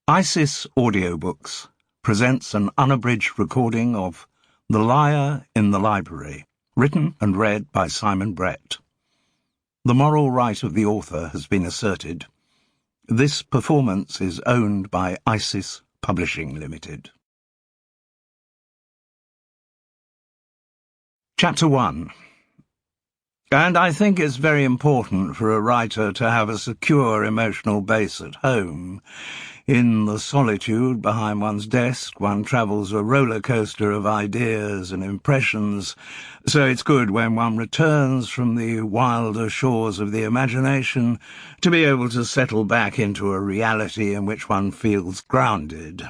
ISIS Audiobooks presents an unabridged recording of The Liar in the Library, written and read by Simon Brett. The moral right of the author has been asserted. This performance is owned by ISIS Publishing Limited. Chapter 1. And I think it's very important for a writer to have a secure emotional base at home. In the solitude behind one's desk, one travels a roller coaster of ideas and impressions, so it's good when one returns from the wilder shores of the imagination to be able to settle back into a reality in which one feels grounded.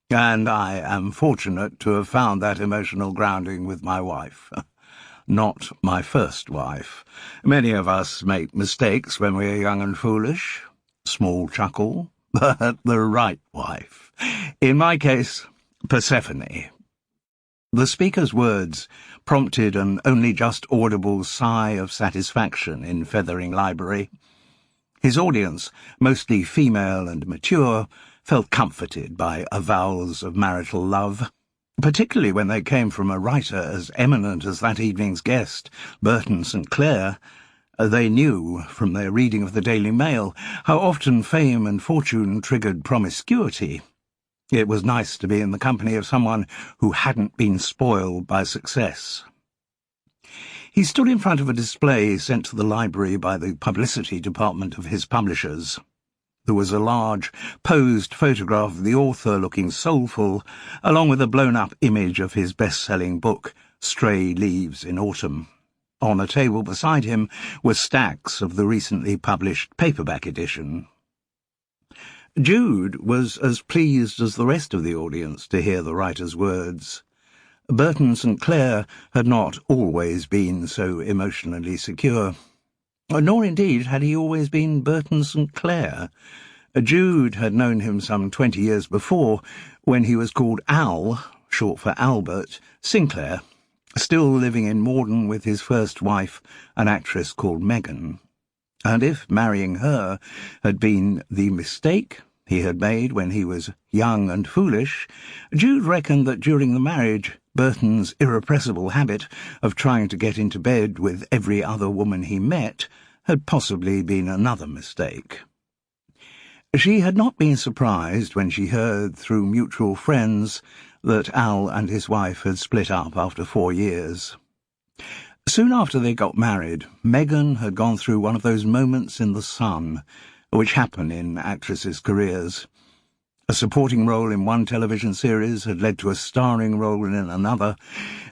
And I am fortunate to have found that emotional grounding with my wife. Not my first wife. Many of us make mistakes when we are young and foolish. Small chuckle. But the right wife. In my case, Persephone. The speaker's words prompted an only just audible sigh of satisfaction in Fethering Library. His audience, mostly female and mature, felt comforted by avowals of marital love, particularly when they came from a writer as eminent as that evening's guest, Burton St. Clair. They knew, from their reading of the Daily Mail, how often fame and fortune triggered promiscuity. It was nice to be in the company of someone who hadn't been spoiled by success. He stood in front of a display sent to the library by the publicity department of his publishers. There was a large, posed photograph of the author looking soulful, along with a blown-up image of his best-selling book, Stray Leaves in Autumn. On a table beside him were stacks of the recently published paperback edition. Jude was as pleased as the rest of the audience to hear the writer's words. Burton St. Clair had not always been so emotionally secure. Nor, indeed, had he always been Burton St. Clair. Jude had known him some 20 years before, when he was called Al, short for Albert, Sinclair, still living in Morden with his first wife, an actress called Megan. And if marrying her had been the mistake he had made when he was young and foolish, Jude reckoned that during the marriage Burton's irrepressible habit of trying to get into bed with every other woman he met had possibly been another mistake. She had not been surprised when she heard through mutual friends that Al and his wife had split up after 4 years. Soon after they got married, Megan had gone through one of those moments in the sun which happen in actresses' careers. A supporting role in one television series had led to a starring role in another,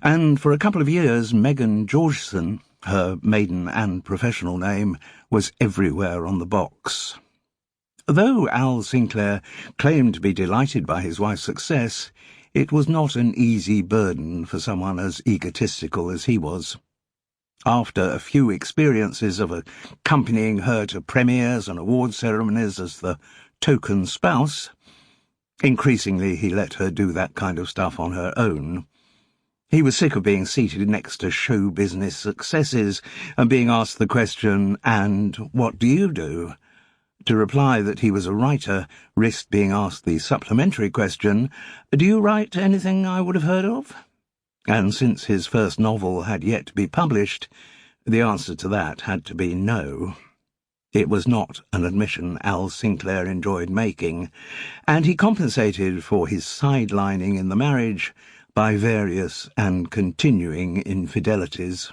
and for a couple of years Megan Georgeson, her maiden and professional name, was everywhere on the box. Though Al Sinclair claimed to be delighted by his wife's success, it was not an easy burden for someone as egotistical as he was. After a few experiences of accompanying her to premieres and award ceremonies as the token spouse, increasingly he let her do that kind of stuff on her own. He was sick of being seated next to show business successes and being asked the question, "And what do you do?" To reply that he was a writer risked being asked the supplementary question, "Do you write anything I would have heard of?" And since his first novel had yet to be published, the answer to that had to be no. It was not an admission Al Sinclair enjoyed making, and he compensated for his sidelining in the marriage by various and continuing infidelities.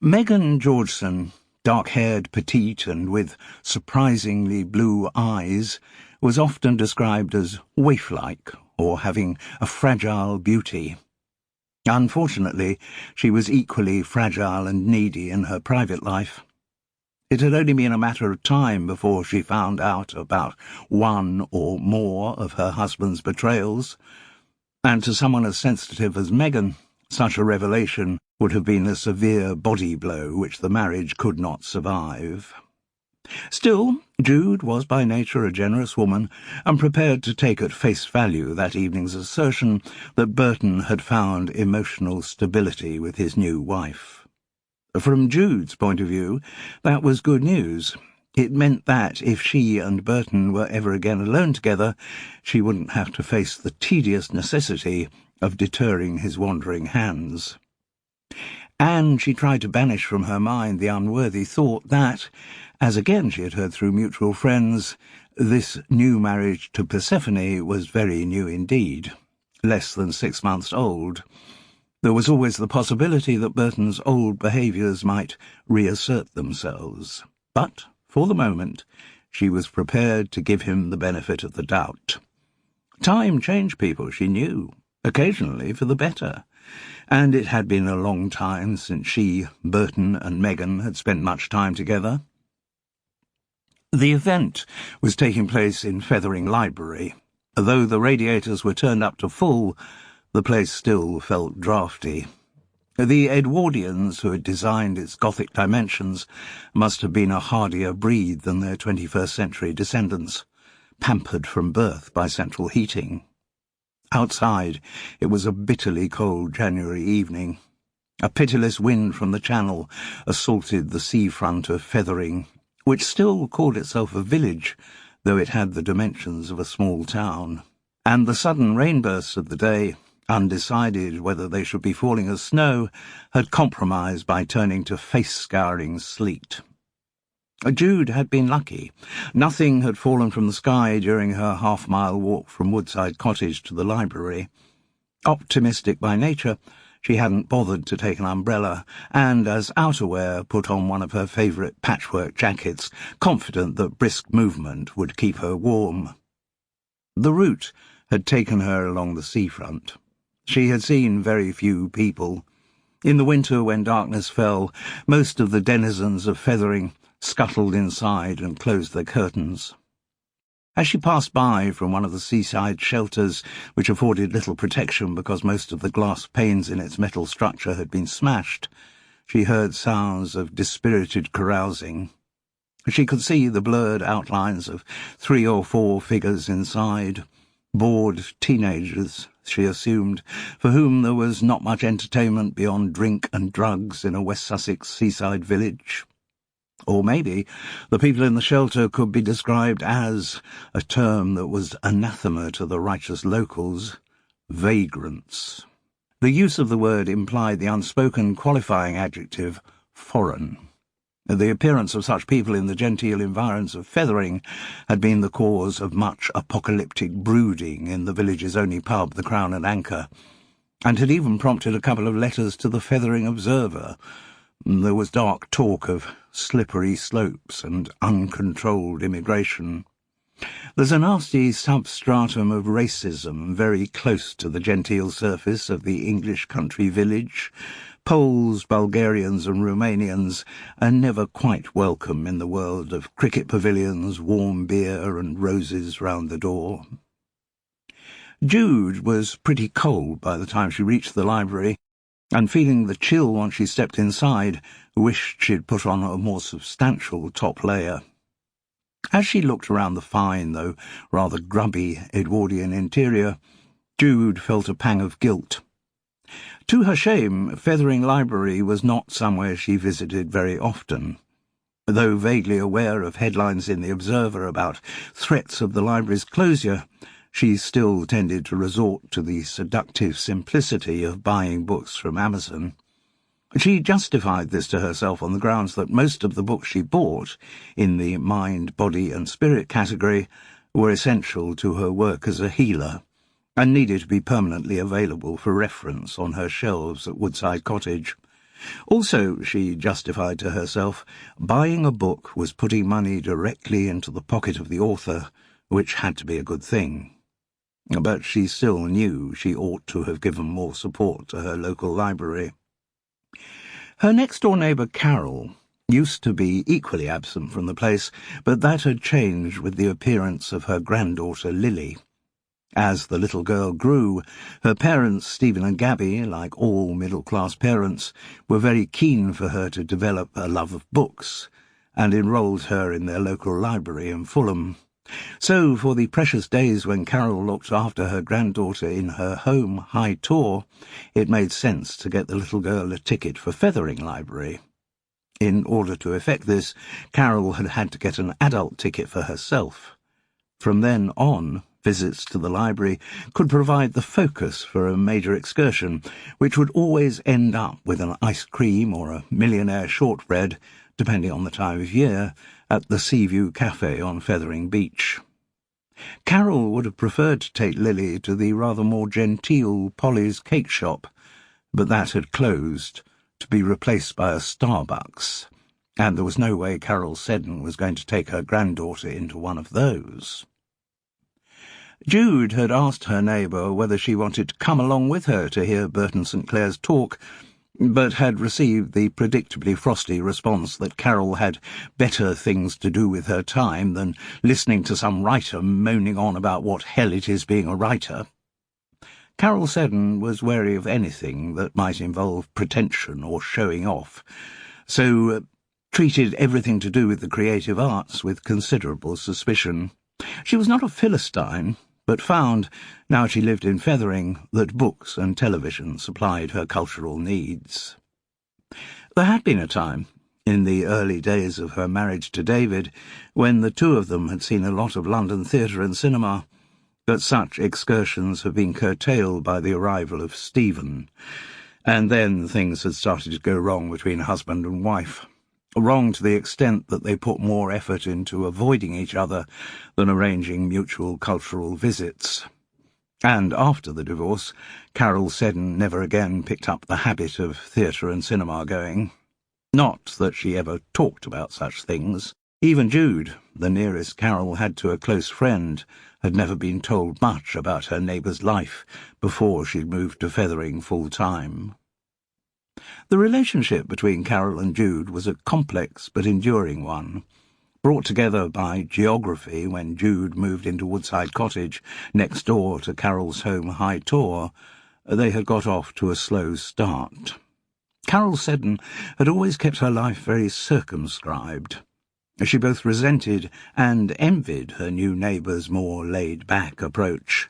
Megan Georgeson, dark-haired, petite, and with surprisingly blue eyes, was often described as waif-like, or having a fragile beauty. Unfortunately, she was equally fragile and needy in her private life. It had only been a matter of time before she found out about one or more of her husband's betrayals, and to someone as sensitive as Megan, such a revelation would have been a severe body blow which the marriage could not survive. Still, Jude was by nature a generous woman, and prepared to take at face value that evening's assertion that Burton had found emotional stability with his new wife. From Jude's point of view, that was good news. It meant that if she and Burton were ever again alone together, she wouldn't have to face the tedious necessity of deterring his wandering hands. And she tried to banish from her mind the unworthy thought that, as again she had heard through mutual friends, this new marriage to Persephone was very new indeed, less than 6 months old. There was always the possibility that Burton's old behaviours might reassert themselves. But, for the moment, she was prepared to give him the benefit of the doubt. Time changed people, she knew, occasionally for the better, and it had been a long time since she, Burton, and Megan had spent much time together. The event was taking place in Fethering Library. Though the radiators were turned up to full, the place still felt draughty. The Edwardians who had designed its Gothic dimensions must have been a hardier breed than their 21st-century descendants, pampered from birth by central heating. Outside, it was a bitterly cold January evening. A pitiless wind from the Channel assaulted the seafront of Fethering, which still called itself a village, though it had the dimensions of a small town. And the sudden rainbursts of the day, undecided whether they should be falling as snow, had compromised by turning to face-scouring sleet. Jude had been lucky. Nothing had fallen from the sky during her half-mile walk from Woodside Cottage to the library. Optimistic by nature, she hadn't bothered to take an umbrella, and as outerwear put on one of her favourite patchwork jackets, confident that brisk movement would keep her warm. The route had taken her along the seafront. She had seen very few people. In the winter, when darkness fell, most of the denizens of Fethering scuttled inside and closed their curtains. As she passed by from one of the seaside shelters, which afforded little protection because most of the glass panes in its metal structure had been smashed, she heard sounds of dispirited carousing. She could see the blurred outlines of 3 or 4 figures inside, bored teenagers, she assumed, for whom there was not much entertainment beyond drink and drugs in a West Sussex seaside village. Or maybe the people in the shelter could be described as, a term that was anathema to the righteous locals, vagrants. The use of the word implied the unspoken qualifying adjective foreign. The appearance of such people in the genteel environs of Fethering had been the cause of much apocalyptic brooding in the village's only pub, the Crown and Anchor, and had even prompted a couple of letters to the Fethering Observer. There was dark talk of slippery slopes and uncontrolled immigration. There's a nasty substratum of racism very close to the genteel surface of the English country village. Poles, Bulgarians and Romanians are never quite welcome in the world of cricket pavilions, warm beer and roses round the door. Jude was pretty cold by the time she reached the library, and feeling the chill once she stepped inside, wished she'd put on a more substantial top layer. As she looked around the fine, though rather grubby, Edwardian interior, Jude felt a pang of guilt. To her shame, Fethering Library was not somewhere she visited very often. Though vaguely aware of headlines in the Observer about threats of the library's closure, she still tended to resort to the seductive simplicity of buying books from Amazon. She justified this to herself on the grounds that most of the books she bought, in the mind, body and spirit category, were essential to her work as a healer, and needed to be permanently available for reference on her shelves at Woodside Cottage. Also, she justified to herself, buying a book was putting money directly into the pocket of the author, which had to be a good thing. But she still knew she ought to have given more support to her local library. Her next-door neighbour, Carol, used to be equally absent from the place, but that had changed with the appearance of her granddaughter, Lily. As the little girl grew, her parents, Stephen and Gabby, like all middle-class parents, were very keen for her to develop a love of books, and enrolled her in their local library in Fulham. So, for the precious days when Carol looked after her granddaughter in her home, High Tor, it made sense to get the little girl a ticket for Fethering Library. In order to effect this, Carol had had to get an adult ticket for herself. From then on, visits to the library could provide the focus for a major excursion, which would always end up with an ice cream or a millionaire shortbread, depending on the time of year, at the Seaview Cafe on Fethering Beach. Carol would have preferred to take Lily to the rather more genteel Polly's Cake Shop, but that had closed, to be replaced by a Starbucks, and there was no way Carol Seddon was going to take her granddaughter into one of those. Jude had asked her neighbour whether she wanted to come along with her to hear Burton St. Clair's talk, but had received the predictably frosty response that Carol had better things to do with her time than listening to some writer moaning on about what hell it is being a writer. Carol Seddon was wary of anything that might involve pretension or showing off, so treated everything to do with the creative arts with considerable suspicion. She was not a Philistine, but found, now she lived in Fethering, that books and television supplied her cultural needs. There had been a time, in the early days of her marriage to David, when the two of them had seen a lot of London theatre and cinema, but such excursions have been curtailed by the arrival of Stephen, and then things had started to go wrong between husband and wife. Wrong to the extent that they put more effort into avoiding each other than arranging mutual cultural visits. And after the divorce, Carol Seddon never again picked up the habit of theatre and cinema going. Not that she ever talked about such things. Even Jude, the nearest Carol had to a close friend, had never been told much about her neighbour's life before she'd moved to Fethering full-time. The relationship between Carol and Jude was a complex but enduring one, brought together by geography when Jude moved into Woodside Cottage, next door to Carol's home High Tor. They had got off to a slow start. Carol Seddon had always kept her life very circumscribed. She both resented and envied her new neighbour's more laid-back approach.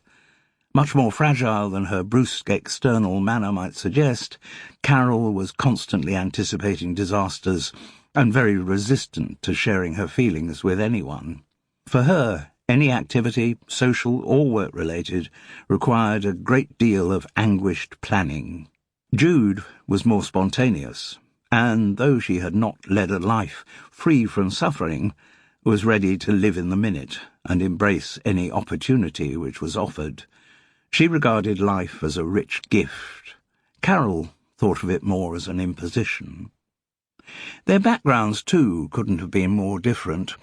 Much more fragile than her brusque external manner might suggest, Carol was constantly anticipating disasters and very resistant to sharing her feelings with anyone. For her, any activity, social or work-related, required a great deal of anguished planning. Jude was more spontaneous, and though she had not led a life free from suffering, was ready to live in the minute and embrace any opportunity which was offered. She regarded life as a rich gift. Carol thought of it more as an imposition. Their backgrounds, too, couldn't have been more different.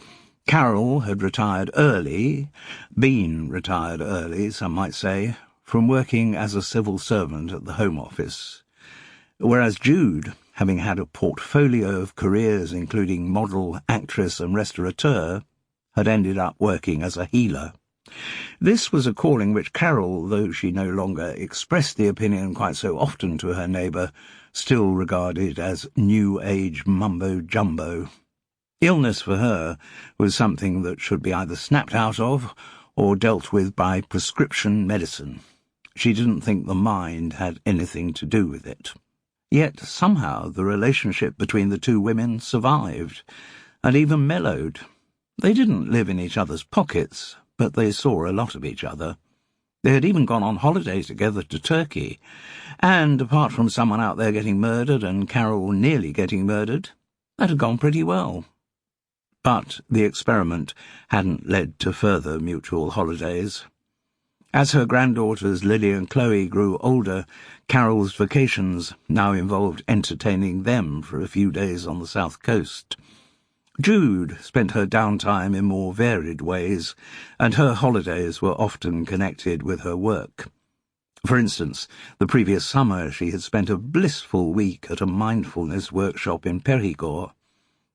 Carol had been retired early, some might say, from working as a civil servant at the Home Office, whereas Jude, having had a portfolio of careers including model, actress and restaurateur, had ended up working as a healer. This was a calling which Carol, though she no longer expressed the opinion quite so often to her neighbour, still regarded as New Age mumbo-jumbo. Illness for her was something that should be either snapped out of or dealt with by prescription medicine. She didn't think the mind had anything to do with it. Yet somehow the relationship between the two women survived, and even mellowed. They didn't live in each other's pockets, but they saw a lot of each other. They had even gone on holiday together to Turkey, and apart from someone out there getting murdered and Carol nearly getting murdered, that had gone pretty well. But the experiment hadn't led to further mutual holidays. As her granddaughters Lily and Chloe grew older, Carol's vacations now involved entertaining them for a few days on the south coast. Jude spent her downtime in more varied ways, and her holidays were often connected with her work. For instance, the previous summer she had spent a blissful week at a mindfulness workshop in Perigord.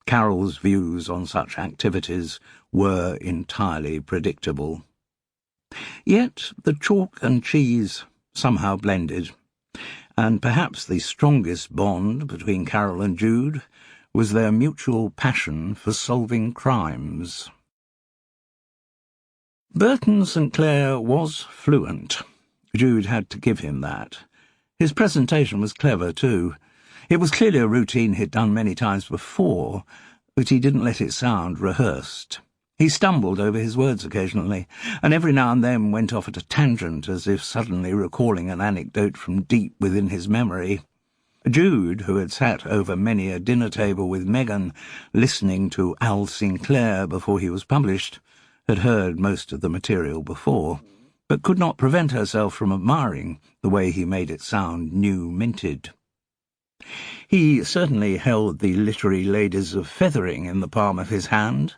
Carol's views on such activities were entirely predictable. Yet the chalk and cheese somehow blended, and perhaps the strongest bond between Carol and Jude was their mutual passion for solving crimes. Burton St. Clair was fluent. Jude had to give him that. His presentation was clever, too. It was clearly a routine he'd done many times before, but he didn't let it sound rehearsed. He stumbled over his words occasionally, and every now and then went off at a tangent as if suddenly recalling an anecdote from deep within his memory. Jude, who had sat over many a dinner table with Megan, listening to Al Sinclair before he was published, had heard most of the material before, but could not prevent herself from admiring the way he made it sound new-minted. He certainly held the literary ladies of Fethering in the palm of his hand.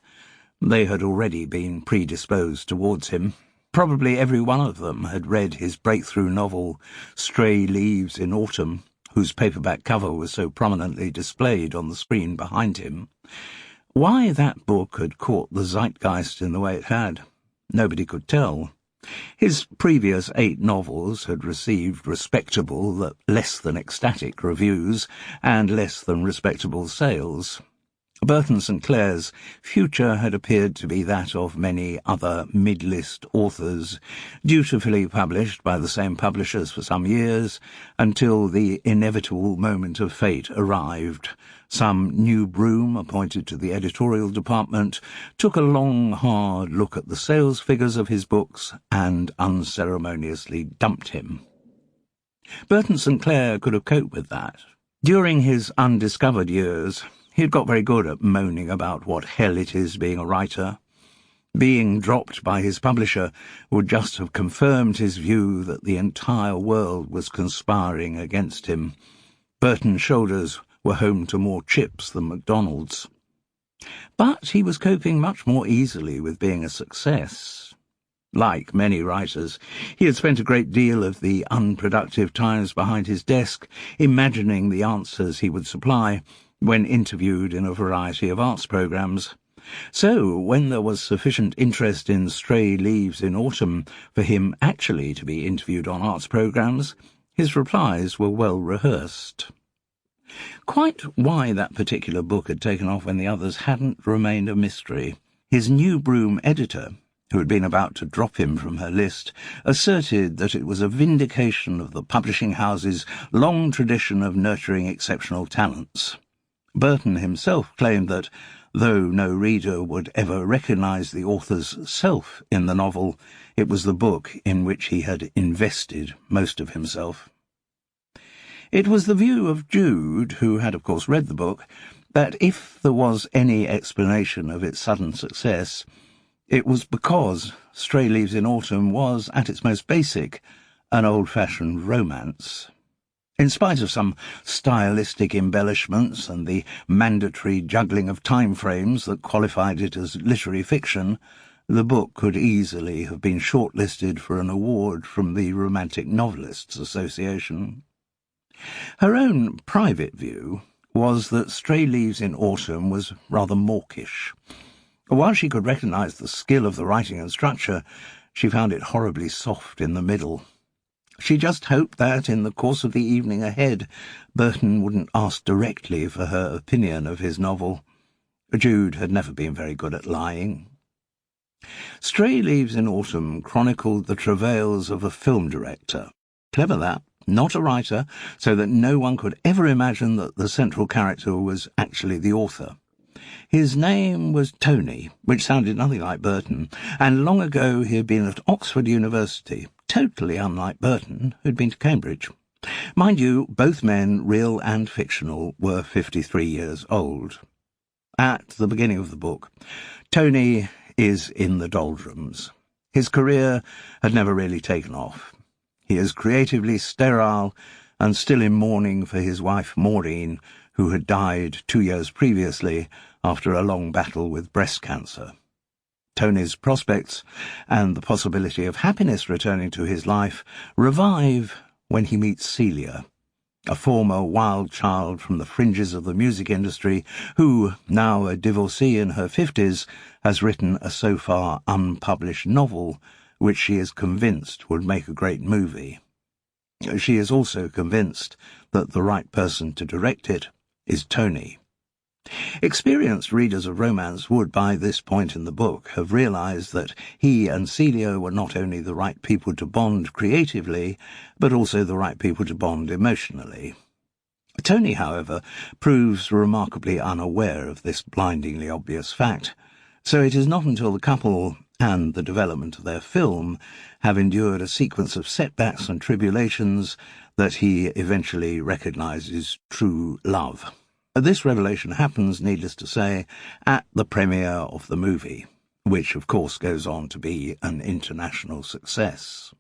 They had already been predisposed towards him. Probably every one of them had read his breakthrough novel, Stray Leaves in Autumn, whose paperback cover was so prominently displayed on the screen behind him. Why that book had caught the zeitgeist in the way it had, nobody could tell. His previous 8 novels had received respectable, less than ecstatic reviews, and less than respectable sales. Burton St. Clair's future had appeared to be that of many other mid-list authors, dutifully published by the same publishers for some years, until the inevitable moment of fate arrived. Some new broom appointed to the editorial department took a long, hard look at the sales figures of his books and unceremoniously dumped him. Burton St. Clair could have coped with that. During his undiscovered years, he had got very good at moaning about what hell it is being a writer. Being dropped by his publisher would just have confirmed his view that the entire world was conspiring against him. Burton's shoulders were home to more chips than McDonald's. But he was coping much more easily with being a success. Like many writers, he had spent a great deal of the unproductive times behind his desk, imagining the answers he would supply when interviewed in a variety of arts programmes. So, when there was sufficient interest in Stray Leaves in Autumn for him actually to be interviewed on arts programmes, his replies were well rehearsed. Quite why that particular book had taken off when the others hadn't remained a mystery. His New Broom editor, who had been about to drop him from her list, asserted that it was a vindication of the publishing house's long tradition of nurturing exceptional talents. Burton himself claimed that, though no reader would ever recognise the author's self in the novel, it was the book in which he had invested most of himself. It was the view of Jude, who had of course read the book, that if there was any explanation of its sudden success, it was because Stray Leaves in Autumn was, at its most basic, an old-fashioned romance. In spite of some stylistic embellishments and the mandatory juggling of time frames that qualified it as literary fiction, the book could easily have been shortlisted for an award from the Romantic Novelists Association. Her own private view was that Stray Leaves in Autumn was rather mawkish. While she could recognise the skill of the writing and structure, she found it horribly soft in the middle. She just hoped that, in the course of the evening ahead, Burton wouldn't ask directly for her opinion of his novel. Jude had never been very good at lying. Stray Leaves in Autumn chronicled the travails of a film director. Clever that. Not a writer, so that no one could ever imagine that the central character was actually the author. His name was Tony, which sounded nothing like Burton, and long ago he had been at Oxford University, totally unlike Burton, who'd been to Cambridge. Mind you, both men, real and fictional, were 53 years old. At the beginning of the book, Tony is in the doldrums. His career had never really taken off. He is creatively sterile and still in mourning for his wife Maureen, who had died 2 years previously after a long battle with breast cancer. Tony's prospects and the possibility of happiness returning to his life revive when he meets Celia, a former wild child from the fringes of the music industry who, now a divorcee in her 50s, has written a so far unpublished novel which she is convinced would make a great movie. She is also convinced that the right person to direct it is Tony. Experienced readers of romance would, by this point in the book, have realised that he and Celia were not only the right people to bond creatively, but also the right people to bond emotionally. Tony, however, proves remarkably unaware of this blindingly obvious fact, so it is not until the couple and the development of their film have endured a sequence of setbacks and tribulations that he eventually recognises true love. This revelation happens, needless to say, at the premiere of the movie, which of course goes on to be an international success.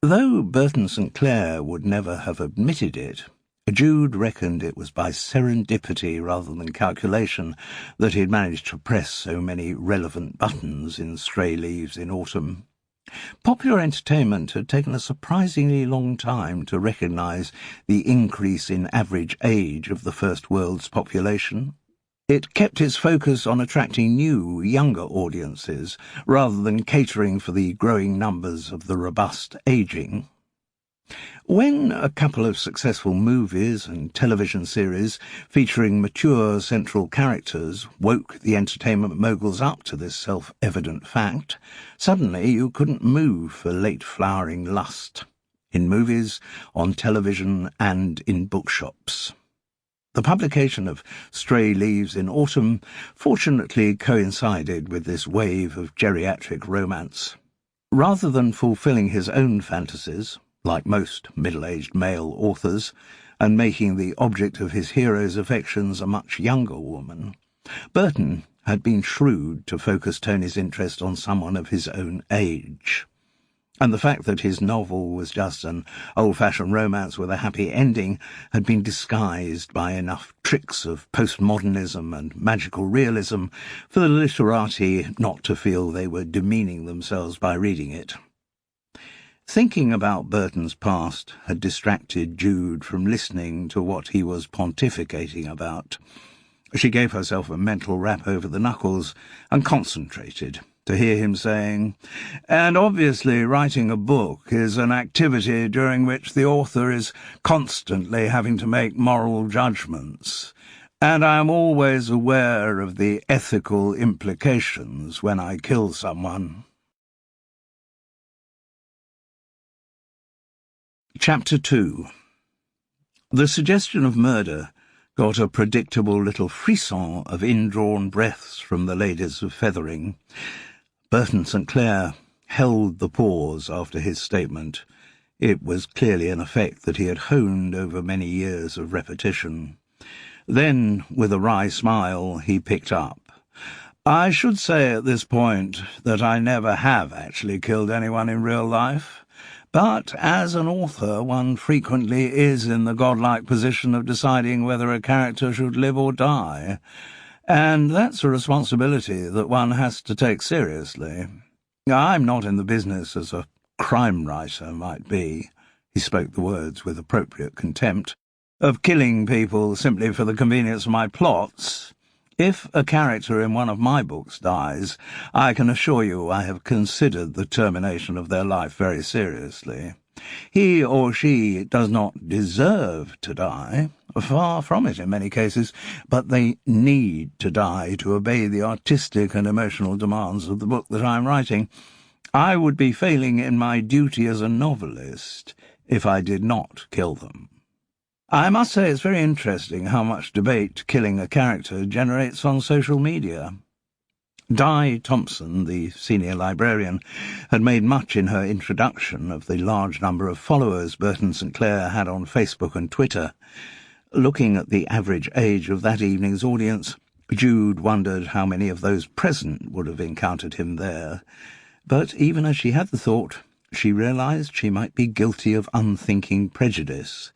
Though Burton St. Clair would never have admitted it, Jude reckoned it was by serendipity rather than calculation that he had managed to press so many relevant buttons in Stray Leaves in Autumn. Popular entertainment had taken a surprisingly long time to recognise the increase in average age of the First World's population. It kept its focus on attracting new, younger audiences, rather than catering for the growing numbers of the robust ageing. When a couple of successful movies and television series featuring mature central characters woke the entertainment moguls up to this self-evident fact, suddenly you couldn't move for late-flowering lust, in movies, on television, and in bookshops. The publication of Stray Leaves in Autumn fortunately coincided with this wave of geriatric romance. Rather than fulfilling his own fantasies, like most middle-aged male authors, and making the object of his hero's affections a much younger woman, Burton had been shrewd to focus Tony's interest on someone of his own age. And the fact that his novel was just an old-fashioned romance with a happy ending had been disguised by enough tricks of postmodernism and magical realism for the literati not to feel they were demeaning themselves by reading it. Thinking about Burton's past had distracted Jude from listening to what he was pontificating about. She gave herself a mental rap over the knuckles and concentrated to hear him saying, "And obviously writing a book is an activity during which the author is constantly having to make moral judgments, and I am always aware of the ethical implications when I kill someone." Chapter 2. The suggestion of murder got a predictable little frisson of indrawn breaths from the ladies of Fethering. Burton St. Clair held the pause after his statement. It was clearly an effect that he had honed over many years of repetition. Then, with a wry smile, he picked up. "I should say at this point that I never have actually killed anyone in real life. But as an author, one frequently is in the godlike position of deciding whether a character should live or die, and that's a responsibility that one has to take seriously. I'm not in the business as a crime writer might be," he spoke the words with appropriate contempt, "of killing people simply for the convenience of my plots. If a character in one of my books dies, I can assure you I have considered the termination of their life very seriously. He or she does not deserve to die, far from it in many cases, but they need to die to obey the artistic and emotional demands of the book that I am writing. I would be failing in my duty as a novelist if I did not kill them. I must say it's very interesting how much debate killing a character generates on social media." Di Thompson, the senior librarian, had made much in her introduction of the large number of followers Burton St. Clair had on Facebook and Twitter. Looking at the average age of that evening's audience, Jude wondered how many of those present would have encountered him there. But even as she had the thought, she realised she might be guilty of unthinking prejudice.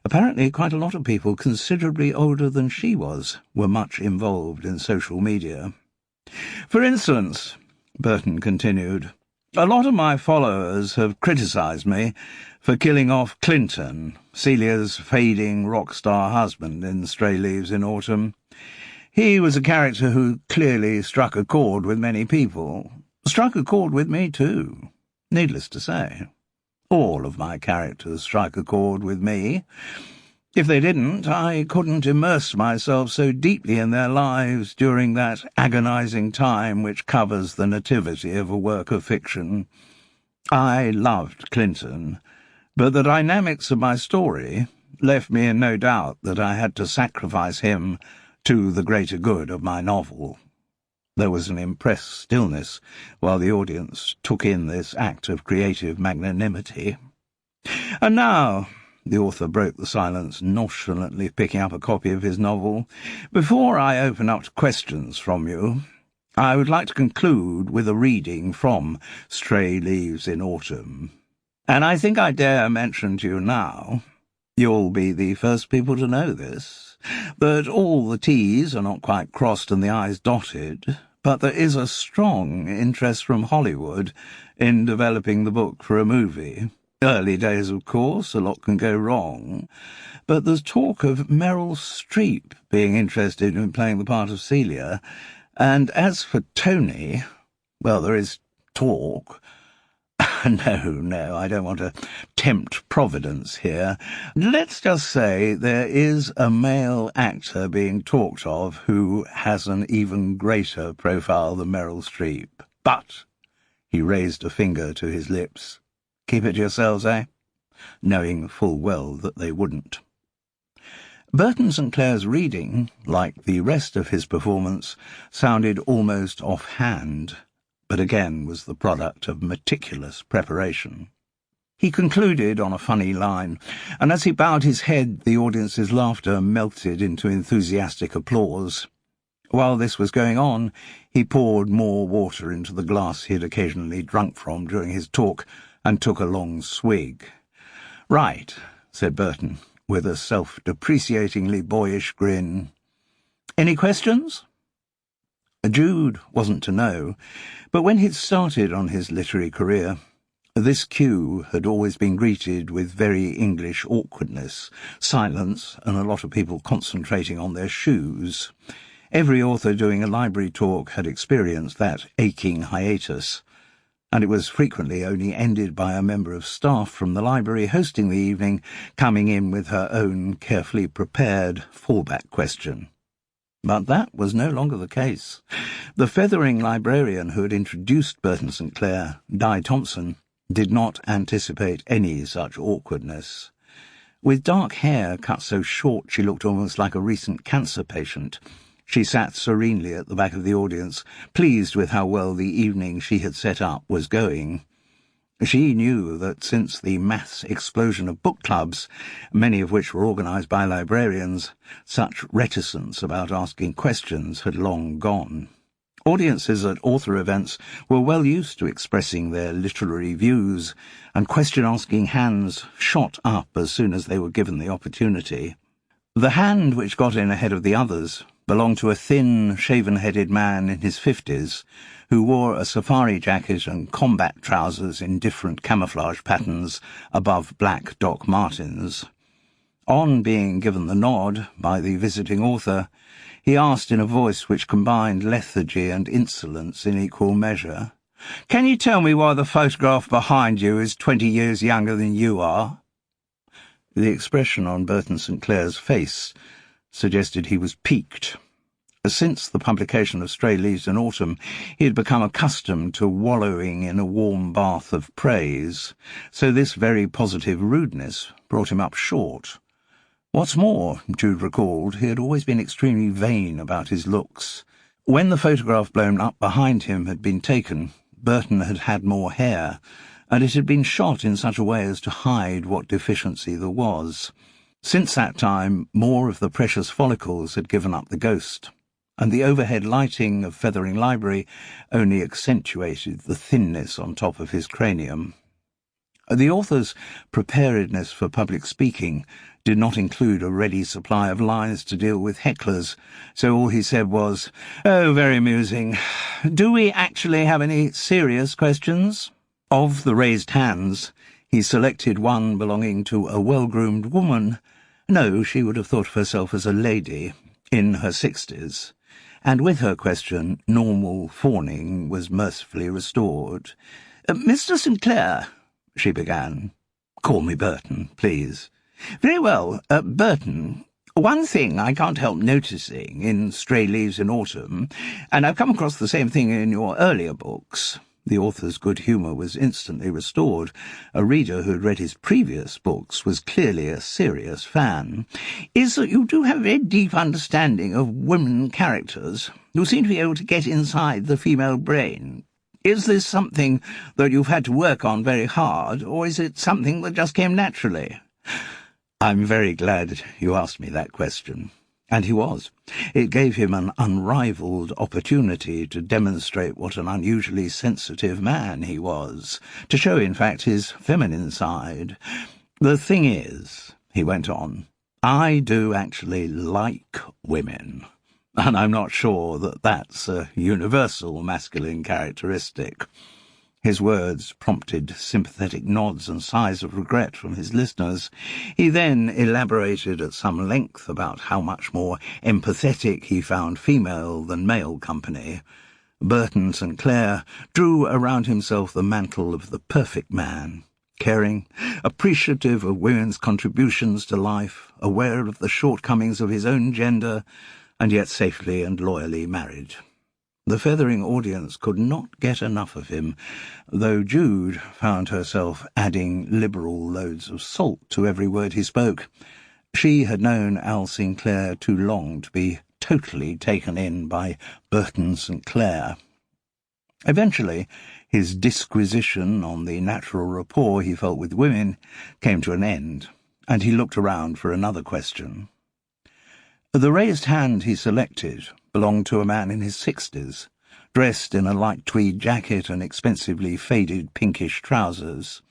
Apparently quite a lot of people considerably older than she was were much involved in social media. "For instance," Burton continued, "a lot of my followers have criticised me for killing off Clinton, Celia's fading rock star husband in Stray Leaves in Autumn. He was a character who clearly struck a chord with many people. Struck a chord with me too, needless to say. All of my characters strike a chord with me. If they didn't, I couldn't immerse myself so deeply in their lives during that agonizing time which covers the nativity of a work of fiction. I loved Clinton, but the dynamics of my story, left me in no doubt that I had to sacrifice him to the greater good of my novel. There was an impressed stillness while the audience took in this act of creative magnanimity. "And now," the author broke the silence, nonchalantly picking up a copy of his novel, "before I open up to questions from you, I would like to conclude with a reading from Stray Leaves in Autumn. And I think I dare mention to you now, you'll be the first people to know this, that all the T's are not quite crossed and the I's dotted, but there is a strong interest from Hollywood in developing the book for a movie. Early days, of course, a lot can go wrong, but there's talk of Meryl Streep being interested in playing the part of Celia, and as for Tony, well, there is talk. No, I don't want to tempt Providence here. Let's just say there is a male actor being talked of who has an even greater profile than Meryl Streep. But," he raised a finger to his lips, "keep it to yourselves, eh?" Knowing full well that they wouldn't. Burton St. Clair's reading, like the rest of his performance, sounded almost offhand, but again was the product of meticulous preparation. He concluded on a funny line, and as he bowed his head, the audience's laughter melted into enthusiastic applause. While this was going on, he poured more water into the glass he had occasionally drunk from during his talk, and took a long swig. "Right," said Burton, with a self-depreciatingly boyish grin. "Any questions?" Jude wasn't to know, but when he'd started on his literary career, this cue had always been greeted with very English awkwardness, silence, and a lot of people concentrating on their shoes. Every author doing a library talk had experienced that aching hiatus, and it was frequently only ended by a member of staff from the library hosting the evening coming in with her own carefully prepared fallback question. But that was no longer the case. The Fethering librarian who had introduced Burton St. Clair, Di Thompson, did not anticipate any such awkwardness. With dark hair cut so short she looked almost like a recent cancer patient, she sat serenely at the back of the audience, pleased with how well the evening she had set up was going. She knew that since the mass explosion of book clubs, many of which were organised by librarians, such reticence about asking questions had long gone. Audiences at author events were well used to expressing their literary views, and question-asking hands shot up as soon as they were given the opportunity. The hand which got in ahead of the others belonged to a thin, shaven-headed man in his 50s, who wore a safari jacket and combat trousers in different camouflage patterns above black Doc Martens. On being given the nod by the visiting author, he asked in a voice which combined lethargy and insolence in equal measure, "Can you tell me why the photograph behind you is 20 years younger than you are?" The expression on Burton St. Clair's face suggested he was piqued. Since the publication of Stray Leaves in Autumn, he had become accustomed to wallowing in a warm bath of praise, so this very positive rudeness brought him up short. What's more, Jude recalled, he had always been extremely vain about his looks. When the photograph blown up behind him had been taken, Burton had had more hair, and it had been shot in such a way as to hide what deficiency there was. Since that time, more of the precious follicles had given up the ghost, and the overhead lighting of Fethering Library only accentuated the thinness on top of his cranium. The author's preparedness for public speaking did not include a ready supply of lines to deal with hecklers, so all he said was, "Oh, very amusing. Do we actually have any serious questions?" Of the raised hands, he selected one belonging to a well-groomed woman. No, she would have thought of herself as a lady, in her 60s, and with her question, normal fawning was mercifully restored. "Mr. St. Clair," she began. "Call me Burton, please." "Very well, Burton. One thing I can't help noticing in Stray Leaves in Autumn, and I've come across the same thing in your earlier books, The author's good humour was instantly restored. A reader who had read his previous books was clearly a serious fan. "Is that you do have a very deep understanding of women characters. You seem to be able to get inside the female brain. Is this something that you've had to work on very hard, or is it something that just came naturally?" "I'm very glad you asked me that question." And he was. It gave him an unrivalled opportunity to demonstrate what an unusually sensitive man he was, to show, in fact, his feminine side. "The thing is," he went on, "I do actually like women, and I'm not sure that that's a universal masculine characteristic." His words prompted sympathetic nods and sighs of regret from his listeners. He then elaborated at some length about how much more empathetic he found female than male company. Burton St. Clair drew around himself the mantle of the perfect man, caring, appreciative of women's contributions to life, aware of the shortcomings of his own gender, and yet safely and loyally married. The Fethering audience could not get enough of him, though Jude found herself adding liberal loads of salt to every word he spoke. She had known Al Sinclair too long to be totally taken in by Burton St. Clair. Eventually, his disquisition on the natural rapport he felt with women came to an end, and he looked around for another question. The raised hand he selected belonged to a man in his 60s, dressed in a light tweed jacket and expensively faded pinkish trousers.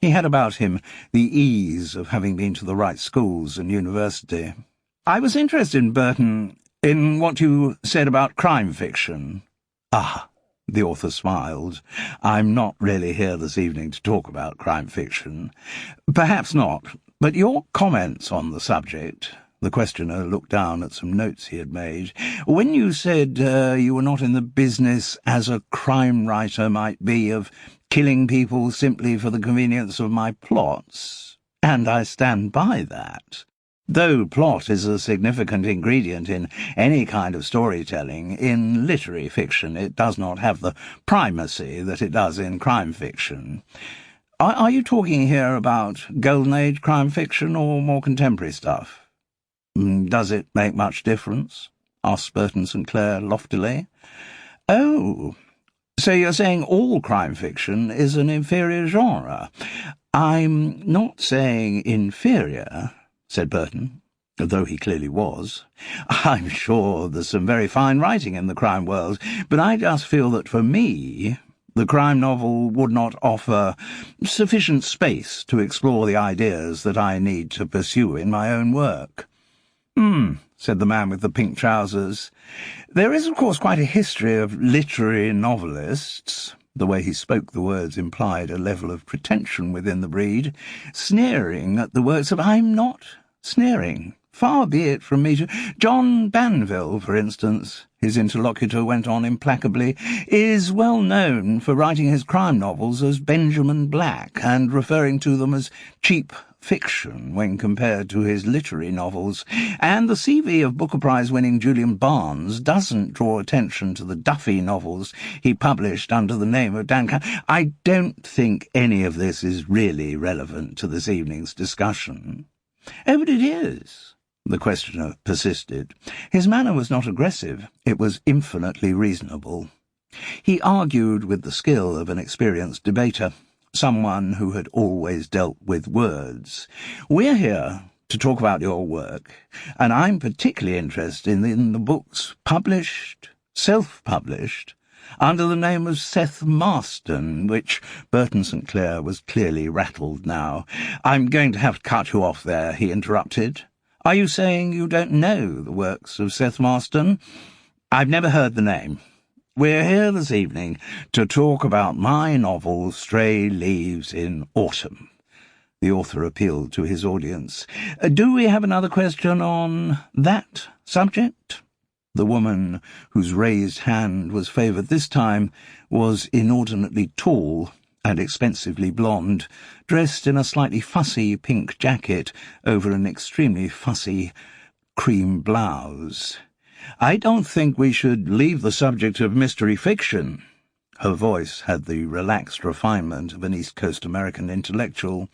He had about him the ease of having been to the right schools and university. "I was interested, Burton, in what you said about crime fiction." "Ah," the author smiled. "I'm not really here this evening to talk about crime fiction." "Perhaps not, but your comments on the subject—" The questioner looked down at some notes he had made. "When you said you were not in the business, as a crime writer might be, of killing people simply for the convenience of my plots, and I stand by that. Though plot is a significant ingredient in any kind of storytelling, in literary fiction it does not have the primacy that it does in crime fiction. Are you talking here about Golden Age crime fiction or more contemporary stuff?" "Does it make much difference?" asked Burton St. Clair loftily. "Oh, so you're saying all crime fiction is an inferior genre?" "I'm not saying inferior," said Burton, though he clearly was. "I'm sure there's some very fine writing in the crime world, but I just feel that for me the crime novel would not offer sufficient space to explore the ideas that I need to pursue in my own work." Said the man with the pink trousers. "There is, of course, quite a history of literary novelists." The way he spoke the words implied a level of pretension within the breed, sneering at the works of— "I'm not sneering. Far be it from me to— John Banville, for instance," his interlocutor went on implacably, "is well known for writing his crime novels as Benjamin Black and referring to them as cheap fiction when compared to his literary novels, and the CV of Booker Prize-winning Julian Barnes doesn't draw attention to the Duffy novels he published under the name of Dan I don't think any of this is really relevant to this evening's discussion." "Oh, but it is," the questioner persisted. His manner was not aggressive, it was infinitely reasonable. He argued with the skill of an experienced debater, someone who had always dealt with words. "We're here to talk about your work, and I'm particularly interested in the books published, self-published, under the name of Seth Marston," which Burton St. Clair was clearly rattled now. "I'm going to have to cut you off there," he interrupted. "Are you saying you don't know the works of Seth Marston?" "I've never heard the name. We're here this evening to talk about my novel Stray Leaves in Autumn." The author appealed to his audience. "Do we have another question on that subject?" The woman, whose raised hand was favoured this time, was inordinately tall and expensively blonde, dressed in a slightly fussy pink jacket over an extremely fussy cream blouse. "I don't think we should leave the subject of mystery fiction." Her voice had the relaxed refinement of an East Coast American intellectual.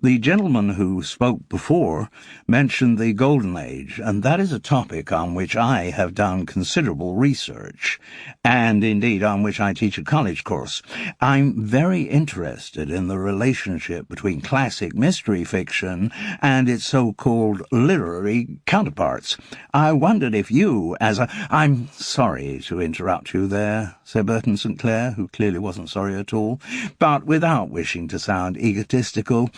The gentleman who spoke before mentioned the Golden Age, and that is a topic on which I have done considerable research, and indeed on which I teach a college course. I'm very interested in the relationship between classic mystery fiction and its so-called literary counterparts. I wondered if you, I'm sorry to interrupt you there, said Burton St. Clair, who clearly wasn't sorry at all, but without wishing to sound egotistical,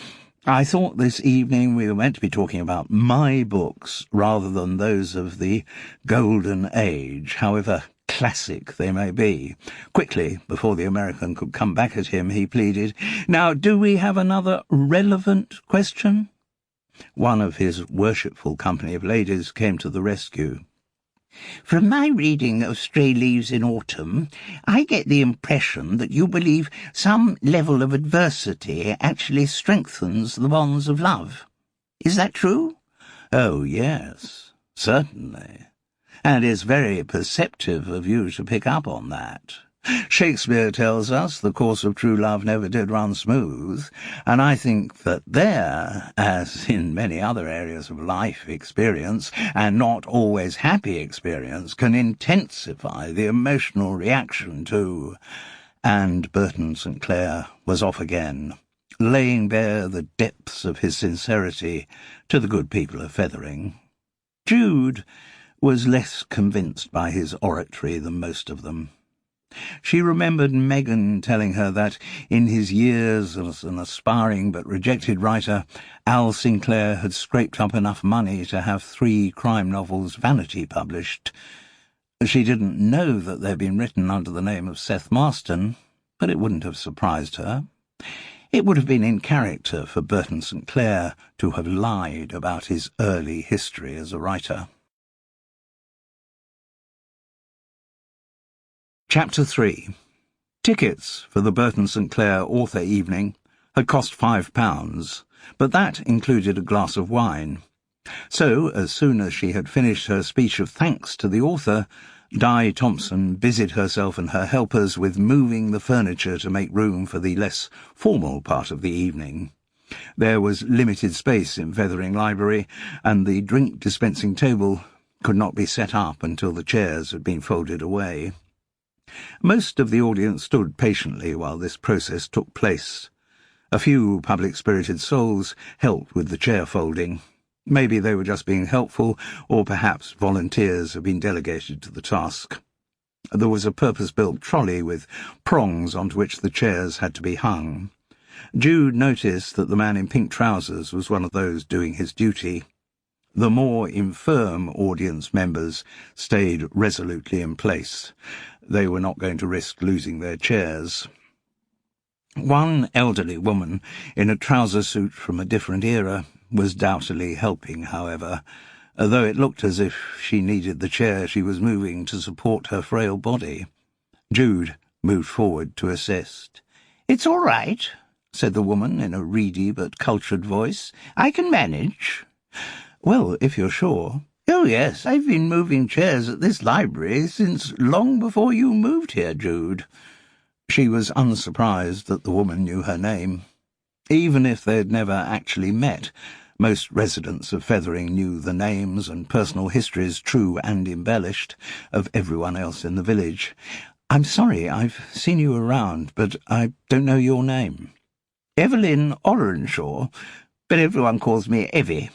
I thought this evening we were meant to be talking about my books rather than those of the Golden Age, however classic they may be. Quickly, before the American could come back at him, he pleaded, "Now, do we have another relevant question?" One of his worshipful company of ladies came to the rescue. "From my reading of Stray Leaves in Autumn, I get the impression that you believe some level of adversity actually strengthens the bonds of love. Is that true?" "Oh, yes, certainly. And it's very perceptive of you to pick up on that. Shakespeare tells us the course of true love never did run smooth, and I think that there, as in many other areas of life experience, and not always happy experience, can intensify the emotional reaction to—" And Burton St. Clair was off again, laying bare the depths of his sincerity to the good people of Fethering. Jude was less convinced by his oratory than most of them. She remembered Megan telling her that, in his years as an aspiring but rejected writer, Al Sinclair had scraped up enough money to have 3 crime novels vanity published. She didn't know that they'd been written under the name of Seth Marston, but it wouldn't have surprised her. It would have been in character for Burton St. Clair to have lied about his early history as a writer. Chapter 3. Tickets for the Burton St. Clair author evening had cost £5, but that included a glass of wine. So, as soon as she had finished her speech of thanks to the author, Di Thompson busied herself and her helpers with moving the furniture to make room for the less formal part of the evening. There was limited space in Fethering Library, and the drink-dispensing table could not be set up until the chairs had been folded away. Most of the audience stood patiently while this process took place. A few public-spirited souls helped with the chair folding. Maybe they were just being helpful, or perhaps volunteers had been delegated to the task. There was a purpose-built trolley with prongs onto which the chairs had to be hung. Jude noticed that the man in pink trousers was one of those doing his duty. The more infirm audience members stayed resolutely in place. They were not going to risk losing their chairs. One elderly woman, in a trouser suit from a different era, was doubtily helping, however, though it looked as if she needed the chair she was moving to support her frail body. Jude moved forward to assist. "It's all right," said the woman in a reedy but cultured voice. "I can manage." "Well, if you're sure." "Oh, yes, I've been moving chairs at this library since long before you moved here, Jude." She was unsurprised that the woman knew her name. Even if they'd never actually met, most residents of Fethering knew the names and personal histories, true and embellished, of everyone else in the village. "I'm sorry, I've seen you around, but I don't know your name." "Evelyn Orenshaw, but everyone calls me Evie."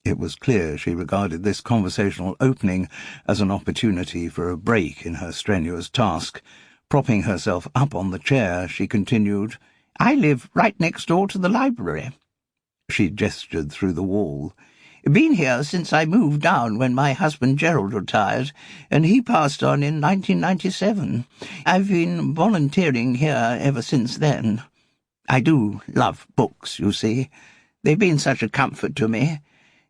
It was clear she regarded this conversational opening as an opportunity for a break in her strenuous task. Propping herself up on the chair, she continued, "I live right next door to the library." She gestured through the wall. "Been here since I moved down when my husband Gerald retired, and he passed on in 1997. I've been volunteering here ever since then. I do love books, you see. They've been such a comfort to me.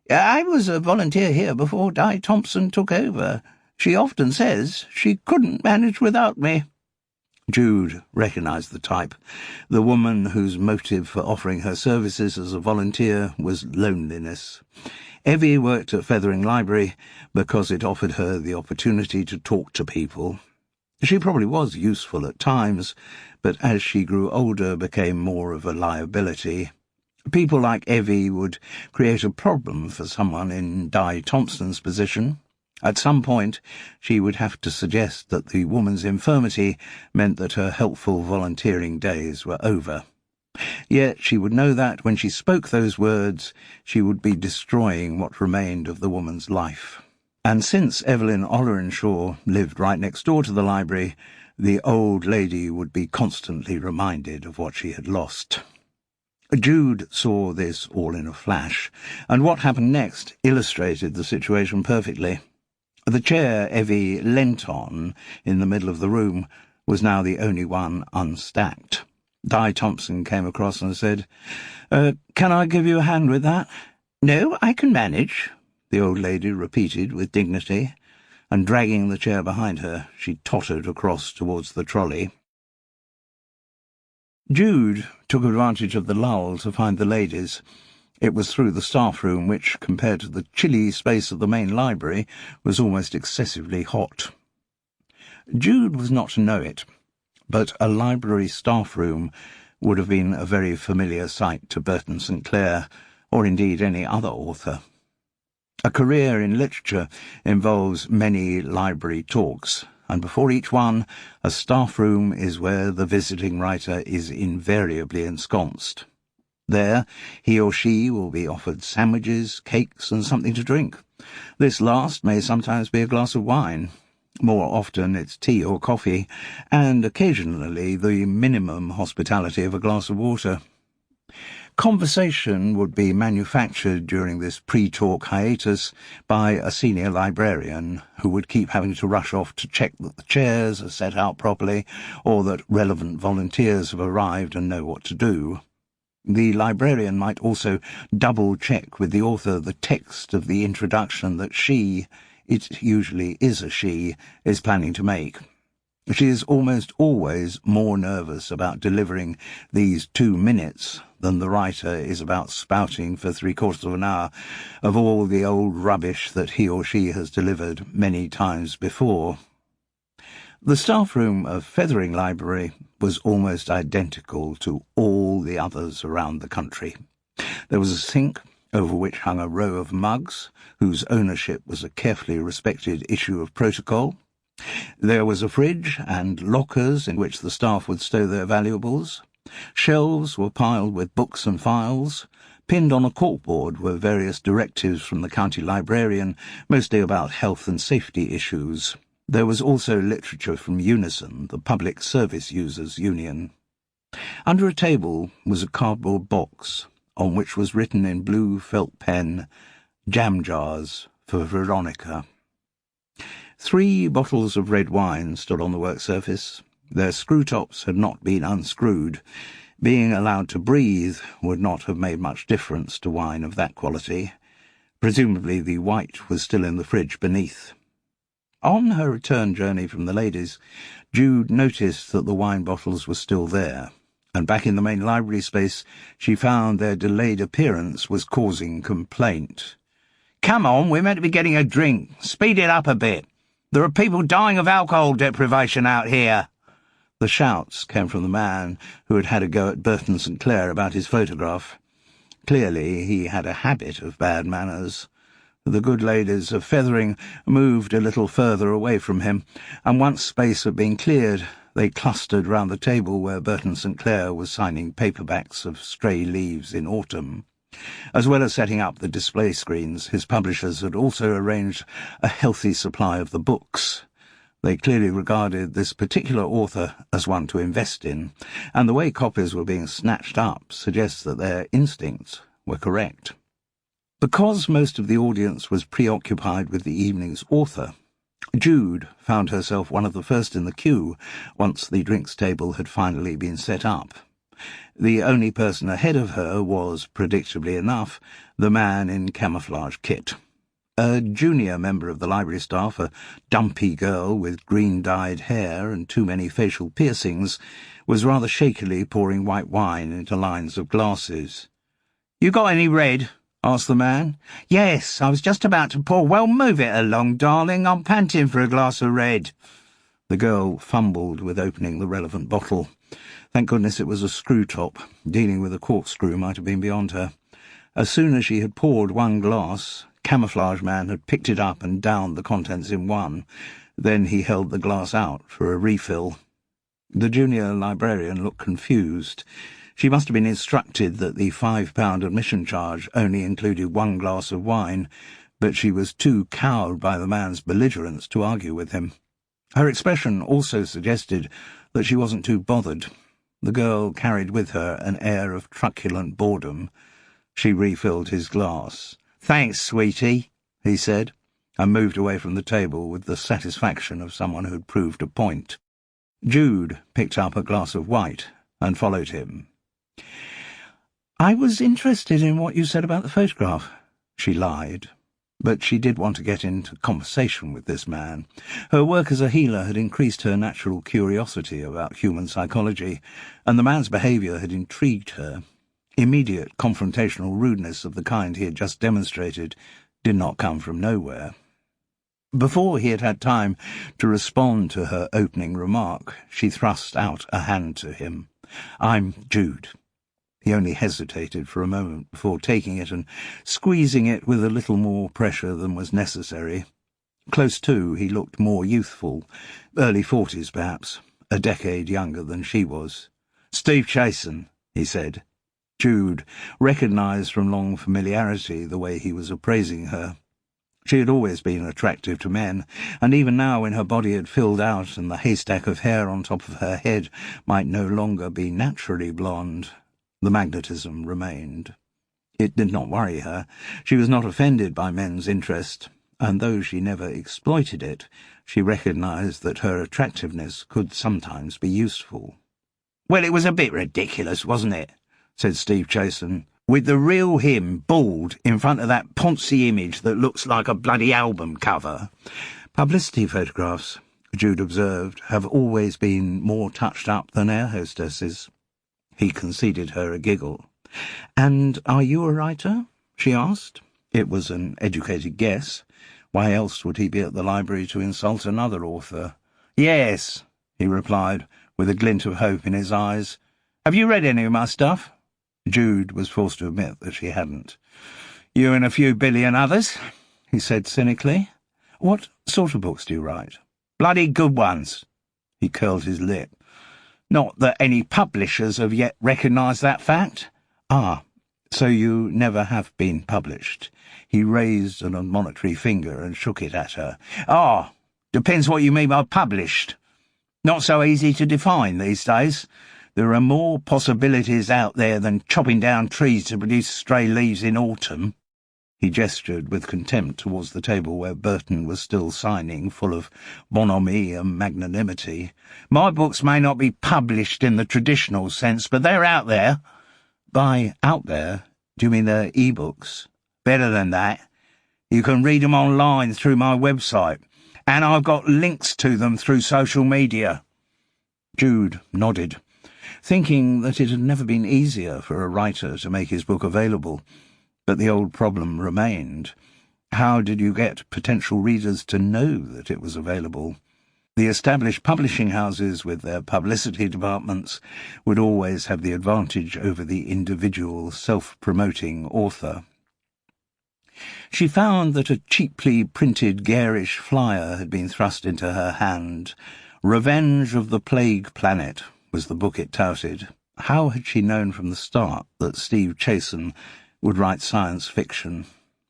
I was a volunteer here before Di Thompson took over. She often says she couldn't manage without me." Jude recognised the type, the woman whose motive for offering her services as a volunteer was loneliness. Evie worked at Fethering Library because it offered her the opportunity to talk to people. She probably was useful at times, but as she grew older became more of a liability. People like Evie would create a problem for someone in Di Thompson's position. At some point, she would have to suggest that the woman's infirmity meant that her helpful volunteering days were over. Yet she would know that when she spoke those words, she would be destroying what remained of the woman's life. And since Evelyn Ollerenshaw lived right next door to the library, the old lady would be constantly reminded of what she had lost. Jude saw this all in a flash, and what happened next illustrated the situation perfectly. The chair Evie leant on in the middle of the room was now the only one unstacked. Di Thompson came across and said, "Can I give you a hand with that?" "No, I can manage," the old lady repeated with dignity, and dragging the chair behind her, she tottered across towards the trolley. Jude took advantage of the lull to find the ladies. It was through the staff room, which, compared to the chilly space of the main library, was almost excessively hot. Jude was not to know it, but a library staff room would have been a very familiar sight to Burton St. Clair, or indeed any other author. A career in literature involves many library talks, and before each one, a staff room is where the visiting writer is invariably ensconced. There, he or she will be offered sandwiches, cakes, and something to drink. This last may sometimes be a glass of wine. More often it's tea or coffee, and occasionally the minimum hospitality of a glass of water. Conversation would be manufactured during this pre-talk hiatus by a senior librarian who would keep having to rush off to check that the chairs are set out properly or that relevant volunteers have arrived and know what to do. The librarian might also double-check with the author the text of the introduction that she, it usually is a she, is planning to make. She is almost always more nervous about delivering these 2 minutes than the writer is about spouting for 3/4 of an hour of all the old rubbish that he or she has delivered many times before. The staff room of Fethering Library was almost identical to all the others around the country. There was a sink, over which hung a row of mugs, whose ownership was a carefully respected issue of protocol. There was a fridge and lockers in which the staff would stow their valuables. Shelves were piled with books and files. Pinned on a corkboard were various directives from the county librarian, mostly about health and safety issues. There was also literature from Unison, the Public Service Users' Union. Under a table was a cardboard box, on which was written in blue felt pen, "Jam jars for Veronica." 3 bottles of red wine stood on the work surface. Their screw-tops had not been unscrewed. Being allowed to breathe would not have made much difference to wine of that quality. Presumably the white was still in the fridge beneath. On her return journey from the ladies, Jude noticed that the wine bottles were still there, and back in the main library space she found their delayed appearance was causing complaint. "Come on, we're meant to be getting a drink. Speed it up a bit. There are people dying of alcohol deprivation out here." The shouts came from the man who had had a go at Burton St. Clair about his photograph. Clearly he had a habit of bad manners. The good ladies of Fethering moved a little further away from him, and once space had been cleared, they clustered round the table where Burton St. Clair was signing paperbacks of Stray Leaves in Autumn. As well as setting up the display screens, his publishers had also arranged a healthy supply of the books. They clearly regarded this particular author as one to invest in, and the way copies were being snatched up suggests that their instincts were correct. Because most of the audience was preoccupied with the evening's author, Jude found herself one of the first in the queue once the drinks table had finally been set up. The only person ahead of her was, predictably enough, the man in camouflage kit. A junior member of the library staff, a dumpy girl with green-dyed hair and too many facial piercings, was rather shakily pouring white wine into lines of glasses. "You got any red?" asked the man. "Yes, I was just about to pour." "Well, move it along, darling. I'm panting for a glass of red." The girl fumbled with opening the relevant bottle. Thank goodness it was a screw-top. Dealing with a corkscrew might have been beyond her. As soon as she had poured one glass, Camouflage Man had picked it up and downed the contents in one. Then he held the glass out for a refill. The junior librarian looked confused. She must have been instructed that the £5 admission charge only included one glass of wine, but she was too cowed by the man's belligerence to argue with him. Her expression also suggested that she wasn't too bothered. The girl carried with her an air of truculent boredom. She refilled his glass. "Thanks, sweetie," he said, and moved away from the table with the satisfaction of someone who had proved a point. Jude picked up a glass of white and followed him. "I was interested in what you said about the photograph," she lied. But she did want to get into conversation with this man. Her work as a healer had increased her natural curiosity about human psychology, and the man's behaviour had intrigued her. Immediate confrontational rudeness of the kind he had just demonstrated did not come from nowhere. Before he had had time to respond to her opening remark, she thrust out a hand to him. "I'm Jude." He only hesitated for a moment before taking it and squeezing it with a little more pressure than was necessary. Close to, he looked more youthful, early 40s perhaps, a decade younger than she was. "Steve Chasen," he said. Jude recognised from long familiarity the way he was appraising her. She had always been attractive to men, and even now, when her body had filled out and the haystack of hair on top of her head might no longer be naturally blonde, the magnetism remained. It did not worry her. She was not offended by men's interest, and though she never exploited it, she recognised that her attractiveness could sometimes be useful. "Well, it was a bit ridiculous, wasn't it?" said Steve Chasen, "with the real him bald in front of that poncy image that looks like a bloody album cover." "Publicity photographs," Jude observed, "have always been more touched up than air hostesses." He conceded her a giggle. "And are you a writer?" she asked. It was an educated guess. Why else would he be at the library to insult another author? "Yes," he replied, with a glint of hope in his eyes. "Have you read any of my stuff?" Jude was forced to admit that she hadn't. "You and a few billion others," he said cynically. "What sort of books do you write?" "Bloody good ones." He curled his lip. "Not that any publishers have yet recognised that fact." "Ah, so you never have been published." He raised an admonitory finger and shook it at her. "Ah, depends what you mean by published. Not so easy to define these days. There are more possibilities out there than chopping down trees to produce stray leaves in autumn." He gestured with contempt towards the table where Burton was still signing, full of bonhomie and magnanimity. "My books may not be published in the traditional sense, but they're out there." "By out there, do you mean they're e-books?" "Better than that. You can read them online through my website, and I've got links to them through social media." Jude nodded, thinking that it had never been easier for a writer to make his book available. But the old problem remained. How did you get potential readers to know that it was available? The established publishing houses, with their publicity departments, would always have the advantage over the individual self-promoting author. She found that a cheaply printed garish flyer had been thrust into her hand. "Revenge of the Plague Planet" was the book it touted. How had she known from the start that Steve Chasen would write science fiction?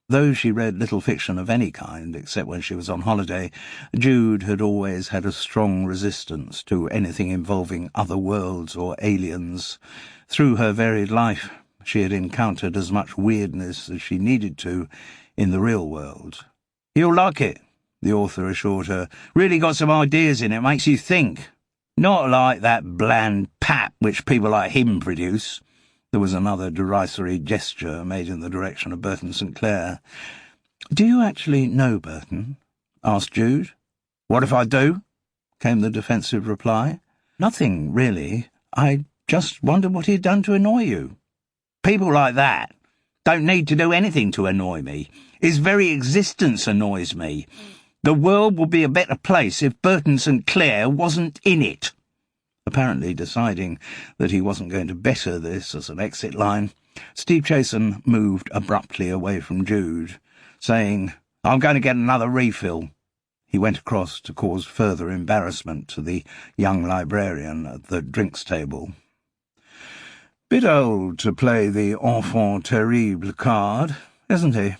Though she read little fiction of any kind, except when she was on holiday, Jude had always had a strong resistance to anything involving other worlds or aliens. Through her varied life, she had encountered as much weirdness as she needed to in the real world. "You'll like it," the author assured her. "Really got some ideas in it, makes you think. Not like that bland pap which people like him produce." There was another derisory gesture made in the direction of Burton St. Clair. "Do you actually know Burton?" asked Jude. "What if I do?" came the defensive reply. "Nothing, really. I just wondered what he had done to annoy you." "People like that don't need to do anything to annoy me. His very existence annoys me. The world would be a better place if Burton St. Clair wasn't in it. Apparently deciding that he wasn't going to better this as an exit line, Steve Chasen moved abruptly away from Jude, saying, "I'm going to get another refill." He went across to cause further embarrassment to the young librarian at the drinks table. "Bit old to play the enfant terrible card, isn't he?"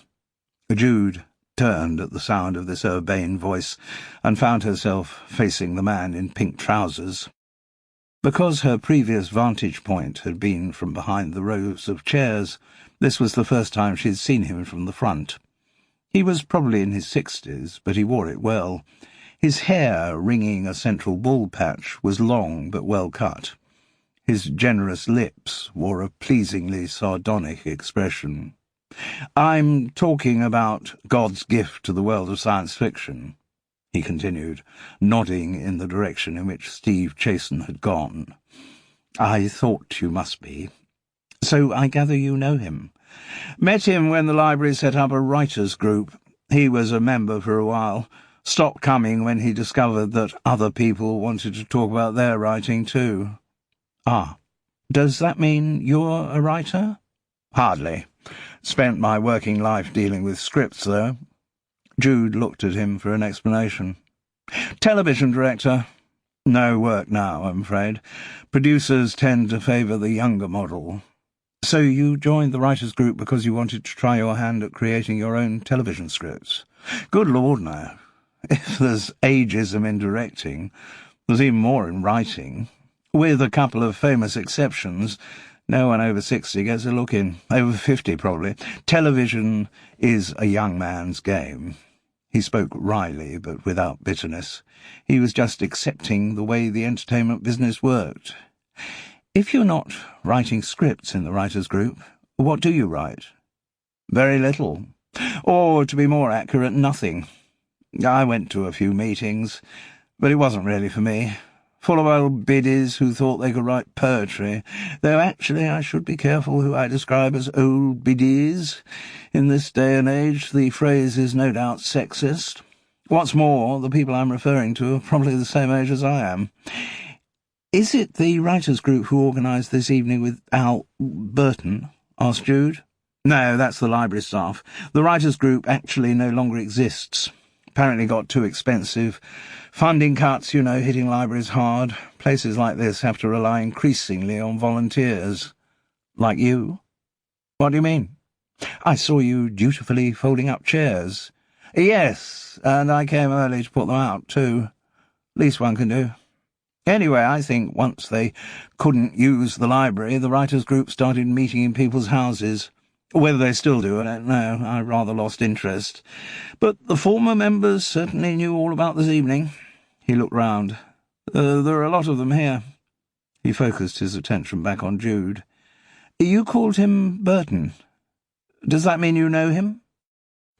Jude turned at the sound of this urbane voice and found herself facing the man in pink trousers. Because her previous vantage point had been from behind the rows of chairs, this was the first time she had seen him from the front. He was probably in his 60s, but he wore it well. His hair, ringing a central bald patch, was long but well cut. His generous lips wore a pleasingly sardonic expression. "I'm talking about God's gift to the world of science fiction," he continued, nodding in the direction in which Steve Chasen had gone. "I thought you must be. So I gather you know him." "Met him when the library set up a writers' group. He was a member for a while. Stopped coming when he discovered that other people wanted to talk about their writing too." "Ah. Does that mean you're a writer?" "Hardly. Spent my working life dealing with scripts, though." Jude looked at him for an explanation. "Television director. No work now, I'm afraid. Producers tend to favour the younger model." "So you joined the writers' group because you wanted to try your hand at creating your own television scripts?" "Good Lord, no. If there's ageism in directing, there's even more in writing. With a couple of famous exceptions, no one over 60 gets a look in. Over 50, probably. Television is a young man's game." He spoke wryly, but without bitterness. He was just accepting the way the entertainment business worked. "If you're not writing scripts in the writers' group, what do you write?" "Very little. Or, to be more accurate, nothing. I went to a few meetings, but it wasn't really for me. Full of old biddies who thought they could write poetry, though actually I should be careful who I describe as old biddies. In this day and age, the phrase is no doubt sexist. What's more, the people I'm referring to are probably the same age as I am." "Is it the writers' group who organised this evening with Al Burton?" asked Jude. "No, that's the library staff. The writers' group actually no longer exists. Apparently got too expensive. Funding cuts, you know, hitting libraries hard. Places like this have to rely increasingly on volunteers." "Like you?" "What do you mean?" "I saw you dutifully folding up chairs." "Yes, and I came early to put them out, too. Least one can do. Anyway, I think once they couldn't use the library, the writers' group started meeting in people's houses. Whether they still do, I don't know. I rather lost interest. But the former members certainly knew all about this evening." He looked round. There are a lot of them here." He focused his attention back on Jude. "You called him Burton. Does that mean you know him?"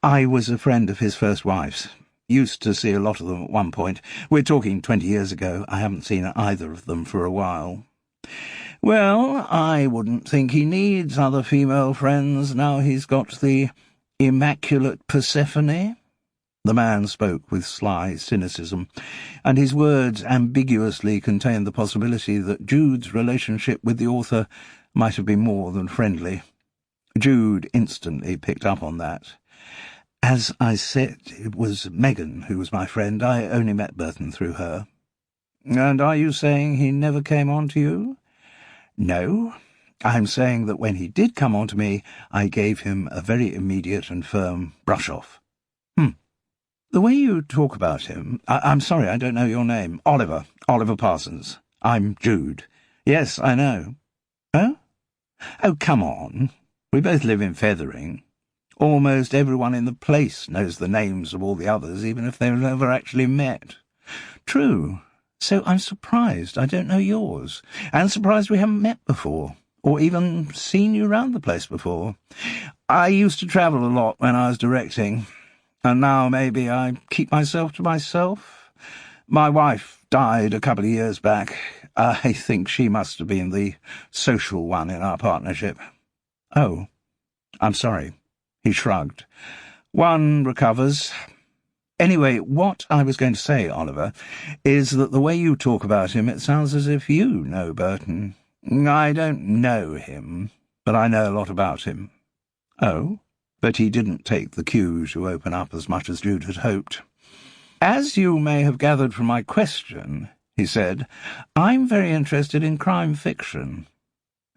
"I was a friend of his first wife's. Used to see a lot of them at one point. We're talking 20 years ago. I haven't seen either of them for a while." "Well, I wouldn't think he needs other female friends now he's got the immaculate Persephone." The man spoke with sly cynicism, and his words ambiguously contained the possibility that Jude's relationship with the author might have been more than friendly. Jude instantly picked up on that. "As I said, it was Megan who was my friend. I only met Burton through her." "And are you saying he never came on to you?" "No. I'm saying that when he did come on to me, I gave him a very immediate and firm brush-off." "The way you talk about him— I'm sorry, I don't know your name." "Oliver. Oliver Parsons. I'm Jude." "Yes, I know." "Oh? Oh, come on. We both live in Fethering. Almost everyone in the place knows the names of all the others, even if they've never actually met." "True. So I'm surprised I don't know yours, and surprised we haven't met before, or even seen you round the place before. I used to travel a lot when I was directing, and now maybe I keep myself to myself. My wife died a couple of years back. I think she must have been the social one in our partnership." "Oh, I'm sorry." He shrugged. "One recovers." Anyway, what I was going to say, Oliver, is that the way you talk about him, it sounds as if you know Burton. I don't know him, but I know a lot about him. Oh? But he didn't take the cue to open up as much as Jude had hoped. As you may have gathered from my question, he said, I'm very interested in crime fiction.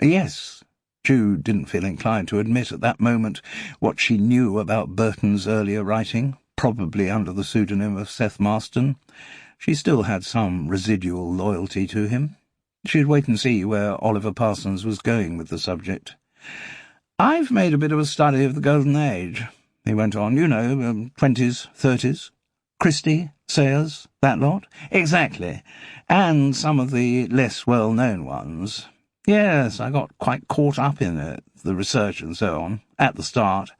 Yes. Jude didn't feel inclined to admit at that moment what she knew about Burton's earlier writing, probably under the pseudonym of Seth Marston. She still had some residual loyalty to him. She'd wait and see where Oliver Parsons was going with the subject. I've made a bit of a study of the Golden Age, he went on. You know, 20s, 30s. Christie, Sayers, that lot. Exactly. And some of the less well-known ones. Yes, I got quite caught up in it, the research and so on, at the start.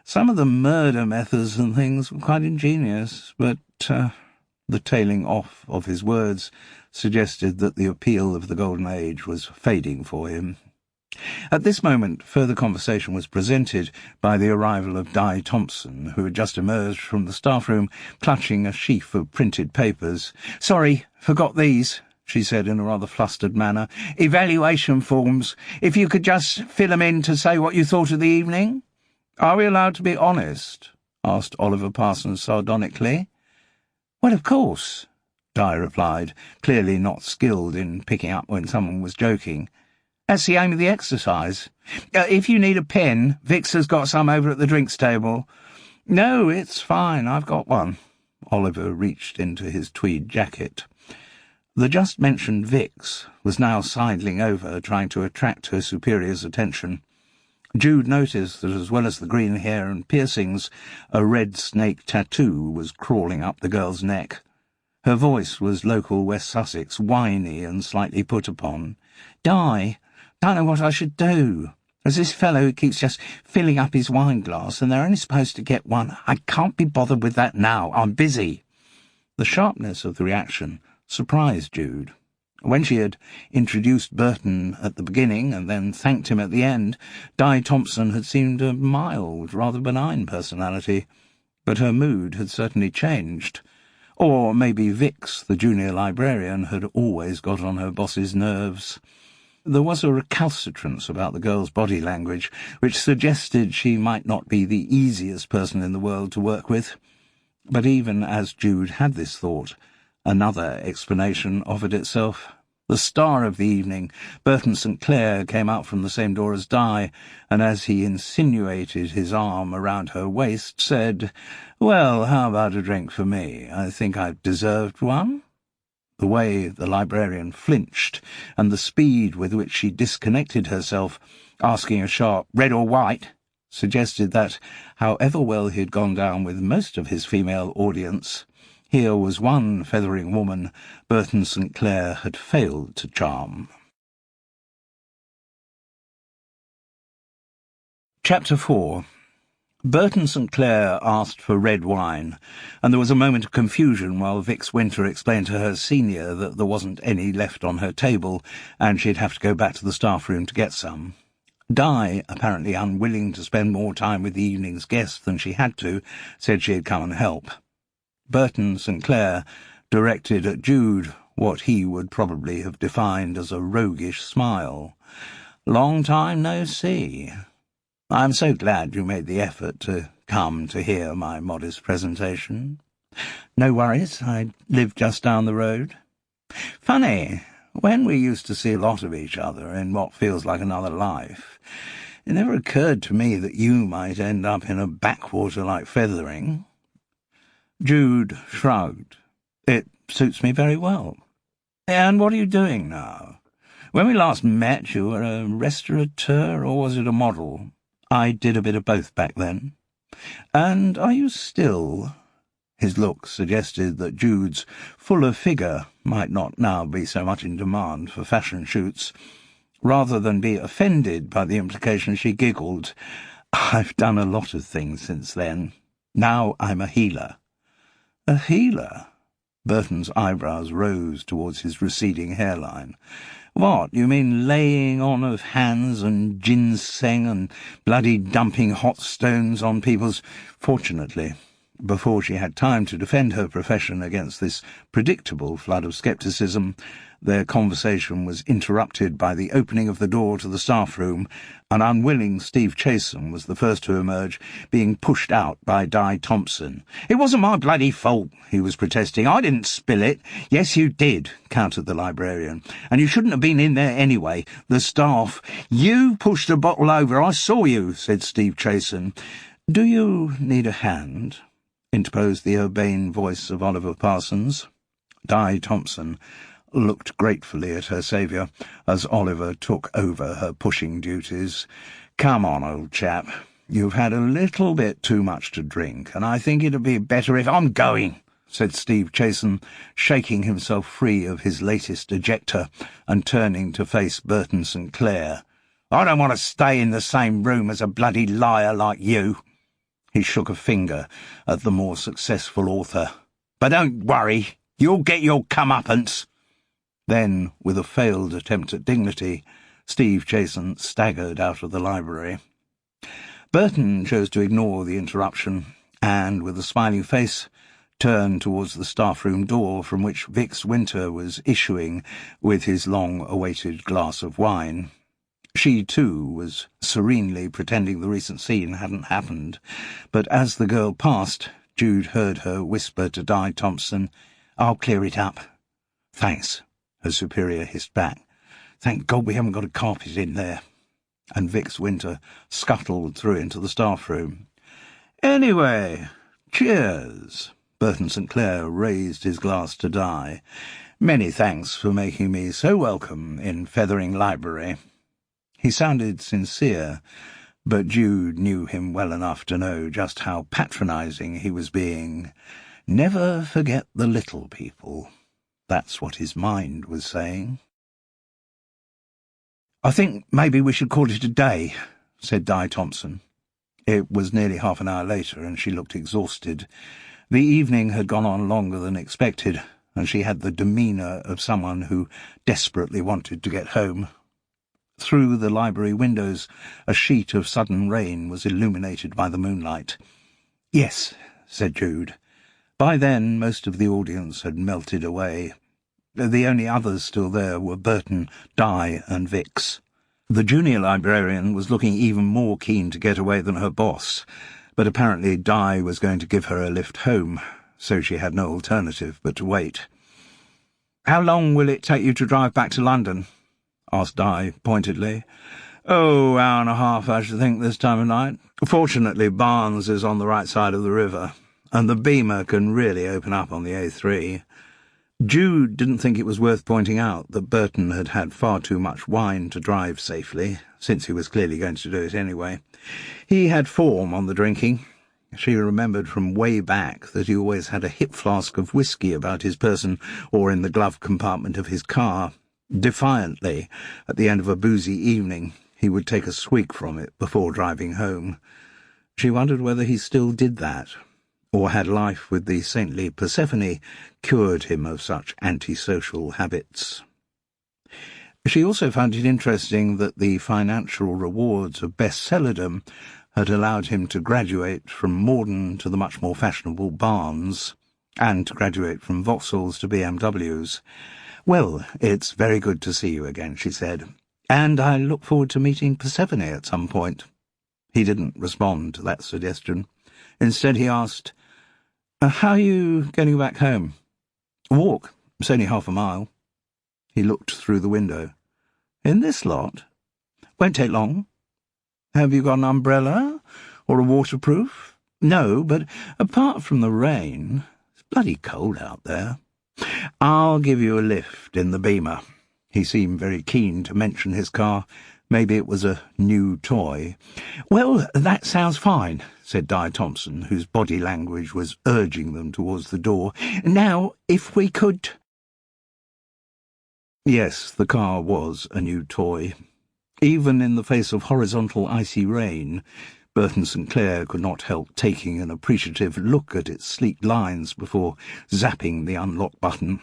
Some of the murder methods and things were quite ingenious, but the tailing off of his words suggested that the appeal of the Golden Age was fading for him. At this moment, further conversation was presented by the arrival of Di Thompson, who had just emerged from the staff room, clutching a sheaf of printed papers. "Sorry, forgot these," she said in a rather flustered manner. "Evaluation forms. If you could just fill 'em in to say what you thought of the evening." "Are we allowed to be honest?" asked Oliver Parsons sardonically. "Well, of course," Di replied, clearly not skilled in picking up when someone was joking. "That's the aim of the exercise. If you need a pen, Vix has got some over at the drinks table." "No, it's fine, I've got one." Oliver reached into his tweed jacket. The just-mentioned Vix was now sidling over, trying to attract her superior's attention. Jude noticed that as well as the green hair and piercings, a red snake tattoo was crawling up the girl's neck. Her voice was local West Sussex, whiny and slightly put upon. "Di, don't know what I should do. There's this fellow who keeps just filling up his wine glass, and they're only supposed to get one. I can't be bothered with that now. I'm busy." The sharpness of the reaction surprised Jude. When she had introduced Burton at the beginning and then thanked him at the end, Di Thompson had seemed a mild, rather benign personality, but her mood had certainly changed. Or maybe Vix, the junior librarian, had always got on her boss's nerves. There was a recalcitrance about the girl's body language which suggested she might not be the easiest person in the world to work with. But even as Jude had this thought, another explanation offered itself. The star of the evening, Burton St. Clair, came out from the same door as Di, and as he insinuated his arm around her waist, said, "Well, how about a drink for me? I think I've deserved one." The way the librarian flinched, and the speed with which she disconnected herself, asking a sharp "red or white," suggested that, however well he had gone down with most of his female audience, here was one Fethering woman Burton St. Clair had failed to charm. Chapter 4. Burton St. Clair asked for red wine, and there was a moment of confusion while Vix Winter explained to her senior that there wasn't any left on her table, and she'd have to go back to the staff room to get some. Di, apparently unwilling to spend more time with the evening's guests than she had to, said she had come and help. Burton St. Clair directed at Jude what he would probably have defined as a roguish smile. "Long time no see. I'm so glad you made the effort to come to hear my modest presentation." "No worries, I live just down the road." "Funny, when we used to see a lot of each other in what feels like another life, it never occurred to me that you might end up in a backwater like Fethering." Jude shrugged. "It suits me very well." "And what are you doing now? When we last met you were a restaurateur, or was it a model?" "I did a bit of both back then." "And are you still—" His look suggested that Jude's fuller figure might not now be so much in demand for fashion shoots. Rather than be offended by the implication, she giggled. "I've done a lot of things since then. Now I'm a healer." "A healer?" Burton's eyebrows rose towards his receding hairline. "What, you mean laying on of hands and ginseng and bloody dumping hot stones on people's—" "Fortunately, Before she had time to defend her profession against this predictable flood of scepticism, their conversation was interrupted by the opening of the door to the staff room. An unwilling Steve Chasen was the first to emerge, being pushed out by Di Thompson. "It wasn't my bloody fault," he was protesting. "I didn't spill it." "Yes, you did," countered the librarian. "And you shouldn't have been in there anyway. The staff—" "You pushed the bottle over. I saw you," said Steve Chasen. "Do you need a hand?" interposed the urbane voice of Oliver Parsons. Di Thompson looked gratefully at her saviour as Oliver took over her pushing duties. "Come on, old chap. You've had a little bit too much to drink, and I think it'd be better if—" "I'm going," said Steve Chasen, shaking himself free of his latest ejector and turning to face Burton St. Clair. "I don't want to stay in the same room as a bloody liar like you." He shook a finger at the more successful author. "But don't worry, you'll get your comeuppance." Then, with a failed attempt at dignity, Steve Chasen staggered out of the library. Burton chose to ignore the interruption, and, with a smiling face, turned towards the staff-room door from which Vix Winter was issuing with his long-awaited glass of wine. She, too, was serenely pretending the recent scene hadn't happened, but as the girl passed, Jude heard her whisper to Di Thompson, "I'll clear it up." "Thanks," her superior hissed back. "Thank God we haven't got a carpet in there." And Vix Winter scuttled through into the staff-room. "Anyway, cheers." Burton St. Clair raised his glass to Di. "Many thanks for making me so welcome in Fethering Library." He sounded sincere, but Jude knew him well enough to know just how patronising he was being. Never forget the little people. That's what his mind was saying. "I think maybe we should call it a day," said Di Thompson. It was nearly half an hour later, and she looked exhausted. The evening had gone on longer than expected, and she had the demeanour of someone who desperately wanted to get home. Through the library windows, a sheet of sudden rain was illuminated by the moonlight. "Yes," said Jude. By then, most of the audience had melted away. The only others still there were Burton, Di, and Vix. The junior librarian was looking even more keen to get away than her boss, but apparently Di was going to give her a lift home, so she had no alternative but to wait. "How long will it take you to drive back to London?" asked Di pointedly. "Oh, hour and a half, I should think, this time of night. Fortunately, Barnes is on the right side of the river, and the Beamer can really open up on the A3. Jude didn't think it was worth pointing out that Burton had had far too much wine to drive safely, since he was clearly going to do it anyway. He had form on the drinking. She remembered from way back that he always had a hip flask of whisky about his person or in the glove compartment of his car. Defiantly, at the end of a boozy evening, he would take a swig from it before driving home. She wondered whether he still did that, or had life with the saintly Persephone cured him of such antisocial habits. She also found it interesting that the financial rewards of bestsellerdom had allowed him to graduate from Morden to the much more fashionable Barnes, and to graduate from Vauxhalls to BMWs. "Well, it's very good to see you again," she said, "and I look forward to meeting Persephone at some point." He didn't respond to that suggestion. Instead he asked, "How are you getting back home?" "Walk. It's only half a mile." He looked through the window. "In this lot? Won't take long. Have you got an umbrella? Or a waterproof?" "No, but apart from the rain, it's bloody cold out there." "I'll give you a lift in the Beamer." He seemed very keen to mention his car. Maybe it was a new toy. "Well, that sounds fine," said Di Thompson, whose body language was urging them towards the door. "Now, if we could—" Yes, the car was a new toy. Even in the face of horizontal icy rain, Burton St. Clair could not help taking an appreciative look at its sleek lines before zapping the unlock button.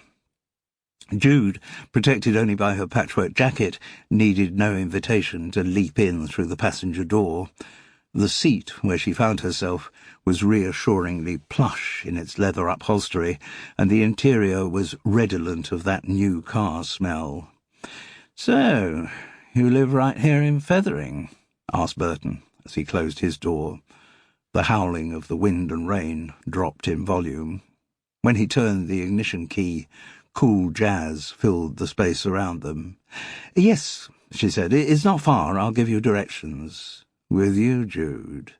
Jude, protected only by her patchwork jacket, needed no invitation to leap in through the passenger door. The seat where she found herself was reassuringly plush in its leather upholstery, and the interior was redolent of that new car smell. "So, you live right here in Fethering?" asked Burton, as he closed his door. The howling of the wind and rain dropped in volume. When he turned the ignition key, cool jazz filled the space around them. "Yes," she said, "it's not far. I'll give you directions." "With you, Jude?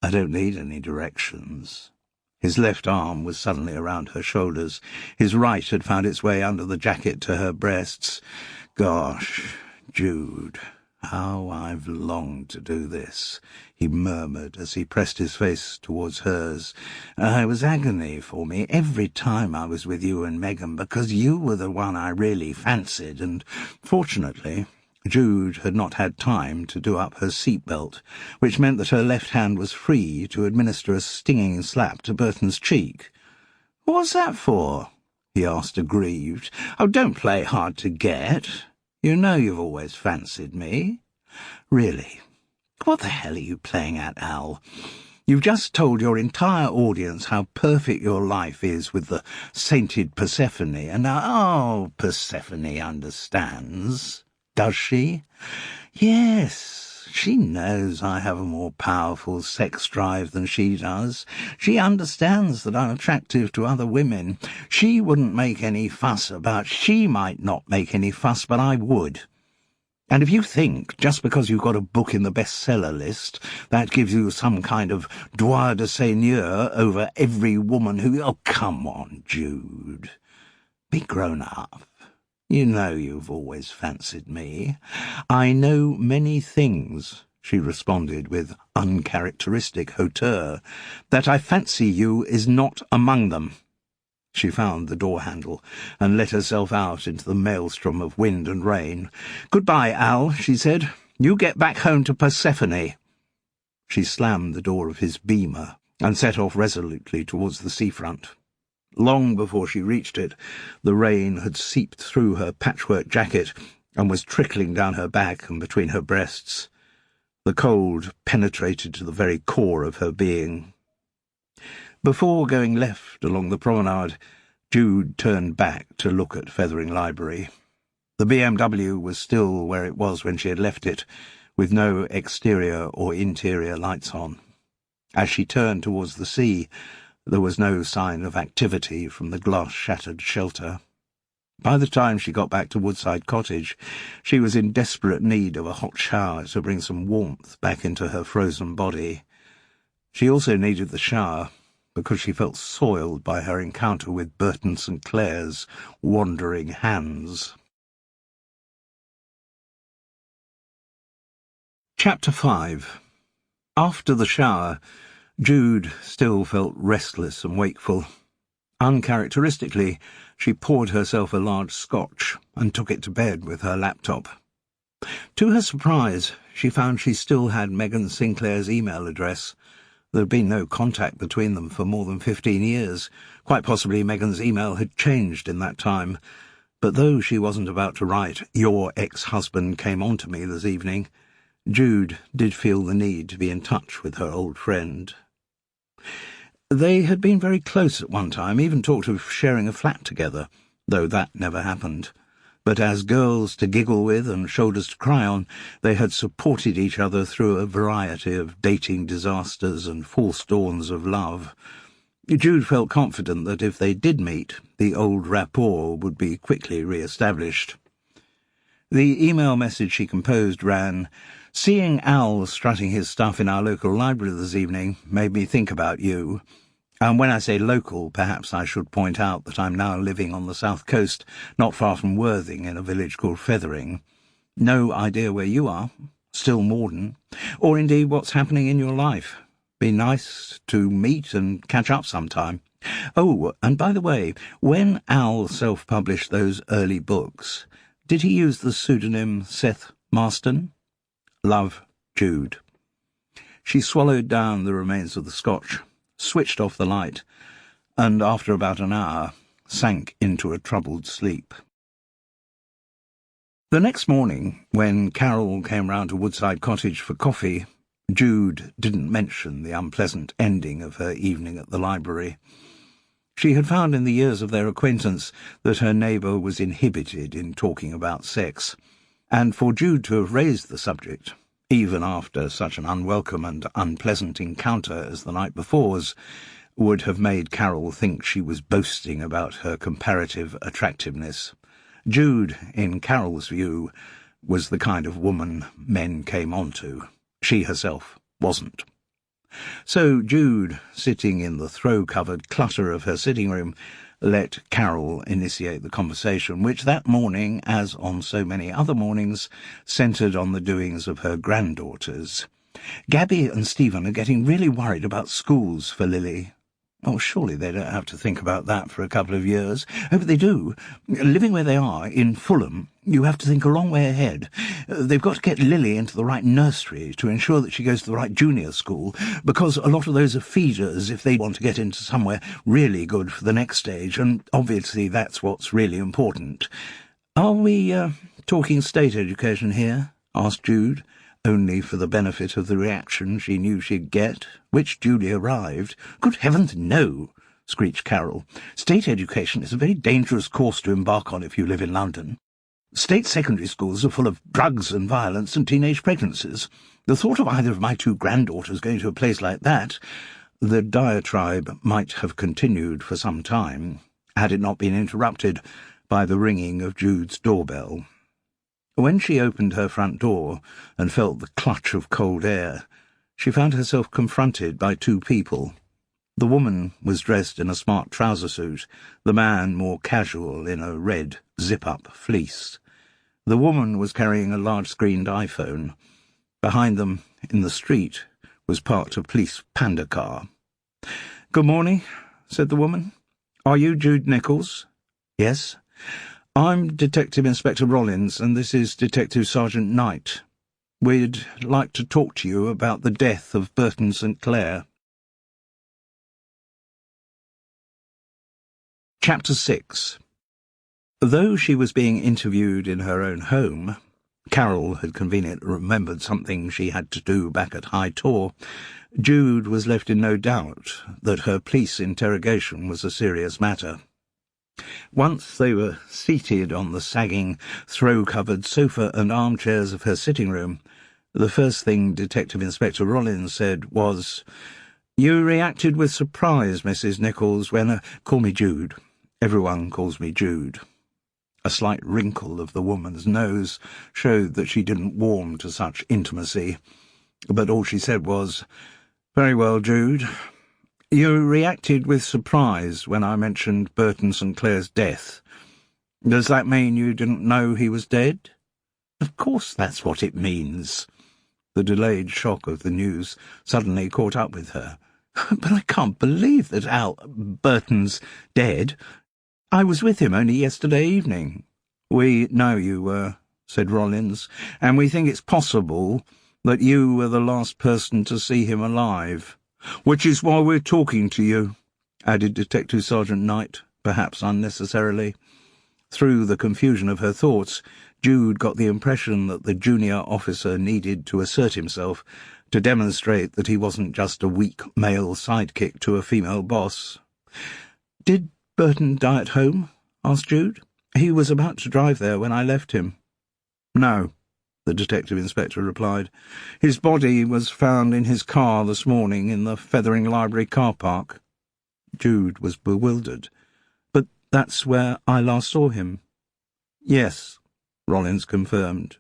I don't need any directions." His left arm was suddenly around her shoulders. His right had found its way under the jacket to her breasts. "Gosh, Jude, how I've longed to do this," he murmured as he pressed his face towards hers. "It was agony for me every time I was with you and Megan, because you were the one I really fancied, and fortunately Jude had not had time to do up her seatbelt, which meant that her left hand was free to administer a stinging slap to Burton's cheek. "What's that for?" he asked, aggrieved. "Oh, don't play hard to get. You know you've always fancied me." "Really? What the hell are you playing at, Al? You've just told your entire audience how perfect your life is with the sainted Persephone, and now, oh, Persephone understands. Does she? Yes, she knows I have a more powerful sex drive than she does. She understands that I'm attractive to other women. She wouldn't make any fuss about... She might not make any fuss, but I would. And if you think, just because you've got a book in the bestseller list, that gives you some kind of droit de seigneur over every woman who... Oh, come on, Jude. Be grown up. You know you've always fancied me." "I know many things," she responded with uncharacteristic hauteur. "That I fancy you is not among them." She found the door handle and let herself out into the maelstrom of wind and rain. "Goodbye, Al," she said. "You get back home to Persephone." She slammed the door of his Beamer and set off resolutely towards the seafront. Long before she reached it, the rain had seeped through her patchwork jacket and was trickling down her back and between her breasts. The cold penetrated to the very core of her being. Before going left along the promenade, Jude turned back to look at Fethering Library. The BMW was still where it was when she had left it, with no exterior or interior lights on. As she turned towards the sea, there was no sign of activity from the glass-shattered shelter. By the time she got back to Woodside Cottage, she was in desperate need of a hot shower to bring some warmth back into her frozen body. She also needed the shower because she felt soiled by her encounter with Burton St. Clair's wandering hands. Chapter 5. After the shower, Jude still felt restless and wakeful. Uncharacteristically, she poured herself a large scotch and took it to bed with her laptop. To her surprise, she found she still had Megan Sinclair's email address. There had been no contact between them for more than 15 years. Quite possibly Megan's email had changed in that time. But though she wasn't about to write, "Your ex-husband came on to me this evening," Jude did feel the need to be in touch with her old friend. They had been very close at one time, even talked of sharing a flat together, though that never happened. But as girls to giggle with and shoulders to cry on, they had supported each other through a variety of dating disasters and false dawns of love. Jude felt confident that if they did meet, the old rapport would be quickly re-established. The email message she composed ran, "Seeing Al strutting his stuff in our local library this evening made me think about you. And when I say local, perhaps I should point out that I'm now living on the south coast, not far from Worthing, in a village called Fethering. No idea where you are, still Morden, or indeed what's happening in your life. Be nice to meet and catch up sometime. Oh, and by the way, when Al self-published those early books, did he use the pseudonym Seth Marston? Love, Jude." She swallowed down the remains of the scotch, switched off the light, and after about an hour sank into a troubled sleep. The next morning, when Carol came round to Woodside Cottage for coffee, Jude didn't mention the unpleasant ending of her evening at the library. She had found in the years of their acquaintance that her neighbour was inhibited in talking about sex, and for Jude to have raised the subject, even after such an unwelcome and unpleasant encounter as the night before's, would have made Carol think she was boasting about her comparative attractiveness. Jude, in Carol's view, was the kind of woman men came on to. She herself wasn't. So Jude, sitting in the throw-covered clutter of her sitting room, let Carol initiate the conversation, which that morning, as on so many other mornings, centred on the doings of her granddaughters. "Gabby and Stephen are getting really worried about schools for Lily." "Oh, surely they don't have to think about that for a couple of years." "Oh, but they do. Living where they are, in Fulham, you have to think a long way ahead. They've got to get Lily into the right nursery to ensure that she goes to the right junior school, because a lot of those are feeders if they want to get into somewhere really good for the next stage, and obviously that's what's really important." "Are we talking state education here?" asked Jude, only for the benefit of the reaction she knew she'd get, which duly arrived. "Good heavens, no!" screeched Carol. "State education is a very dangerous course to embark on if you live in London. State secondary schools are full of drugs and violence and teenage pregnancies. The thought of either of my two granddaughters going to a place like that—" The diatribe might have continued for some time, had it not been interrupted by the ringing of Jude's doorbell. When she opened her front door and felt the clutch of cold air, she found herself confronted by two people. The woman was dressed in a smart trouser suit, the man more casual in a red zip-up fleece. The woman was carrying a large-screened iPhone. Behind them, in the street, was parked a police panda car. "Good morning," said the woman. "Are you Jude Nichols?" "Yes." "I'm Detective Inspector Rollins, and this is Detective Sergeant Knight. We'd like to talk to you about the death of Burton St. Clair." Chapter 6. Though she was being interviewed in her own home, Carol had conveniently remembered something she had to do back at High Tor, Jude was left in no doubt that her police interrogation was a serious matter. Once they were seated on the sagging, throw-covered sofa and armchairs of her sitting room, the first thing Detective Inspector Rollins said was, "You reacted with surprise, Mrs. Nichols, when— Call me Jude. Everyone calls me Jude." A slight wrinkle of the woman's nose showed that she didn't warm to such intimacy, but all she said was, "Very well, Jude. You reacted with surprise when I mentioned Burton St. Clair's death. Does that mean you didn't know he was dead?" "Of course that's what it means." The delayed shock of the news suddenly caught up with her. "But I can't believe that Burton's dead. I was with him only yesterday evening." "We know you were," said Rollins, "and we think it's possible that you were the last person to see him alive." "Which is why we're talking to you," added Detective Sergeant Knight, perhaps unnecessarily. Through the confusion of her thoughts, Jude got the impression that the junior officer needed to assert himself, to demonstrate that he wasn't just a weak male sidekick to a female boss. "Did Burton die at home?" asked Jude. "He was about to drive there when I left him." "No," the detective inspector replied. "His body was found in his car this morning in the Fethering Library car park." Jude was bewildered. "But that's where I last saw him." "Yes," Rollins confirmed.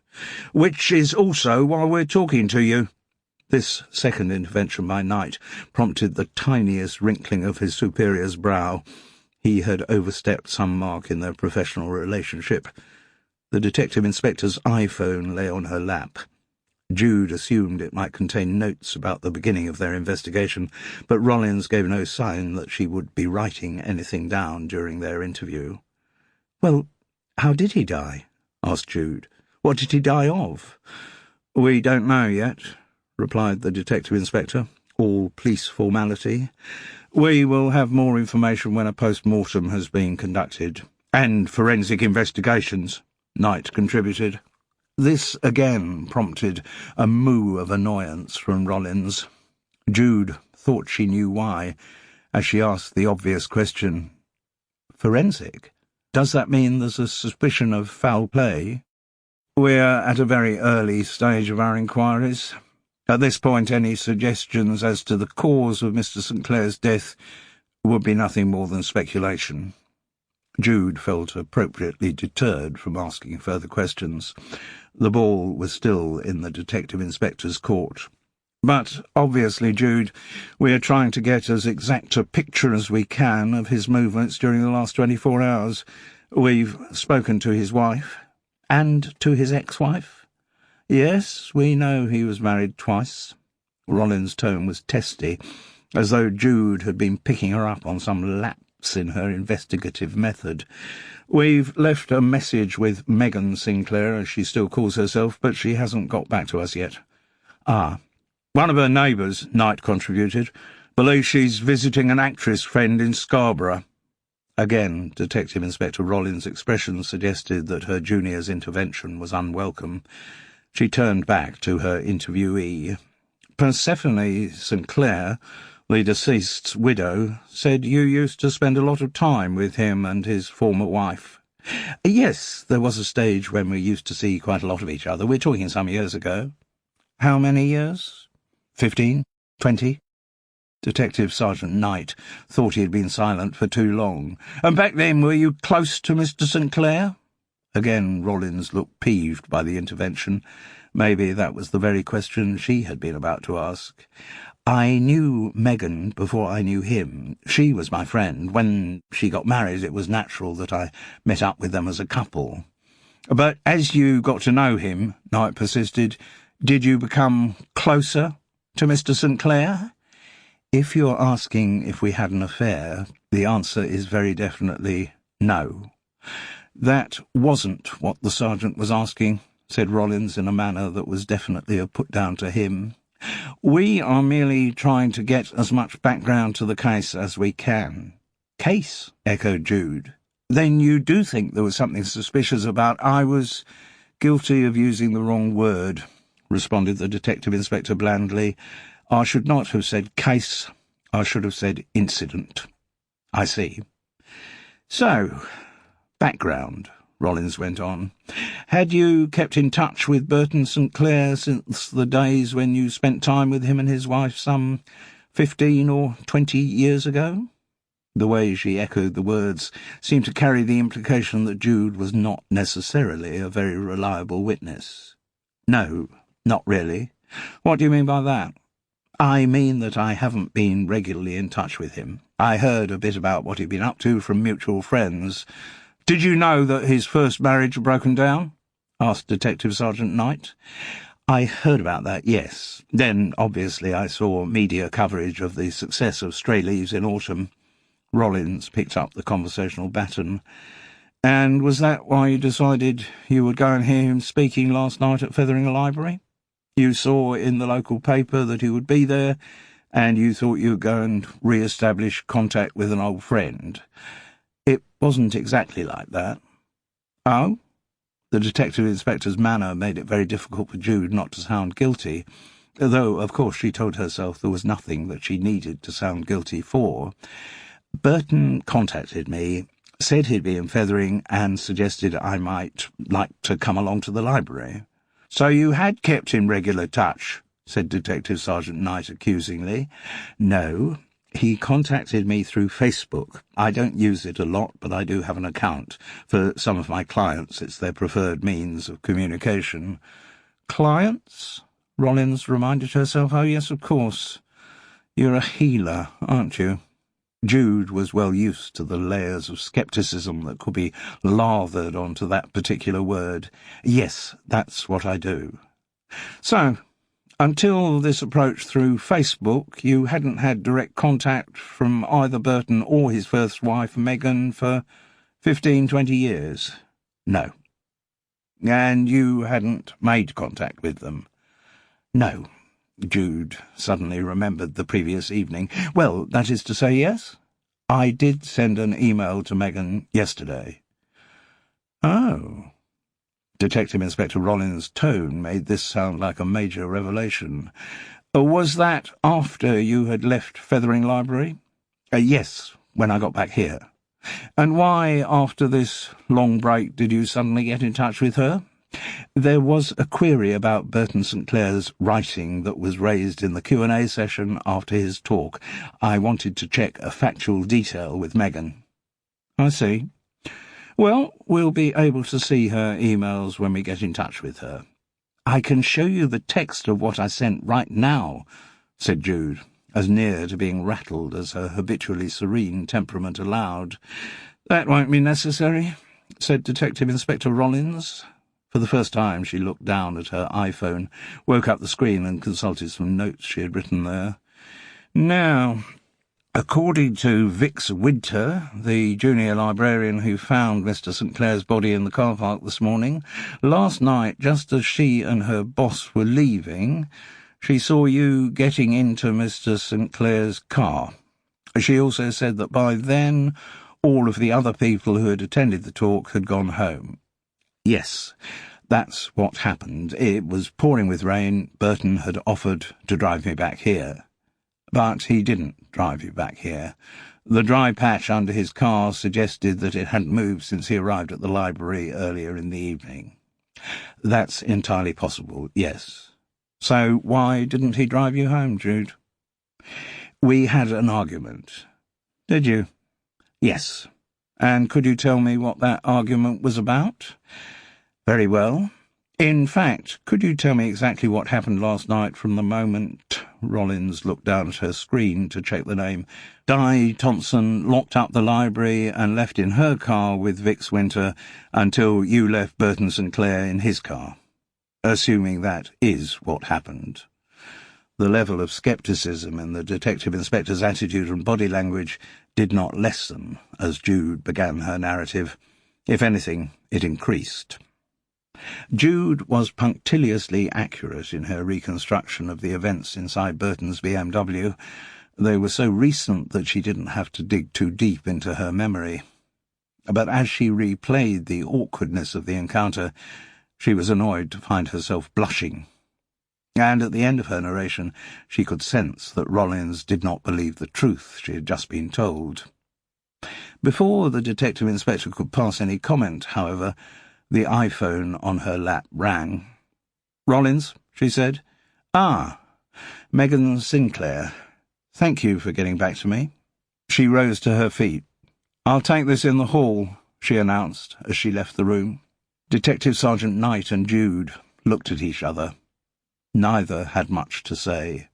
"Which is also why we're talking to you." This second intervention by Knight prompted the tiniest wrinkling of his superior's brow. He had overstepped some mark in their professional relationship. The detective inspector's iPhone lay on her lap. Jude assumed it might contain notes about the beginning of their investigation, but Rollins gave no sign that she would be writing anything down during their interview. "Well, how did he die?" asked Jude. "What did he die of?" "We don't know yet," replied the detective inspector, all police formality. "We will have more information when a post-mortem has been conducted." "And forensic investigations," Knight contributed. This again prompted a moo of annoyance from Rollins. Jude thought she knew why, as she asked the obvious question, "Forensic? Does that mean there's a suspicion of foul play?" "We're at a very early stage of our inquiries. At this point, any suggestions as to the cause of Mr. St. Clair's death would be nothing more than speculation." Jude felt appropriately deterred from asking further questions. The ball was still in the detective inspector's court. "But obviously, Jude, we are trying to get as exact a picture as we can of his movements during the last 24 hours. We've spoken to his wife." "And to his ex-wife?" "Yes, we know he was married twice." Rollins' tone was testy, as though Jude had been picking her up on some lapse in her investigative method. "We've left a message with Megan Sinclair, as she still calls herself, but she hasn't got back to us yet." "Ah." "One of her neighbours," Knight contributed, "believes she's visiting an actress friend in Scarborough." Again, Detective Inspector Rollins' expression suggested that her junior's intervention was unwelcome. She turned back to her interviewee. "Persephone St. Clair, the deceased's widow, said you used to spend a lot of time with him and his former wife." "Yes, there was a stage when we used to see quite a lot of each other. We're talking some years ago." "How many years? 15? 20? Detective Sergeant Knight thought he had been silent for too long. "And back then, were you close to Mr. St. Clair?" Again Rollins looked peeved by the intervention. Maybe that was the very question she had been about to ask. "I knew Megan before I knew him. She was my friend. When she got married, it was natural that I met up with them as a couple." "But as you got to know him," Knight persisted, "did you become closer to Mr. St. Clair?" "If you're asking if we had an affair, the answer is very definitely no." "That wasn't what the sergeant was asking," said Rollins in a manner that was definitely a put-down to him. "We are merely trying to get as much background to the case as we can." "Case?" echoed Jude. "Then you do think there was something suspicious about—" "I was guilty of using the wrong word," responded the detective inspector blandly. "I should not have said case. I should have said incident." "I see." "So, background," Rollins went on. "Had you kept in touch with Burton St. Clair since the days when you spent time with him and his wife some 15 or 20 years ago?" The way she echoed the words seemed to carry the implication that Jude was not necessarily a very reliable witness. "No, not really." "What do you mean by that?" "I mean that I haven't been regularly in touch with him. I heard a bit about what he'd been up to from mutual friends." "Did you know that his first marriage had broken down?" asked Detective Sergeant Knight. "I heard about that, yes. Then, obviously, I saw media coverage of the success of Stray Leaves in autumn." Rollins picked up the conversational baton. "And was that why you decided you would go and hear him speaking last night at Fethering Library? You saw in the local paper that he would be there, and you thought you would go and re-establish contact with an old friend." "It wasn't exactly like that." "Oh?" The detective inspector's manner made it very difficult for Jude not to sound guilty, though, of course, she told herself there was nothing that she needed to sound guilty for. "Burton contacted me, said he'd be in Fethering, and suggested I might like to come along to the library." "So you had kept in regular touch?" said Detective Sergeant Knight accusingly. "No. He contacted me through Facebook. I don't use it a lot, but I do have an account. For some of my clients, it's their preferred means of communication." "Clients?" Rollins reminded herself. "Oh, yes, of course. You're a healer, aren't you?" Jude was well used to the layers of scepticism that could be lathered onto that particular word. "Yes, that's what I do." "So, until this approach through Facebook, you hadn't had direct contact from either Burton or his first wife, Megan, for 15, 20 years?" "No." "And you hadn't made contact with them?" "No." Jude suddenly remembered the previous evening. "Well, that is to say, yes. I did send an email to Megan yesterday." "Oh." Detective Inspector Rollins' tone made this sound like a major revelation. Was that after you had left Fethering Library? Yes, when I got back here. And why, after this long break, did you suddenly get in touch with her? There was a query about Burton St. Clair's writing that was raised in the Q&A session after his talk. I wanted to check a factual detail with Megan. I see. Well, we'll be able to see her emails when we get in touch with her. I can show you the text of what I sent right now, said Jude, as near to being rattled as her habitually serene temperament allowed. That won't be necessary, said Detective Inspector Rollins. For the first time she looked down at her iPhone, woke up the screen and consulted some notes she had written there. Now, according to Vix Winter, the junior librarian who found Mr. St. Clair's body in the car park this morning, last night, just as she and her boss were leaving, she saw you getting into Mr. St. Clair's car. She also said that by then all of the other people who had attended the talk had gone home. Yes, that's what happened. It was pouring with rain. Burton had offered to drive me back here. But he didn't drive you back here. The dry patch under his car suggested that it hadn't moved since he arrived at the library earlier in the evening. That's entirely possible, yes. So why didn't he drive you home, Jude? We had an argument. Did you? Yes. And could you tell me what that argument was about? Very well. In fact, could you tell me exactly what happened last night from the moment— Rollins looked down at her screen to check the name— Di Thompson locked up the library and left in her car with Vix Winter until you left Burton St. Clair in his car? Assuming that is what happened. The level of scepticism in the detective inspector's attitude and body language did not lessen as Jude began her narrative. If anything, it increased. Jude was punctiliously accurate in her reconstruction of the events inside Burton's BMW. They were so recent that she didn't have to dig too deep into her memory. But as she replayed the awkwardness of the encounter, she was annoyed to find herself blushing. And at the end of her narration, she could sense that Rollins did not believe the truth she had just been told. Before the detective inspector could pass any comment, however, the iPhone on her lap rang. "Rollins," she said. "Ah, Megan Sinclair. Thank you for getting back to me." She rose to her feet. "I'll take this in the hall," she announced as she left the room. Detective Sergeant Knight and Jude looked at each other. Neither had much to say.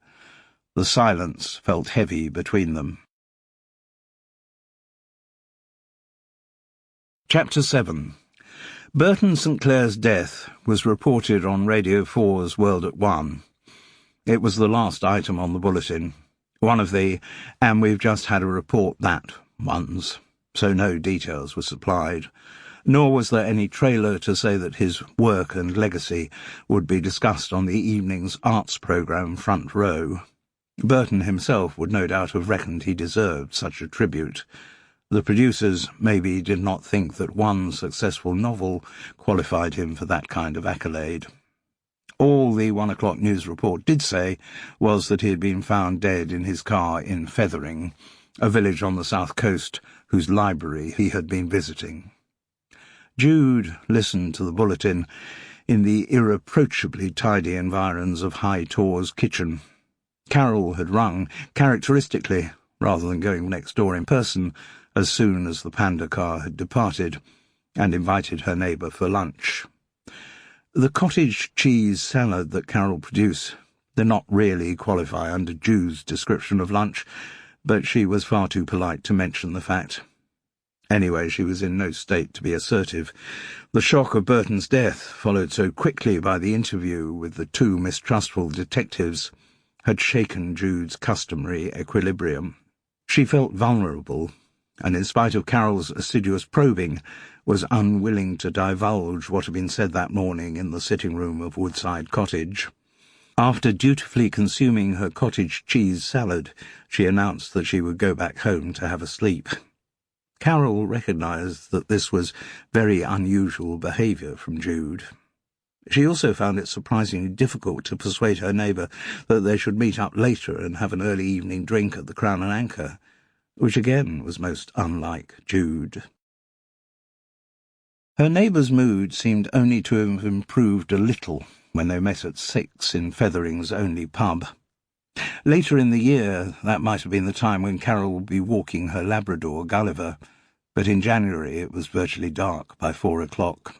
The silence felt heavy between them. Chapter 7. Burton St. Clair's death was reported on Radio 4's World at One. It was the last item on the bulletin, one of the "and we've just had a report that" ones, so no details were supplied, nor was there any trailer to say that his work and legacy would be discussed on the evening's arts programme Front Row. Burton himself would no doubt have reckoned he deserved such a tribute. The producers maybe did not think that one successful novel qualified him for that kind of accolade. All the 1 o'clock news report did say was that he had been found dead in his car in Fethering, a village on the south coast whose library he had been visiting. Jude listened to the bulletin in the irreproachably tidy environs of High Tor's kitchen. Carol had rung, characteristically, rather than going next door in person, as soon as the Panda car had departed, and invited her neighbour for lunch. The cottage cheese salad that Carol produced did not really qualify under Jude's description of lunch, but she was far too polite to mention the fact. Anyway, she was in no state to be assertive. The shock of Burton's death, followed so quickly by the interview with the two mistrustful detectives, had shaken Jude's customary equilibrium. She felt vulnerable, and in spite of Carol's assiduous probing, was unwilling to divulge what had been said that morning in the sitting-room of Woodside Cottage. After dutifully consuming her cottage cheese salad, she announced that she would go back home to have a sleep. Carol recognised that this was very unusual behaviour from Jude. She also found it surprisingly difficult to persuade her neighbour that they should meet up later and have an early evening drink at the Crown and Anchor, which again was most unlike Jude. Her neighbour's mood seemed only to have improved a little when they met at 6 in Fethering's only pub. Later in the year, that might have been the time when Carol would be walking her Labrador, Gulliver, but in January it was virtually dark by 4 o'clock.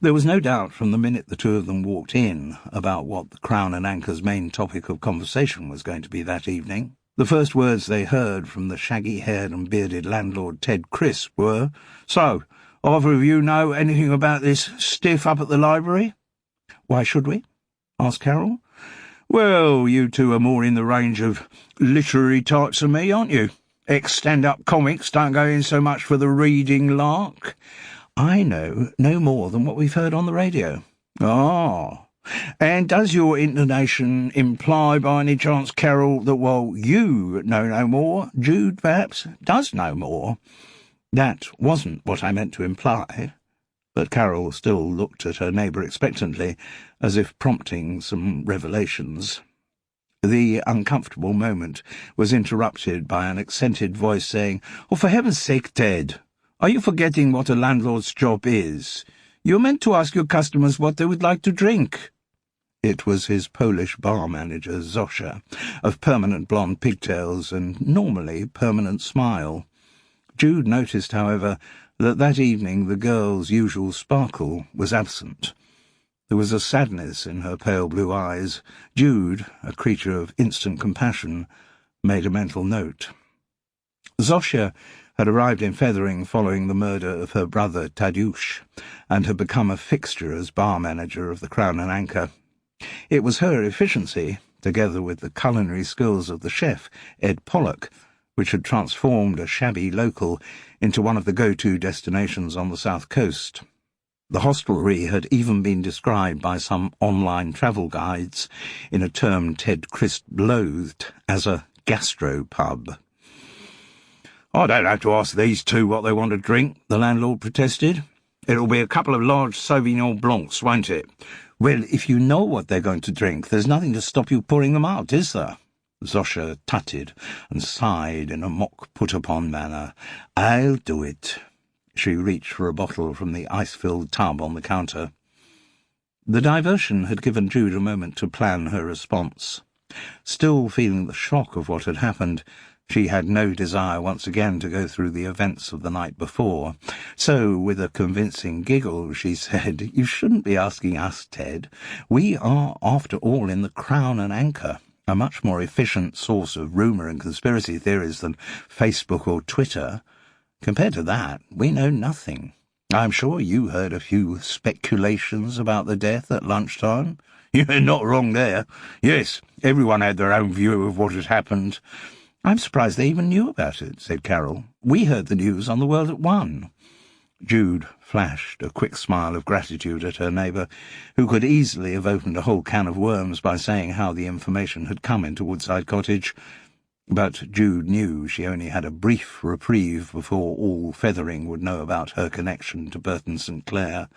There was no doubt from the minute the two of them walked in about what the Crown and Anchor's main topic of conversation was going to be that evening. The first words they heard from the shaggy-haired and bearded landlord Ted Crisp were, "So, either of you know anything about this stiff up at the library?" "Why should we?" asked Carol. "Well, you two are more in the range of literary types than me, aren't you? Ex-stand-up comics don't go in so much for the reading lark." "I know no more than what we've heard on the radio." "Ah. And does your intonation imply by any chance, Carol, that while you know no more, Jude, perhaps, does know more?" "That wasn't what I meant to imply." But Carol still looked at her neighbour expectantly, as if prompting some revelations. The uncomfortable moment was interrupted by an accented voice saying, "Oh, for heaven's sake, Ted, are you forgetting what a landlord's job is? You're meant to ask your customers what they would like to drink." It was his Polish bar manager, Zosia, of permanent blonde pigtails and normally permanent smile. Jude noticed, however, that evening the girl's usual sparkle was absent. There was a sadness in her pale blue eyes. Jude, a creature of instant compassion, made a mental note. Zosia had arrived in Fethering following the murder of her brother Tadeusz, and had become a fixture as bar manager of the Crown and Anchor. It was her efficiency, together with the culinary skills of the chef, Ed Pollock, which had transformed a shabby local into one of the go-to destinations on the south coast. The hostelry had even been described by some online travel guides in a term Ted Crisp loathed as a gastropub. "I don't have to ask these two what they want to drink," the landlord protested. "It'll be a couple of large Sauvignon Blancs, won't it?" "Well, if you know what they're going to drink, there's nothing to stop you pouring them out, is there?" Zosia tutted and sighed in a mock put-upon manner. "I'll do it." She reached for a bottle from the ice-filled tub on the counter. The diversion had given Jude a moment to plan her response. Still feeling the shock of what had happened, she had no desire once again to go through the events of the night before. So, with a convincing giggle, she said, "You shouldn't be asking us, Ted. We are, after all, in the Crown and Anchor, a much more efficient source of rumour and conspiracy theories than Facebook or Twitter. Compared to that, we know nothing. I'm sure you heard a few speculations about the death at lunchtime." "You're not wrong there. Yes, everyone had their own view of what had happened." "I'm surprised they even knew about it," said Carol. "We heard the news on the World at 1. Jude flashed a quick smile of gratitude at her neighbour, who could easily have opened a whole can of worms by saying how the information had come into Woodside Cottage. But Jude knew she only had a brief reprieve before all Fethering would know about her connection to Burton St. Clair.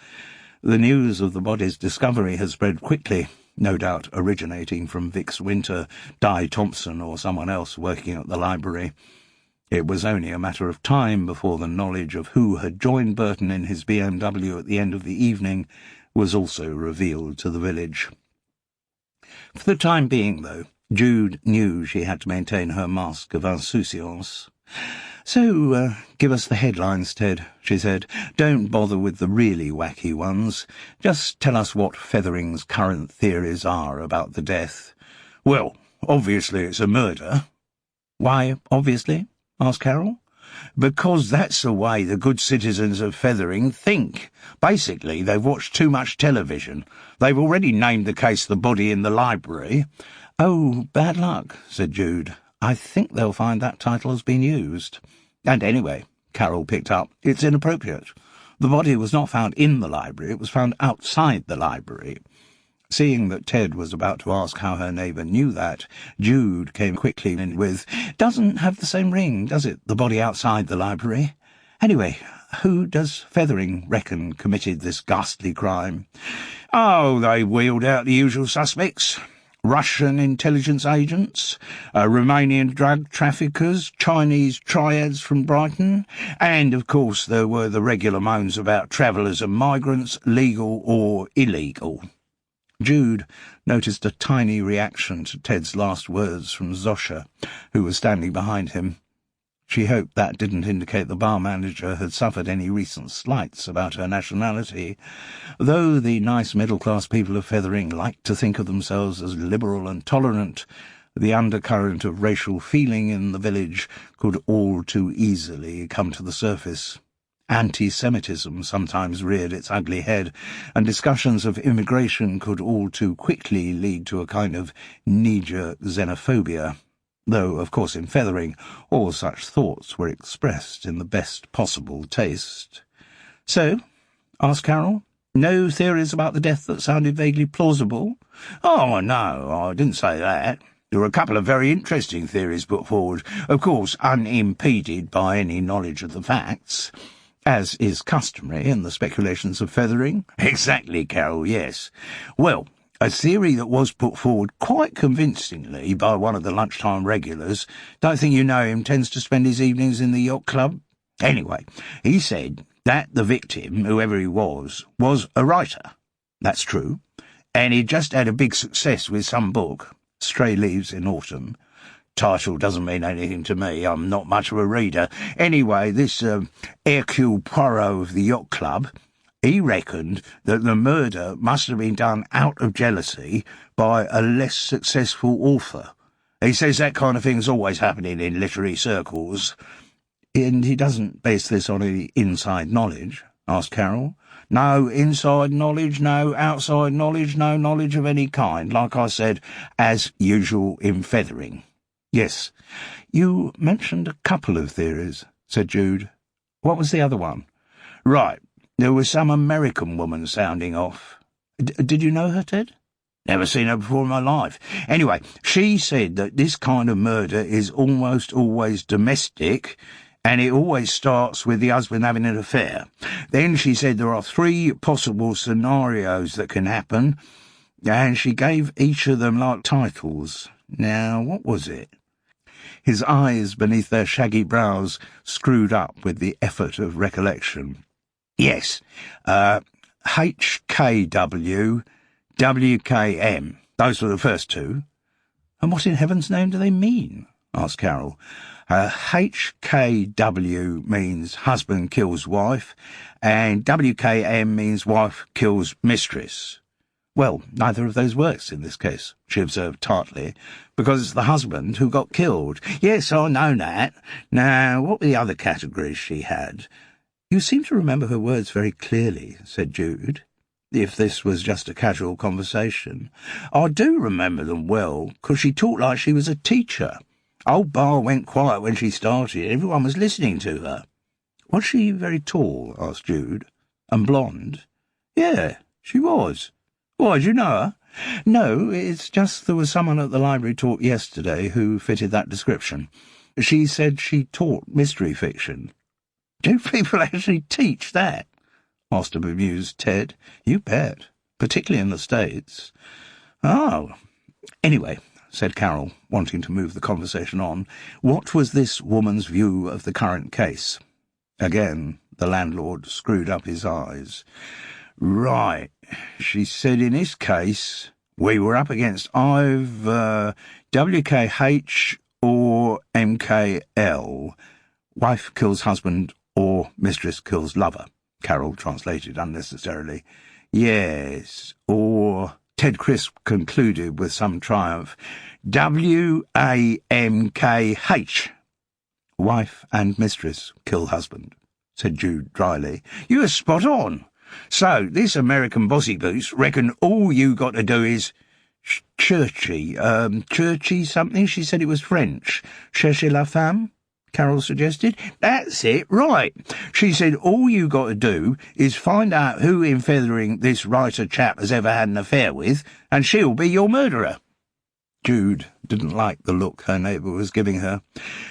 The news of the body's discovery had spread quickly, no doubt originating from Vix Winter, Di Thompson, or someone else working at the library. It was only a matter of time before the knowledge of who had joined Burton in his BMW at the end of the evening was also revealed to the village. For the time being, though, Jude knew she had to maintain her mask of insouciance. "So, give us the headlines, Ted," she said. "Don't bother with the really wacky ones. Just tell us what Fethering's current theories are about the death." "Well, obviously it's a murder." "Why, obviously?" asked Carol. "Because that's the way the good citizens of Fethering think. Basically, they've watched too much television. They've already named the case the body in the library." "Oh, bad luck," said Jude. "I think they'll find that title has been used. And anyway," Carol picked up, "it's inappropriate. The body was not found in the library, it was found outside the library." Seeing that Ted was about to ask how her neighbour knew that, Jude came quickly in with, "Doesn't have the same ring, does it, the body outside the library?" Anyway, who does Fethering reckon committed this ghastly crime? Oh, they wheeled out the usual suspects. Russian intelligence agents, Romanian drug traffickers, Chinese triads from Brighton, and, of course, there were the regular moans about travellers and migrants, legal or illegal. Jude noticed a tiny reaction to Ted's last words from Zosha, who was standing behind him. She hoped that didn't indicate the bar manager had suffered any recent slights about her nationality, though the nice middle-class people of Fethering liked to think of themselves as liberal and tolerant. The undercurrent of racial feeling in the village could all too easily come to the surface. Anti-Semitism sometimes reared its ugly head, and discussions of immigration could all too quickly lead to a kind of knee-jerk xenophobia. Though, of course, in Fethering, all such thoughts were expressed in the best possible taste. "So," asked Carol, "no theories about the death that sounded vaguely plausible?" "Oh, no, I didn't say that. There were a couple of very interesting theories put forward, of course unimpeded by any knowledge of the facts, as is customary in the speculations of Fethering." "Exactly, Carol, yes. Well, a theory that was put forward quite convincingly by one of the lunchtime regulars. Don't think you know him, tends to spend his evenings in the yacht club. Anyway, he said that the victim, whoever he was a writer. That's true. And he'd just had a big success with some book, Stray Leaves in Autumn. Title doesn't mean anything to me, I'm not much of a reader. Anyway, this Hercule Poirot of the yacht club, he reckoned that the murder must have been done out of jealousy by a less successful author. He says that kind of thing's always happening in literary circles." "And he doesn't base this on any inside knowledge?" asked Carol. "No inside knowledge, no outside knowledge, no knowledge of any kind, like I said, as usual in Fethering." "Yes. You mentioned a couple of theories," said Jude. "What was the other one?" "Right. There was some American woman sounding off." Did you know her, Ted?" "Never seen her before in my life. Anyway, she said that this kind of murder is almost always domestic, and it always starts with the husband having an affair. Then she said there are 3 possible scenarios that can happen, and she gave each of them like titles. Now, what was it?" His eyes beneath their shaggy brows screwed up with the effort of recollection. "Yes, HKW, WKM. Those were the first 2. "And what in heaven's name do they mean?" asked Carol. HKW means husband kills wife, and WKM means wife kills mistress." "Well, neither of those works in this case," she observed tartly, "because it's the husband who got killed." "Yes, I know that. Now, what were the other categories she had?" "You seem to remember her words very clearly," said Jude, "if this was just a casual conversation." "I do remember them well, 'cause she talked like she was a teacher. Old bar went quiet when she started. Everyone was listening to her." "Was she very tall?" asked Jude. "And blonde?" "Yeah, she was. Why, do you know her?" "No, it's just there was someone at the library talk yesterday who fitted that description. She said she taught mystery fiction." "Do people actually teach that?" asked a bemused Ted. "You bet, particularly in the States." "Oh. Anyway," said Carol, wanting to move the conversation on, "what was this woman's view of the current case?" Again the landlord screwed up his eyes. "Right. She said in this case we were up against either WKH or MKL. Wife kills husband or mistress kills lover," Carol translated unnecessarily. "Yes, or," Ted Crisp concluded with some triumph, WAMKH. "Wife and mistress kill husband," said Jude dryly. "You were spot on. So, this American bossy boots reckon all you got to do is churchy something. She said it was French. Cherchez la femme, Carol suggested. "That's it, right. She said all you got to do is find out who in Fethering this writer chap has ever had an affair with, and she'll be your murderer." Jude didn't like the look her neighbour was giving her.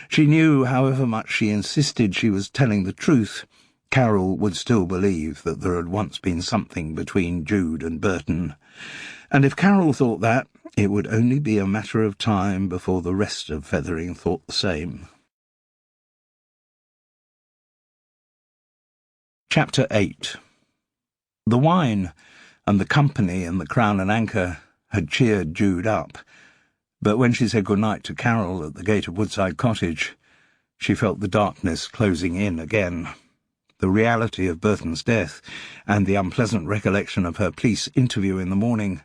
She knew, however much she insisted she was telling the truth, Carol would still believe that there had once been something between Jude and Burton. And if Carol thought that, it would only be a matter of time before the rest of Fethering thought the same. Chapter 8. The wine and the company in the Crown and Anchor had cheered Jude up, but when she said good-night to Carol at the gate of Woodside Cottage, she felt the darkness closing in again. The reality of Burton's death and the unpleasant recollection of her police interview in the morning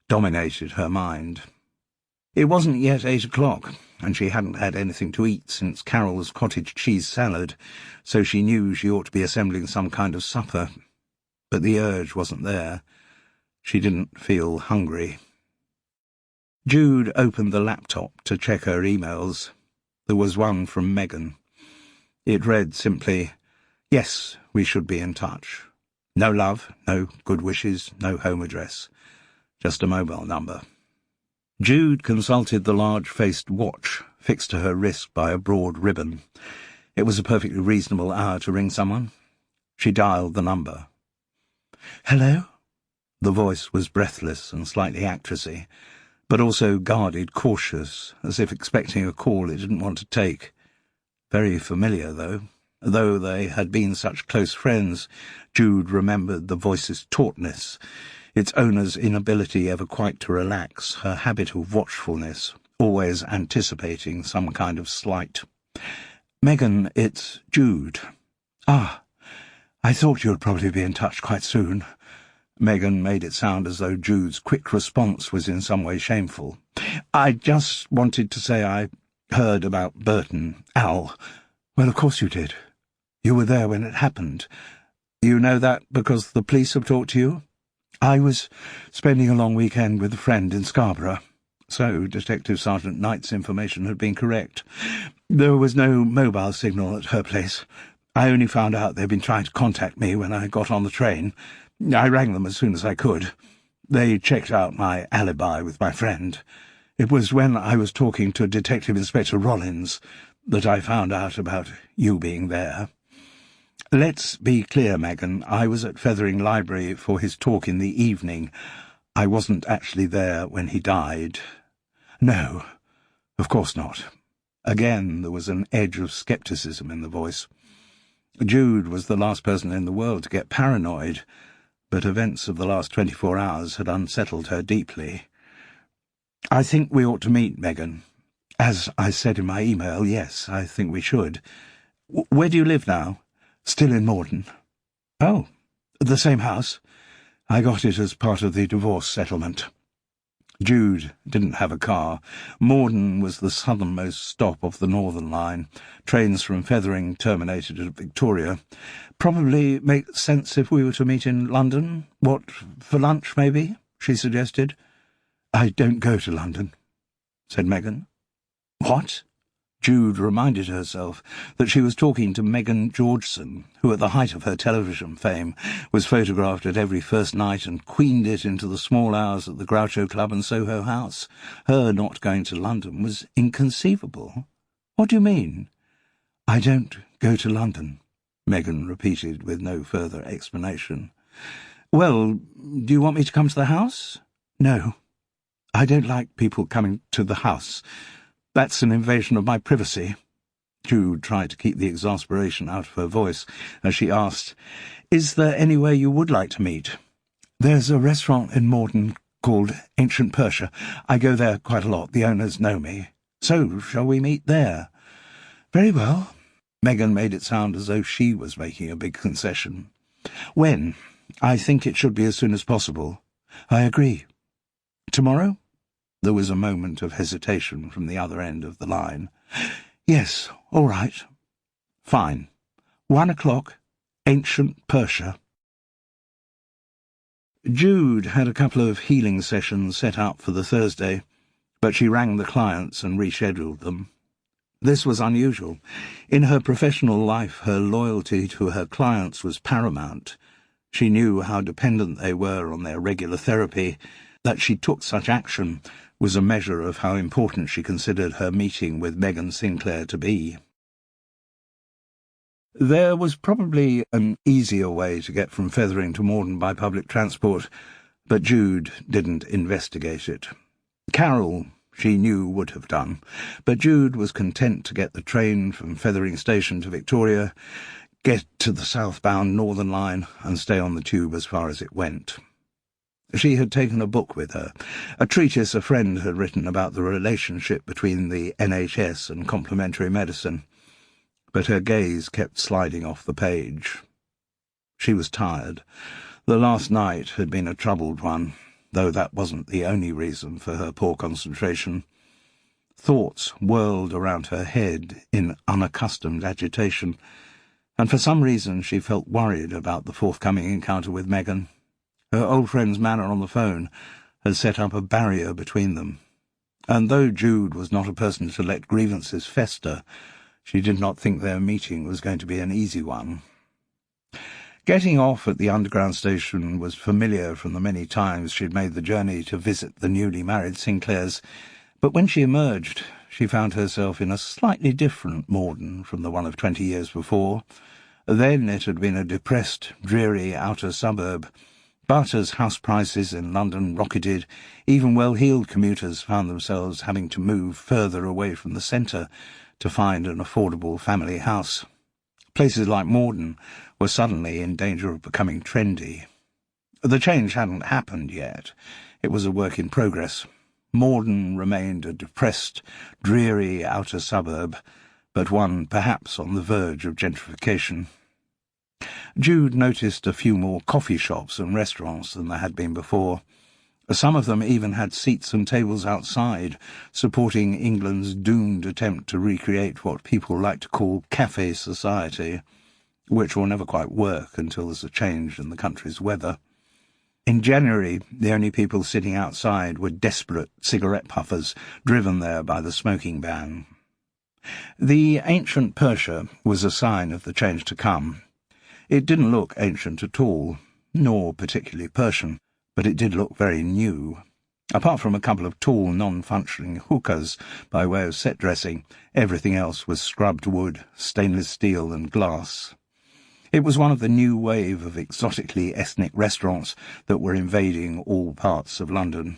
dominated her mind. It wasn't yet 8 o'clock, and she hadn't had anything to eat since Carol's cottage cheese salad, so she knew she ought to be assembling some kind of supper. But the urge wasn't there. She didn't feel hungry. Jude opened the laptop to check her emails. There was one from Megan. It read simply, "Yes, we should be in touch. No love, no good wishes, no home address. Just a mobile number." Jude consulted the large-faced watch fixed to her wrist by a broad ribbon. It was a perfectly reasonable hour to ring someone. She dialed the number. "Hello?" The voice was breathless and slightly actressy, but also guarded, cautious, as if expecting a call it didn't want to take. Very familiar, though. Though they had been such close friends, Jude remembered the voice's tautness, its owner's inability ever quite to relax, her habit of watchfulness, always anticipating some kind of slight. "Megan, it's Jude." "Ah, I thought you'd probably be in touch quite soon." Megan made it sound as though Jude's quick response was in some way shameful. "I just wanted to say I heard about Burton. Al." "Well, of course you did. You were there when it happened. You know that because the police have talked to you?" "I was spending a long weekend with a friend in Scarborough." So Detective Sergeant Knight's information had been correct. "There was no mobile signal at her place. I only found out they'd been trying to contact me when I got on the train. I rang them as soon as I could. They checked out my alibi with my friend. It was when I was talking to Detective Inspector Rollins that I found out about you being there. Let's be clear, Megan. I was at Fethering Library for his talk in the evening. I wasn't actually there when he died." "No, of course not." Again there was an edge of scepticism in the voice. Jude was the last person in the world to get paranoid, but events of the last 24 hours had unsettled her deeply. "I think we ought to meet, Megan. As I said in my email, yes, I think we should. Where do you live now?" "Still in Morden." "Oh, the same house? I got it as part of the divorce settlement." Jude didn't have a car. Morden was the southernmost stop of the Northern Line. Trains from Fethering terminated at Victoria. "Probably makes sense if we were to meet in London. What, for lunch, maybe?" she suggested. "I don't go to London," said Megan. "What?" Jude reminded herself that she was talking to Megan Georgeson, who at the height of her television fame was photographed at every first night and queened it into the small hours at the Groucho Club and Soho House. Her not going to London was inconceivable. "What do you mean?" "I don't go to London," Megan repeated with no further explanation. "Well, do you want me to come to the house?" "No. I don't like people coming to the house. That's an invasion of my privacy." Jude tried to keep the exasperation out of her voice as she asked, "Is there anywhere you would like to meet?" "There's a restaurant in Morden called Ancient Persia. I go there quite a lot. The owners know me." "So, shall we meet there?" "Very well." Megan made it sound as though she was making a big concession. "When? I think it should be as soon as possible." "I agree." "Tomorrow?" There was a moment of hesitation from the other end of the line. "Yes, all right." "Fine. 1 o'clock, Ancient Persia." Jude had a couple of healing sessions set up for the Thursday, but she rang the clients and rescheduled them. This was unusual. In her professional life, her loyalty to her clients was paramount. She knew how dependent they were on their regular therapy, that she took such action was a measure of how important she considered her meeting with Megan Sinclair to be. There was probably an easier way to get from Fethering to Morden by public transport, but Jude didn't investigate it. Carol, she knew, would have done, but Jude was content to get the train from Fethering Station to Victoria, get to the southbound Northern Line, and stay on the tube as far as it went. She had taken a book with her, a treatise a friend had written about the relationship between the NHS and complementary medicine, but her gaze kept sliding off the page. She was tired. The last night had been a troubled one, though that wasn't the only reason for her poor concentration. Thoughts whirled around her head in unaccustomed agitation, and for some reason she felt worried about the forthcoming encounter with Megan. Her old friend's manner on the phone had set up a barrier between them, and though Jude was not a person to let grievances fester, she did not think their meeting was going to be an easy one. Getting off at the underground station was familiar from the many times she had made the journey to visit the newly married Sinclairs, but when she emerged, she found herself in a slightly different Morden from the one of 20 years before. Then it had been a depressed, dreary outer suburb, but as house prices in London rocketed, even well-heeled commuters found themselves having to move further away from the centre to find an affordable family house. Places like Morden were suddenly in danger of becoming trendy. The change hadn't happened yet. It was a work in progress. Morden remained a depressed, dreary outer suburb, but one perhaps on the verge of gentrification. Jude noticed a few more coffee shops and restaurants than there had been before. Some of them even had seats and tables outside, supporting England's doomed attempt to recreate what people like to call café society, which will never quite work until there's a change in the country's weather. In January, the only people sitting outside were desperate cigarette puffers, driven there by the smoking ban. The ancient Persia was a sign of the change to come. It didn't look ancient at all, nor particularly Persian, but it did look very new. Apart from a couple of tall, non-functioning hookahs by way of set dressing, everything else was scrubbed wood, stainless steel and glass. It was one of the new wave of exotically ethnic restaurants that were invading all parts of London.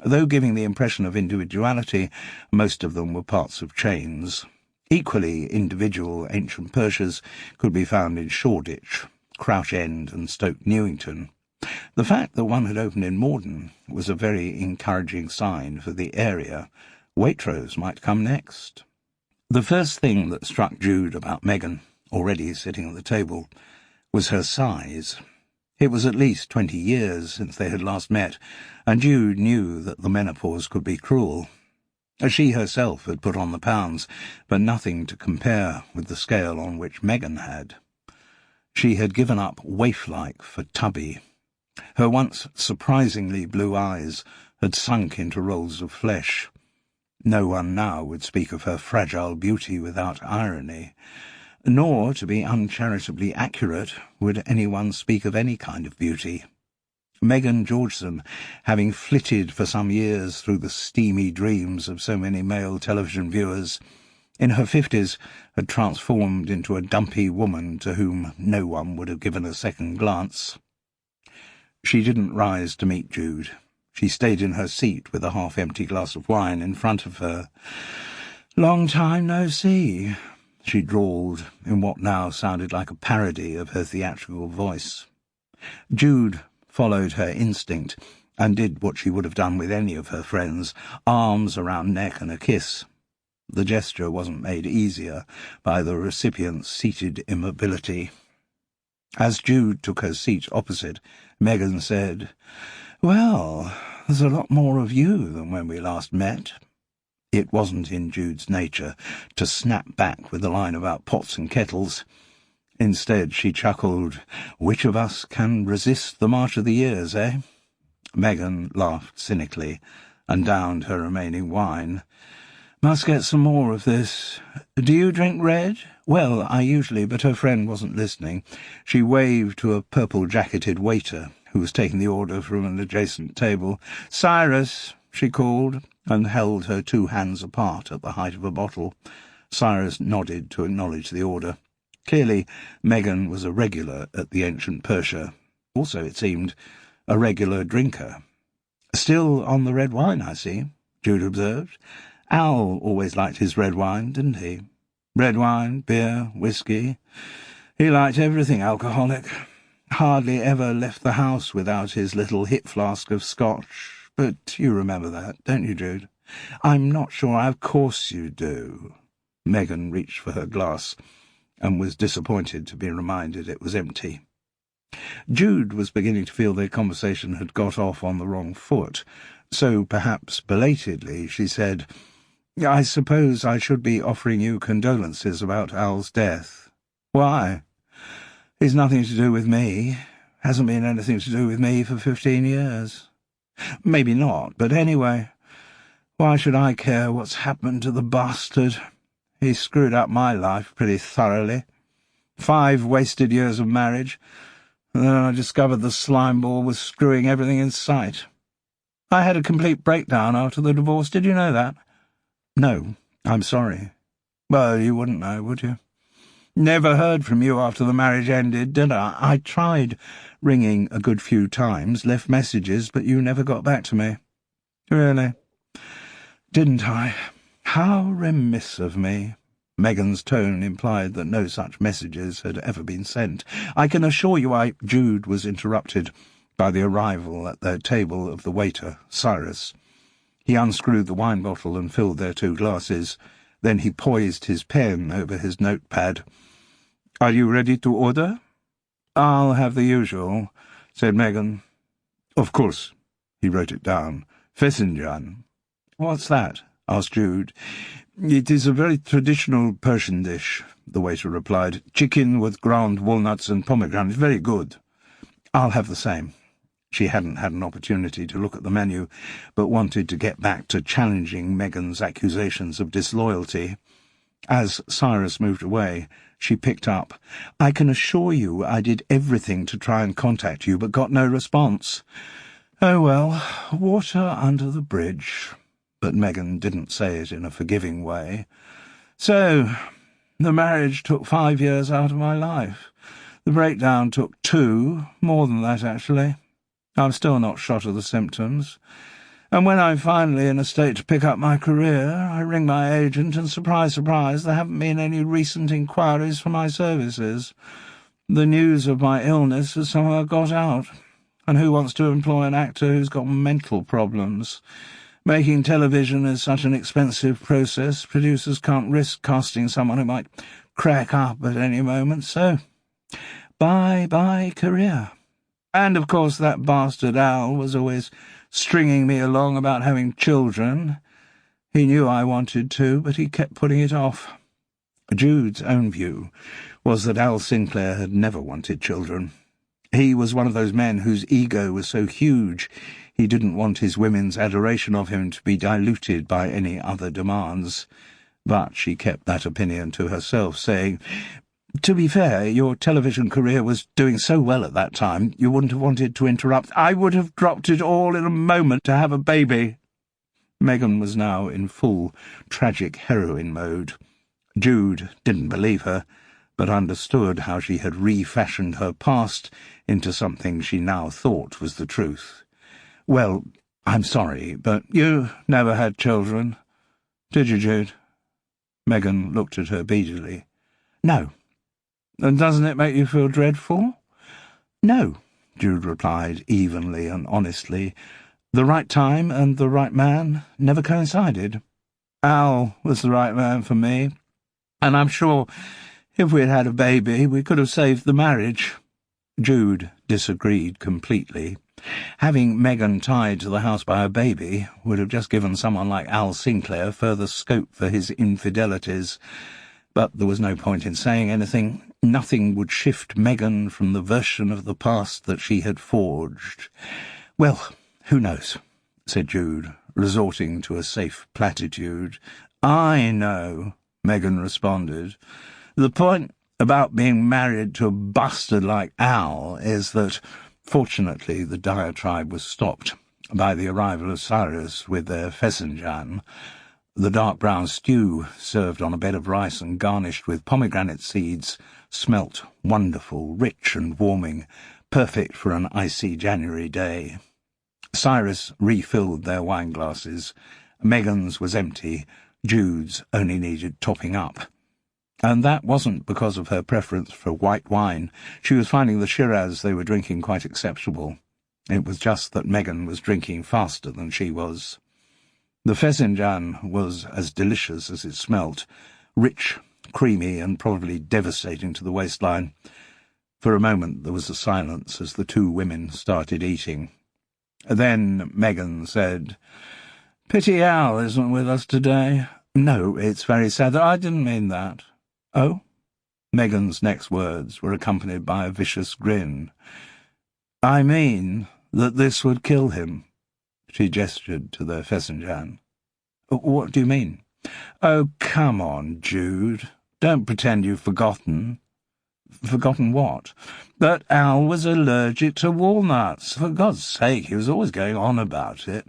Though giving the impression of individuality, most of them were parts of chains. Equally individual ancient Persias could be found in Shoreditch, Crouch End and Stoke Newington. The fact that one had opened in Morden was a very encouraging sign for the area. Waitrose might come next. The first thing that struck Jude about Megan, already sitting at the table, was her size. It was at least 20 years since they had last met, and Jude knew that the menopause could be cruel. She herself had put on the pounds, but nothing to compare with the scale on which Megan had. She had given up waif-like for tubby. Her once surprisingly blue eyes had sunk into rolls of flesh. No one now would speak of her fragile beauty without irony, nor, to be uncharitably accurate, would anyone speak of any kind of beauty. Megan Georgeson, having flitted for some years through the steamy dreams of so many male television viewers, in her 50s had transformed into a dumpy woman to whom no one would have given a second glance. She didn't rise to meet Jude. She stayed in her seat with a half-empty glass of wine in front of her. "Long time no see," she drawled in what now sounded like a parody of her theatrical voice. Jude followed her instinct and did what she would have done with any of her friends, arms around neck and a kiss. The gesture wasn't made easier by the recipient's seated immobility. As Jude took her seat opposite, Megan said, "Well, there's a lot more of you than when we last met." It wasn't in Jude's nature to snap back with a line about pots and kettles. Instead, she chuckled, "Which of us can resist the march of the years, eh?" Megan laughed cynically and downed her remaining wine. "Must get some more of this. Do you drink red?" "Well, I usually," but her friend wasn't listening. She waved to a purple-jacketed waiter who was taking the order from an adjacent table. "Cyrus," she called. and held her 2 hands apart at the height of a bottle. Cyrus nodded to acknowledge the order. Clearly, Megan was a regular at the Ancient Persia. Also, it seemed, a regular drinker. "Still on the red wine, I see," Jude observed. "Al always liked his red wine, didn't he? Red wine, beer, whiskey. He liked everything alcoholic. Hardly ever left the house without his little hip flask of Scotch. But you remember that, don't you, Jude?" "I'm not sure. Of course you do." Megan reached for her glass and was disappointed to be reminded it was empty. Jude was beginning to feel their conversation had got off on the wrong foot, so perhaps belatedly she said, "I suppose I should be offering you condolences about Al's death." "Why?" "He's nothing to do with me. Hasn't been anything to do with me for 15 years. Maybe not, but anyway, why should I care what's happened to the bastard? He screwed up my life pretty thoroughly. 5 wasted years of marriage, and then I discovered the slimeball was screwing everything in sight. I had a complete breakdown after the divorce. Did you know that?" "No, I'm sorry." "Well, you wouldn't know, would you? Never heard from you after the marriage ended, did I? I tried ringing a good few times, left messages, but you never got back to me." "Really? Didn't I? How remiss of me." Megan's tone implied that no such messages had ever been sent. "I can assure you Jude was interrupted by the arrival at their table of the waiter, Cyrus. He unscrewed the wine bottle and filled their 2 glasses. Then he poised his pen over his notepad. "Are you ready to order?" "I'll have the usual," said Megan. "Of course." He wrote it down. "Fethering." "What's that?" asked Jude. "It is a very traditional Persian dish," the waiter replied. "Chicken with ground walnuts and pomegranate. Very good." "I'll have the same." She hadn't had an opportunity to look at the menu, but wanted to get back to challenging Megan's accusations of disloyalty. As Cyrus moved away, she picked up, "I can assure you I did everything to try and contact you, but got no response." "Oh, well, water under the bridge." But Megan didn't say it in a forgiving way. "So, the marriage took 5 years out of my life. The breakdown took 2, more than that, actually. I'm still not shot of the symptoms. And when I'm finally in a state to pick up my career, I ring my agent, and surprise, surprise, there haven't been any recent inquiries for my services. The news of my illness has somehow got out. And who wants to employ an actor who's got mental problems? Making television is such an expensive process. Producers can't risk casting someone who might crack up at any moment. So, bye-bye career. And, of course, that bastard Al was always stringing me along about having children. He knew I wanted to, but he kept putting it off." Jude's own view was that Al Sinclair had never wanted children. He was one of those men whose ego was so huge he didn't want his women's adoration of him to be diluted by any other demands. But she kept that opinion to herself, saying, "To be fair, your television career was doing so well at that time, you wouldn't have wanted to interrupt." "I would have dropped it all in a moment to have a baby." Megan was now in full tragic heroine mode. Jude didn't believe her, but understood how she had refashioned her past into something she now thought was the truth. "Well, I'm sorry, but you never had children, did you, Jude?" Megan looked at her beadily. "No." "And doesn't it make you feel dreadful?" "No," Jude replied evenly and honestly. "The right time and the right man never coincided. Al was the right man for me, and I'm sure if we had had a baby we could have saved the marriage." Jude disagreed completely. Having Megan tied to the house by a baby would have just given someone like Al Sinclair further scope for his infidelities. But there was no point in saying anything. Nothing would shift Megan from the version of the past that she had forged. "Well, who knows?" said Jude, resorting to a safe platitude. "I know," Megan responded. "The point about being married to a bastard like Al is that..." Fortunately, the diatribe was stopped. by the arrival of Cyrus with their Fethering, the dark brown stew served on a bed of rice and garnished with pomegranate seeds smelt wonderful, rich and warming, perfect for an icy January day. Cyrus refilled their wine glasses. Megan's was empty. Jude's only needed topping up. And that wasn't because of her preference for white wine. She was finding the Shiraz they were drinking quite acceptable. It was just that Megan was drinking faster than she was. The Fethering was as delicious as it smelt, rich, creamy, and probably devastating to the waistline. For a moment there was a silence as the two women started eating. Then Megan said, "Pity Al isn't with us today." "No, it's very sad. I didn't mean that." "Oh?" Megan's next words were accompanied by a vicious grin. "I mean that this would kill him." She gestured to the Fethering. "What do you mean?" "Oh, come on, Jude. Don't pretend you've forgotten." "Forgotten what?" "That Al was allergic to walnuts. For God's sake, he was always going on about it.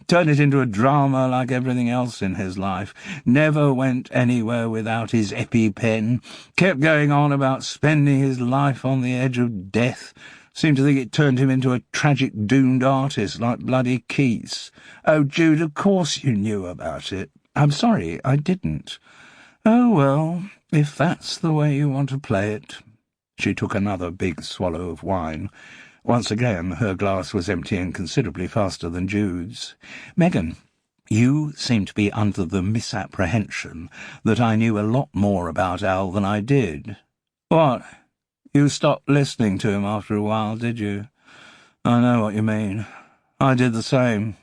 Turned it into a drama like everything else in his life. Never went anywhere without his EpiPen. Kept going on about spending his life on the edge of death. Seemed to think it turned him into a tragic doomed artist like bloody Keats. Oh, Jude, of course you knew about it." "I'm sorry, I didn't." "Oh, well, if that's the way you want to play it." She took another big swallow of wine. Once again her glass was emptying considerably faster than Jude's. "Megan, you seem to be under the misapprehension that I knew a lot more about Al than I did." "What? You stopped listening to him after a while, did you?" "I know what you mean. I did the same.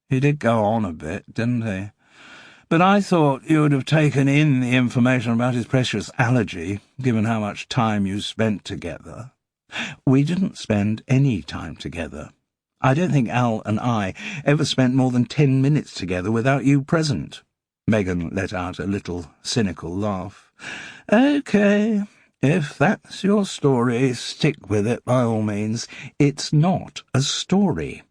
He did go on a bit, didn't he? But I thought you would have taken in the information about his precious allergy, given how much time you spent together." "We didn't spend any time together. I don't think Al and I ever spent more than 10 minutes together without you present." Megan let out a little cynical laugh. "Okay, if that's your story, stick with it by all means. It's not a story."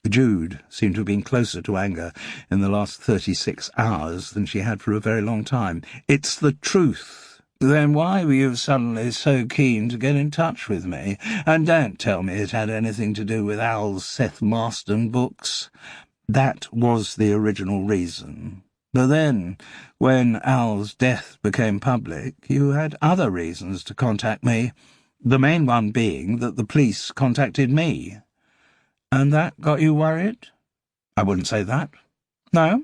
Jude seemed to have been closer to anger in the last 36 hours than she had for a very long time. "It's the truth." "Then why were you suddenly so keen to get in touch with me? And don't tell me it had anything to do with Al's Seth Marston books." "That was the original reason. But then, when Al's death became public, you had other reasons to contact me, the main one being that the police contacted me." "And that got you worried?" "I wouldn't say that." "No?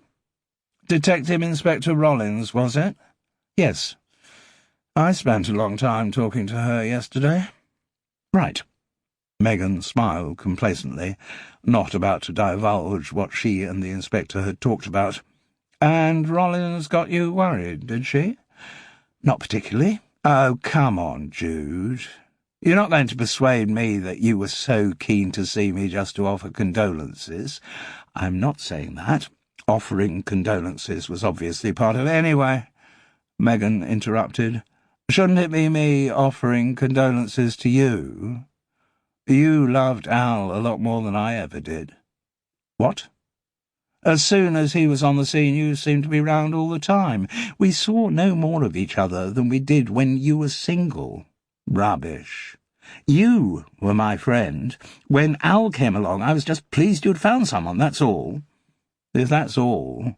Detective Inspector Rollins, was it?" "Yes. I spent a long time talking to her yesterday." "Right." Megan smiled complacently, not about to divulge what she and the inspector had talked about. "And Rollins got you worried, did she?" "Not particularly." "Oh, come on, Jude. You're not going to persuade me that you were so keen to see me just to offer condolences." "I'm not saying that. Offering condolences was obviously part of it anyway." Megan interrupted. "Shouldn't it be me offering condolences to you? You loved Al a lot more than I ever did." "What?" "As soon as he was on the scene, you seemed to be round all the time. We saw no more of each other than we did when you were single." "Rubbish. You were my friend. When Al came along, I was just pleased you'd found someone, that's all." "If that's all,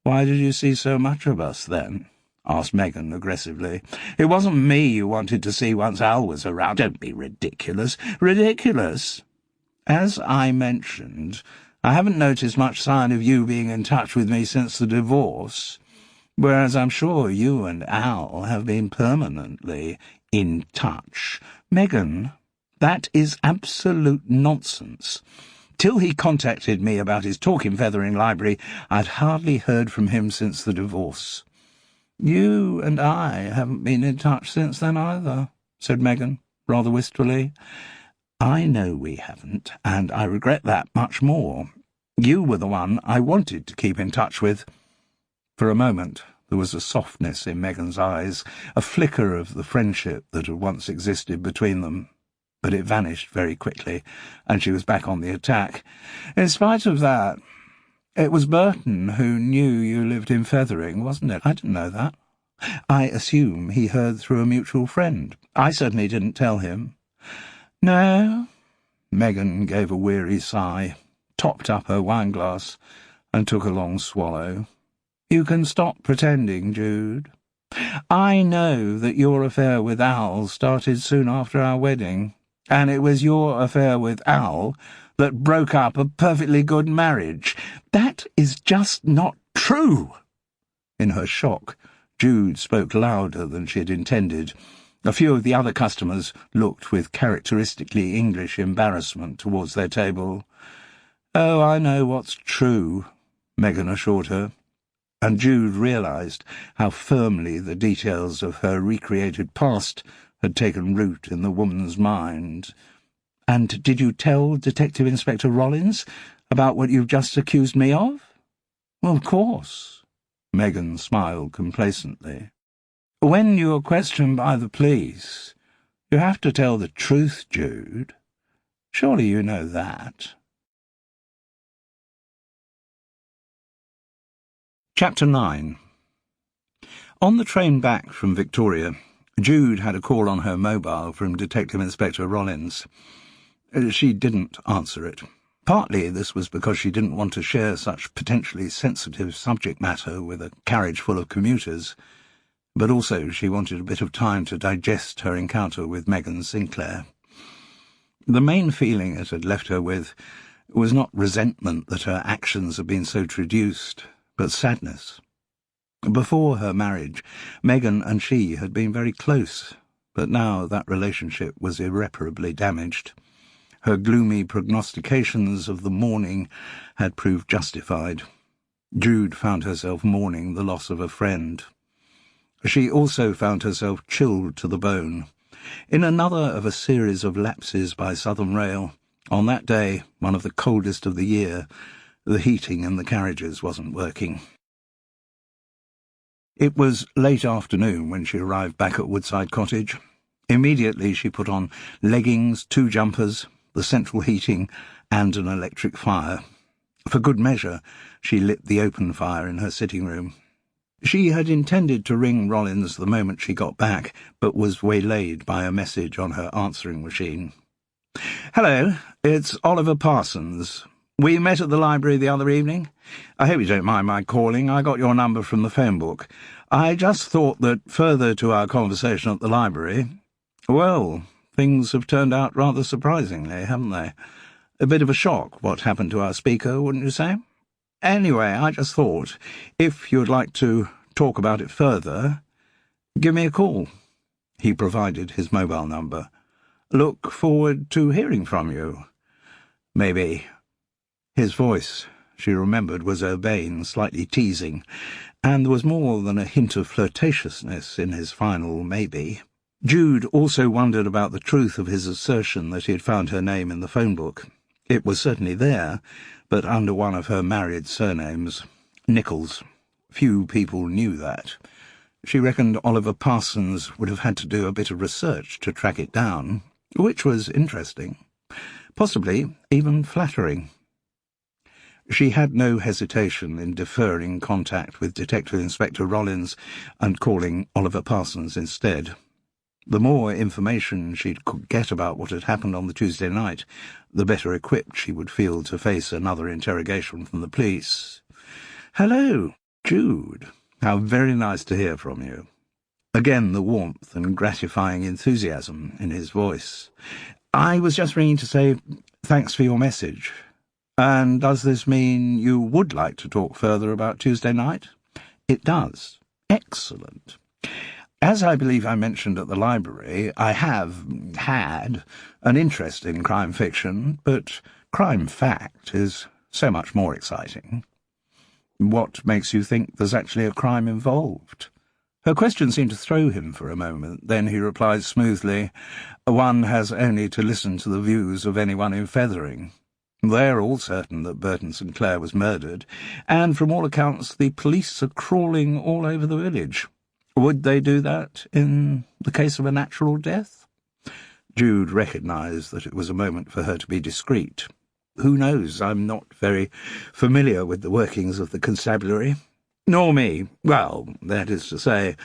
why did you see so much of us, then?" asked Megan aggressively. "It wasn't me you wanted to see once Al was around. Don't be ridiculous." "Ridiculous? As I mentioned, I haven't noticed much sign of you being in touch with me since the divorce, whereas I'm sure you and Al have been permanently in touch." "Megan, that is absolute nonsense. Till he contacted me about his talk in Fethering Library, I'd hardly heard from him since the divorce." "You and I haven't been in touch since then either," said Megan, rather wistfully. "I know we haven't, and I regret that much more. You were the one I wanted to keep in touch with." For a moment there was a softness in Megan's eyes, a flicker of the friendship that had once existed between them. but it vanished very quickly, and she was back on the attack. In spite of that, it was Burton who knew you lived in Fethering, wasn't it? I didn't know that. I assume he heard through a mutual friend. I certainly didn't tell him. No? Megan gave a weary sigh, topped up her wineglass, and took a long swallow. You can stop pretending, Jude. I know that your affair with Al started soon after our wedding, and it was your affair with Al that broke up a perfectly good marriage. That is just not true. In her shock, Jude spoke louder than she had intended. A few of the other customers looked with characteristically English embarrassment towards their table. "Oh, I know what's true," Megan assured her, and Jude realised how firmly the details of her recreated past had taken root in the woman's mind. "And did you tell Detective Inspector Rollins about what you've just accused me of?" "Well, of course." Megan smiled complacently. "When you're questioned by the police, you have to tell the truth, Jude. Surely you know that." Chapter 9. On the train back from Victoria, Jude had a call on her mobile from Detective Inspector Rollins. She didn't answer it. Partly this was because she didn't want to share such potentially sensitive subject matter with a carriage full of commuters, but also she wanted a bit of time to digest her encounter with Megan Sinclair. The main feeling it had left her with was not resentment that her actions had been so traduced, but sadness. Before her marriage, Megan and she had been very close, but now that relationship was irreparably damaged. Her gloomy prognostications of the morning had proved justified. Jude found herself mourning the loss of a friend. She also found herself chilled to the bone. In another of a series of lapses by Southern Rail, on that day, one of the coldest of the year, the heating in the carriages wasn't working. It was late afternoon when she arrived back at Woodside Cottage. Immediately she put on leggings, 2 jumpers, the central heating, and an electric fire. For good measure, she lit the open fire in her sitting room. She had intended to ring Rollins the moment she got back, but was waylaid by a message on her answering machine. "Hello, it's Oliver Parsons. We met at the library the other evening. I hope you don't mind my calling. I got your number from the phone book. I just thought that, further to our conversation at the library, well, things have turned out rather surprisingly, haven't they? A bit of a shock, what happened to our speaker, wouldn't you say? Anyway, I just thought, if you'd like to talk about it further, give me a call." He provided his mobile number. "Look forward to hearing from you. Maybe." His voice, she remembered, was urbane, slightly teasing, and there was more than a hint of flirtatiousness in his final maybe. Jude also wondered about the truth of his assertion that he had found her name in the phone book. It was certainly there, but under one of her married surnames, Nichols. Few people knew that. She reckoned Oliver Parsons would have had to do a bit of research to track it down, which was interesting, possibly even flattering. She had no hesitation in deferring contact with Detective Inspector Rollins and calling Oliver Parsons instead. The more information she could get about what had happened on the Tuesday night, the better equipped she would feel to face another interrogation from the police. "Hello, Jude. How very nice to hear from you." Again the warmth and gratifying enthusiasm in his voice. "I was just ringing to say thanks for your message. And does this mean you would like to talk further about Tuesday night?" "It does." "Excellent. As I believe I mentioned at the library, I have had an interest in crime fiction, but crime fact is so much more exciting." "What makes you think there's actually a crime involved?" Her question seemed to throw him for a moment. Then he replied smoothly, "One has only to listen to the views of anyone in Fethering. They're all certain that Burton Sinclair was murdered, and from all accounts the police are crawling all over the village. Would they do that in the case of a natural death?" Jude recognised that it was a moment for her to be discreet. "Who knows? I'm not very familiar with the workings of the constabulary." "Nor me. Well, that is to say,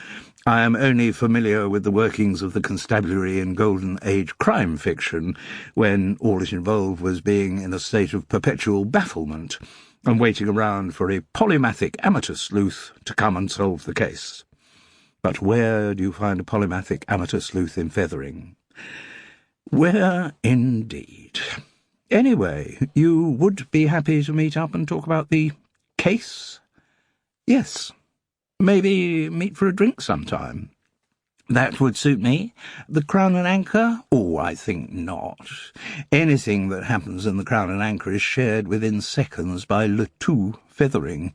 I am only familiar with the workings of the constabulary in Golden Age crime fiction, when all it involved was being in a state of perpetual bafflement and waiting around for a polymathic amateur sleuth to come and solve the case. But where do you find a polymathic amateur sleuth in Fethering?" "Where, indeed. Anyway, you would be happy to meet up and talk about the case?" "Yes. Maybe meet for a drink sometime." "That would suit me. The Crown and Anchor?" "Oh, I think not. Anything that happens in the Crown and Anchor is shared within seconds by Le Tout Fethering.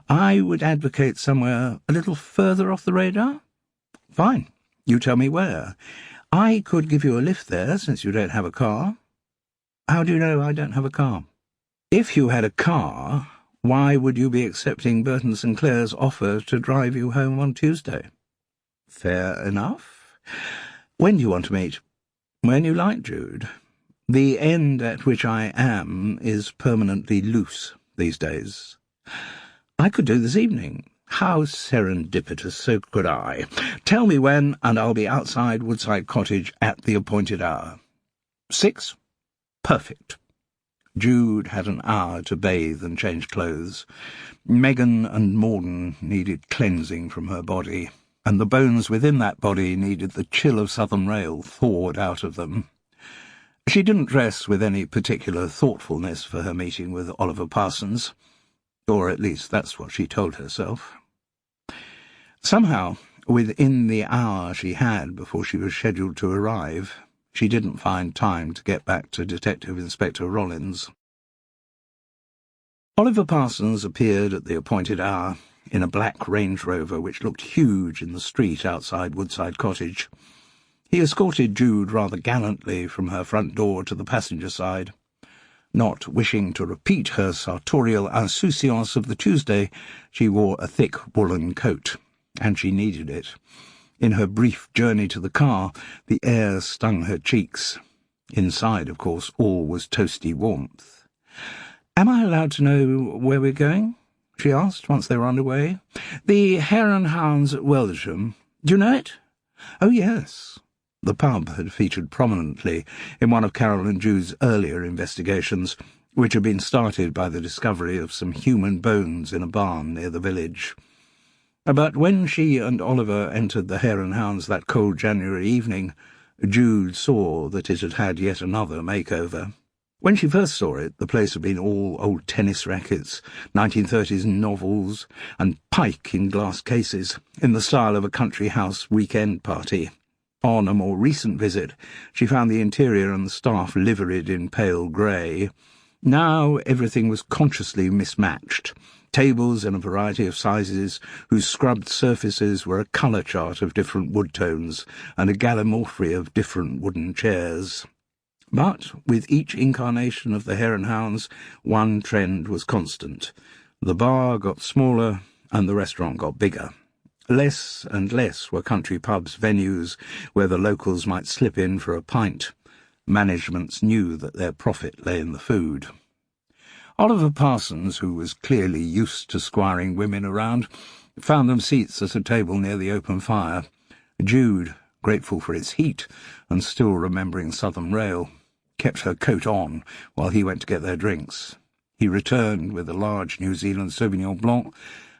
I would advocate somewhere a little further off the radar." "Fine. You tell me where. I could give you a lift there, since you don't have a car." "How do you know I don't have a car?" "If you had a car, why would you be accepting Burton St. Clair's offer to drive you home on Tuesday?" "Fair enough. When do you want to meet?" "When you like, Jude. The end at which I am is permanently loose these days." "I could do this evening." "How serendipitous, so could I. Tell me when, and I'll be outside Woodside Cottage at the appointed hour." 6? Perfect. Jude had an hour to bathe and change clothes. Megan and Morden needed cleansing from her body, and the bones within that body needed the chill of Southern Rail thawed out of them. She didn't dress with any particular thoughtfulness for her meeting with Oliver Parsons, or at least that's what she told herself. Somehow, within the hour she had before she was scheduled to arrive, she didn't find time to get back to Detective Inspector Rollins. Oliver Parsons appeared at the appointed hour in a black Range Rover which looked huge in the street outside Woodside Cottage. He escorted Jude rather gallantly from her front door to the passenger side. Not wishing to repeat her sartorial insouciance of the Tuesday, she wore a thick woolen coat, and she needed it. In her brief journey to the car, the air stung her cheeks. Inside, of course, all was toasty warmth. "Am I allowed to know where we're going?" she asked, once they were underway. "The Hare and Hounds at Weldisham. Do you know it?" "Oh, yes." The pub had featured prominently in one of Carol and Jude's earlier investigations, which had been started by the discovery of some human bones in a barn near the village. But when she and Oliver entered the Hare and Hounds that cold January evening, Jude saw that it had had yet another makeover. When she first saw it, the place had been all old tennis rackets, 1930s novels, and pike in glass cases, in the style of a country house weekend party. On a more recent visit, she found the interior and the staff liveried in pale grey. Now everything was consciously mismatched. Tables in a variety of sizes, whose scrubbed surfaces were a colour chart of different wood tones, and a gallimaufry of different wooden chairs. But with each incarnation of the Hare and Hounds, one trend was constant. The bar got smaller, and the restaurant got bigger. Less and less were country pubs venues where the locals might slip in for a pint. Managements knew that their profit lay in the food. Oliver Parsons, who was clearly used to squiring women around, found them seats at a table near the open fire. Jude, grateful for its heat and still remembering Southern Rail, kept her coat on while he went to get their drinks. He returned with a large New Zealand Sauvignon Blanc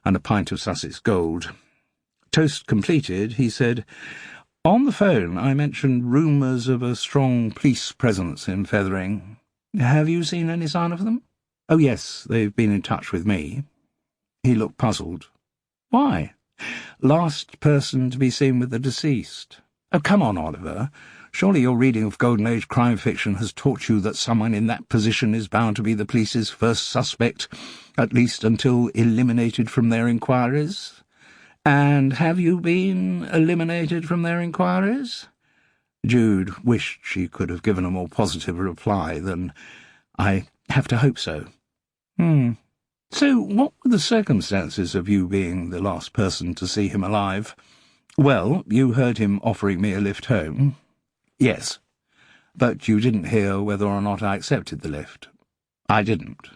and a pint of Sussex Gold. Toast completed, he said, "On the phone I mentioned rumours of a strong police presence in Fethering. Have you seen any sign of them?" "Oh, yes, they've been in touch with me." He looked puzzled. "Why?" "Last person to be seen with the deceased." "Oh, come on, Oliver. Surely your reading of Golden Age crime fiction has taught you that someone in that position is bound to be the police's first suspect, at least until eliminated from their inquiries." "And have you been eliminated from their inquiries?" Jude wished she could have given a more positive reply than, "I have to hope so." So what were the circumstances of you being the last person to see him alive?" "Well, you heard him offering me a lift home." "Yes." But you didn't hear whether or not I accepted the lift. I didn't.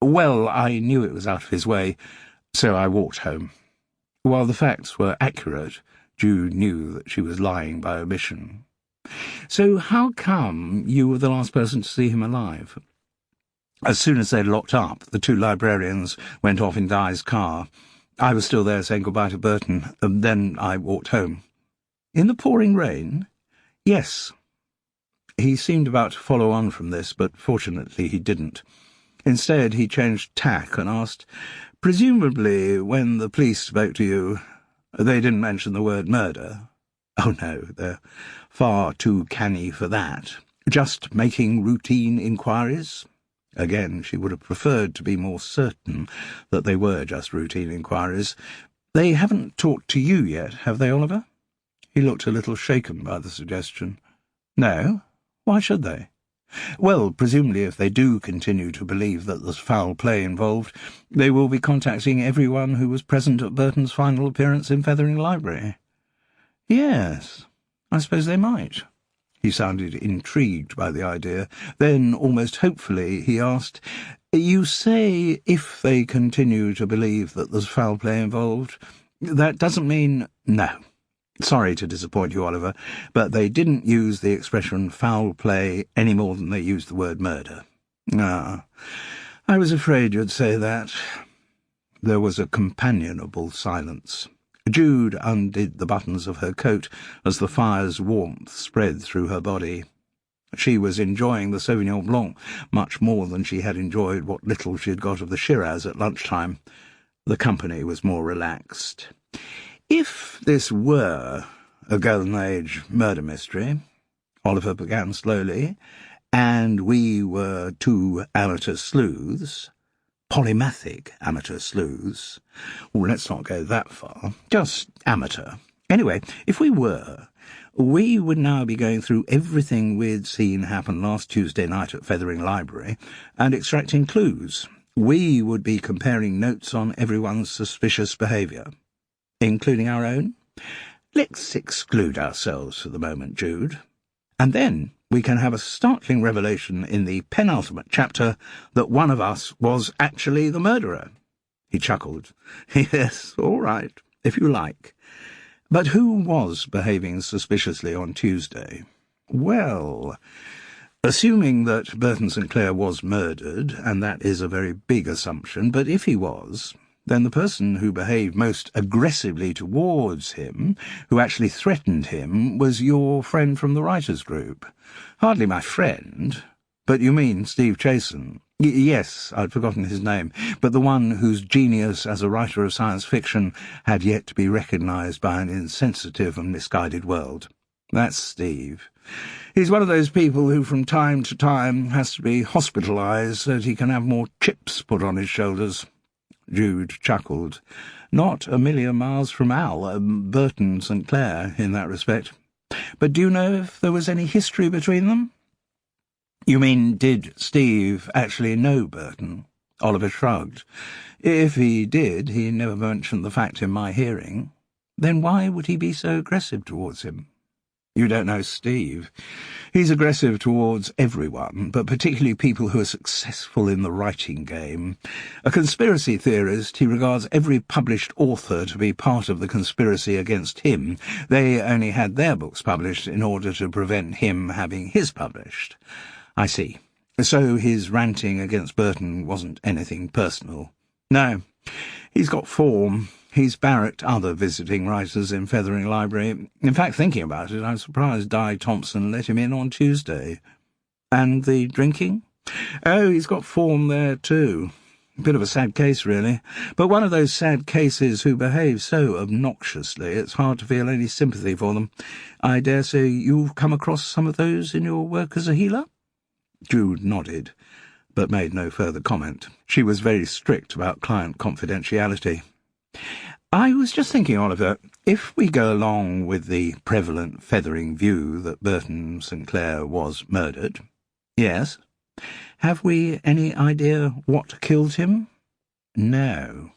Well, I knew it was out of his way, so I walked home. While the facts were accurate, Jude knew that she was lying by omission. So how come you were the last person to see him alive? As soon as they'd locked up, the two librarians went off in Di's car. I was still there saying goodbye to Burton, and then I walked home. In the pouring rain? Yes. He seemed about to follow on from this, but fortunately he didn't. Instead, he changed tack and asked, "Presumably, when the police spoke to you, they didn't mention the word murder?" "Oh, no, they're far too canny for that. Just making routine inquiries?" Again, she would have preferred to be more certain that they were just routine inquiries. "They haven't talked to you yet, have they, Oliver?" He looked a little shaken by the suggestion. "No? Why should they?" "Well, presumably if they do continue to believe that there's foul play involved, they will be contacting everyone who was present at Burton's final appearance in Fethering Library." "Yes, I suppose they might." He sounded intrigued by the idea. Then, almost hopefully, he asked, "You say if they continue to believe that there's foul play involved. That doesn't mean—" "No. Sorry to disappoint you, Oliver, but they didn't use the expression foul play any more than they used the word murder." "Ah, I was afraid you'd say that." There was a companionable silence. Jude undid the buttons of her coat as the fire's warmth spread through her body. She was enjoying the Sauvignon Blanc much more than she had enjoyed what little she had got of the Shiraz at lunchtime. The company was more relaxed. "If this were a Golden Age murder mystery," Oliver began slowly, "and we were two amateur sleuths— polymathic amateur sleuths— well, let's not go that far, just amateur. Anyway, if we were, we would now be going through everything we'd seen happen last Tuesday night at Fethering Library and extracting clues. We would be comparing notes on everyone's suspicious behaviour, including our own. Let's exclude ourselves for the moment, Jude. And then we can have a startling revelation in the penultimate chapter that one of us was actually the murderer." He chuckled. "Yes, all right, if you like. But who was behaving suspiciously on Tuesday?" "Well, assuming that Burton St. Clair was murdered, and that is a very big assumption, but if he was, then the person who behaved most aggressively towards him, who actually threatened him, was your friend from the writers' group." "Hardly my friend. But you mean Steve Chasen?" Yes, I'd forgotten his name, but the one whose genius as a writer of science fiction had yet to be recognised by an insensitive and misguided world. That's Steve. He's one of those people who from time to time has to be hospitalised so that he can have more chips put on his shoulders." Jude chuckled. "Not a million miles from Burton St. Clair, in that respect. But do you know if there was any history between them?" "You mean, did Steve actually know Burton?" Oliver shrugged. "If he did, he never mentioned the fact in my hearing." "Then why would he be so aggressive towards him?" "You don't know Steve. He's aggressive towards everyone, but particularly people who are successful in the writing game. A conspiracy theorist, he regards every published author to be part of the conspiracy against him. They only had their books published in order to prevent him having his published." "I see. So his ranting against Burton wasn't anything personal?" "No. He's got form. He's barracked other visiting writers in Fethering Library. In fact, thinking about it, I'm surprised Di Thompson let him in on Tuesday." "And the drinking?" "Oh, he's got form there too. Bit of a sad case, really. But one of those sad cases who behave so obnoxiously it's hard to feel any sympathy for them. I dare say you've come across some of those in your work as a healer?" Jude nodded, but made no further comment. She was very strict about client confidentiality. "I was just thinking, Oliver, if we go along with the prevalent Fethering view that Burton St. Clair was murdered—" "Yes." "Have we any idea what killed him?" "No."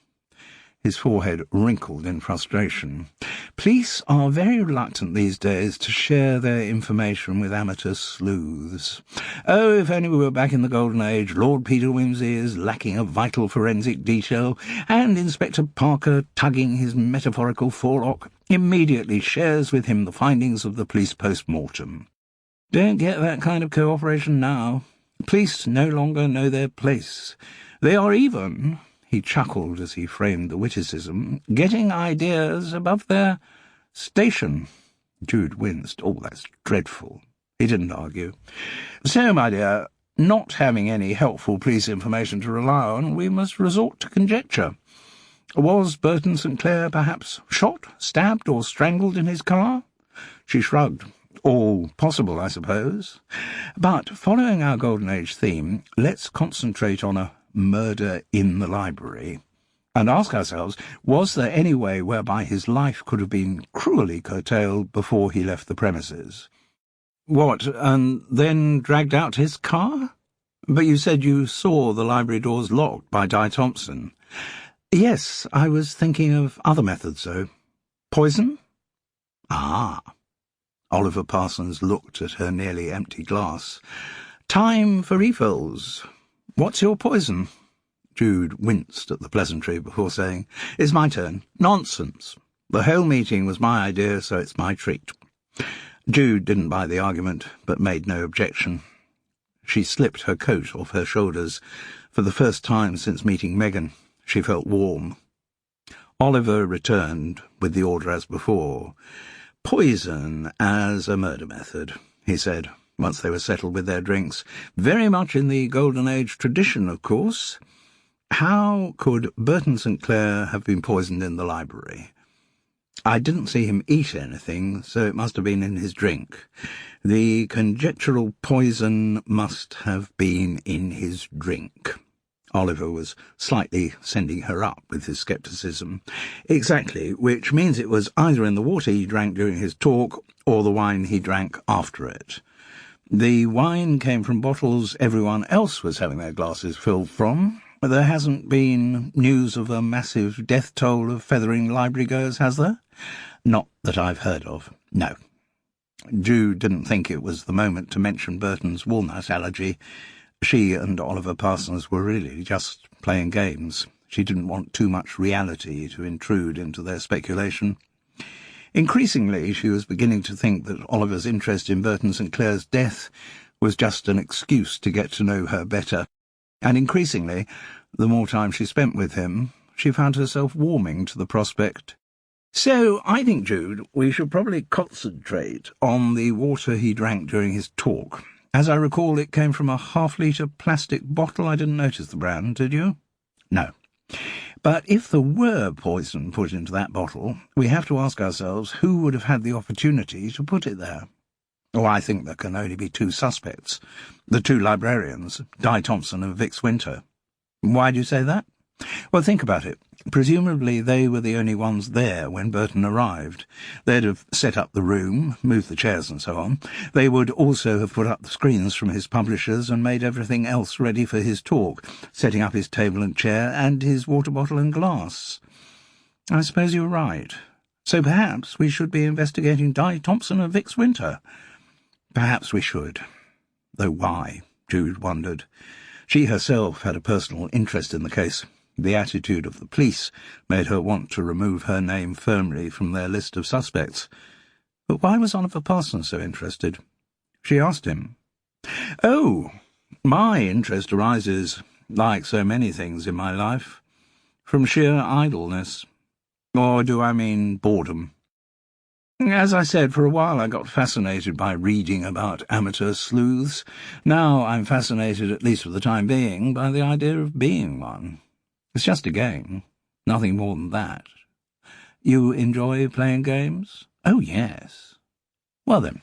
His forehead wrinkled in frustration. Police are very reluctant these days to share their information with amateur sleuths. Oh, if only we were back in the Golden Age, Lord Peter Wimsey is lacking a vital forensic detail, and Inspector Parker, tugging his metaphorical forelock, immediately shares with him the findings of the police post-mortem. Don't get that kind of cooperation now. Police no longer know their place. They are even, he chuckled as he framed the witticism, getting ideas above their station. Jude winced. Oh, that's dreadful. He didn't argue. So, my dear, not having any helpful police information to rely on, we must resort to conjecture. Was Burton St. Clair perhaps shot, stabbed, or strangled in his car? She shrugged. All possible, I suppose. But, following our Golden Age theme, let's concentrate on a murder in the library, and ask ourselves, was there any way whereby his life could have been cruelly curtailed before he left the premises? What, and then dragged out his car? But you said you saw the library doors locked by Di Thompson. Yes, I was thinking of other methods, though. Poison? Ah. Oliver Parsons looked at her nearly empty glass. Time for refills. What's your poison? Jude winced at the pleasantry before saying, It's my turn. Nonsense. The whole meeting was my idea, so it's my treat. Jude didn't buy the argument, but made no objection. She slipped her coat off her shoulders. For the first time since meeting Megan, she felt warm. Oliver returned with the order as before. Poison as a murder method, he said, once they were settled with their drinks. Very much in the Golden Age tradition, of course. How could Burton St. Clair have been poisoned in the library? I didn't see him eat anything, so it must have been in his drink. The conjectural poison must have been in his drink. Oliver was slightly sending her up with his scepticism. Exactly, which means it was either in the water he drank during his talk or the wine he drank after it. The wine came from bottles everyone else was having their glasses filled from. There hasn't been news of a massive death toll of Fethering library goers, has there? Not that I've heard of, no. Jude didn't think it was the moment to mention Burton's walnut allergy. She and Oliver Parsons were really just playing games. She didn't want too much reality to intrude into their speculation. Increasingly, she was beginning to think that Oliver's interest in Burton St. Clair's death was just an excuse to get to know her better, and increasingly, the more time she spent with him, she found herself warming to the prospect. So, I think, Jude, we should probably concentrate on the water he drank during his talk. As I recall, it came from a half-litre plastic bottle. I didn't notice the brand, did you? No. But if there were poison put into that bottle, we have to ask ourselves who would have had the opportunity to put it there. Oh, I think there can only be two suspects. The two librarians, Di Thompson and Vix Winter. Why do you say that? Well, think about it. Presumably they were the only ones there when Burton arrived. They'd have set up the room, moved the chairs and so on. They would also have put up the screens from his publishers and made everything else ready for his talk, setting up his table and chair and his water bottle and glass. I suppose you're right. So perhaps we should be investigating Di Thompson and Vix Winter. Perhaps we should. Though why? Jude wondered. She herself had a personal interest in the case. The attitude of the police made her want to remove her name firmly from their list of suspects. But why was Oliver Parsons so interested? She asked him. Oh, my interest arises, like so many things in my life, from sheer idleness. Or do I mean boredom? As I said, for a while I got fascinated by reading about amateur sleuths. Now I'm fascinated, at least for the time being, by the idea of being one. It's just a game, nothing more than that. You enjoy playing games? Oh, yes. Well then,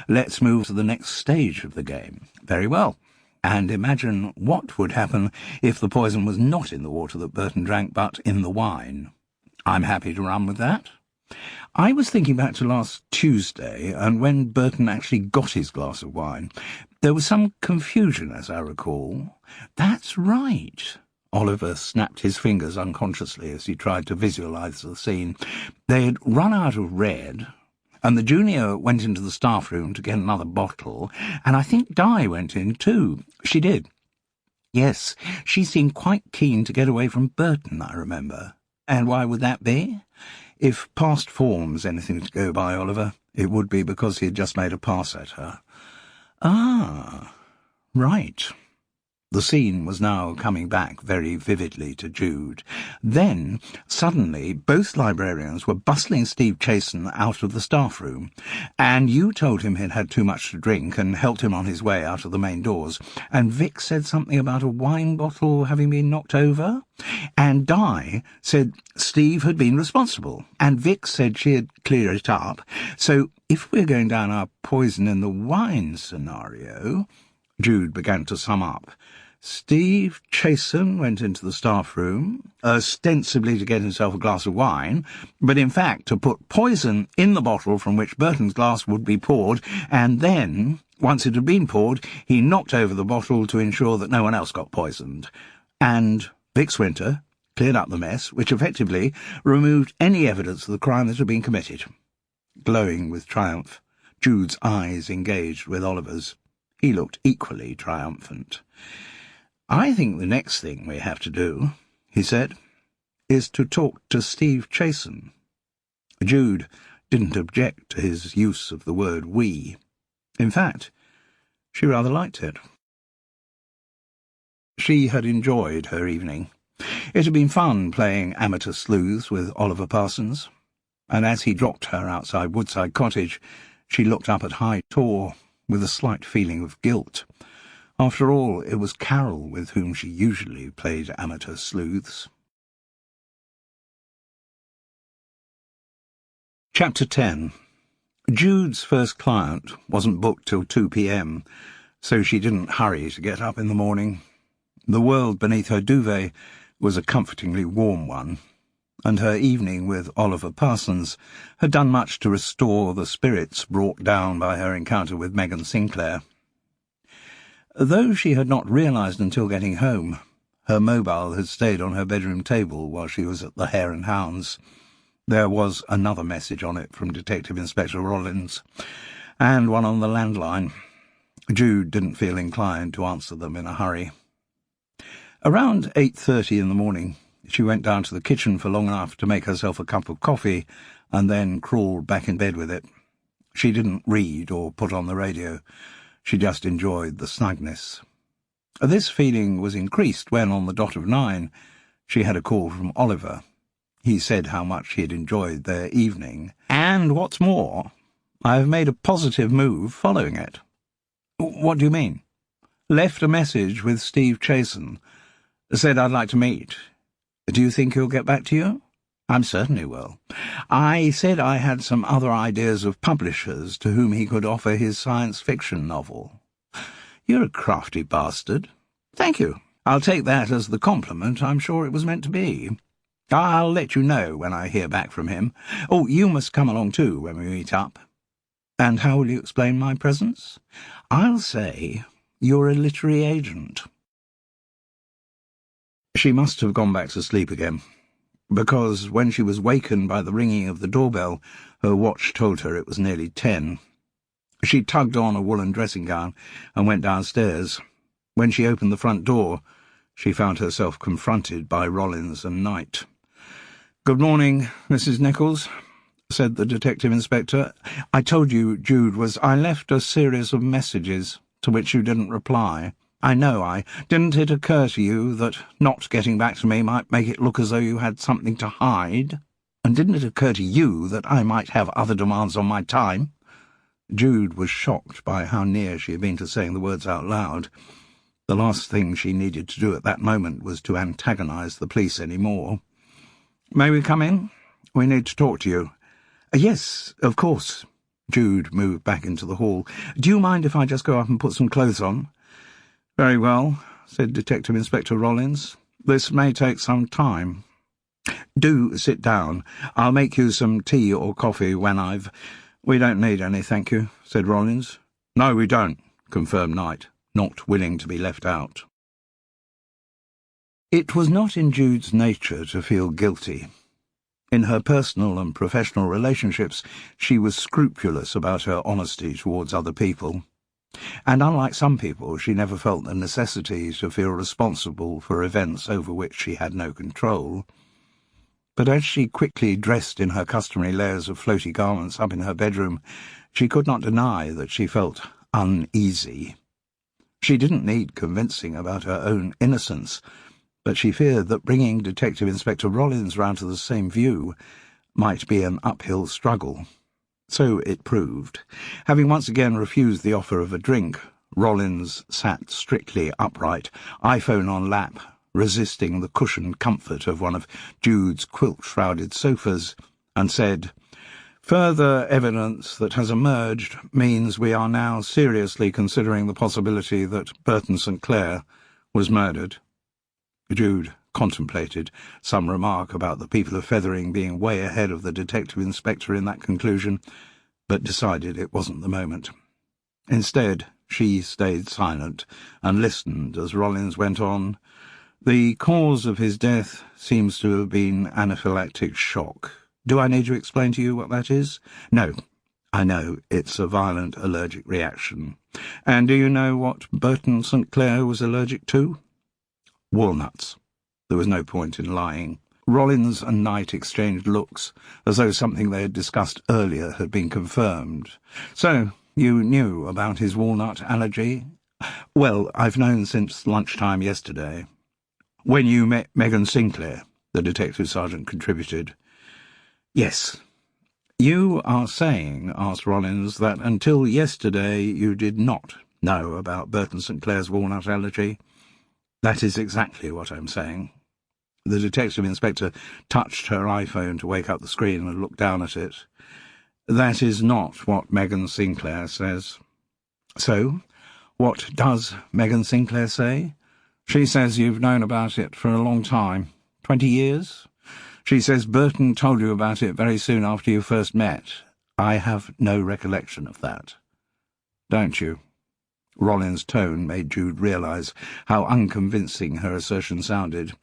let's move to the next stage of the game. Very well. And imagine what would happen if the poison was not in the water that Burton drank, but in the wine. I'm happy to run with that. I was thinking back to last Tuesday, and when Burton actually got his glass of wine, there was some confusion, as I recall. That's right. Oliver snapped his fingers unconsciously as he tried to visualise the scene. They had run out of red, and the junior went into the staff room to get another bottle, and I think Di went in too. She did. Yes, she seemed quite keen to get away from Burton, I remember. And why would that be? If past form's anything to go by, Oliver, it would be because he had just made a pass at her. Ah, right. The scene was now coming back very vividly to Jude. Then, suddenly, both librarians were bustling Steve Chasen out of the staff room, and you told him he'd had too much to drink and helped him on his way out of the main doors, and Vic said something about a wine bottle having been knocked over, and Di said Steve had been responsible, and Vic said she had cleared it up. So, if we're going down our poison in the wine scenario, Jude began to sum up. Steve Chasen went into the staff room, ostensibly to get himself a glass of wine, but in fact to put poison in the bottle from which Burton's glass would be poured, and then, once it had been poured, he knocked over the bottle to ensure that no one else got poisoned. And Vic Swinter cleared up the mess, which effectively removed any evidence of the crime that had been committed. Glowing with triumph, Jude's eyes engaged with Oliver's. He looked equally triumphant. I think the next thing we have to do, he said, is to talk to Steve Chasen. Jude didn't object to his use of the word we. In fact, she rather liked it. She had enjoyed her evening. It had been fun playing amateur sleuths with Oliver Parsons, and as he dropped her outside Woodside Cottage, she looked up at High Tor with a slight feeling of guilt. After all, it was Carol with whom she usually played amateur sleuths. Chapter 10. Jude's first client wasn't booked till 2 p.m, so she didn't hurry to get up in the morning. The world beneath her duvet was a comfortingly warm one, and her evening with Oliver Parsons had done much to restore the spirits brought down by her encounter with Megan Sinclair. Though she had not realised until getting home, her mobile had stayed on her bedroom table while she was at the Hare and Hounds. There was another message on it from Detective Inspector Rollins, and one on the landline. Jude didn't feel inclined to answer them in a hurry. Around 8:30 in the morning, she went down to the kitchen for long enough to make herself a cup of coffee, and then crawled back in bed with it. She didn't read or put on the radio. She just enjoyed the snugness. This feeling was increased when, on the dot of 9, she had a call from Oliver. He said how much he had enjoyed their evening, and, what's more, I have made a positive move following it. What do you mean? Left a message with Steve Chasen. Said I'd like to meet. Do you think he'll get back to you? I certainly will. I said I had some other ideas of publishers to whom he could offer his science fiction novel. You're a crafty bastard. Thank you. I'll take that as the compliment I'm sure it was meant to be. I'll let you know when I hear back from him. Oh, you must come along too when we meet up. And how will you explain my presence? I'll say you're a literary agent. She must have gone back to sleep again, because when she was wakened by the ringing of the doorbell, her watch told her it was nearly 10. She tugged on a woolen dressing gown and went downstairs. When she opened the front door, she found herself confronted by Rollins and Knight. "Good morning, Mrs. Nichols," said the detective inspector. "I told you Jude was... I left a series of messages to which you didn't reply. I know didn't it occur to you that not getting back to me might make it look as though you had something to hide? And didn't it occur to you that I might have other demands on my time?" Jude was shocked by how near she had been to saying the words out loud. The last thing she needed to do at that moment was to antagonize the police any more. "May we come in? We need to talk to you." "Yes, of course." Jude moved back into the hall. "Do you mind if I just go up and put some clothes on?" "Very well," said Detective Inspector Rollins. "This may take some time." "Do sit down. I'll make you some tea or coffee when I've—" "We don't need any, thank you," said Rollins. "No, we don't," confirmed Knight, not willing to be left out. It was not in Jude's nature to feel guilty. In her personal and professional relationships, she was scrupulous about her honesty towards other people. And unlike some people, she never felt the necessity to feel responsible for events over which she had no control. But as she quickly dressed in her customary layers of floaty garments up in her bedroom, she could not deny that she felt uneasy. She didn't need convincing about her own innocence, but she feared that bringing Detective Inspector Rollins round to the same view might be an uphill struggle. So it proved. Having once again refused the offer of a drink, Rollins sat strictly upright, iPhone on lap, resisting the cushioned comfort of one of Jude's quilt-shrouded sofas, and said, "Further evidence that has emerged means we are now seriously considering the possibility that Burton St. Clair was murdered." Jude contemplated some remark about the people of Fethering being way ahead of the detective inspector in that conclusion, but decided it wasn't the moment. Instead, she stayed silent and listened as Rollins went on. "The cause of his death seems to have been anaphylactic shock. Do I need to explain to you what that is?" "No. I know it's a violent allergic reaction. And do you know what Burton St. Clair was allergic to?" "Walnuts." There was no point in lying. Rollins and Knight exchanged looks, as though something they had discussed earlier had been confirmed. "So, you knew about his walnut allergy?" "Well, I've known since lunchtime yesterday." "When you met Megan Sinclair," the detective sergeant contributed. "Yes." "You are saying," asked Rollins, "that until yesterday you did not know about Burton St. Clair's walnut allergy?" "That is exactly what I'm saying." The detective inspector touched her iPhone to wake up the screen and looked down at it. "That is not what Megan Sinclair says." "So, what does Megan Sinclair say?" "She says you've known about it for a long time. 20 years? She says Burton told you about it very soon after you first met." "I have no recollection of that." "Don't you?" Rollins' tone made Jude realise how unconvincing her assertion sounded.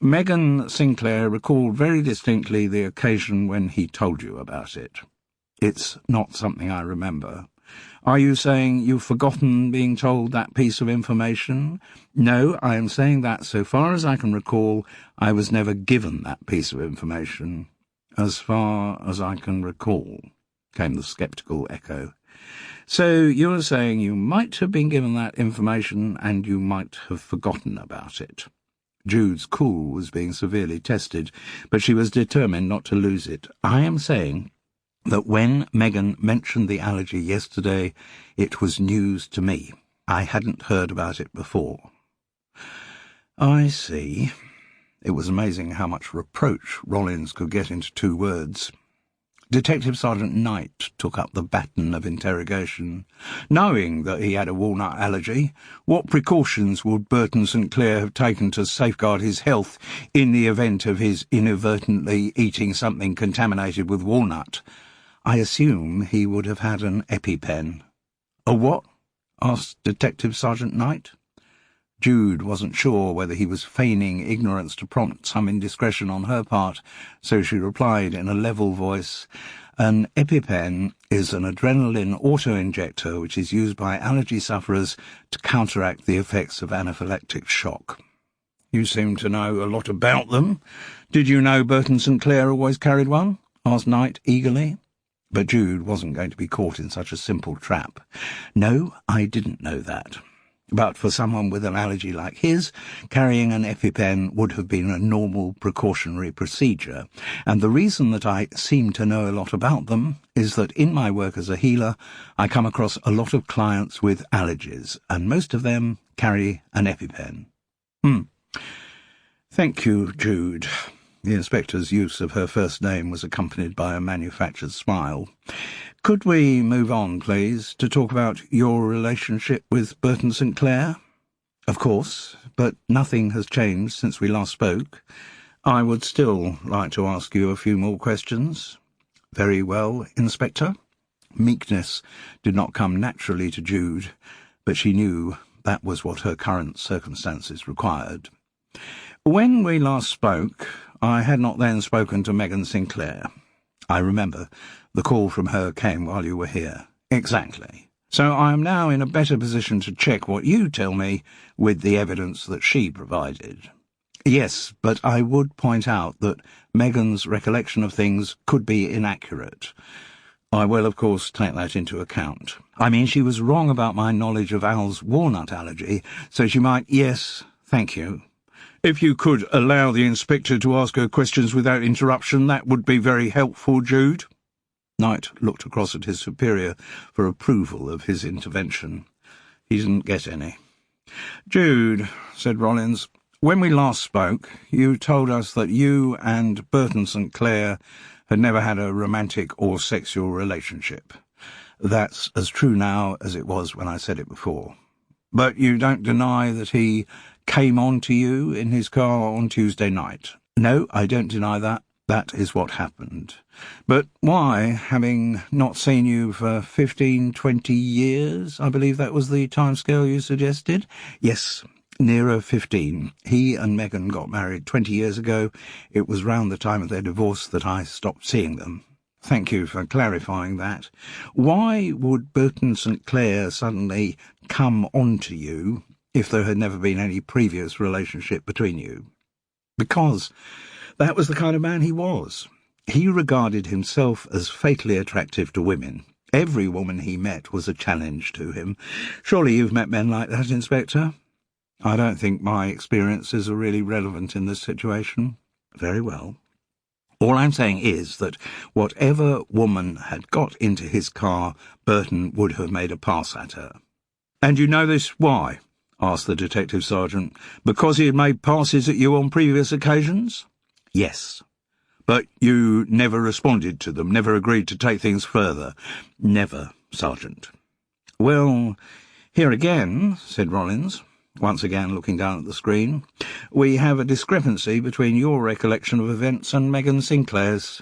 "Megan Sinclair recalled very distinctly the occasion when he told you about it." "It's not something I remember." "Are you saying you've forgotten being told that piece of information?" "No, I am saying that, so far as I can recall, I was never given that piece of information." "As far as I can recall," came the sceptical echo. "So you're saying you might have been given that information and you might have forgotten about it." Jude's cool was being severely tested, but she was determined not to lose it. "I am saying that when Megan mentioned the allergy yesterday, it was news to me. I hadn't heard about it before." "I see." It was amazing how much reproach Rollins could get into 2 words. Detective Sergeant Knight took up the baton of interrogation. "Knowing that he had a walnut allergy, what precautions would Burton St. Clair have taken to safeguard his health in the event of his inadvertently eating something contaminated with walnut?" "I assume he would have had an EpiPen." "A what?" asked Detective Sergeant Knight. Jude wasn't sure whether he was feigning ignorance to prompt some indiscretion on her part, so she replied in a level voice, "An EpiPen is an adrenaline auto-injector which is used by allergy sufferers to counteract the effects of anaphylactic shock." "You seem to know a lot about them. Did you know Burton St. Clair always carried one?" asked Knight eagerly. But Jude wasn't going to be caught in such a simple trap. "No, I didn't know that. But for someone with an allergy like his, carrying an EpiPen would have been a normal precautionary procedure, and the reason that I seem to know a lot about them is that in my work as a healer, I come across a lot of clients with allergies, and most of them carry an EpiPen." "Thank you, Jude." The inspector's use of her first name was accompanied by a manufactured smile. "Could we move on, please, to talk about your relationship with Burton St. Clair?" "Of course, but nothing has changed since we last spoke. I would still like to ask you a few more questions." "Very well, Inspector." Meekness did not come naturally to Jude, but she knew that was what her current circumstances required. When we last spoke, I had not then spoken to Megan Sinclair. I remember the call from her came while you were here. Exactly. So I am now in a better position to check what you tell me with the evidence that she provided. Yes, but I would point out that Megan's recollection of things could be inaccurate. I will, of course, take that into account. I mean, she was wrong about my knowledge of Al's walnut allergy, so she might— Yes, thank you. If you could allow the inspector to ask her questions without interruption, that would be very helpful, Jude. Knight looked across at his superior for approval of his intervention. He didn't get any. Jude, said Rollins, when we last spoke, you told us that you and Burton St. Clair had never had a romantic or sexual relationship. That's as true now as it was when I said it before. But you don't deny that he came on to you in his car on Tuesday night? No, I don't deny that. That is what happened. But why, having not seen you for 15, 20 years, I believe that was the timescale you suggested? Yes, nearer 15. He and Megan got married 20 years ago. It was round the time of their divorce that I stopped seeing them. Thank you for clarifying that. Why would Burton St. Clair suddenly come on to you if there had never been any previous relationship between you? Because that was the kind of man he was. He regarded himself as fatally attractive to women. Every woman he met was a challenge to him. Surely you've met men like that, Inspector? I don't think my experiences are really relevant in this situation. Very well. All I'm saying is that whatever woman had got into his car, Burton would have made a pass at her. And you know this why? Asked the detective sergeant. Because he had made passes at you on previous occasions? Yes. But you never responded to them, never agreed to take things further? Never, Sergeant. Well, here again, said Rollins, once again looking down at the screen, we have a discrepancy between your recollection of events and Megan Sinclair's.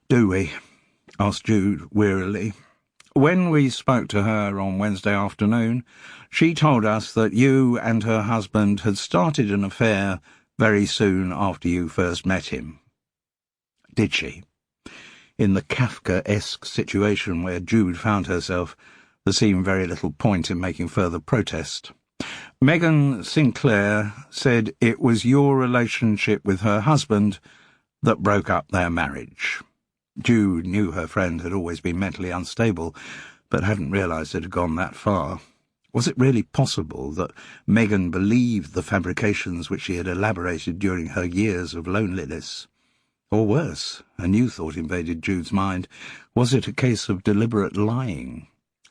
Do we? Asked Jude wearily. When we spoke to her on Wednesday afternoon, she told us that you and her husband had started an affair very soon after you first met him. Did she? In the Kafka-esque situation where Jude found herself, there seemed very little point in making further protest. Megan Sinclair said it was your relationship with her husband that broke up their marriage. Jude knew her friend had always been mentally unstable, but hadn't realised it had gone that far. Was it really possible that Megan believed the fabrications which she had elaborated during her years of loneliness? Or worse, a new thought invaded Jude's mind. Was it a case of deliberate lying?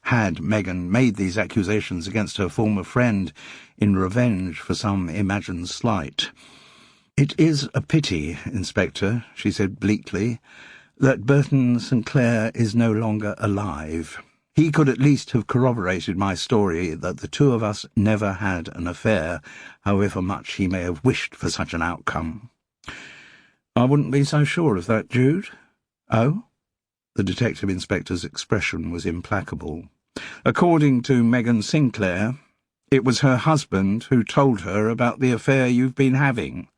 Had Megan made these accusations against her former friend in revenge for some imagined slight? It is a pity, Inspector, she said bleakly, that Burton St. Clair is no longer alive. He could at least have corroborated my story that the two of us never had an affair, however much he may have wished for such an outcome. I wouldn't be so sure of that, Jude. Oh? The detective inspector's expression was implacable. According to Megan Sinclair, it was her husband who told her about the affair you've been having.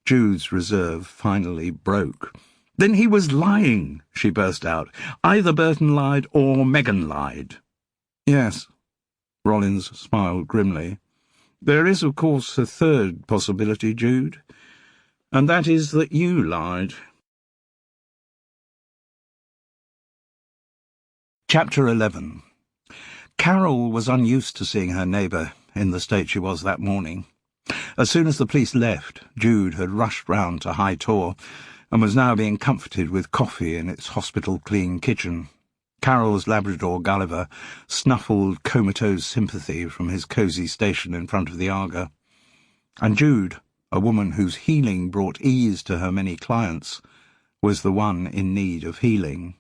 Jude's reserve finally broke. Then he was lying, she burst out. Either Burton lied or Megan lied. Yes, Rollins smiled grimly. There is, of course, a third possibility, Jude, and that is that you lied. Chapter 11. Carol was unused to seeing her neighbour in the state she was that morning. As soon as the police left, Jude had rushed round to High Tor and was now being comforted with coffee in its hospital-clean kitchen. Carol's Labrador Gulliver snuffled comatose sympathy from his cosy station in front of the Arga. And Jude, a woman whose healing brought ease to her many clients, was the one in need of healing.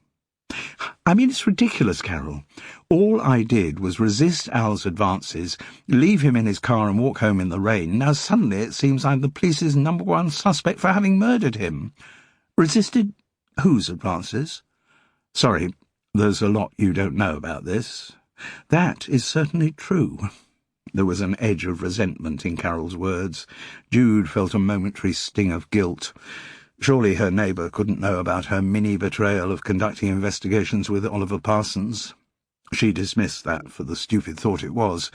I mean, it's ridiculous, Carol. All I did was resist Al's advances, leave him in his car and walk home in the rain. Now suddenly it seems I'm the police's number one suspect for having murdered him. Resisted whose advances? Sorry, there's a lot you don't know about this. That is certainly true. There was an edge of resentment in Carol's words. Jude felt a momentary sting of guilt. Surely her neighbour couldn't know about her mini-betrayal of conducting investigations with Oliver Parsons. She dismissed that for the stupid thought it was,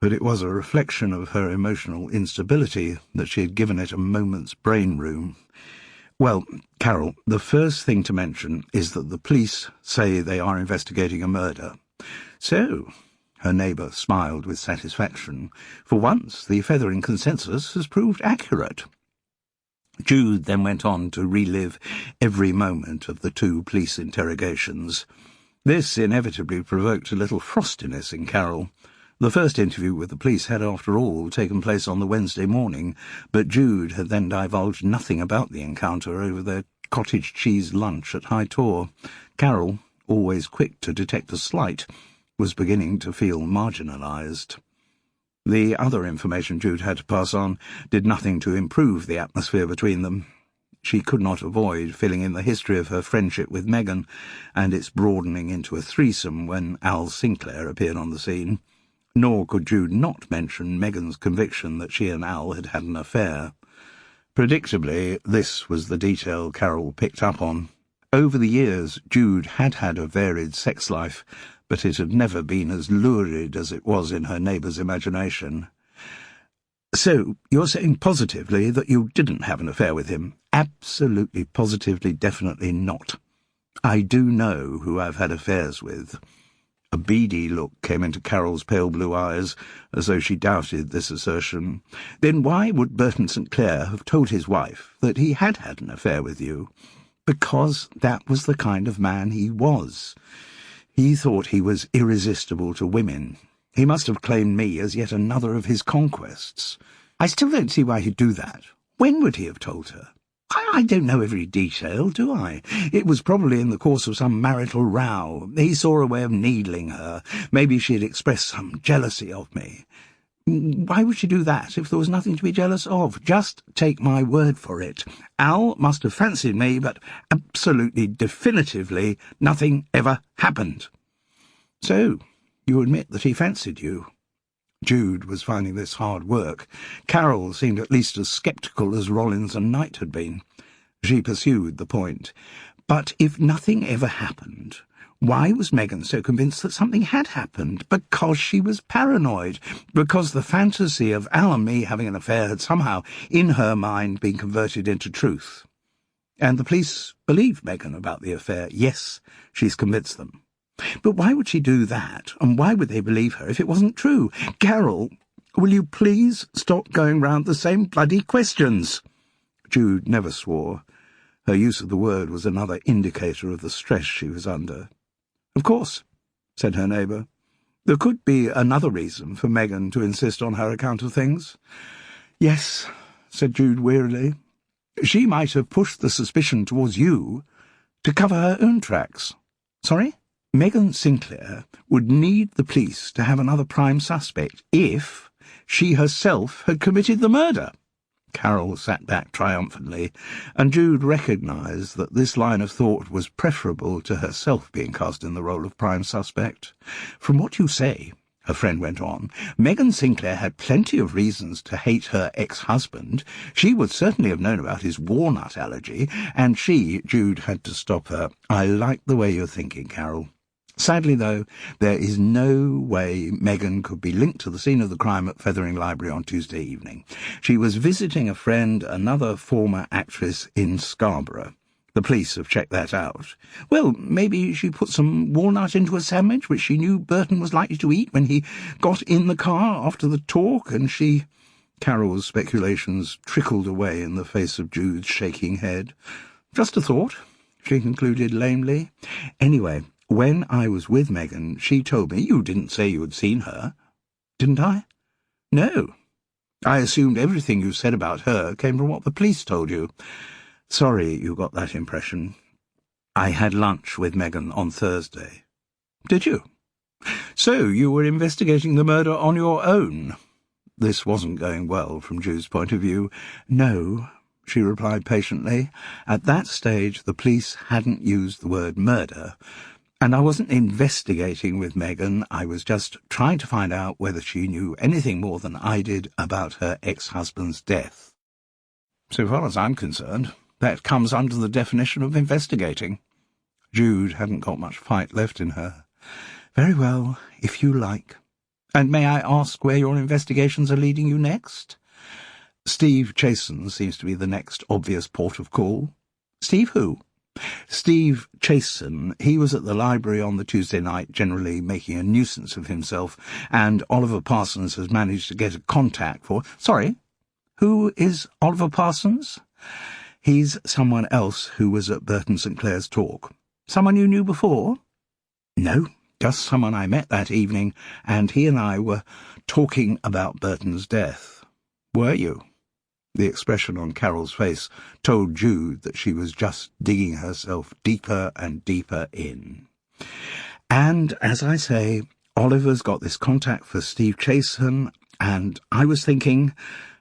but it was a reflection of her emotional instability that she had given it a moment's brain room. Well, Carol, the first thing to mention is that the police say they are investigating a murder. So, her neighbour smiled with satisfaction. For once, the Fethering consensus has proved accurate. Jude then went on to relive every moment of the 2 police interrogations. This inevitably provoked a little frostiness in Carol. The first interview with the police had, after all, taken place on the Wednesday morning, but Jude had then divulged nothing about the encounter over their cottage cheese lunch at High Tor. Carol, always quick to detect a slight, was beginning to feel marginalised. The other information Jude had to pass on did nothing to improve the atmosphere between them. She could not avoid filling in the history of her friendship with Megan, and its broadening into a threesome when Al Sinclair appeared on the scene. Nor could Jude not mention Megan's conviction that she and Al had had an affair. Predictably, this was the detail Carol picked up on. Over the years, Jude had had a varied sex life, but it had never been as lurid as it was in her neighbour's imagination. "So, you're saying positively that you didn't have an affair with him?" "Absolutely, positively, definitely not. I do know who I've had affairs with." A beady look came into Carol's pale blue eyes, as though she doubted this assertion. "Then why would Burton St. Clair have told his wife that he had had an affair with you?" "Because that was the kind of man he was. He thought he was irresistible to women. He must have claimed me as yet another of his conquests. I still don't see why he'd do that. When would he have told her? I don't know every detail, do I? It was probably in the course of some marital row. He saw a way of needling her. Maybe she had expressed some jealousy of me. Why would she do that if there was nothing to be jealous of? Just take my word for it. Al must have fancied me, but absolutely, definitively, nothing ever happened." "So, you admit that he fancied you?" Jude was finding this hard work. Carol seemed at least as sceptical as Rollins and Knight had been. She pursued the point. "But if nothing ever happened, why was Megan so convinced that something had happened? Because she was paranoid. Because the fantasy of Al and me having an affair had somehow, in her mind, been converted into truth. And the police believe Megan about the affair. Yes, she's convinced them. But why would she do that, and why would they believe her if it wasn't true? Carol, will you please stop going round the same bloody questions?" Jude never swore. Her use of the word was another indicator of the stress she was under. "Of course," said her neighbour. "There could be another reason for Megan to insist on her account of things." "Yes," said Jude wearily. "She might have pushed the suspicion towards you to cover her own tracks." "Sorry?" "Megan Sinclair would need the police to have another prime suspect if she herself had committed the murder." Carol sat back triumphantly, and Jude recognised that this line of thought was preferable to herself being cast in the role of prime suspect. "From what you say," her friend went on, "Megan Sinclair had plenty of reasons to hate her ex-husband. She would certainly have known about his walnut allergy, and she—" Jude had to stop her. "I like the way you're thinking, Carol. Sadly, though, there is no way Megan could be linked to the scene of the crime at Fethering Library on Tuesday evening. She was visiting a friend, another former actress in Scarborough. The police have checked that out. Well, maybe she put some walnut into a sandwich which she knew Burton was likely to eat when he got in the car after the talk, and she—" Carol's speculations trickled away in the face of Jude's shaking head. "Just a thought," she concluded lamely. "Anyway, when I was with Megan, she told me—" "You didn't say you had seen her." "Didn't I?" "No. I assumed everything you said about her came from what the police told you. Sorry you got that impression. I had lunch with Megan on Thursday." "Did you? So you were investigating the murder on your own?" This wasn't going well from Jude's point of view. "No," she replied patiently. At that stage the police hadn't used the word murder, And I wasn't investigating with Megan, I was just trying to find out whether she knew anything more than I did about her ex-husband's death. So far as I'm concerned, that comes under the definition of investigating. Jude hadn't got much fight left in her. Very well, if you like. And may I ask where your investigations are leading you next? Steve Chasen seems to be the next obvious port of call. Steve who? Steve Chasen. He was at the library on the Tuesday night, generally making a nuisance of himself, and Oliver Parsons has managed to get a contact for— Sorry, who is Oliver Parsons? He's someone else who was at Burton St. Clair's talk. Someone you knew before? No, just someone I met that evening, and he and I were talking about Burton's death. Were you? The expression on Carol's face told Jude that she was just digging herself deeper and deeper in. And, as I say, Oliver's got this contact for Steve Chasen, and I was thinking—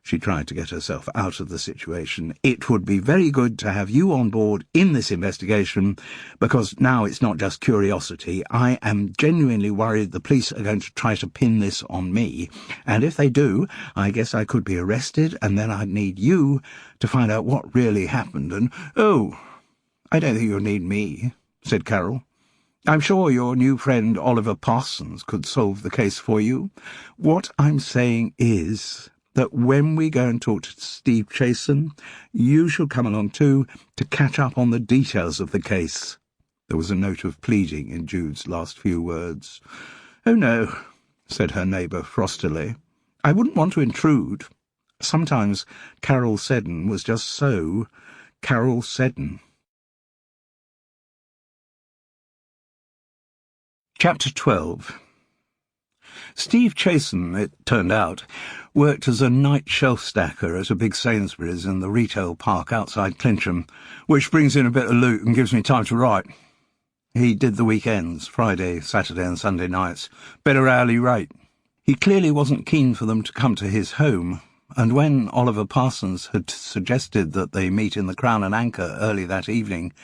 She tried to get herself out of the situation. It would be very good to have you on board in this investigation, because now it's not just curiosity. I am genuinely worried the police are going to try to pin this on me, and if they do, I guess I could be arrested, and then I'd need you to find out what really happened, and— Oh, I don't think you'll need me, said Carol. I'm sure your new friend Oliver Parsons could solve the case for you. What I'm saying is that when we go and talk to Steve Chasen, you shall come along too, to catch up on the details of the case. There was a note of pleading in Jude's last few words. Oh, no, said her neighbour frostily. I wouldn't want to intrude. Sometimes Carol Seddon was just so Carol Seddon. Chapter 12. Steve Chasen, it turned out, worked as a night shelf stacker at a big Sainsbury's in the retail park outside Clincham, which brings in a bit of loot and gives me time to write. He did the weekends, Friday, Saturday and Sunday nights, better hourly rate. He clearly wasn't keen for them to come to his home, and when Oliver Parsons had suggested that they meet in the Crown and Anchor early that evening,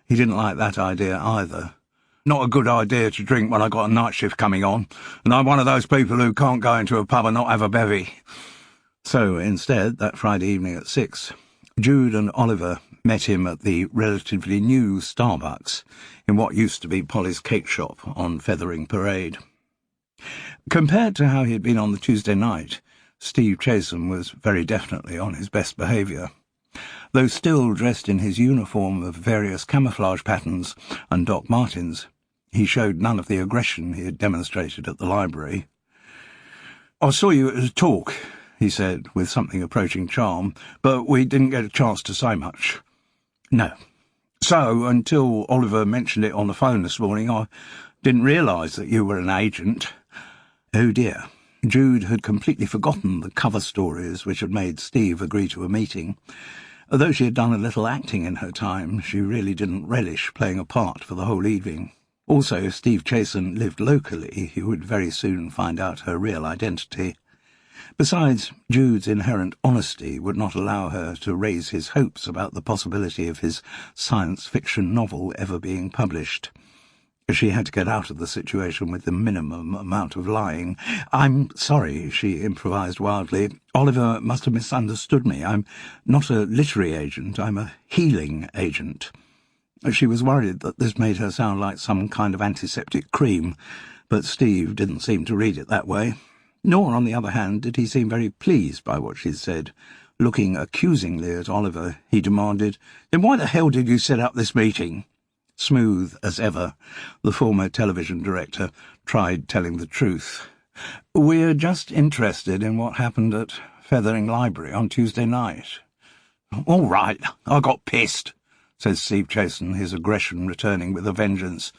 he didn't like that idea either. Not a good idea to drink when I got a night shift coming on, and I'm one of those people who can't go into a pub and not have a bevy. So, instead, that Friday evening at 6, Jude and Oliver met him at the relatively new Starbucks in what used to be Polly's cake shop on Fethering Parade. Compared to how he had been on the Tuesday night, Steve Chasen was very definitely on his best behaviour. Though still dressed in his uniform of various camouflage patterns and Doc Martens, he showed none of the aggression he had demonstrated at the library. I saw you at a talk, he said, with something approaching charm, but we didn't get a chance to say much. No. So, until Oliver mentioned it on the phone this morning, I didn't realise that you were an agent. Oh dear. Jude had completely forgotten the cover stories which had made Steve agree to a meeting. Although she had done a little acting in her time, she really didn't relish playing a part for the whole evening. Also, if Steve Chasen lived locally, he would very soon find out her real identity. Besides, Jude's inherent honesty would not allow her to raise his hopes about the possibility of his science fiction novel ever being published. She had to get out of the situation with the minimum amount of lying. I'm sorry, she improvised wildly. Oliver must have misunderstood me. I'm not a literary agent, I'm a healing agent. She was worried that this made her sound like some kind of antiseptic cream, but Steve didn't seem to read it that way. Nor, on the other hand, did he seem very pleased by what she'd said. Looking accusingly at Oliver, he demanded, "Then why the hell did you set up this meeting?" Smooth as ever, the former television director tried telling the truth. "We're just interested in what happened at Fethering Library on Tuesday night." "All right, I got pissed," said Steve Chasen, his aggression returning with a vengeance.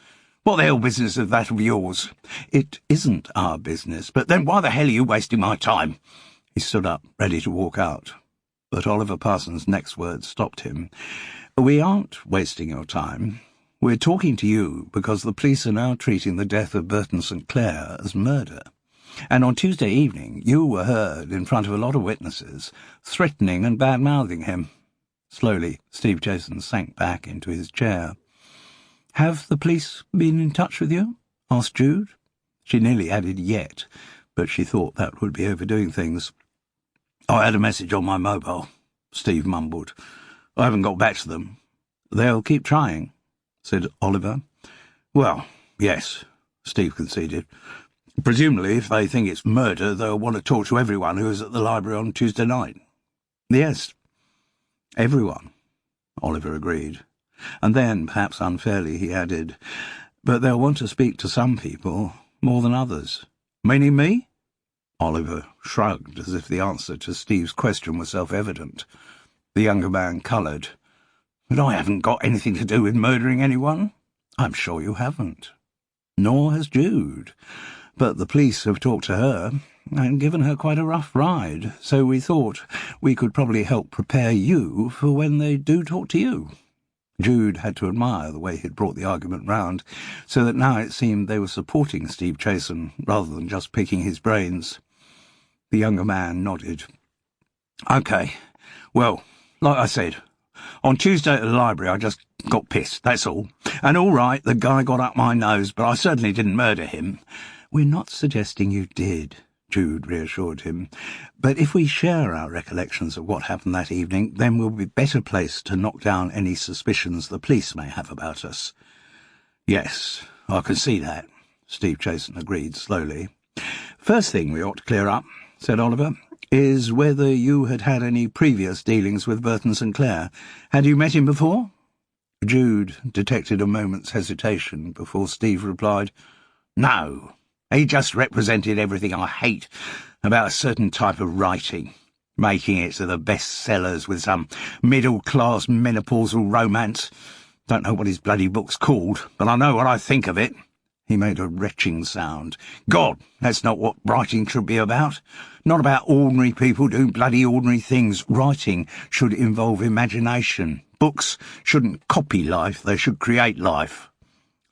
"What the hell business is that of yours?" "It isn't our business, but then why the hell are you wasting my time?" He stood up, ready to walk out. But Oliver Parsons' next words stopped him. "We aren't wasting your time. We're talking to you because the police are now treating the death of Burton St. Clair as murder. And on Tuesday evening you were heard in front of a lot of witnesses, threatening and bad-mouthing him." Slowly, Steve Chasen sank back into his chair. "Have the police been in touch with you?" asked Jude. She nearly added yet, but she thought that would be overdoing things. "I had a message on my mobile," Steve mumbled. "I haven't got back to them." "They'll keep trying," said Oliver. "Well, yes," Steve conceded. "Presumably, if they think it's murder, they'll want to talk to everyone who was at the library on Tuesday night." "Yes, everyone," Oliver agreed. And then, perhaps unfairly, he added, "But they'll want to speak to some people more than others." "Meaning me?" Oliver shrugged, as if the answer to Steve's question was self-evident. The younger man coloured. "But I haven't got anything to do with murdering anyone." "I'm sure you haven't." "Nor has Jude. But the police have talked to her and given her quite a rough ride, so we thought we could probably help prepare you for when they do talk to you." Jude had to admire the way he'd brought the argument round, so that now it seemed they were supporting Steve Chasen rather than just picking his brains. The younger man nodded. "OK. Well, like I said, on Tuesday at the library I just got pissed, that's all. And all right, the guy got up my nose, but I certainly didn't murder him." "We're not suggesting you did," Jude reassured him. "But if we share our recollections of what happened that evening, then we'll be better placed to knock down any suspicions the police may have about us." "Yes, I can see that," Steve Chasen agreed slowly. "First thing we ought to clear up," said Oliver, "is whether you had had any previous dealings with Burton St. Clair. Had you met him before?" Jude detected a moment's hesitation before Steve replied, "No. He just represented everything I hate about a certain type of writing, making it to the best sellers with some middle-class menopausal romance. Don't know what his bloody book's called, but I know what I think of it." He made a retching sound. "God, that's not what writing should be about. Not about ordinary people doing bloody ordinary things. Writing should involve imagination. Books shouldn't copy life, they should create life."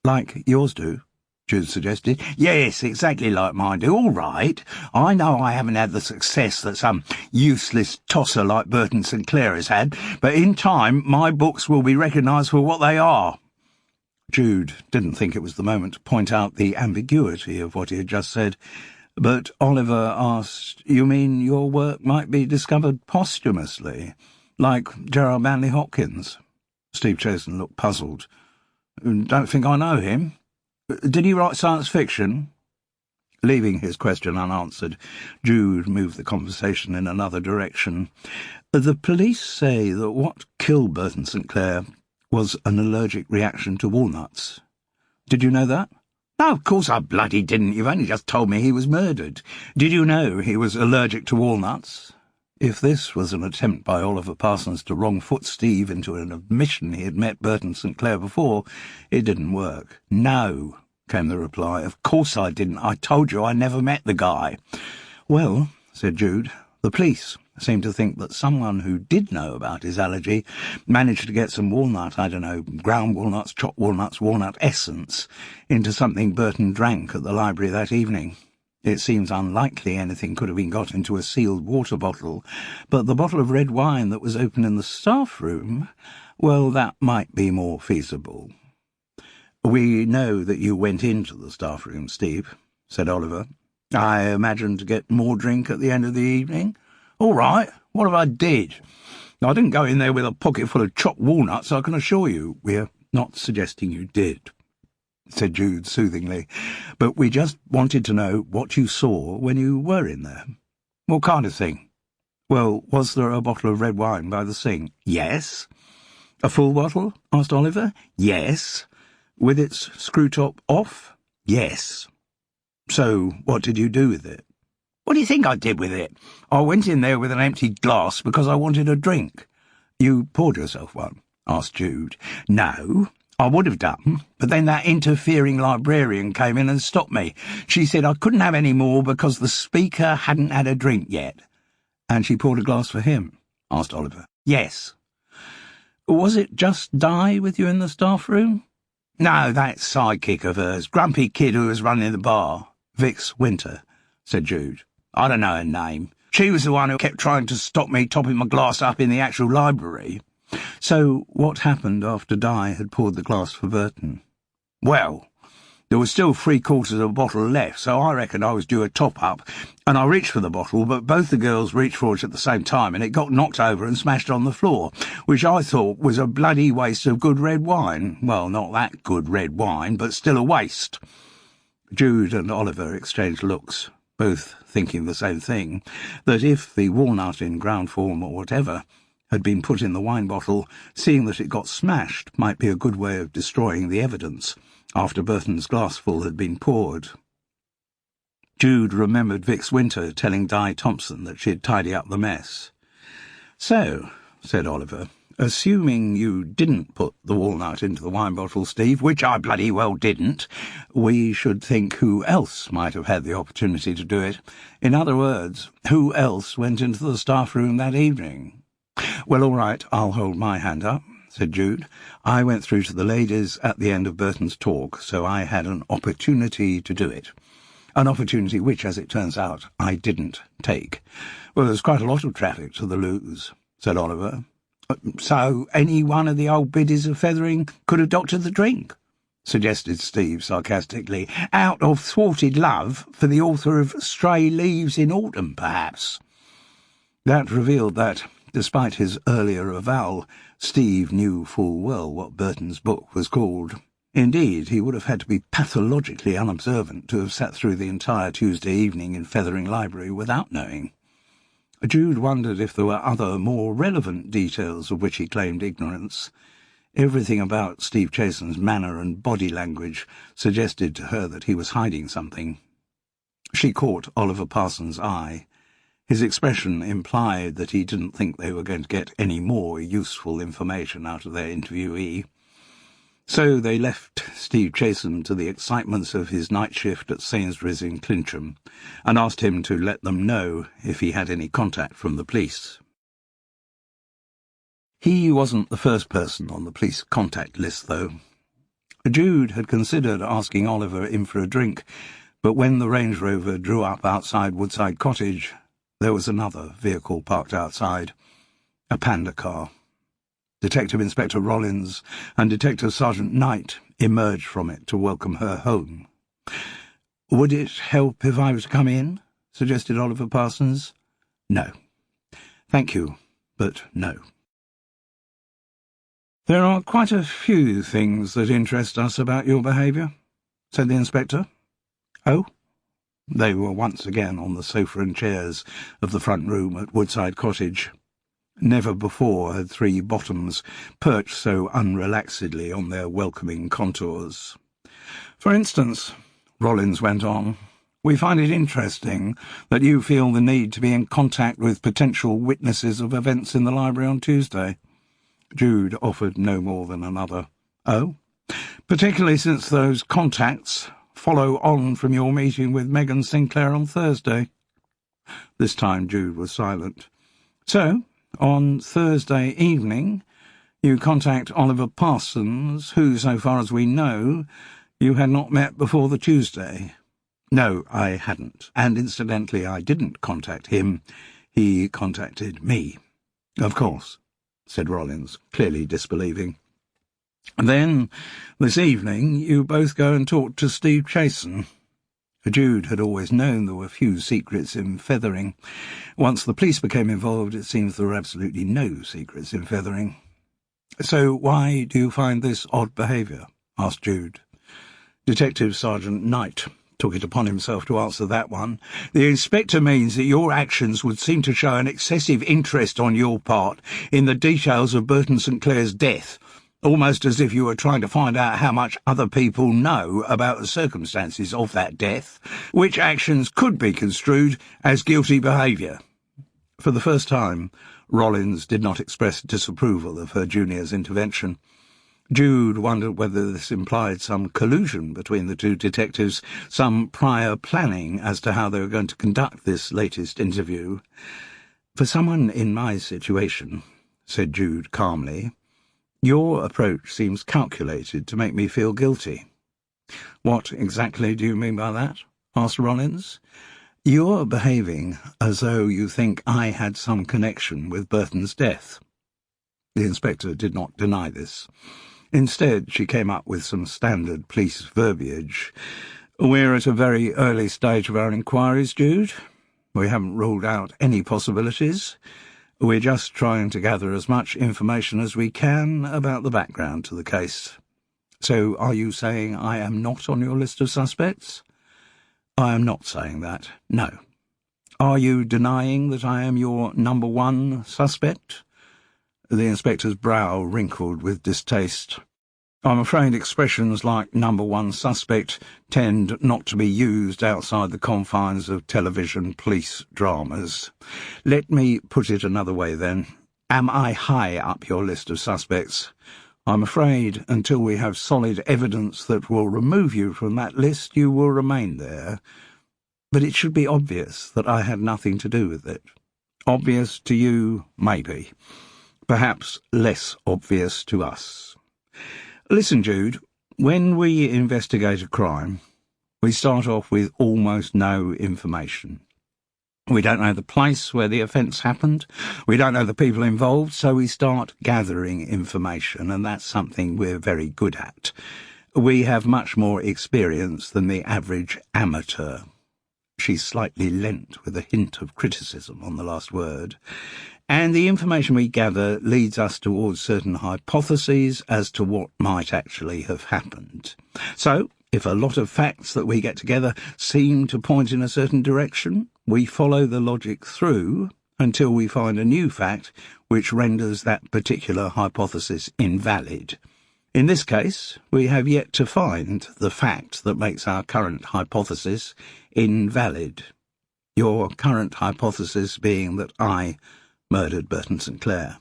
"Like yours do," Jude suggested. "Yes, exactly like mine do. All right. I know I haven't had the success that some useless tosser like Burton St. Clair has had, but in time my books will be recognised for what they are." Jude didn't think it was the moment to point out the ambiguity of what he had just said, but Oliver asked, "You mean your work might be discovered posthumously, like Gerard Manley Hopkins?" Steve Chasen looked puzzled. "Don't think I know him. Did he write science fiction?" Leaving his question unanswered, Jude moved the conversation in another direction. "The police say that what killed Burton St. Clair was an allergic reaction to walnuts. Did you know that?" "No, of course I bloody didn't. You've only just told me he was murdered. Did you know he was allergic to walnuts?" If this was an attempt by Oliver Parsons to wrong-foot Steve into an admission he had met Burton St. Clair before, it didn't work. "No," came the reply. "Of course I didn't. I told you I never met the guy." "Well," said Jude, "the police seem to think that someone who did know about his allergy managed to get some walnut, I don't know, ground walnuts, chopped walnuts, walnut essence, into something Burton drank at the library that evening. It seems unlikely anything could have been got into a sealed water bottle, but the bottle of red wine that was open in the staff room, well, that might be more feasible." "We know that you went into the staff room, Steve," said Oliver. "I imagine to get more drink at the end of the evening?" "All right, what if I did? I didn't go in there with a pocket full of chopped walnuts, I can assure you." "We're not suggesting you did," said Jude soothingly, "but we just wanted to know what you saw when you were in there." "What kind of thing?" "Well, was there a bottle of red wine by the sink?" "Yes." "A full bottle?" asked Oliver. "Yes." "With its screw-top off?" "Yes." "So what did you do with it?" "What do you think I did with it? I went in there with an empty glass because I wanted a drink." "You poured yourself one?" asked Jude. "No. I would have done, but then that interfering librarian came in and stopped me. She said I couldn't have any more because the speaker hadn't had a drink yet." "And she poured a glass for him?" asked Oliver. "Yes." "Was it just Di with you in the staff room?" "No, that sidekick of hers, grumpy kid who was running the bar." "Vix Winter," said Jude. "I don't know her name. She was the one who kept trying to stop me topping my glass up in the actual library." "So what happened after Di had poured the glass for Burton?" Well, there was still 3/4 of a bottle left, so I reckon I was due a top-up, and I reached for the bottle, but both the girls reached for it at the same time, and it got knocked over and smashed on the floor, which I thought was a bloody waste of good red wine. Well, not that good red wine, but still a waste. Jude and Oliver exchanged looks, both thinking the same thing, that if the walnut in ground form or whatever had been put in the wine bottle, seeing that it got smashed might be a good way of destroying the evidence after Burton's glassful had been poured. Jude remembered Vic's Winter telling Di Thompson that she'd tidy up the mess. "So," said Oliver, "assuming you didn't put the walnut into the wine bottle, Steve, which I bloody well didn't, we should think who else might have had the opportunity to do it. In other words, who else went into the staff room that evening?" "Well, all right, I'll hold my hand up," said Jude. "I went through to the ladies at the end of Burton's talk, so I had an opportunity to do it. An opportunity which, as it turns out, I didn't take." "Well, there's quite a lot of traffic to the loos," said Oliver. "So any one of the old biddies of Fethering could have doctored the drink?" suggested Steve sarcastically. "Out of thwarted love for the author of Stray Leaves in Autumn, perhaps." That revealed that, despite his earlier avowal, Steve knew full well what Burton's book was called. Indeed, he would have had to be pathologically unobservant to have sat through the entire Tuesday evening in Fethering Library without knowing. Jude wondered if there were other, more relevant details of which he claimed ignorance. Everything about Steve Chason's manner and body language suggested to her that he was hiding something. She caught Oliver Parsons' eye. His expression implied that he didn't think they were going to get any more useful information out of their interviewee. So they left Steve Chasen to the excitements of his night shift at Sainsbury's in Clincham, and asked him to let them know if he had any contact from the police. He wasn't the first person on the police contact list, though. Jude had considered asking Oliver in for a drink, but when the Range Rover drew up outside Woodside Cottage, there was another vehicle parked outside, a Panda car. Detective Inspector Rollins and Detective Sergeant Knight emerged from it to welcome her home. "Would it help if I was to come in?" suggested Oliver Parsons. "No. Thank you, but no." "There are quite a few things that interest us about your behaviour," said the inspector. "Oh?" They were once again on the sofa and chairs of the front room at Woodside Cottage. Never before had three bottoms perched so unrelaxedly on their welcoming contours. "For instance," Rollins went on, "we find it interesting that you feel the need to be in contact with potential witnesses of events in the library on Tuesday." Jude offered no more than another "Oh?" "Particularly since those contacts follow on from your meeting with Megan Sinclair on Thursday." This time Jude was silent. "So, on Thursday evening, you contact Oliver Parsons, who, so far as we know, you had not met before the Tuesday." "No, I hadn't, and incidentally I didn't contact him. He contacted me." "Of course," said Rollins, clearly disbelieving. "Then, this evening, you both go and talk to Steve Chasen." Jude had always known there were few secrets in Fethering. Once the police became involved, it seems there were absolutely no secrets in Fethering. "So why do you find this odd behaviour?" asked Jude. Detective Sergeant Knight took it upon himself to answer that one. "The inspector means that your actions would seem to show an excessive interest on your part in the details of Burton St. Clair's death, almost as if you were trying to find out how much other people know about the circumstances of that death, which actions could be construed as guilty behaviour." For the first time, Rollins did not express disapproval of her junior's intervention. Jude wondered whether this implied some collusion between the two detectives, some prior planning as to how they were going to conduct this latest interview. "For someone in my situation," said Jude calmly, "your approach seems calculated to make me feel guilty." "What exactly do you mean by that?" asked Rollins. "You're behaving as though you think I had some connection with Burton's death." The inspector did not deny this. Instead, she came up with some standard police verbiage. "We're at a very early stage of our inquiries, Jude. We haven't ruled out any possibilities. We're just trying to gather as much information as we can about the background to the case." "So are you saying I am not on your list of suspects?" "I am not saying that, no." "Are you denying that I am your number one suspect?" The inspector's brow wrinkled with distaste. "I'm afraid expressions like number one suspect tend not to be used outside the confines of television police dramas. Let me put it another way, then. Am I high up your list of suspects? I'm afraid until we have solid evidence that will remove you from that list, you will remain there. But it should be obvious that I had nothing to do with it. Obvious to you, maybe. Perhaps less obvious to us. Listen, Jude, when we investigate a crime, we start off with almost no information. We don't know the place where the offence happened. We don't know the people involved, so we start gathering information, and that's something we're very good at. We have much more experience than the average amateur." She slightly leant with a hint of criticism on the last word. "And the information we gather leads us towards certain hypotheses as to what might actually have happened. So, if a lot of facts that we get together seem to point in a certain direction, we follow the logic through until we find a new fact which renders that particular hypothesis invalid. In this case, we have yet to find the fact that makes our current hypothesis invalid. Your current hypothesis being that I murdered Burton St. Clair.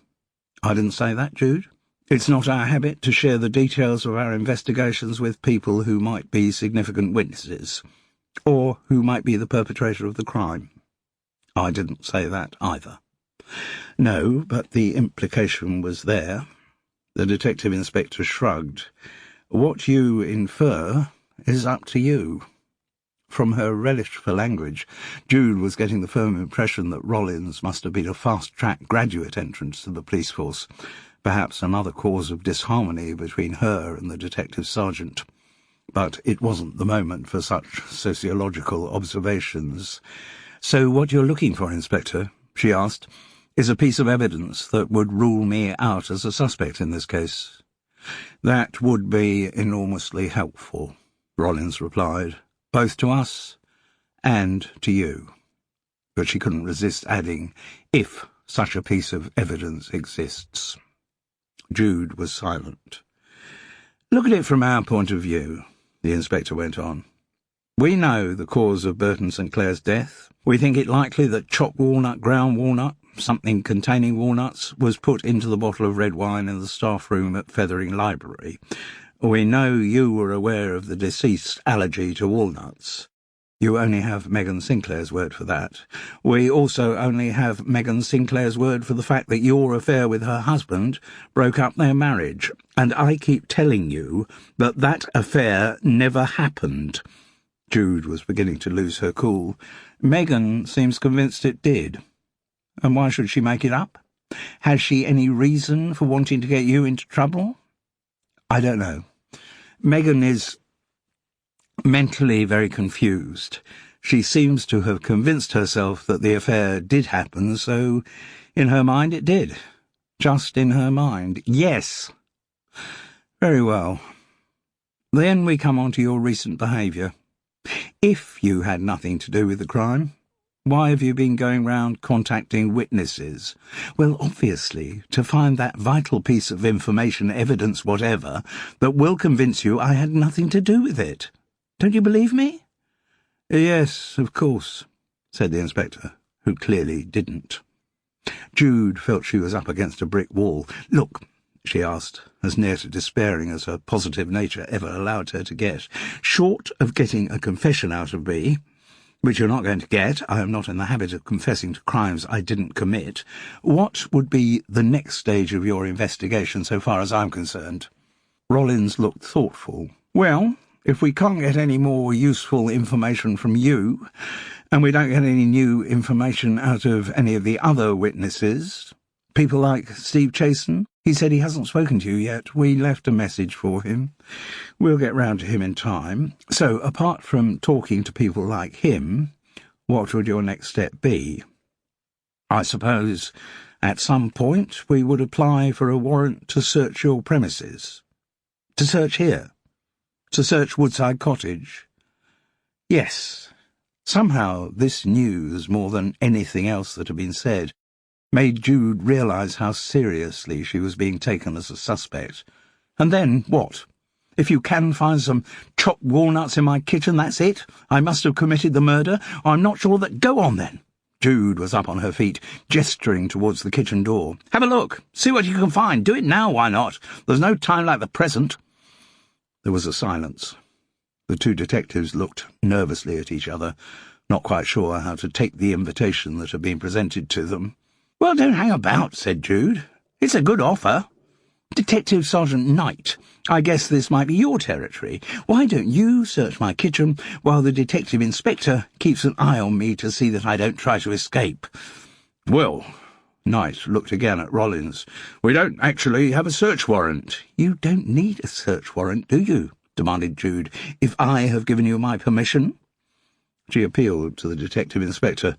I didn't say that, Jude. It's not our habit to share the details of our investigations with people who might be significant witnesses, or who might be the perpetrator of the crime. I didn't say that either." "No, but the implication was there." The detective inspector shrugged. "What you infer is up to you." From her relish for language, Jude was getting the firm impression that Rollins must have been a fast-track graduate entrance to the police force, perhaps another cause of disharmony between her and the detective sergeant. But it wasn't the moment for such sociological observations. "So what you're looking for, Inspector," she asked, "is a piece of evidence that would rule me out as a suspect in this case?" "That would be enormously helpful," Rollins replied, "both to us and to you." But she couldn't resist adding, "if such a piece of evidence exists." Jude was silent. "Look at it from our point of view," the inspector went on. "We know the cause of Burton St. Clair's death. We think it likely that chopped walnut, ground walnut, something containing walnuts, was put into the bottle of red wine in the staff room at Fethering Library. We know you were aware of the deceased's allergy to walnuts. You only have Megan Sinclair's word for that. We also only have Megan Sinclair's word for the fact that your affair with her husband broke up their marriage, and I keep telling you that that affair never happened." Jude was beginning to lose her cool. "Megan seems convinced it did. And why should she make it up? Has she any reason for wanting to get you into trouble?" "I don't know. Megan is mentally very confused. She seems to have convinced herself that the affair did happen, so in her mind it did. Just in her mind. Yes." "Very well. Then we come on to your recent behaviour. If you had nothing to do with the crime, why have you been going round contacting witnesses?" "Well, obviously, to find that vital piece of information, evidence, whatever, that will convince you I had nothing to do with it. Don't you believe me?" "Yes, of course," said the inspector, who clearly didn't. Jude felt she was up against a brick wall. "Look," she asked, as near to despairing as her positive nature ever allowed her to get, "short of getting a confession out of me, which you're not going to get, I am not in the habit of confessing to crimes I didn't commit, what would be the next stage of your investigation so far as I'm concerned?" Rollins looked thoughtful. "Well, if we can't get any more useful information from you, and we don't get any new information out of any of the other witnesses, People like Steve Chasen? He said he hasn't spoken to you yet. We left a message for him. We'll get round to him in time. So, apart from talking to people like him, what would your next step be? I suppose at some point we would apply for a warrant to search your premises. To search here? To search Woodside Cottage? Yes. Somehow this news, more than anything else that had been said, made Jude realise how seriously she was being taken as a suspect. And then, what? If you can find some chopped walnuts in my kitchen, that's it? I must have committed the murder? I'm not sure that— Go on, then. Jude was up on her feet, gesturing towards the kitchen door. Have a look. See what you can find. Do it now, why not? There's no time like the present. There was a silence. The two detectives looked nervously at each other, not quite sure how to take the invitation that had been presented to them. Well, don't hang about, said Jude. It's a good offer. Detective Sergeant Knight, I guess this might be your territory. Why don't you search my kitchen while the detective inspector keeps an eye on me to see that I don't try to escape? Well, Knight looked again at Rollins. We don't actually have a search warrant. You don't need a search warrant, do you? Demanded Jude. If I have given you my permission? She appealed to the detective inspector,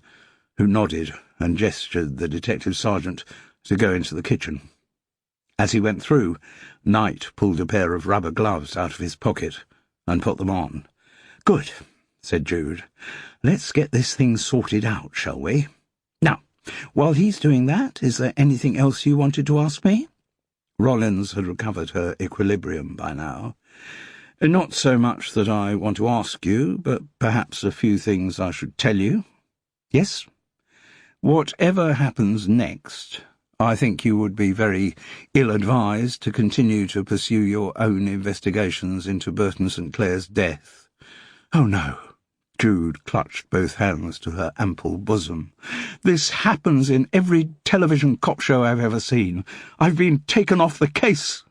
who nodded and gestured the detective sergeant to go into the kitchen. As he went through, Knight pulled a pair of rubber gloves out of his pocket and put them on. Good, said Jude. Let's get this thing sorted out, shall we? Now, while he's doing that, is there anything else you wanted to ask me? Rollins had recovered her equilibrium by now. Not so much that I want to ask you, but perhaps a few things I should tell you. Yes? Whatever happens next, I think you would be very ill-advised to continue to pursue your own investigations into Burton St. Clair's death. Oh, no. Jude clutched both hands to her ample bosom. This happens in every television cop show I've ever seen. I've been taken off the case.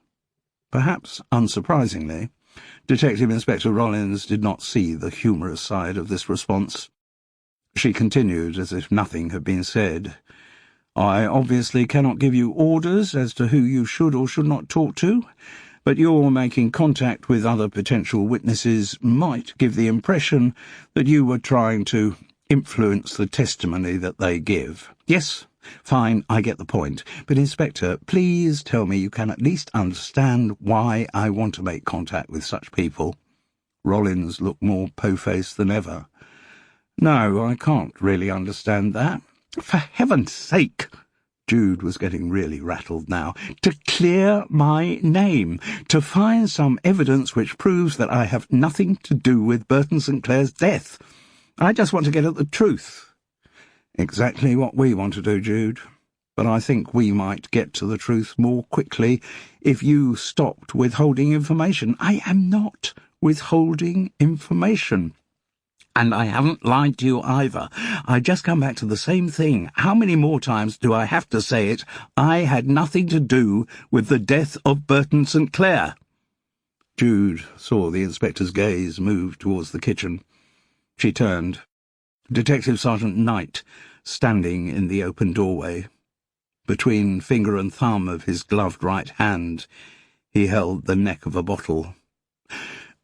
Perhaps unsurprisingly, Detective Inspector Rollins did not see the humorous side of this response. She continued as if nothing had been said. I obviously cannot give you orders as to who you should or should not talk to, but your making contact with other potential witnesses might give the impression that you were trying to influence the testimony that they give. Yes, fine, I get the point. But, Inspector, please tell me you can at least understand why I want to make contact with such people. Rollins looked more po-faced than ever. No, I can't really understand that. For heaven's sake! Jude was getting really rattled now. To clear my name, to find some evidence which proves that I have nothing to do with Burton St. Clair's death. I just want to get at the truth. Exactly what we want to do, Jude. But I think we might get to the truth more quickly if you stopped withholding information. I am not withholding information. And I haven't lied to you either. I just come back to the same thing. How many more times do I have to say it? I had nothing to do with the death of Burton St. Clair. Jude saw the inspector's gaze move towards the kitchen. She turned. Detective Sergeant Knight, standing in the open doorway. Between finger and thumb of his gloved right hand, he held the neck of a bottle.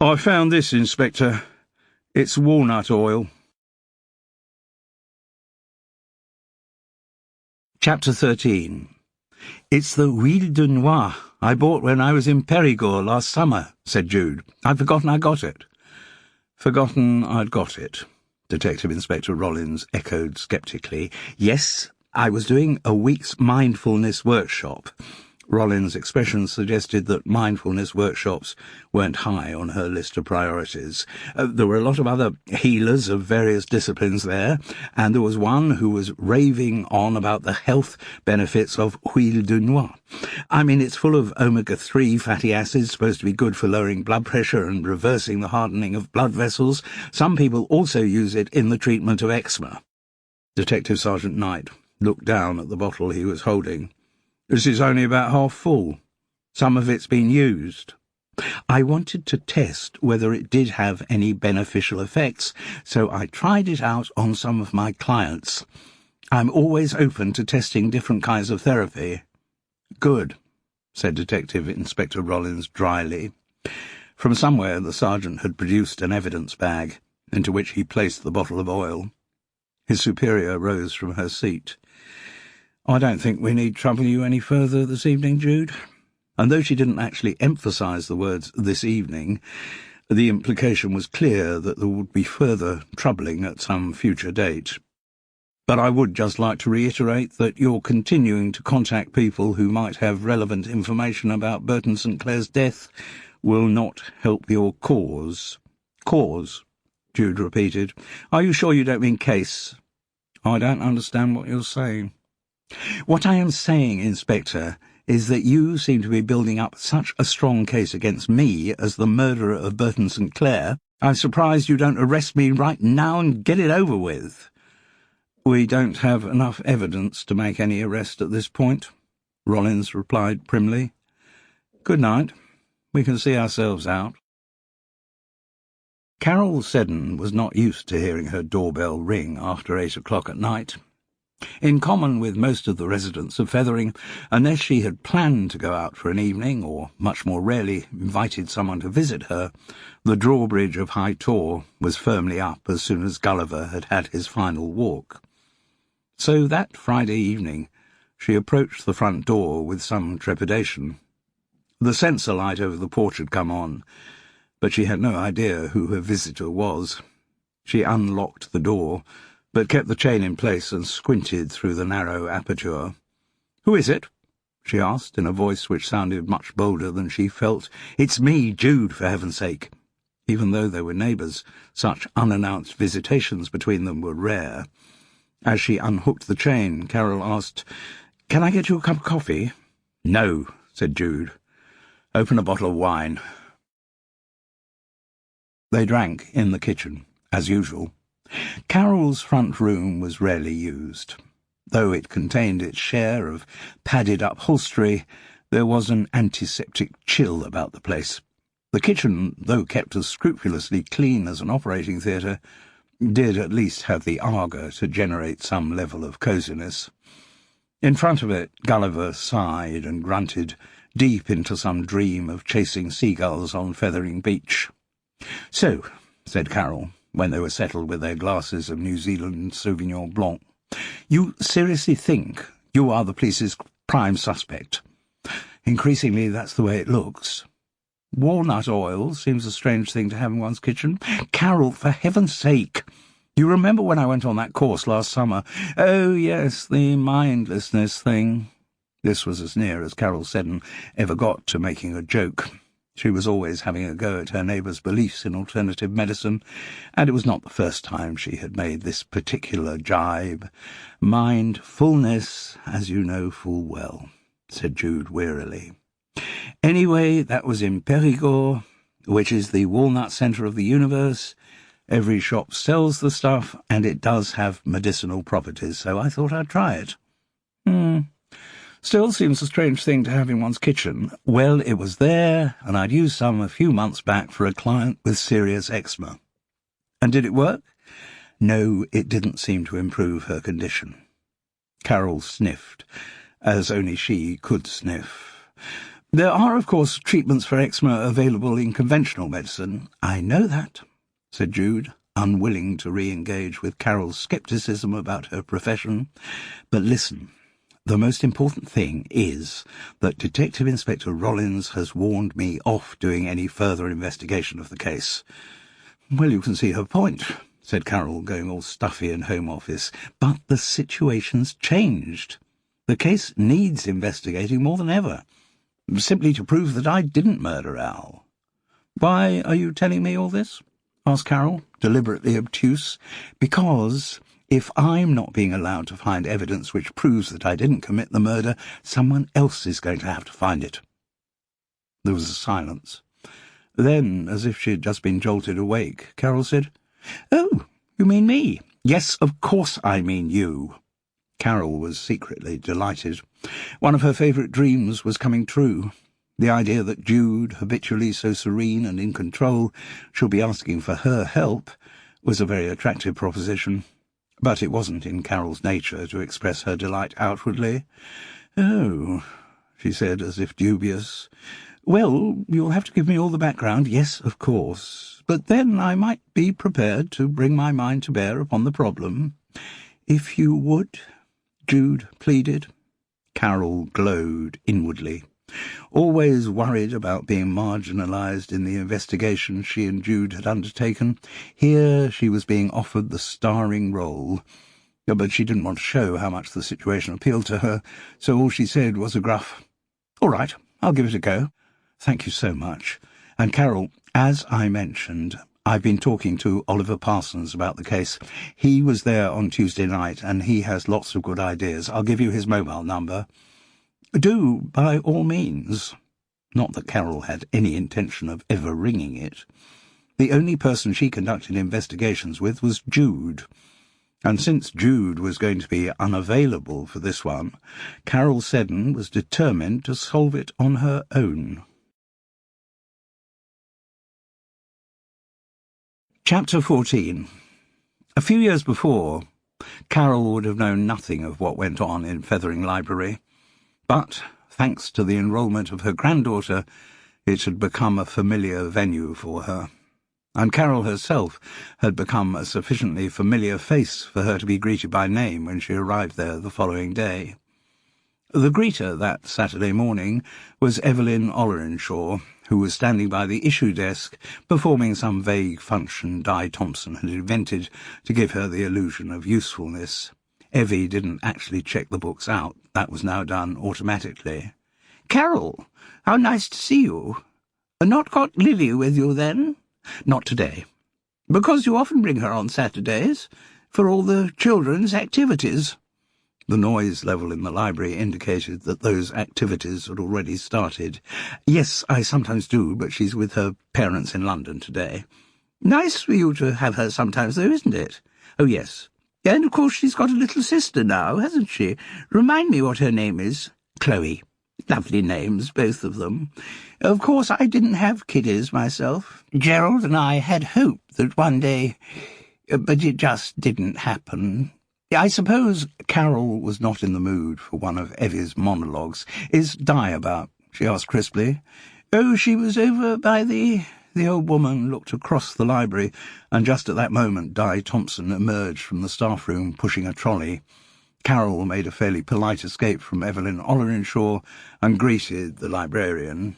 I found this, Inspector. It's walnut oil. Chapter 13. It's the Huile de Noix I bought when I was in Périgord last summer, said Jude. I'd forgotten I got it. Forgotten I'd got it, Detective Inspector Rollins echoed sceptically. Yes, I was doing a week's mindfulness workshop. Rollins' expression suggested that mindfulness workshops weren't high on her list of priorities. There were a lot of other healers of various disciplines there, and there was one who was raving on about the health benefits of Huile de Noix. I mean, it's full of omega-3 fatty acids, supposed to be good for lowering blood pressure and reversing the hardening of blood vessels. Some people also use it in the treatment of eczema. Detective Sergeant Knight looked down at the bottle he was holding. This is only about half full. Some of it's been used. I wanted to test whether it did have any beneficial effects, so I tried it out on some of my clients. I'm always open to testing different kinds of therapy. Good, said Detective Inspector Rollins dryly. From somewhere the sergeant had produced an evidence bag, into which he placed the bottle of oil. His superior rose from her seat. I don't think we need trouble you any further this evening, Jude. And though she didn't actually emphasise the words this evening, the implication was clear that there would be further troubling at some future date. But I would just like to reiterate that you're continuing to contact people who might have relevant information about Burton St. Clair's death will not help your cause. Cause, Jude repeated. Are you sure you don't mean case? I don't understand what you're saying. What I am saying, Inspector, is that you seem to be building up such a strong case against me as the murderer of Burton St. Clair. I'm surprised you don't arrest me right now and get it over with. We don't have enough evidence to make any arrest at this point, Rollins replied primly. Good night. We can see ourselves out. Carol Seddon was not used to hearing her doorbell ring after 8 o'clock at night. In common with most of the residents of Fethering, unless she had planned to go out for an evening, or much more rarely invited someone to visit her, the drawbridge of High Tor was firmly up as soon as Gulliver had had his final walk. So that Friday evening she approached the front door with some trepidation. The sensor light over the porch had come on, but she had no idea who her visitor was. She unlocked the door, but kept the chain in place and squinted through the narrow aperture. "Who is it?" she asked, in a voice which sounded much bolder than she felt. "It's me, Jude, for heaven's sake." Even though they were neighbours, such unannounced visitations between them were rare. As she unhooked the chain, Carol asked, "Can I get you a cup of coffee?" "No," said Jude. "Open a bottle of wine." They drank in the kitchen, as usual. Carol's front room was rarely used. Though it contained its share of padded upholstery, there was an antiseptic chill about the place. The kitchen, though kept as scrupulously clean as an operating theatre, did at least have the argour to generate some level of cosiness. In front of it, Gulliver sighed and grunted, deep into some dream of chasing seagulls on Fethering Beach. "So," said Carol, when they were settled with their glasses of New Zealand Sauvignon Blanc, "you seriously think you are the police's prime suspect?" "Increasingly that's the way it looks." "Walnut oil seems a strange thing to have in one's kitchen." "Carol, for heaven's sake! You remember when I went on that course last summer?" "Oh, yes, the mindlessness thing." This was as near as Carol Seddon ever got to making a joke. She was always having a go at her neighbour's beliefs in alternative medicine, and it was not the first time she had made this particular jibe. "Mindfulness, as you know full well," said Jude wearily. "Anyway, that was in Perigord, which is the walnut centre of the universe. Every shop sells the stuff, and it does have medicinal properties, so I thought I'd try it." "Still seems a strange thing to have in one's kitchen." "Well, it was there, and I'd used some a few months back for a client with serious eczema." "And did it work?" "No, it didn't seem to improve her condition." Carol sniffed, as only she could sniff. "There are, of course, treatments for eczema available in conventional medicine." "I know that," said Jude, unwilling to re-engage with Carol's scepticism about her profession. "But listen, the most important thing is that Detective Inspector Rollins has warned me off doing any further investigation of the case." "Well, you can see her point," said Carol, going all stuffy and home office. "But the situation's changed. The case needs investigating more than ever, simply to prove that I didn't murder Al." "Why are you telling me all this?" asked Carol, deliberately obtuse. "Because if I'm not being allowed to find evidence which proves that I didn't commit the murder, someone else is going to have to find it." There was a silence. Then, as if she had just been jolted awake, Carol said, "Oh, you mean me?" "Yes, of course I mean you." Carol was secretly delighted. One of her favourite dreams was coming true. The idea that Jude, habitually so serene and in control, should be asking for her help was a very attractive proposition. But it wasn't in Carol's nature to express her delight outwardly. "Oh," she said, as if dubious. "Well, you'll have to give me all the background, yes, of course. But then I might be prepared to bring my mind to bear upon the problem. If you would," Jude pleaded. Carol glowed inwardly. Always worried about being marginalised in the investigation she and Jude had undertaken, here she was being offered the starring role. But she didn't want to show how much the situation appealed to her, so all she said was a gruff, "All right, I'll give it a go. Thank you so much. And Carol, as I mentioned, I've been talking to Oliver Parsons about the case. He was there on Tuesday night, and he has lots of good ideas. I'll give you his mobile number." "Do, by all means." Not that Carol had any intention of ever ringing it. The only person she conducted investigations with was Jude, and since Jude was going to be unavailable for this one, Carol Seddon was determined to solve it on her own. Chapter 14. A few years before, Carol would have known nothing of what went on in Fethering Library, but, thanks to the enrolment of her granddaughter, it had become a familiar venue for her, and Carol herself had become a sufficiently familiar face for her to be greeted by name when she arrived there the following day. The greeter that Saturday morning was Evelyn Ollerenshaw, who was standing by the issue desk performing some vague function Di Thompson had invented to give her the illusion of usefulness. Evie didn't actually check the books out. That was now done automatically. "Carol, how nice to see you. Not got Lily with you, then?" "Not today." "Because you often bring her on Saturdays, for all the children's activities." The noise level in the library indicated that those activities had already started. "Yes, I sometimes do, but she's with her parents in London today." "Nice for you to have her sometimes, though, isn't it?" "Oh, yes. And, of course, she's got a little sister now, hasn't she? Remind me what her name is." "Chloe." Lovely names, both of them. Of course, I didn't have kiddies myself. Gerald and I had hoped that one day, but it just didn't happen. I suppose Carol was not in the mood for one of Evie's monologues. "Is Di about?" she asked crisply. "Oh, she was over by the—" The old woman looked across the library, and just at that moment Di Thompson emerged from the staff room pushing a trolley. Carol made a fairly polite escape from Evelyn Ollerenshaw and greeted the librarian.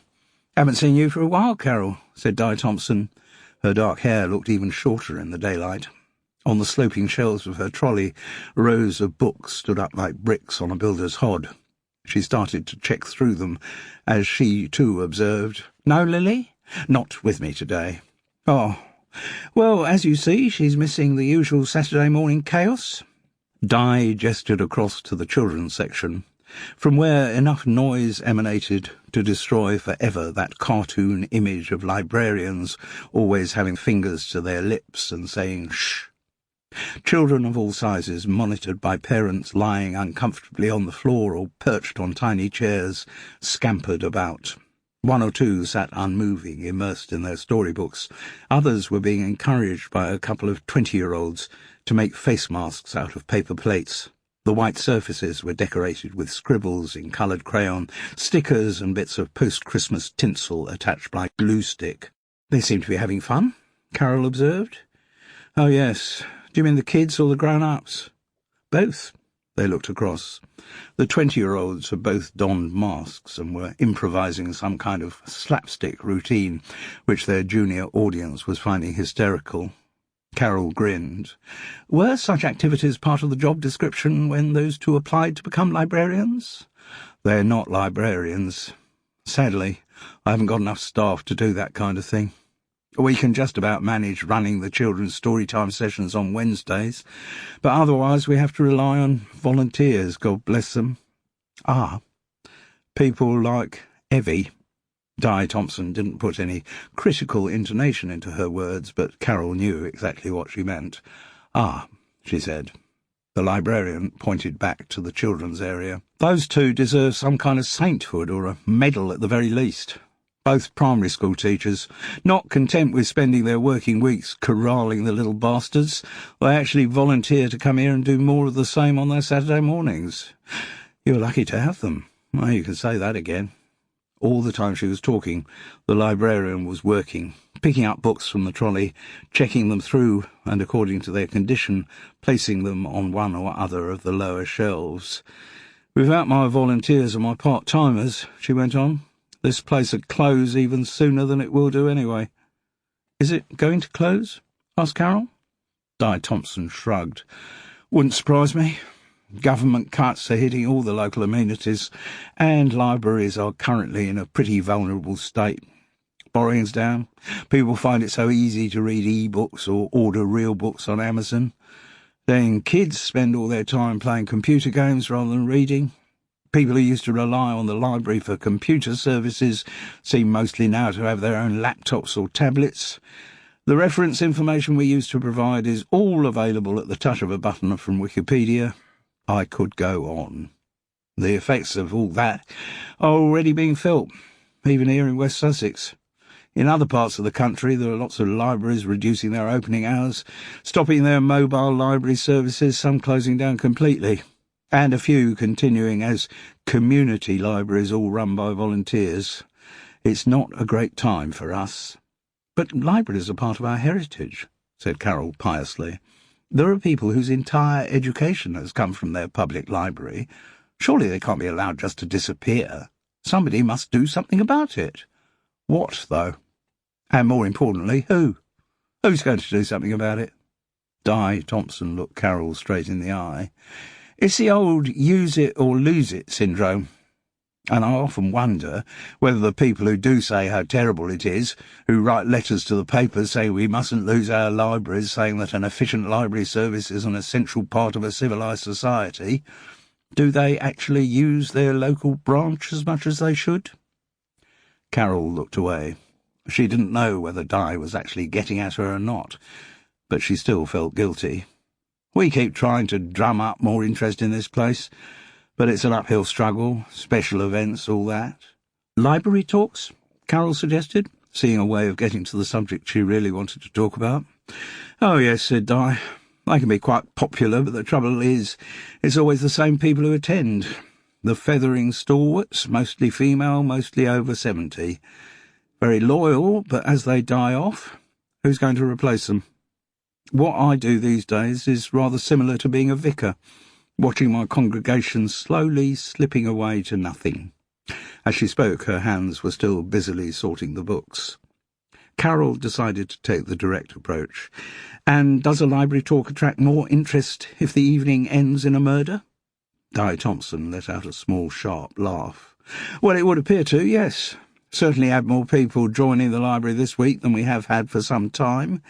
"Haven't seen you for a while, Carol," said Di Thompson. Her dark hair looked even shorter in the daylight. On the sloping shelves of her trolley, rows of books stood up like bricks on a builder's hod. She started to check through them, as she, too, observed, "No, Lily? Not with me today." "Oh, well, as you see, she's missing the usual Saturday morning chaos." Di gestured across to the children's section, from where enough noise emanated to destroy forever that cartoon image of librarians always having fingers to their lips and saying shh. Children of all sizes, monitored by parents lying uncomfortably on the floor or perched on tiny chairs, scampered about. One or two sat unmoving, immersed in their storybooks. Others were being encouraged by a couple of 20-year-olds to make face masks out of paper plates. The white surfaces were decorated with scribbles in coloured crayon, stickers and bits of post-Christmas tinsel attached by glue stick. "They seem to be having fun," Carol observed. "Oh, yes. Do you mean the kids or the grown-ups?" "Both." They looked across. The 20-year-olds had both donned masks and were improvising some kind of slapstick routine, which their junior audience was finding hysterical. Carol grinned. Were such activities part of the job description when those two applied to become librarians? They're not librarians. Sadly, I haven't got enough staff to do that kind of thing. We can just about manage running the children's storytime sessions on Wednesdays, but otherwise we have to rely on volunteers, God bless them. Ah, people like Evie. Di Thompson didn't put any critical intonation into her words, but Carol knew exactly what she meant. "Ah," she said. The librarian pointed back to the children's area. "Those two deserve some kind of sainthood or a medal at the very least." Both primary school teachers, not content with spending their working weeks corralling the little bastards, they actually volunteer to come here and do more of the same on their Saturday mornings. You're lucky to have them. Well, you can say that again. All the time she was talking, the librarian was working, picking up books from the trolley, checking them through, and according to their condition, placing them on one or other of the lower shelves. Without my volunteers and my part-timers, she went on, this place would close even sooner than it will do anyway. Is it going to close? Asked Carol. Di Thompson shrugged. Wouldn't surprise me. Government cuts are hitting all the local amenities, and libraries are currently in a pretty vulnerable state. Borrowing's down. People find it so easy to read e-books or order real books on Amazon. Then kids spend all their time playing computer games rather than reading. People who used to rely on the library for computer services seem mostly now to have their own laptops or tablets. The reference information we used to provide is all available at the touch of a button from Wikipedia. I could go on. The effects of all that are already being felt, even here in West Sussex. In other parts of the country, there are lots of libraries reducing their opening hours, stopping their mobile library services, some closing down completely, and a few continuing as community libraries all run by volunteers. It's not a great time for us. But libraries are part of our heritage, said Carol piously. There are people whose entire education has come from their public library. Surely they can't be allowed just to disappear. Somebody must do something about it. What, though? And more importantly, who? Who's going to do something about it? Di Thompson looked Carol straight in the eye. It's the old use it or lose it syndrome. And I often wonder whether the people who do say how terrible it is, who write letters to the papers saying we mustn't lose our libraries, saying that an efficient library service is an essential part of a civilised society, do they actually use their local branch as much as they should? Carol looked away. She didn't know whether Di was actually getting at her or not, but she still felt guilty. We keep trying to drum up more interest in this place, but it's an uphill struggle, special events, all that. Library talks, Carol suggested, seeing a way of getting to the subject she really wanted to talk about. Oh, yes, said Di. They can be quite popular, but the trouble is, it's always the same people who attend. The Fethering stalwarts, mostly female, mostly over 70. Very loyal, but as they die off, who's going to replace them? What I do these days is rather similar to being a vicar, watching my congregation slowly slipping away to nothing. As she spoke, her hands were still busily sorting the books. Carol decided to take the direct approach. And does a library talk attract more interest if the evening ends in a murder? Di Thompson let out a small, sharp laugh. Well, it would appear to, yes. Certainly had more people joining the library this week than we have had for some time.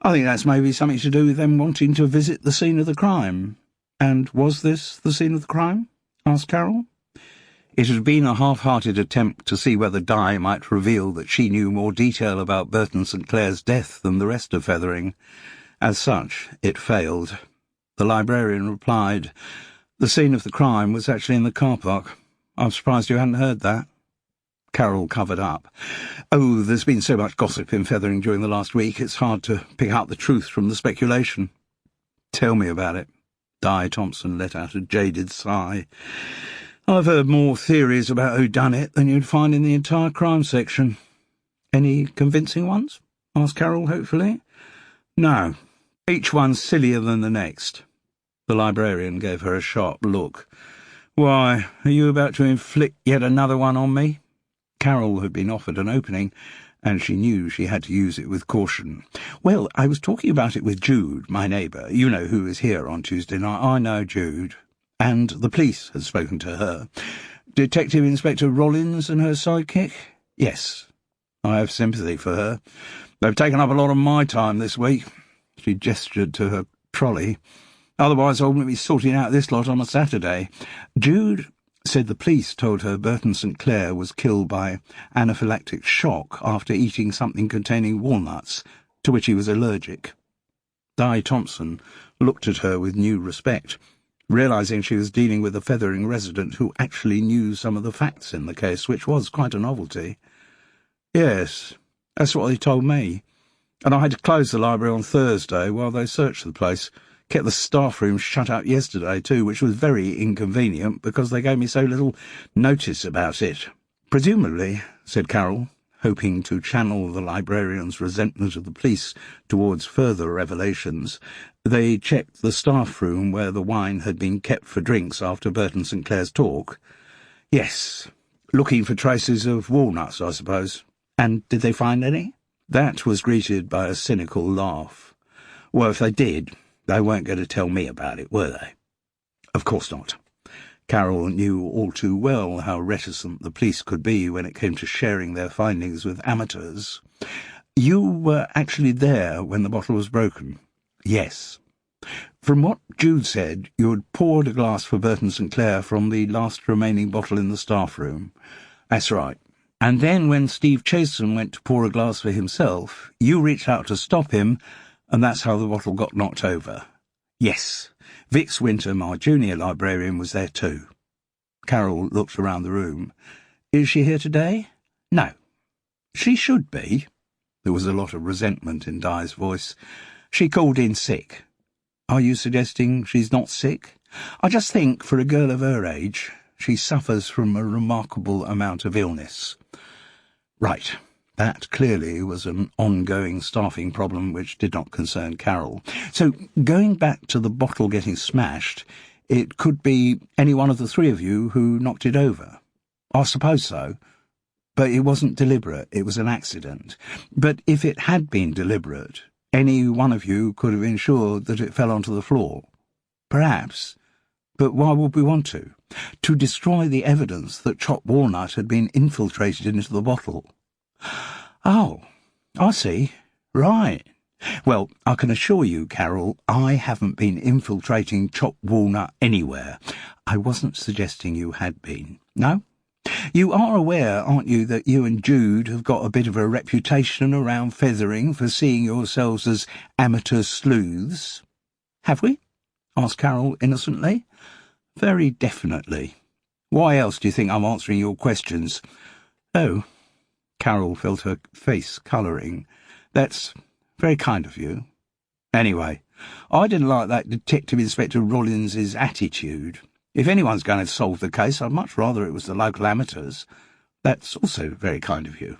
I think that's maybe something to do with them wanting to visit the scene of the crime. And was this the scene of the crime? Asked Carol. It had been a half-hearted attempt to see whether Di might reveal that she knew more detail about Burton St. Clair's death than the rest of Fethering. As such, it failed. The librarian replied, The scene of the crime was actually in the car park. I'm surprised you hadn't heard that. Carol covered up. Oh, there's been so much gossip in Fethering during the last week, it's hard to pick out the truth from the speculation. Tell me about it. Di Thompson let out a jaded sigh. I've heard more theories about who done it than you'd find in the entire crime section. Any convincing ones? Asked Carol hopefully. No. Each one's sillier than the next. The librarian gave her a sharp look. Why, are you about to inflict yet another one on me? Carol had been offered an opening, and she knew she had to use it with caution. Well, I was talking about it with Jude, my neighbour. You know who is here on Tuesday night. I know Jude. And the police had spoken to her. Detective Inspector Rollins and her sidekick? Yes. I have sympathy for her. They've taken up a lot of my time this week. She gestured to her trolley. Otherwise I wouldn't be sorting out this lot on a Saturday. Jude said the police told her Burton St. Clair was killed by anaphylactic shock after eating something containing walnuts, to which he was allergic. Di Thompson looked at her with new respect, realising she was dealing with a Fethering resident who actually knew some of the facts in the case, which was quite a novelty. Yes, that's what they told me. And I had to close the library on Thursday while they searched the place. Kept the staff room shut up yesterday too, which was very inconvenient because they gave me so little notice about it. Presumably, said Carol, hoping to channel the librarian's resentment of the police towards further revelations, they checked the staff room where the wine had been kept for drinks after Burton St. Clair's talk. Yes, looking for traces of walnuts, I suppose. And did they find any? That was greeted by a cynical laugh. Well, if they did, they weren't going to tell me about it, were they? Of course not. Carol knew all too well how reticent the police could be when it came to sharing their findings with amateurs. You were actually there when the bottle was broken? Yes. From what Jude said, you had poured a glass for Burton St. Clair from the last remaining bottle in the staff room. That's right. And then when Steve Chasen went to pour a glass for himself, you reached out to stop him, and that's how the bottle got knocked over. Yes. Vix Winter, my junior librarian, was there too. Carol looked around the room. Is she here today? No. She should be. There was a lot of resentment in Di's voice. She called in sick. Are you suggesting she's not sick? I just think, for a girl of her age, she suffers from a remarkable amount of illness. Right. That clearly was an ongoing staffing problem which did not concern Carol. So, going back to the bottle getting smashed, it could be any one of the three of you who knocked it over. I suppose so. But it wasn't deliberate, it was an accident. But if it had been deliberate, any one of you could have ensured that it fell onto the floor. Perhaps. But why would we want to? To destroy the evidence that chopped walnut had been infiltrated into the bottle. Oh, I see. Right. Well, I can assure you, Carol, I haven't been infiltrating chopped walnut anywhere. I wasn't suggesting you had been. No? You are aware, aren't you, that you and Jude have got a bit of a reputation around Fethering for seeing yourselves as amateur sleuths? Have we? Asked Carol innocently. Very definitely. Why else do you think I'm answering your questions? Oh. Carol felt her face colouring. That's very kind of you. Anyway, I didn't like that Detective Inspector Rollins's attitude. If anyone's going to solve the case, I'd much rather it was the local amateurs. That's also very kind of you.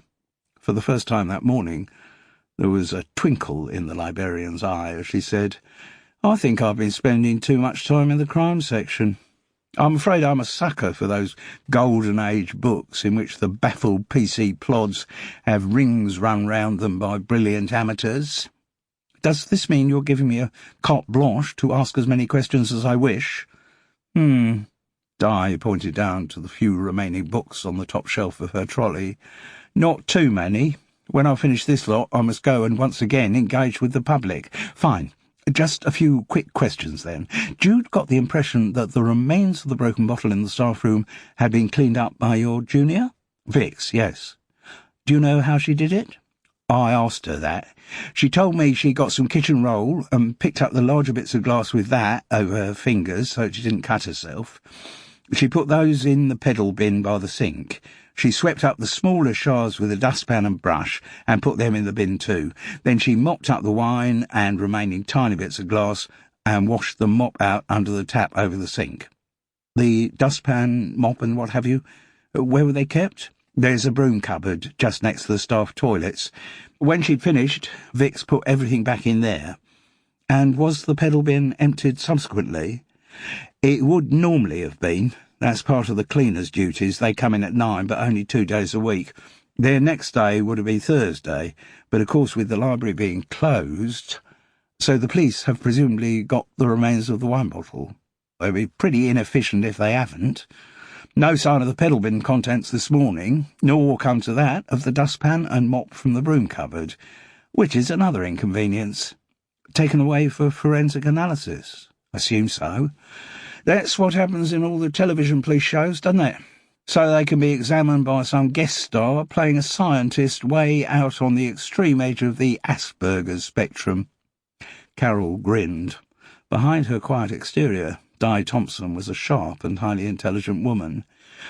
For the first time that morning, there was a twinkle in the librarian's eye as she said, I think I've been spending too much time in the crime section. I'm afraid I'm a sucker for those golden age books in which the baffled PC plods have rings run round them by brilliant amateurs. Does this mean you're giving me a carte blanche to ask as many questions as I wish? Di pointed down to the few remaining books on the top shelf of her trolley. Not too many. When I finish this lot, I must go and once again engage with the public. Fine. Just a few quick questions, then. Jude got the impression that the remains of the broken bottle in the staff room had been cleaned up by your junior? Vix, yes. Do you know how she did it? I asked her that. She told me she got some kitchen roll and picked up the larger bits of glass with that over her fingers so she didn't cut herself. She put those in the pedal bin by the sink. She swept up the smaller shards with a dustpan and brush and put them in the bin too. Then she mopped up the wine and remaining tiny bits of glass and washed the mop out under the tap over the sink. The dustpan, mop and what have you, where were they kept? There's a broom cupboard just next to the staff toilets. When she'd finished, Vix put everything back in there. And was the pedal bin emptied subsequently? It would normally have been. That's part of the cleaner's duties. They come in at 9, but only 2 days a week. Their next day would have been Thursday, but of course with the library being closed, so the police have presumably got the remains of the wine bottle. They'll be pretty inefficient if they haven't. No sign of the pedal bin contents this morning, nor, come to that, of the dustpan and mop from the broom cupboard, which is another inconvenience. Taken away for forensic analysis? Assume so. That's what happens in all the television police shows, doesn't it? So they can be examined by some guest star playing a scientist way out on the extreme edge of the Asperger's spectrum. Carol grinned. Behind her quiet exterior, Di Thompson was a sharp and highly intelligent woman.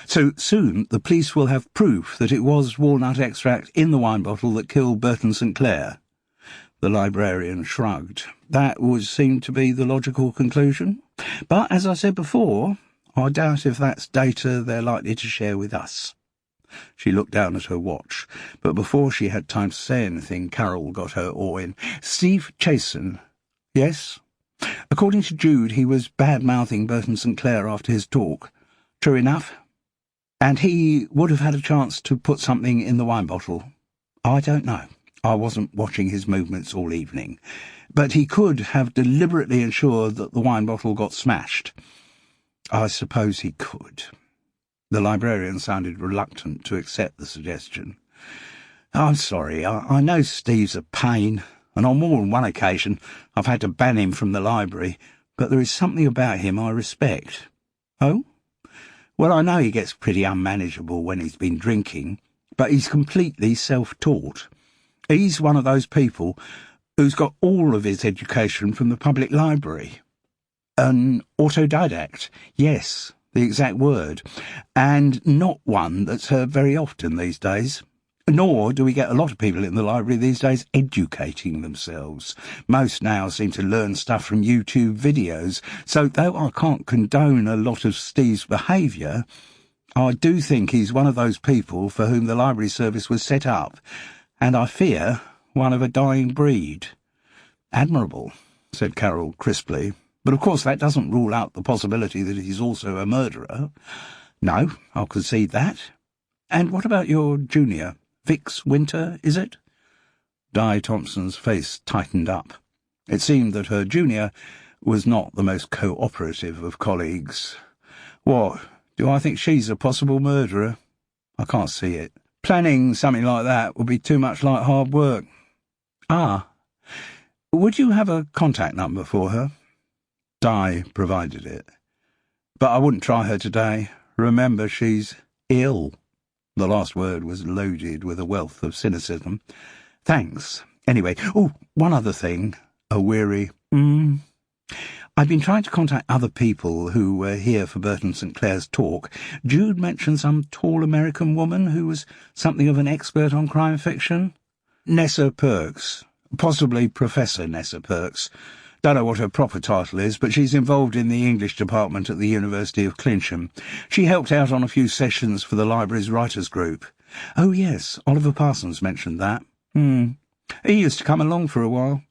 "So soon the police will have proof that it was walnut extract in the wine bottle that killed Burton St. Clair?" The librarian shrugged. "That would seem to be the logical conclusion. But, as I said before, I doubt if that's data they're likely to share with us." She looked down at her watch, but before she had time to say anything, Carol got her oar in. "Steve Chasen." "Yes?" "According to Jude, he was bad-mouthing Burton St. Clair after his talk. True enough? And he would have had a chance to put something in the wine bottle. I don't know. I wasn't watching his movements all evening. But he could have deliberately ensured that the wine bottle got smashed." "I suppose he could." The librarian sounded reluctant to accept the suggestion. "I'm sorry. I know Steve's a pain, and on more than one occasion I've had to ban him from the library, but there is something about him I respect." "Oh?" "Well, I know he gets pretty unmanageable when he's been drinking, but he's completely self-taught. He's one of those people who's got all of his education from the public library. An autodidact, yes, the exact word, and not one that's heard very often these days. Nor do we get a lot of people in the library these days educating themselves. Most now seem to learn stuff from YouTube videos, so though I can't condone a lot of Steve's behaviour, I do think he's one of those people for whom the library service was set up, and I fear one of a dying breed." "Admirable," said Carol crisply. "But of course that doesn't rule out the possibility that he's also a murderer." "No, I'll concede that. And what about your junior? Vix Winter, is it?" Di Thompson's face tightened up. It seemed that her junior was not the most cooperative of colleagues. "What, do I think she's a possible murderer? I can't see it. Planning something like that would be too much like hard work." "Ah. Would you have a contact number for her?" Di provided it. "But I wouldn't try her today. Remember, she's ill." The last word was loaded with a wealth of cynicism. "Thanks. Anyway, one other thing." A weary, "I've been trying to contact other people who were here for Burton St. Clair's talk. Jude mentioned some tall American woman who was something of an expert on crime fiction." "Nessa Perks. Possibly Professor Nessa Perks. Don't know what her proper title is, but she's involved in the English department at the University of Clincham. She helped out on a few sessions for the library's writers' group." "Oh, yes, Oliver Parsons mentioned that. He used to come along for a while.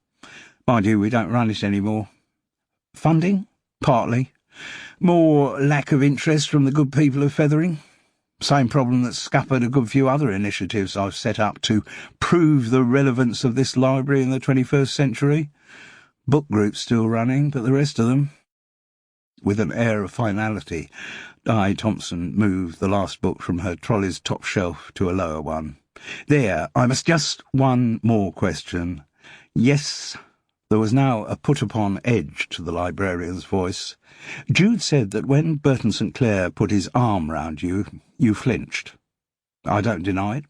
Mind you, we don't run it anymore." "Funding?" "Partly. More lack of interest from the good people of Fethering. Same problem that's scuppered a good few other initiatives I've set up to prove the relevance of this library in the 21st century. Book group's still running, but the rest of them—" With an air of finality, Di Thompson moved the last book from her trolley's top shelf to a lower one. "There, I must just one more question." "Yes." There was now a put-upon edge to the librarian's voice. "Jude said that when Burton St. Clair put his arm round you, you flinched." "I don't deny it."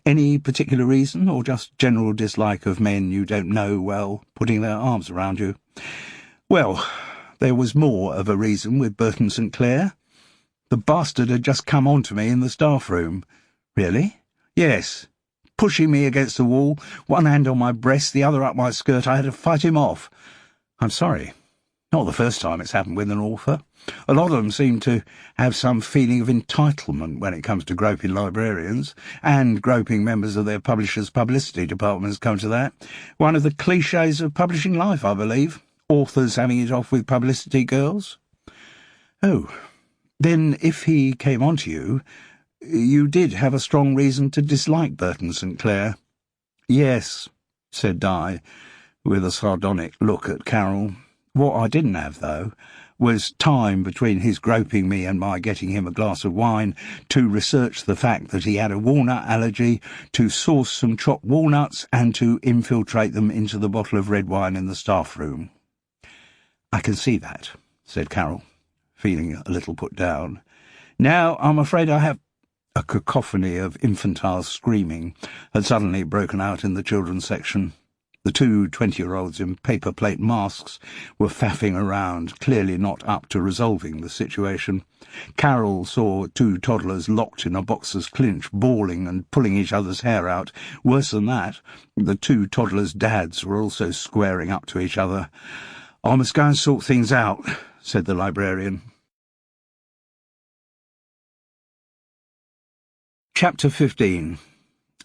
"Any particular reason, or just general dislike of men you don't know well putting their arms around you?" "Well, there was more of a reason with Burton St. Clair. The bastard had just come on to me in the staff room." "Really?" "Yes. Pushing me against the wall, one hand on my breast, the other up my skirt. I had to fight him off." "I'm sorry. Not the first time it's happened with an author. A lot of them seem to have some feeling of entitlement when it comes to groping librarians, and groping members of their publishers' publicity departments come to that. One of the cliches of publishing life, I believe. Authors having it off with publicity girls." "Oh, then if he came on to you, you did have a strong reason to dislike Burton St. Clair." "Yes," said Di, with a sardonic look at Carol. "What I didn't have, though, was time between his groping me and my getting him a glass of wine to research the fact that he had a walnut allergy, to source some chopped walnuts, and to infiltrate them into the bottle of red wine in the staff room." "I can see that," said Carol, feeling a little put down. "Now, I'm afraid I have—" A cacophony of infantile screaming had suddenly broken out in the children's section. The two 20-year-olds in paper-plate masks were faffing around, clearly not up to resolving the situation. Carol saw two toddlers locked in a boxer's clinch, bawling and pulling each other's hair out. Worse than that, the two toddlers' dads were also squaring up to each other. "I must go and sort things out," said the librarian. Chapter 15.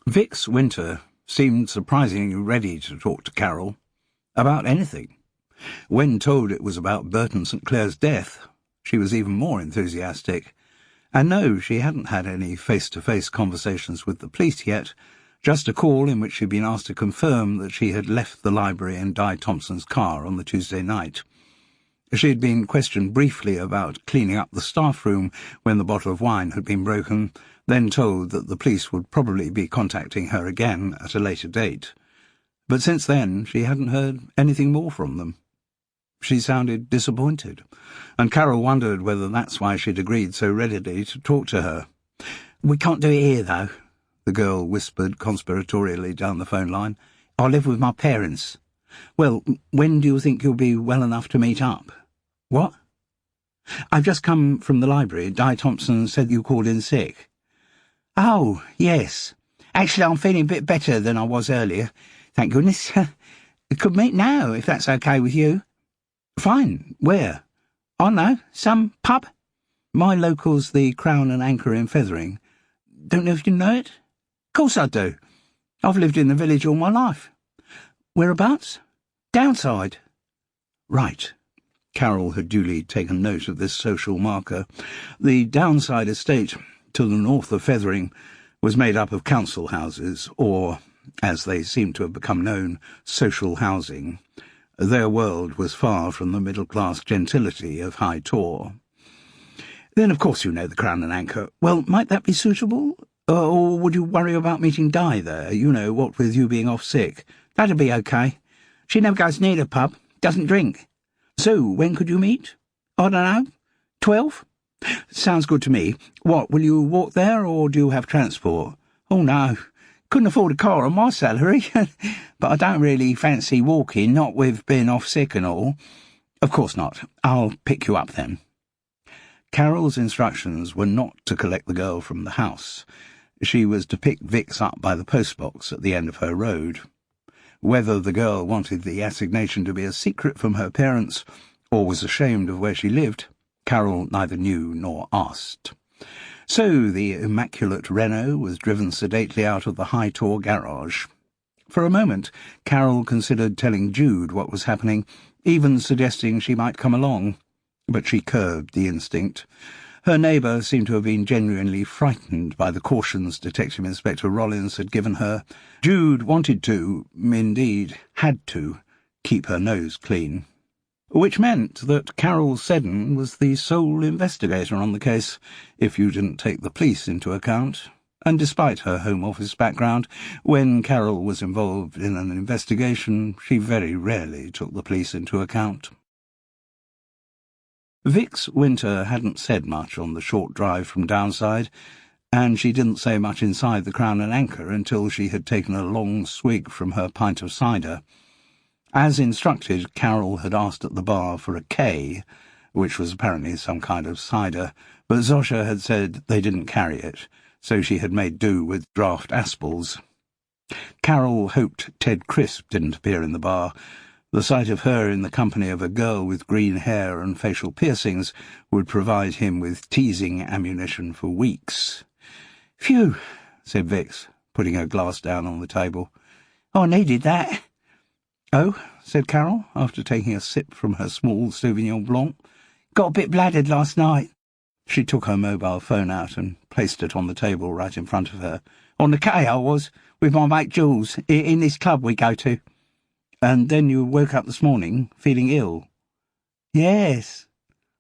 Vix Winter seemed surprisingly ready to talk to Carol about anything. When told it was about Burton St. Clair's death, she was even more enthusiastic. And no, she hadn't had any face-to-face conversations with the police yet, just a call in which she'd been asked to confirm that she had left the library in Di Thompson's car on the Tuesday night. She had been questioned briefly about cleaning up the staff room when the bottle of wine had been broken, then told that the police would probably be contacting her again at a later date. But since then she hadn't heard anything more from them. She sounded disappointed, and Carol wondered whether that's why she'd agreed so readily to talk to her. "We can't do it here, though," the girl whispered conspiratorially down the phone line. "I live with my parents." "Well, when do you think you'll be well enough to meet up?" "What?" "I've just come from the library. Di Thompson said you called in sick." "Oh, yes. Actually, I'm feeling a bit better than I was earlier. Thank goodness. Could meet now, if that's okay with you." "Fine. Where?" "I don't know. Some pub. My local's the Crown and Anchor in Fethering. Don't know if you know it?" "Course I do. I've lived in the village all my life." "Whereabouts?" "Downside." "Right." Carol had duly taken note of this social marker. The Downside estate, to the north of Fethering, was made up of council houses, or, as they seemed to have become known, social housing. Their world was far from the middle-class gentility of High Tor. "Then of course you know the Crown and Anchor. Well, might that be suitable? Or would you worry about meeting Di there, what with you being off sick?" "That'd be okay. She never goes near the pub, doesn't drink." "So, when could you meet?" "I don't know. 12? "Sounds good to me. What, will you walk there, or do you have transport?" "Oh, no. Couldn't afford a car on my salary. But I don't really fancy walking, not with being off sick and all." "Of course not. I'll pick you up then." Carol's instructions were not to collect the girl from the house. She was to pick Vix up by the postbox at the end of her road. Whether the girl wanted the assignation to be a secret from her parents, or was ashamed of where she lived, Carol neither knew nor asked. So the immaculate Renault was driven sedately out of the High Tor garage. For a moment, Carol considered telling Jude what was happening, even suggesting she might come along. But she curbed the instinct. Her neighbour seemed to have been genuinely frightened by the cautions Detective Inspector Rollins had given her. Jude wanted to, indeed had to, keep her nose clean. Which meant that Carol Seddon was the sole investigator on the case, if you didn't take the police into account. And despite her Home Office background, when Carol was involved in an investigation, she very rarely took the police into account. Vix Winter hadn't said much on the short drive from Downside, and she didn't say much inside the Crown and Anchor until she had taken a long swig from her pint of cider. As instructed, Carol had asked at the bar for a K, which was apparently some kind of cider, but Zosha had said they didn't carry it, so she had made do with draft Aspels. Carol hoped Ted Crisp didn't appear in the bar. The sight of her in the company of a girl with green hair and facial piercings would provide him with teasing ammunition for weeks. "Phew," said Vix, putting her glass down on the table. "I needed that." "Oh," said Carol, after taking a sip from her small Sauvignon Blanc. "Got a bit bladdered last night." She took her mobile phone out and placed it on the table right in front of her. "On the K I was, with my mate Jules, in this club we go to." "And then you woke up this morning, feeling ill?" "Yes."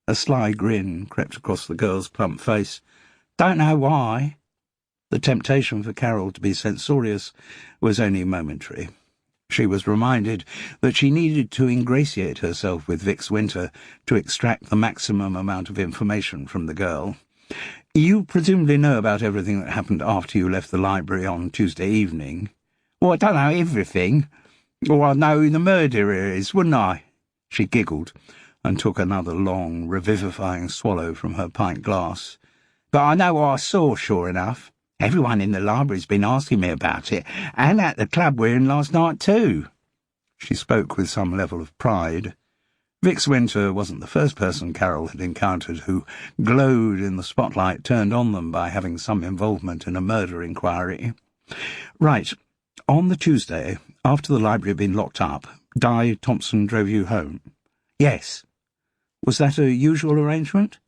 A sly grin crept across the girl's plump face. "Don't know why." The temptation for Carol to be censorious was only momentary. She was reminded that she needed to ingratiate herself with Vix Winter to extract the maximum amount of information from the girl. "You presumably know about everything that happened after you left the library on Tuesday evening?" "Well, I don't know everything. Or I'd know who the murderer is, wouldn't I? She giggled, and took another long, revivifying swallow from her pint glass. But I know what I saw, sure enough. Everyone in the library's been asking me about it, and at the club we're in last night too. She spoke with some level of pride. Vix Winter wasn't the first person Carol had encountered who glowed in the spotlight turned on them by having some involvement in a murder inquiry. Right. On the Tuesday, after the library had been locked up, Di Thompson drove you home? Yes. Was that a usual arrangement?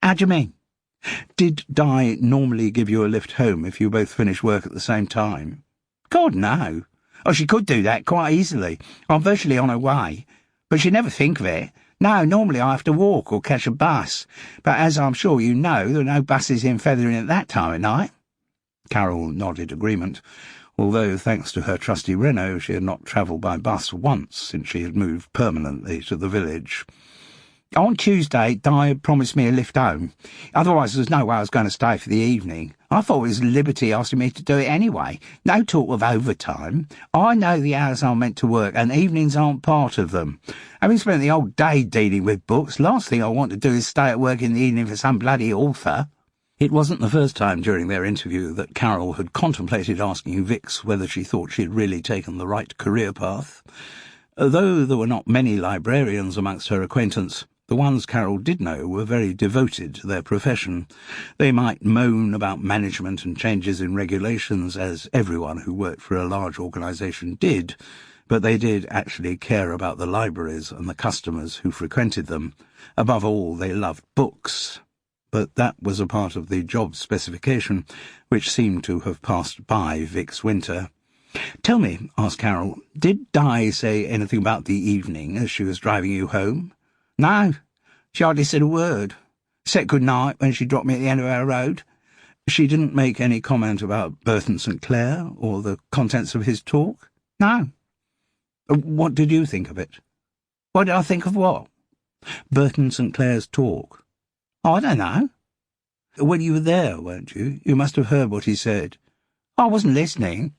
How do you mean? Did Di normally give you a lift home if you both finished work at the same time? God, no. Oh, she could do that quite easily. I'm virtually on her way. But she'd never think of it. No, normally I have to walk or catch a bus. But as I'm sure you know, there are no buses in Fethering at that time of night. Carol nodded agreement, although, thanks to her trusty Renault, she had not travelled by bus once since she had moved permanently to the village. On Tuesday, Di had promised me a lift home. Otherwise, there's no way I was going to stay for the evening. I thought it was liberty asking me to do it anyway. No talk of overtime. I know the hours I'm meant to work, and evenings aren't part of them. Having spent the whole day dealing with books, last thing I want to do is stay at work in the evening for some bloody author. It wasn't the first time during their interview that Carol had contemplated asking Vix whether she thought she had really taken the right career path. Though there were not many librarians amongst her acquaintance, the ones Carol did know were very devoted to their profession. They might moan about management and changes in regulations, as everyone who worked for a large organisation did, but they did actually care about the libraries and the customers who frequented them. Above all, they loved books. But that was a part of the job specification, which seemed to have passed by Vix Winter. "Tell me," asked Carol, "did Di say anything about the evening as she was driving you home?" "No, she hardly said a word. Said good night when she dropped me at the end of our road. She didn't make any comment about Burton St. Clair or the contents of his talk?" "No." "What did you think of it?" "What did I think of what?" "Burton St. Clair's talk." "I don't know." "Well, you were there, weren't you? You must have heard what he said." "I wasn't listening.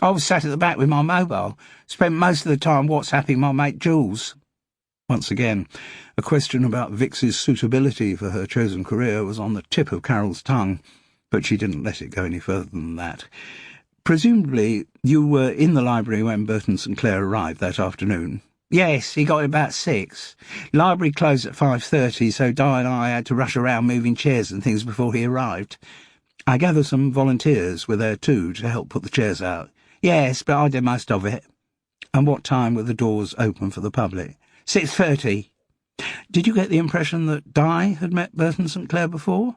I was sat at the back with my mobile. Spent most of the time WhatsApping my mate Jules." Once again, a question about Vix's suitability for her chosen career was on the tip of Carol's tongue, but she didn't let it go any further than that. "Presumably you were in the library when Burton St. Clair arrived that afternoon?" "Yes, he got in about 6. Library closed at 5:30, so Di and I had to rush around moving chairs and things before he arrived." "I gather some volunteers were there too to help put the chairs out?" "Yes, but I did most of it." "And what time were the doors open for the public?" 6:30. "Did you get the impression that Di had met Burton St. Clair before?"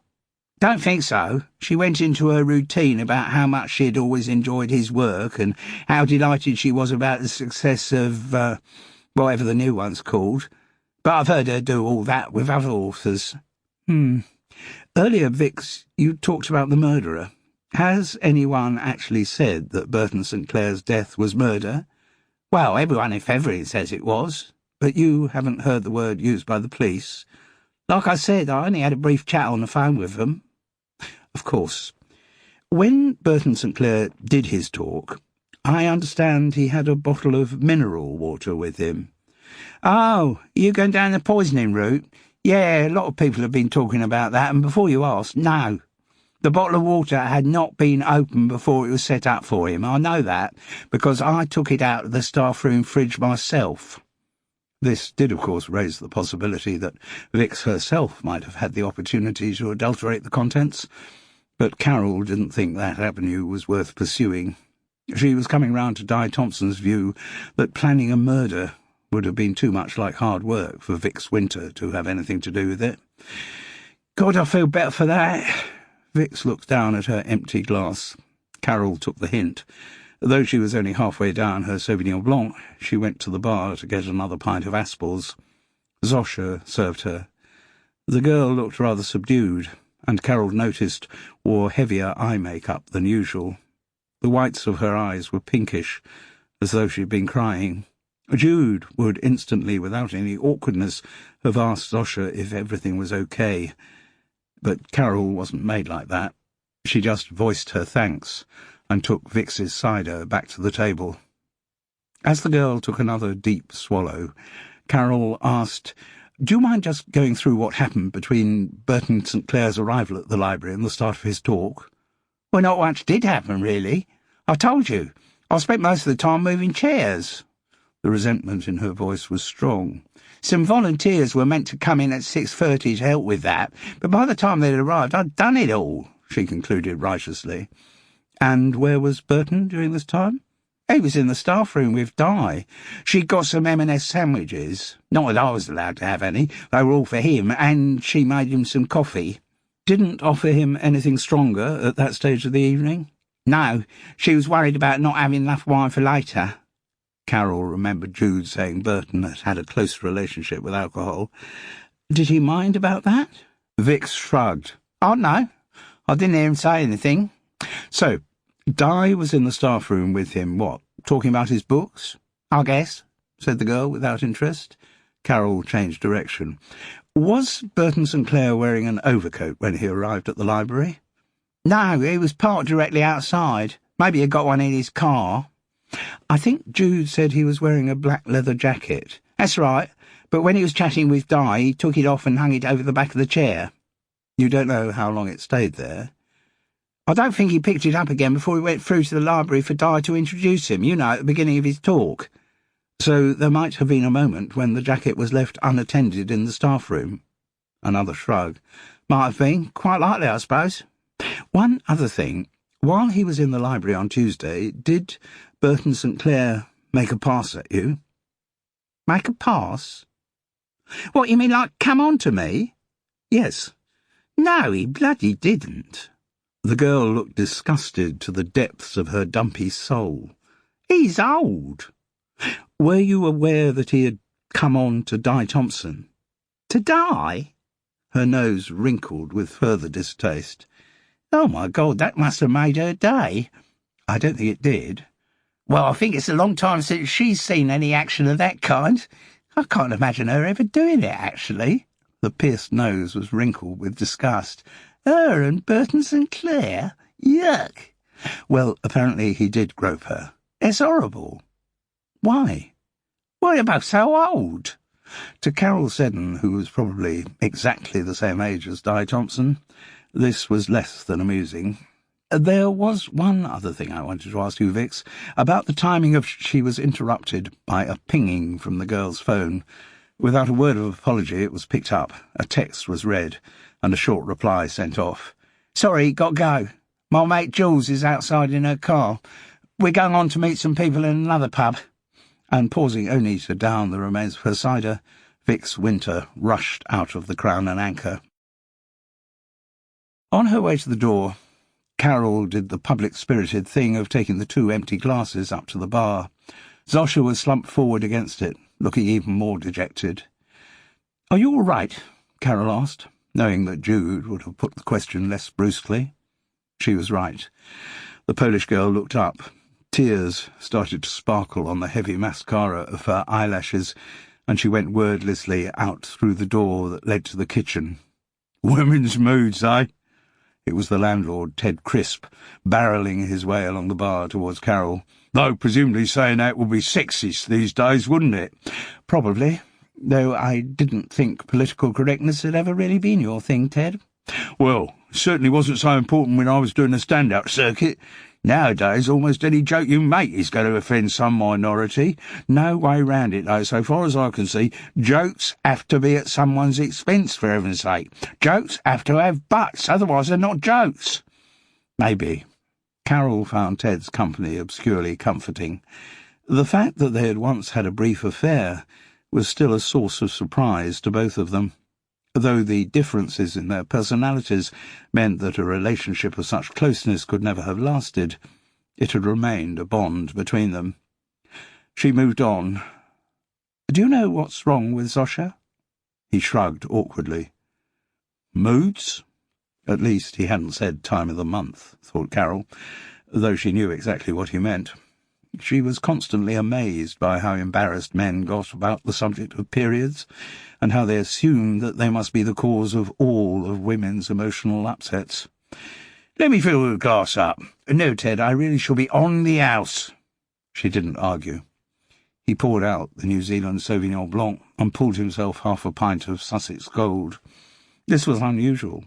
"Don't think so. She went into her routine about how much she had always enjoyed his work and how delighted she was about the success of, whatever the new one's called. But I've heard her do all that with other authors." "Earlier, Vix, you talked about the murderer. Has anyone actually said that Burton St. Clair's death was murder?" "Well, everyone in Fethering says it was. But you haven't heard the word used by the police?" "Like I said, I only had a brief chat on the phone with them." "Of course. When Burton St. Clair did his talk, I understand he had a bottle of mineral water with him." "Oh, you going down the poisoning route? Yeah, a lot of people have been talking about that, and before you ask, no. The bottle of water had not been opened before it was set up for him. I know that, because I took it out of the staff room fridge myself." This did, of course, raise the possibility that Vix herself might have had the opportunity to adulterate the contents, but Carol didn't think that avenue was worth pursuing. She was coming round to Di Thompson's view that planning a murder would have been too much like hard work for Vix Winter to have anything to do with it. "God, I feel better for that." Vix looked down at her empty glass. Carol took the hint. Though she was only halfway down her Sauvignon Blanc, she went to the bar to get another pint of Aspel's. Zosha served her. The girl looked rather subdued, and Carol noticed wore heavier eye makeup than usual. The whites of her eyes were pinkish, as though she'd been crying. Jude would instantly, without any awkwardness, have asked Zosha if everything was okay. But Carol wasn't made like that. She just voiced her thanks and took Vix's cider back to the table. As the girl took another deep swallow, Carol asked, "Do you mind just going through what happened between Burton St. Clair's arrival at the library and the start of his talk?" "Well, not much did happen, really. I told you. I spent most of the time moving chairs." The resentment in her voice was strong. "Some volunteers were meant to come in at 6:30 to help with that, but by the time they'd arrived, I'd done it all," she concluded righteously. "And where was Burton during this time?" "He was in the staff room with Di. She'd got some M&S sandwiches. Not that I was allowed to have any. They were all for him, and she made him some coffee." "Didn't offer him anything stronger at that stage of the evening?" "No, she was worried about not having enough wine for later." Carol remembered Jude saying Burton had had a close relationship with alcohol. "Did he mind about that?" Vix shrugged. "Oh, no. I didn't hear him say anything." "So, Di was in the staff room with him, what, talking about his books?" "I guess," said the girl without interest. Carol changed direction. "Was Burton St. Clair wearing an overcoat when he arrived at the library?" "No, he was parked directly outside. Maybe he got one in his car." "I think Jude said he was wearing a black leather jacket." "That's right, but when he was chatting with Di, he took it off and hung it over the back of the chair." "You don't know how long it stayed there?" "I don't think he picked it up again before he went through to the library for Di to introduce him, at the beginning of his talk." "So there might have been a moment when the jacket was left unattended in the staff room?" Another shrug. "Might have been. Quite likely, I suppose." "One other thing. While he was in the library on Tuesday, did Burton St. Clair make a pass at you?" "Make a pass? What, you mean like come on to me?" "Yes." "No, he bloody didn't." The girl looked disgusted to the depths of her dumpy soul. "He's old." "Were you aware that he had come on to Di Thompson?" "To Di?" Her nose wrinkled with further distaste. "Oh, my God, that must have made her day." "I don't think it did." "Well, I think it's a long time since she's seen any action of that kind. I can't imagine her ever doing it, actually." The pierced nose was wrinkled with disgust. "Her and Burton St. Clair? Yuck!" "Well, apparently he did grope her." "It's horrible." "Why?" "Well, you're both so old." To Carol Seddon, who was probably exactly the same age as Di Thompson, this was less than amusing. "There was one other thing I wanted to ask you, Vix, about the timing of..." She was interrupted by a pinging from the girl's phone. Without a word of apology, it was picked up, a text was read, and a short reply sent off. "Sorry, got to go. My mate Jules is outside in her car. We're going on to meet some people in another pub." And pausing only to down the remains of her cider, Vix Winter rushed out of the Crown and Anchor. On her way to the door, Carol did the public-spirited thing of taking the 2 empty glasses up to the bar. Zosha was slumped forward against it, looking even more dejected. "Are you all right?" Carol asked, knowing that Jude would have put the question less brusquely. She was right. The Polish girl looked up. Tears started to sparkle on the heavy mascara of her eyelashes, and she went wordlessly out through the door that led to the kitchen. "Women's moods, eh?" It was the landlord, Ted Crisp, barrelling his way along the bar towards Carol. "Though presumably saying that would be sexist these days, wouldn't it?" "Probably, though I didn't think political correctness had ever really been your thing, Ted." "Well, it certainly wasn't so important when I was doing the stand-out circuit. Nowadays, almost any joke you make is going to offend some minority. No way round it, though, so far as I can see. Jokes have to be at someone's expense, for heaven's sake. Jokes have to have butts, otherwise they're not jokes." Maybe. Carol found Ted's company obscurely comforting. The fact that they had once had a brief affair was still a source of surprise to both of them. Though the differences in their personalities meant that a relationship of such closeness could never have lasted, it had remained a bond between them. She moved on. "Do you know what's wrong with Zosha?" He shrugged awkwardly. "Moods?" At least he hadn't said time of the month, thought Carol, though she knew exactly what he meant. She was constantly amazed by how embarrassed men got about the subject of periods, and how they assumed that they must be the cause of all of women's emotional upsets. "Let me fill the glass up. No, Ted, I really shall be on the house." She didn't argue. He poured out the New Zealand Sauvignon Blanc and pulled himself half a pint of Sussex Gold. This was unusual.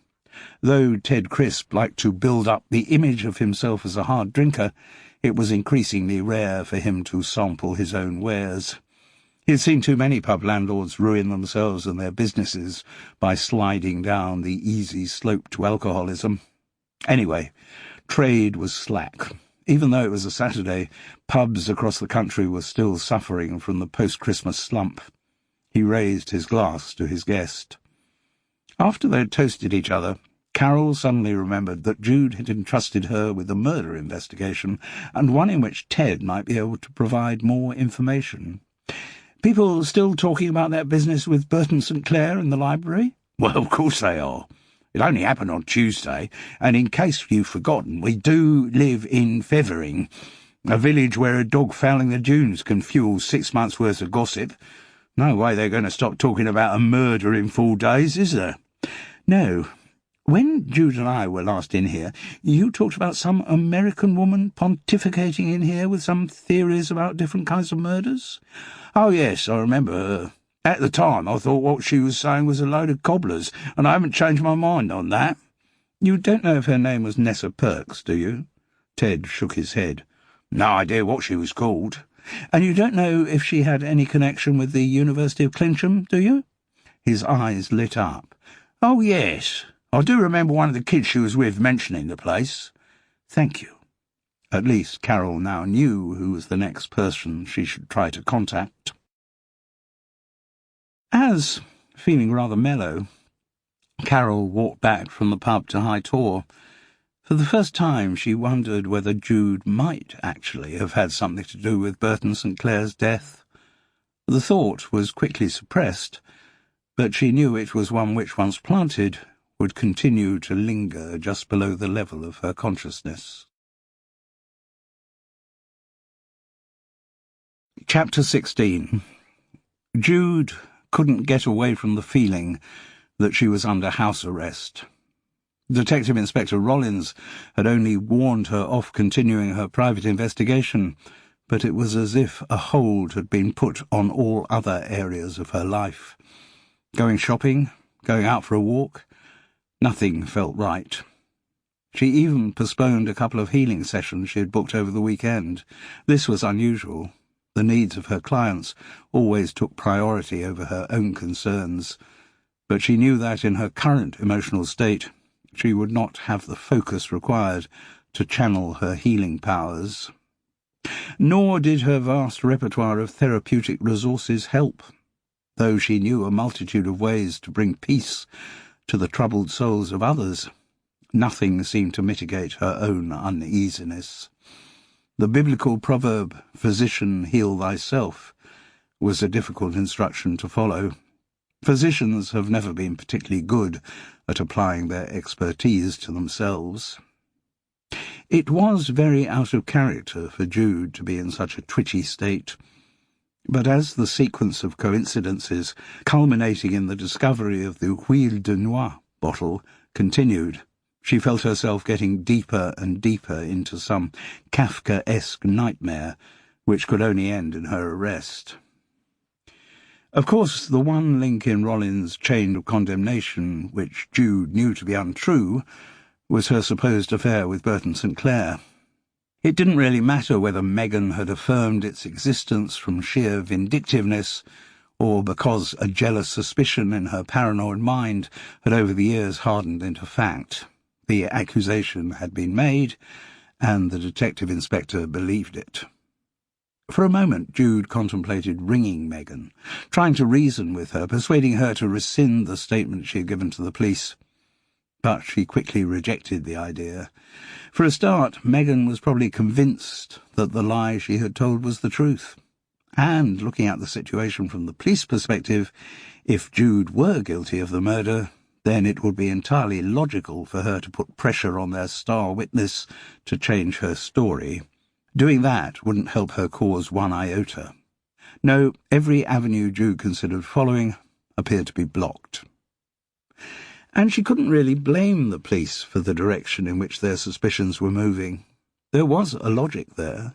Though Ted Crisp liked to build up the image of himself as a hard drinker, it was increasingly rare for him to sample his own wares. He had seen too many pub landlords ruin themselves and their businesses by sliding down the easy slope to alcoholism. Anyway, trade was slack. Even though it was a Saturday, pubs across the country were still suffering from the post-Christmas slump. He raised his glass to his guest. After they had toasted each other, Carol suddenly remembered that Jude had entrusted her with a murder investigation, and one in which Ted might be able to provide more information. "People still talking about that business with Burton St. Clair in the library?" "Well, of course they are. It only happened on Tuesday, and in case you've forgotten, we do live in Fethering, a village where a dog fouling the dunes can fuel 6 months' worth of gossip. No way they're going to stop talking about a murder in 4 days, is there?" "No. When Jude and I were last in here, you talked about some American woman pontificating in here with some theories about different kinds of murders." "Oh, yes, I remember her. At the time, I thought what she was saying was a load of cobblers, and I haven't changed my mind on that." "You don't know if her name was Nessa Perks, do you?" Ted shook his head. "No idea what she was called." "And you don't know if she had any connection with the University of Clincham, do you?" His eyes lit up. "Oh, yes. I do remember one of the kids she was with mentioning the place." "Thank you." At least Carol now knew who was the next person she should try to contact. As, feeling rather mellow, Carol walked back from the pub to High Tor, for the first time she wondered whether Jude might actually have had something to do with Burton St. Clair's death. The thought was quickly suppressed, but she knew it was one which, once planted, would continue to linger just below the level of her consciousness. Chapter 16. Jude couldn't get away from the feeling that she was under house arrest. Detective Inspector Rollins had only warned her off continuing her private investigation, but it was as if a hold had been put on all other areas of her life. Going shopping, going out for a walk, nothing felt right. She even postponed a couple of healing sessions she had booked over the weekend. This was unusual. The needs of her clients always took priority over her own concerns, but she knew that in her current emotional state she would not have the focus required to channel her healing powers. Nor did her vast repertoire of therapeutic resources help. Though she knew a multitude of ways to bring peace to the troubled souls of others, nothing seemed to mitigate her own uneasiness. The biblical proverb, "Physician, heal thyself," was a difficult instruction to follow. Physicians have never been particularly good at applying their expertise to themselves. It was very out of character for Jude to be in such a twitchy state, but as the sequence of coincidences, culminating in the discovery of the Huile de Noix bottle, continued, she felt herself getting deeper and deeper into some Kafkaesque nightmare which could only end in her arrest. Of course, the one link in Rollins' chain of condemnation which Jude knew to be untrue was her supposed affair with Burton St. Clair. It didn't really matter whether Megan had affirmed its existence from sheer vindictiveness, or because a jealous suspicion in her paranoid mind had over the years hardened into fact. The accusation had been made, and the detective inspector believed it. For a moment Jude contemplated ringing Megan, trying to reason with her, persuading her to rescind the statement she had given to the police. But she quickly rejected the idea. For a start, Megan was probably convinced that the lie she had told was the truth. And, looking at the situation from the police perspective, if Jude were guilty of the murder, then it would be entirely logical for her to put pressure on their star witness to change her story. Doing that wouldn't help her cause one iota. No, every avenue Jude considered following appeared to be blocked. And she couldn't really blame the police for the direction in which their suspicions were moving. There was a logic there.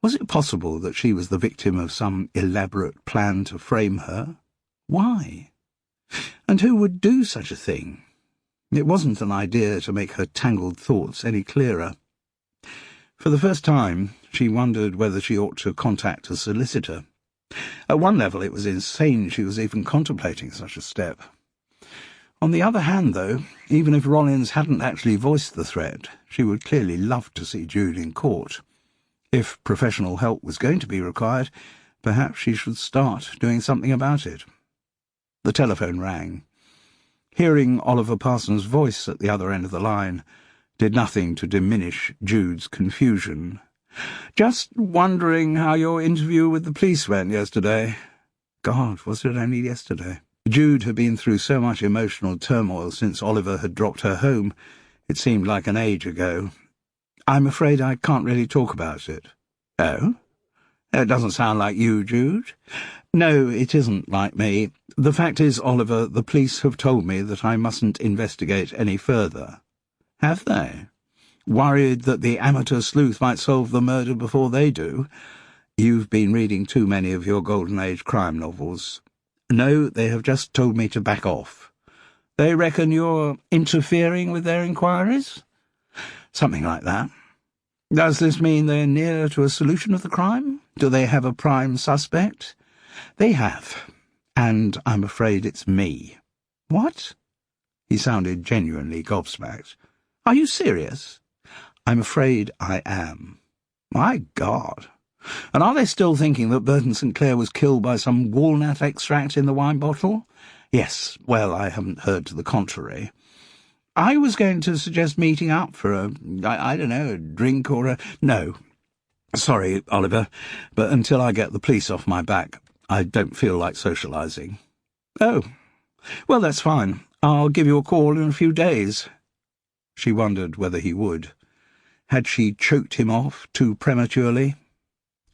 Was it possible that she was the victim of some elaborate plan to frame her? Why? And who would do such a thing? It wasn't an idea to make her tangled thoughts any clearer. For the first time, she wondered whether she ought to contact a solicitor. At one level, it was insane she was even contemplating such a step. On the other hand, though, even if Rollins hadn't actually voiced the threat, she would clearly love to see Jude in court. If professional help was going to be required, perhaps she should start doing something about it. The telephone rang. Hearing Oliver Parsons' voice at the other end of the line did nothing to diminish Jude's confusion. "Just wondering how your interview with the police went yesterday." God, was it only yesterday? Jude had been through so much emotional turmoil since Oliver had dropped her home, it seemed like an age ago. "I'm afraid I can't really talk about it." "Oh? It doesn't sound like you, Jude." "No, it isn't like me. The fact is, Oliver, the police have told me that I mustn't investigate any further." "Have they? Worried that the amateur sleuth might solve the murder before they do?" "You've been reading too many of your Golden Age crime novels." "No, they have just told me to back off." "They reckon you're interfering with their inquiries?" "Something like that." "Does this mean they're near to a solution of the crime? Do they have a prime suspect?" "They have, and I'm afraid it's me." "What?" He sounded genuinely gobsmacked. "Are you serious?" "I'm afraid I am." "My God! And are they still thinking that Burton St. Clair was killed by some walnut extract in the wine bottle?" "Yes, well, I haven't heard to the contrary." "I was going to suggest meeting up for I don't know, a drink or a—" "No. Sorry, Oliver, but until I get the police off my back, I don't feel like socializing." "Oh, well, that's fine. I'll give you a call in a few days." She wondered whether he would. Had she choked him off too prematurely?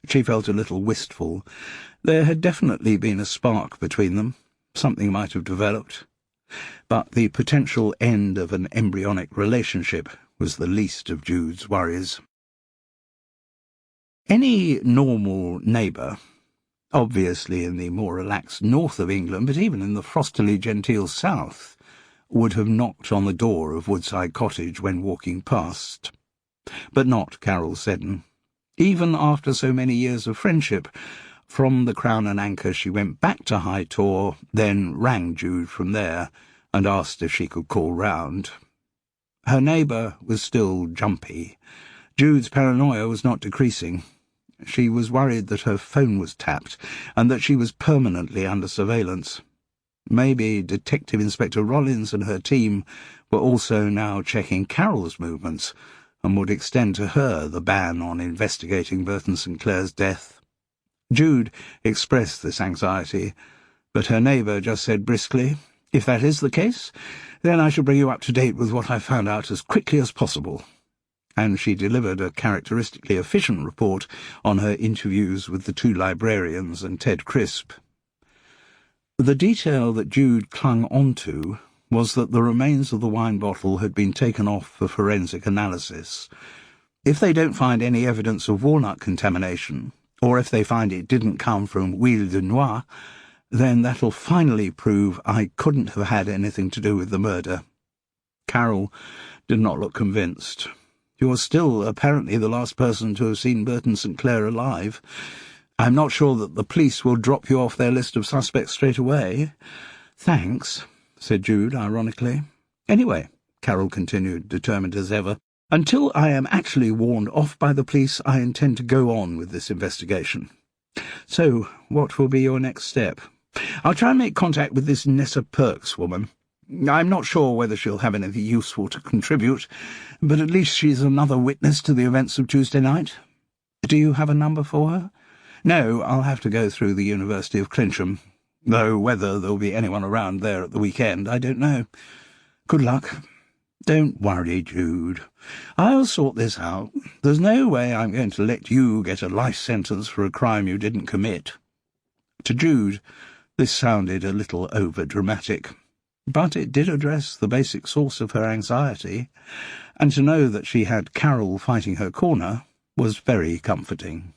She felt a little wistful. There had definitely been a spark between them. Something might have developed. But the potential end of an embryonic relationship was the least of Jude's worries. Any normal neighbour, obviously in the more relaxed north of England, but even in the frostily genteel south, would have knocked on the door of Woodside Cottage when walking past. But not Carol Seddon. Even after so many years of friendship, from the Crown and Anchor she went back to High Tor, then rang Jude from there and asked if she could call round. Her neighbour was still jumpy. Jude's paranoia was not decreasing. She was worried that her phone was tapped and that she was permanently under surveillance. Maybe Detective Inspector Rollins and her team were also now checking Carol's movements and would extend to her the ban on investigating Burton St. Clair's death. Jude expressed this anxiety, but her neighbour just said briskly, "If that is the case, then I shall bring you up to date with what I found out as quickly as possible." And she delivered a characteristically efficient report on her interviews with the two librarians and Ted Crisp. The detail that Jude clung onto was that the remains of the wine bottle had been taken off for forensic analysis. If they don't find any evidence of walnut contamination, or if they find it didn't come from Huile de Noix, then that'll finally prove I couldn't have had anything to do with the murder. Carol did not look convinced. "You're still apparently the last person to have seen Burton St. Clair alive. I'm not sure that the police will drop you off their list of suspects straight away." "Thanks," said Jude ironically. "Anyway," Carol continued, determined as ever, "until I am actually warned off by the police, I intend to go on with this investigation. So, what will be your next step?" "I'll try and make contact with this Nessa Perks woman. I'm not sure whether she'll have anything useful to contribute, but at least she's another witness to the events of Tuesday night." "Do you have a number for her?" "No, I'll have to go through the University of Clincham, though whether there'll be anyone around there at the weekend, I don't know. Good luck." "Don't worry, Jude. I'll sort this out. There's no way I'm going to let you get a life sentence for a crime you didn't commit." To Jude, this sounded a little over-dramatic, but it did address the basic source of her anxiety, and to know that she had Carol fighting her corner was very comforting.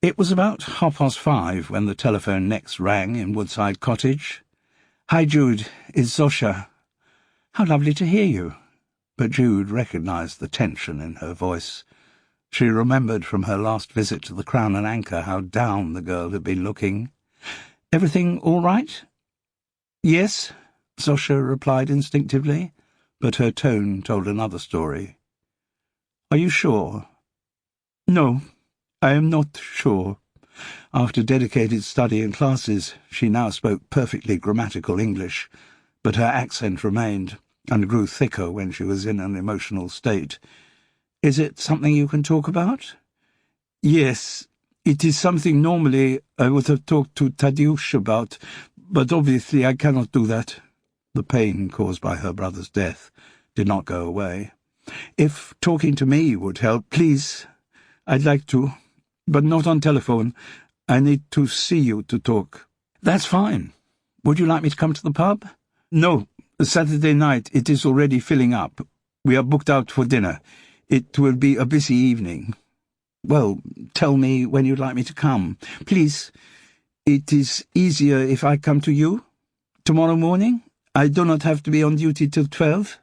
It was about 5:30 when the telephone next rang in Woodside Cottage. "Hi, Jude, it's Zosha. How lovely to hear you." But Jude recognised the tension in her voice. She remembered from her last visit to the Crown and Anchor how down the girl had been looking. "Everything all right?" "Yes," Zosha replied instinctively, but her tone told another story. "Are you sure?" "No, I am not sure." After dedicated study and classes, she now spoke perfectly grammatical English, but her accent remained, and grew thicker when she was in an emotional state. "Is it something you can talk about?" "Yes, it is something normally I would have talked to Tadeusz about, but obviously I cannot do that." The pain caused by her brother's death did not go away. "If talking to me would help, please. I'd like to, but not on telephone. I need to see you to talk." "That's fine. Would you like me to come to the pub?" "No. Saturday night it is already filling up. We are booked out for dinner. It will be a busy evening." "Well, tell me when you'd like me to come. Please. It is easier if I come to you? Tomorrow morning? I do not have to be on duty till 12?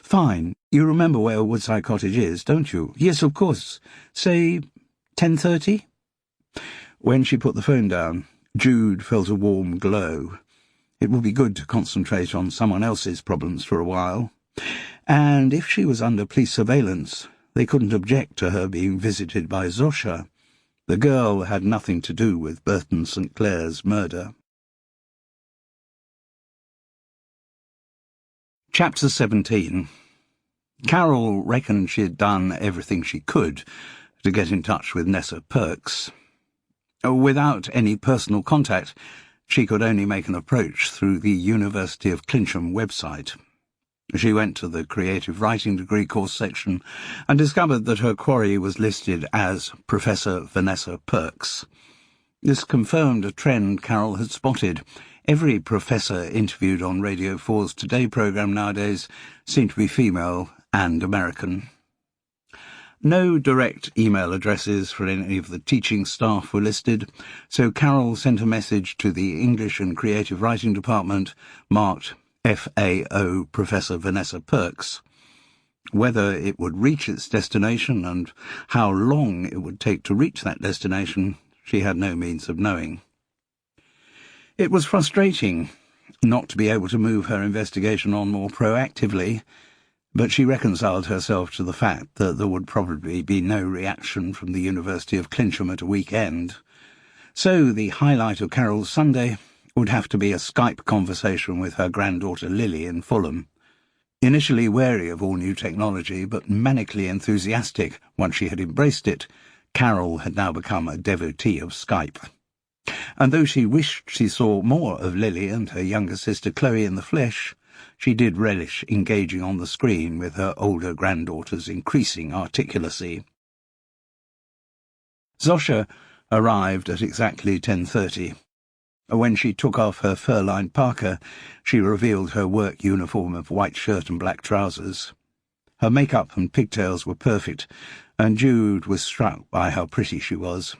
"Fine. You remember where Woodside Cottage is, don't you?" "Yes, of course. Say 10:30? When she put the phone down, Jude felt a warm glow. It would be good to concentrate on someone else's problems for a while. And if she was under police surveillance, they couldn't object to her being visited by Zosha. The girl had nothing to do with Burton St. Clair's murder. Chapter 17. Carol reckoned she had done everything she could to get in touch with Nessa Perks. Without any personal contact, she could only make an approach through the University of Clincham website. She went to the creative writing degree course section and discovered that her quarry was listed as Professor Vanessa Perks. This confirmed a trend Carol had spotted. Every professor interviewed on Radio 4's Today programme nowadays seemed to be female and American. No direct email addresses for any of the teaching staff were listed, so Carol sent a message to the English and Creative Writing Department marked FAO Professor Vanessa Perks. Whether it would reach its destination and how long it would take to reach that destination, she had no means of knowing. It was frustrating not to be able to move her investigation on more proactively, but she reconciled herself to the fact that there would probably be no reaction from the University of Clincham at a weekend. So the highlight of Carol's Sunday would have to be a Skype conversation with her granddaughter Lily in Fulham. Initially wary of all new technology, but manically enthusiastic once she had embraced it, Carol had now become a devotee of Skype. And though she wished she saw more of Lily and her younger sister Chloe in the flesh, she did relish engaging on the screen with her older granddaughter's increasing articulacy. Zosha arrived at exactly 10:30. When she took off her fur-lined parka, she revealed her work uniform of white shirt and black trousers. Her makeup and pigtails were perfect, and Jude was struck by how pretty she was.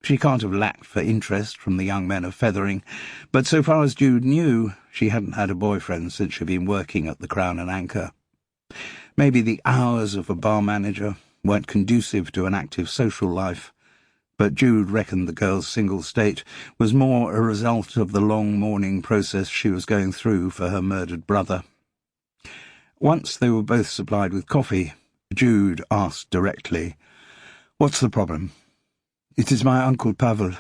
She can't have lacked for interest from the young men of Fethering, but so far as Jude knew, she hadn't had a boyfriend since she'd been working at the Crown and Anchor. Maybe the hours of a bar manager weren't conducive to an active social life, but Jude reckoned the girl's single state was more a result of the long mourning process she was going through for her murdered brother. Once they were both supplied with coffee, Jude asked directly, "What's the problem?" "It is my Uncle Pavel,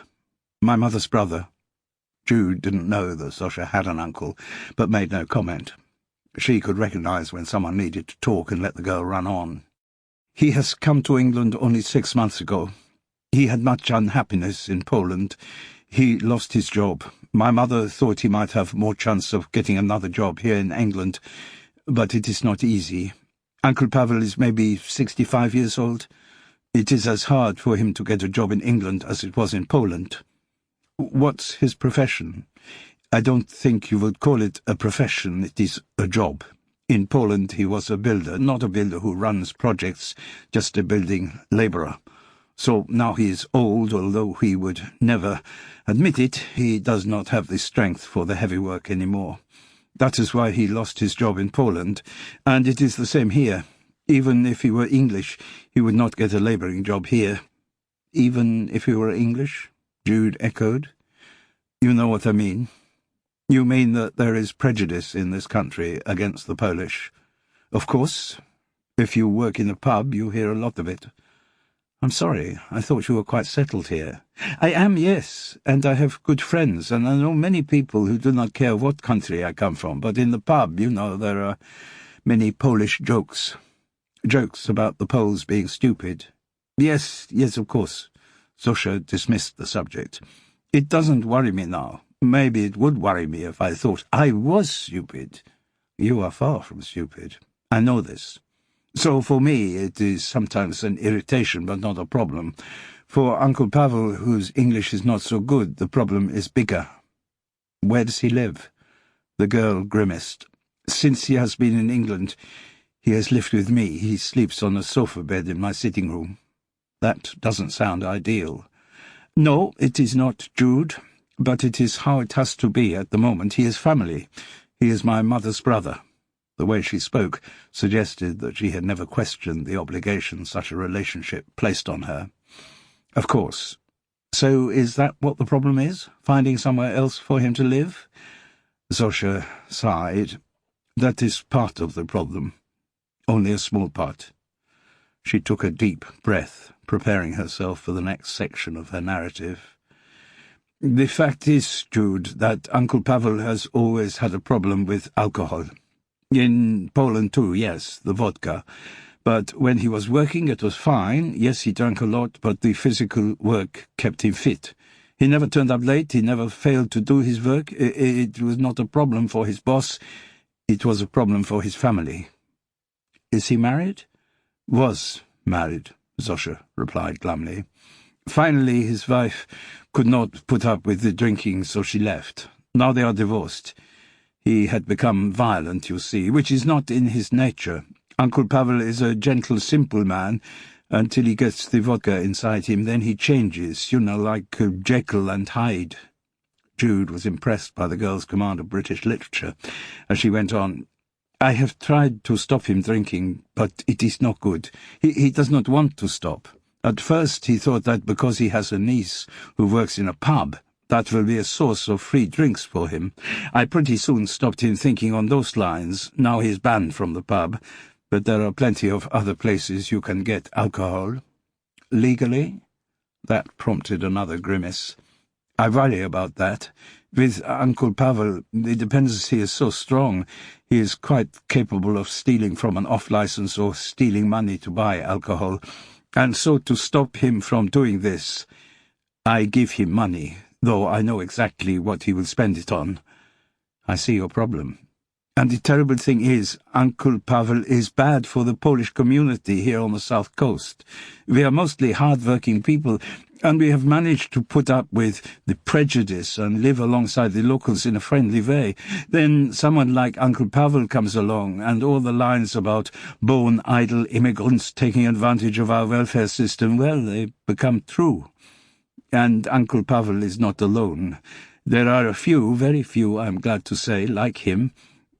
my mother's brother." Jude didn't know that Zosha had an uncle, but made no comment. She could recognise when someone needed to talk and let the girl run on. "He has come to England only 6 months ago. He had much unhappiness in Poland. He lost his job. My mother thought he might have more chance of getting another job here in England, but it is not easy. Uncle Pavel is maybe 65 years old. It is as hard for him to get a job in England as it was in Poland." "What's his profession?" "I don't think you would call it a profession, it is a job. In Poland he was a builder, not a builder who runs projects, just a building labourer. So now he is old, although he would never admit it, he does not have the strength for the heavy work anymore. That is why he lost his job in Poland, and it is the same here. Even if he were English, he would not get a labouring job here. Even if he were English? Jude echoed. You know what I mean. You mean that there is prejudice in this country against the Polish? Of course. If you work in a pub, you hear a lot of it. I'm sorry, I thought you were quite settled here. I am, yes, and I have good friends, and I know many people who do not care what country I come from, but in the pub, you know, there are many Polish jokes. Jokes about the Poles being stupid. Yes, of course. Zosha dismissed the subject. It doesn't worry me now. Maybe it would worry me if I thought I was stupid. You are far from stupid. I know this. So for me it is sometimes an irritation, but not a problem. For Uncle Pavel, whose English is not so good, the problem is bigger. Where does he live? The girl grimaced. Since he has been in England, he has lived with me. He sleeps on a sofa bed in my sitting room. That doesn't sound ideal. No, it is not, Jude, but it is how it has to be at the moment. He is family. He is my mother's brother. The way she spoke suggested that she had never questioned the obligation such a relationship placed on her. Of course. So is that what the problem is? Finding somewhere else for him to live? Zosha sighed. That is part of the problem. Only a small part. She took a deep breath, preparing herself for the next section of her narrative. The fact is, Jude, that Uncle Pavel has always had a problem with alcohol. In Poland too, yes, the vodka. But when he was working, it was fine. Yes, he drank a lot, but the physical work kept him fit. He never turned up late, he never failed to do his work. It was not a problem for his boss, it was a problem for his family. Is he married? Was married, Zosha replied glumly. Finally, his wife could not put up with the drinking, so she left. Now they are divorced. He had become violent, you see, which is not in his nature. Uncle Pavel is a gentle, simple man, until he gets the vodka inside him. Then he changes, you know, like Jekyll and Hyde. Jude was impressed by the girl's command of British literature, as she went on. I have tried to stop him drinking, but it is not good. He does not want to stop. At first he thought that because he has a niece who works in a pub, that will be a source of free drinks for him. I pretty soon stopped him thinking on those lines. Now he's banned from the pub, but there are plenty of other places you can get alcohol. Legally? That prompted another grimace. I worry about that. With Uncle Pavel, the dependency is so strong, he is quite capable of stealing from an off-license or stealing money to buy alcohol. And so to stop him from doing this, I give him money, though I know exactly what he will spend it on. I see your problem. And the terrible thing is, Uncle Pavel is bad for the Polish community here on the south coast. We are mostly hard-working people, and we have managed to put up with the prejudice and live alongside the locals in a friendly way. Then someone like Uncle Pavel comes along, and all the lines about born idle immigrants taking advantage of our welfare system, well, they become true. And Uncle Pavel is not alone. There are a few, very few, I am glad to say, like him,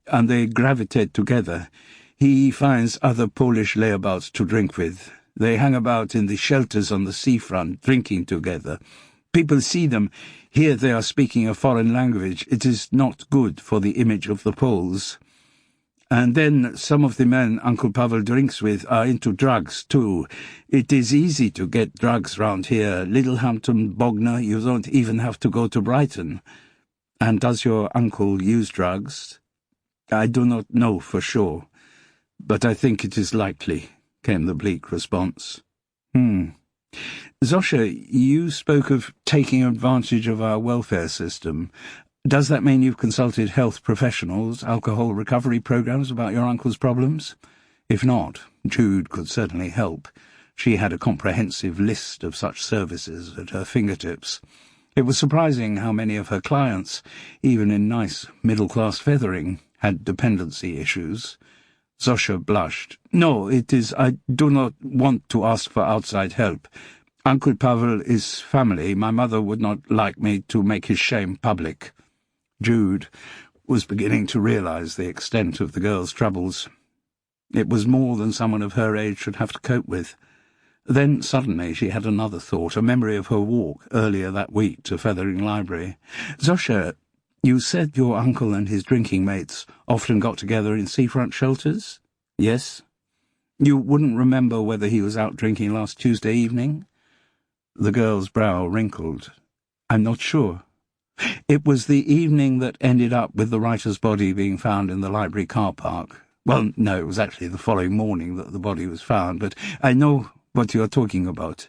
and they gravitate together. He finds other Polish layabouts to drink with. They hang about in the shelters on the seafront, drinking together. People see them, hear they are speaking a foreign language. It is not good for the image of the Poles. And then some of the men Uncle Pavel drinks with are into drugs, too. It is easy to get drugs round here. Littlehampton, Bognor, you don't even have to go to Brighton. And does your uncle use drugs? I do not know for sure, but I think it is likely, came the bleak response. Zosha, you spoke of taking advantage of our welfare system. Does that mean you've consulted health professionals, alcohol recovery programs about your uncle's problems? If not, Jude could certainly help. She had a comprehensive list of such services at her fingertips. It was surprising how many of her clients, even in nice middle-class Fethering, had dependency issues. Zosha blushed. No, it is, I do not want to ask for outside help. Uncle Pavel is family. My mother would not like me to make his shame public." Jude was beginning to realize the extent of the girl's troubles. It was more than someone of her age should have to cope with. Then suddenly she had another thought, a memory of her walk earlier that week to Fethering Library. "Zosha, you said your uncle and his drinking mates often got together in seafront shelters?" "Yes." "You wouldn't remember whether he was out drinking last Tuesday evening?" The girl's brow wrinkled. "I'm not sure. It was the evening that ended up with the writer's body being found in the library car park. Well, no, it was actually the following morning that the body was found, but I know what you are talking about.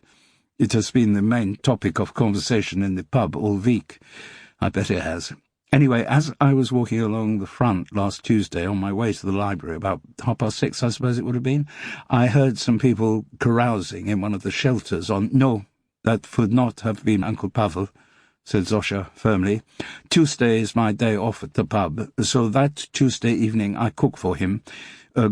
It has been the main topic of conversation in the pub all week. I bet it has. Anyway, as I was walking along the front last Tuesday on my way to the library, about 6:30, I suppose it would have been, I heard some people carousing in one of the shelters on— No, that would not have been Uncle Pavel," said Zosha firmly. "Tuesday is my day off at the pub, so that Tuesday evening I cook for him.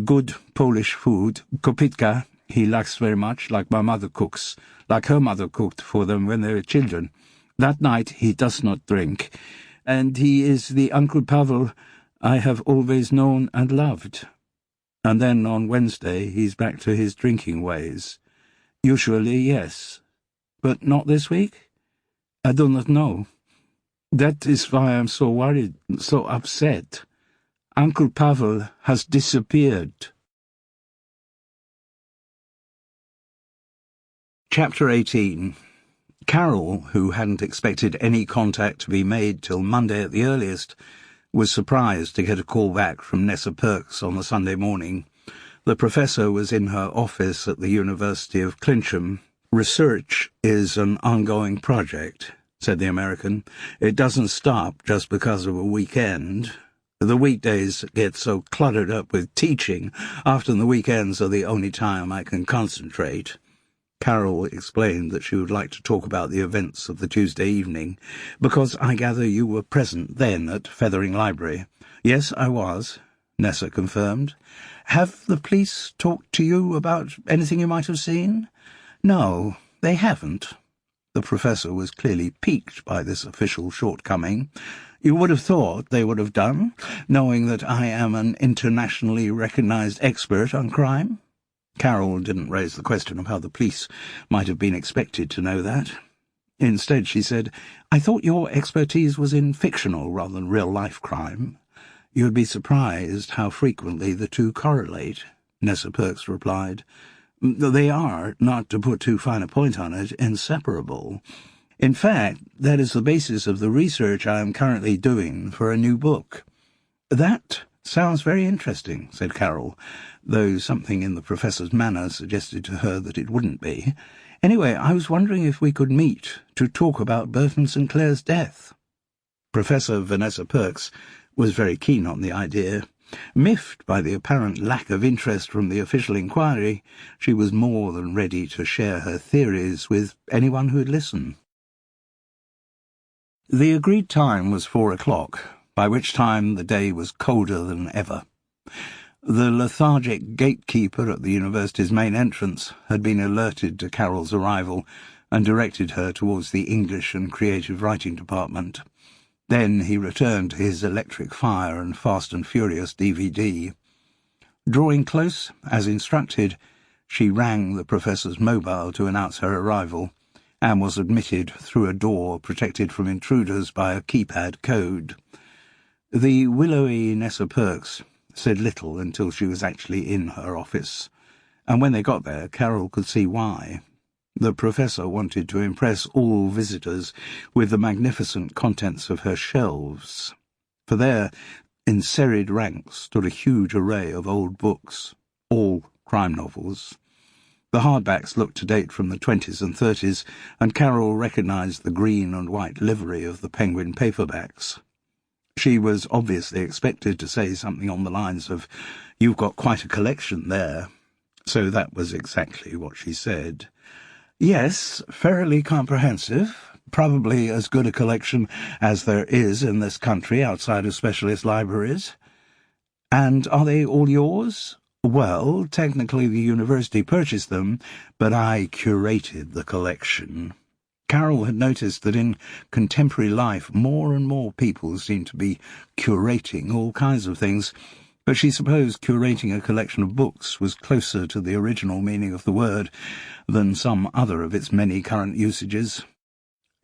Good Polish food, kopitka, he likes very much, like my mother cooks, like her mother cooked for them when they were children. That night he does not drink, and he is the Uncle Pavel I have always known and loved. And then on Wednesday he's back to his drinking ways. Usually, yes. But not this week? I do not know. That is why I am so worried, so upset. Uncle Pavel has disappeared." Chapter 18. Carol, who hadn't expected any contact to be made till Monday at the earliest, was surprised to get a call back from Nessa Perks on the Sunday morning. The professor was in her office at the University of Clincham. "Research is an ongoing project," said the American. "It doesn't stop just because of a weekend. The weekdays get so cluttered up with teaching. Often the weekends are the only time I can concentrate." Carol explained that she would like to talk about the events of the Tuesday evening, "Because I gather you were present then at Fethering Library." "Yes, I was," Nessa confirmed. "Have the police talked to you about anything you might have seen?" "No, they haven't." The professor was clearly piqued by this official shortcoming. "You would have thought they would have done, knowing that I am an internationally recognized expert on crime." Carol didn't raise the question of how the police might have been expected to know that. Instead, she said, "I thought your expertise was in fictional rather than real-life crime." "You'd be surprised how frequently the two correlate," Nessa Perks replied. "They are, not to put too fine a point on it, inseparable. In fact, that is the basis of the research I am currently doing for a new book." "That sounds very interesting," said Carol, though something in the professor's manner suggested to her that it wouldn't be. "Anyway, I was wondering if we could meet to talk about Burton St. Clair's death." Professor Vanessa Perks was very keen on the idea. Miffed by the apparent lack of interest from the official inquiry, she was more than ready to share her theories with anyone who would listen. The agreed time was 4:00, by which time the day was colder than ever. The lethargic gatekeeper at the university's main entrance had been alerted to Carol's arrival and directed her towards the English and Creative Writing department. Then he returned to his electric fire and Fast and Furious DVD. Drawing close, as instructed, she rang the professor's mobile to announce her arrival, and was admitted through a door protected from intruders by a keypad code. The willowy Nessa Perks said little until she was actually in her office, and when they got there, Carol could see why. The professor wanted to impress all visitors with the magnificent contents of her shelves, for there, in serried ranks, stood a huge array of old books, all crime novels. The hardbacks looked to date from the 20s and 30s, and Carol recognized the green and white livery of the Penguin paperbacks. She was obviously expected to say something on the lines of, "You've got quite a collection there," so that was exactly what she said. "Yes, fairly comprehensive, probably as good a collection as there is in this country outside of specialist libraries." "And are they all yours, Well, technically the university purchased them, but I curated the collection. Carol had noticed that in contemporary life more and more people seem to be curating all kinds of things, but she supposed curating a collection of books was closer to the original meaning of the word than some other of its many current usages.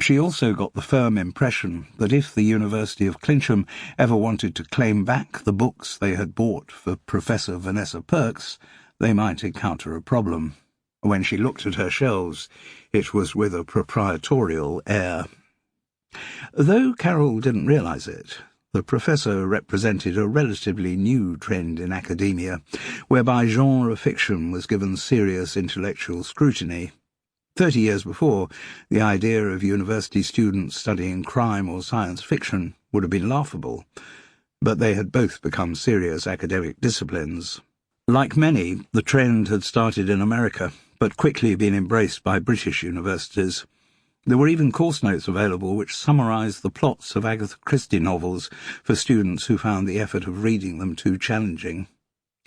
She also got the firm impression that if the University of Clincham ever wanted to claim back the books they had bought for Professor Vanessa Perks, they might encounter a problem. When she looked at her shelves, it was with a proprietorial air. Though Carol didn't realize it, the professor represented a relatively new trend in academia, whereby genre fiction was given serious intellectual scrutiny. 30 years before, the idea of university students studying crime or science fiction would have been laughable, but they had both become serious academic disciplines. Like many, the trend had started in America, but quickly been embraced by British universities. There were even course notes available which summarised the plots of Agatha Christie novels for students who found the effort of reading them too challenging.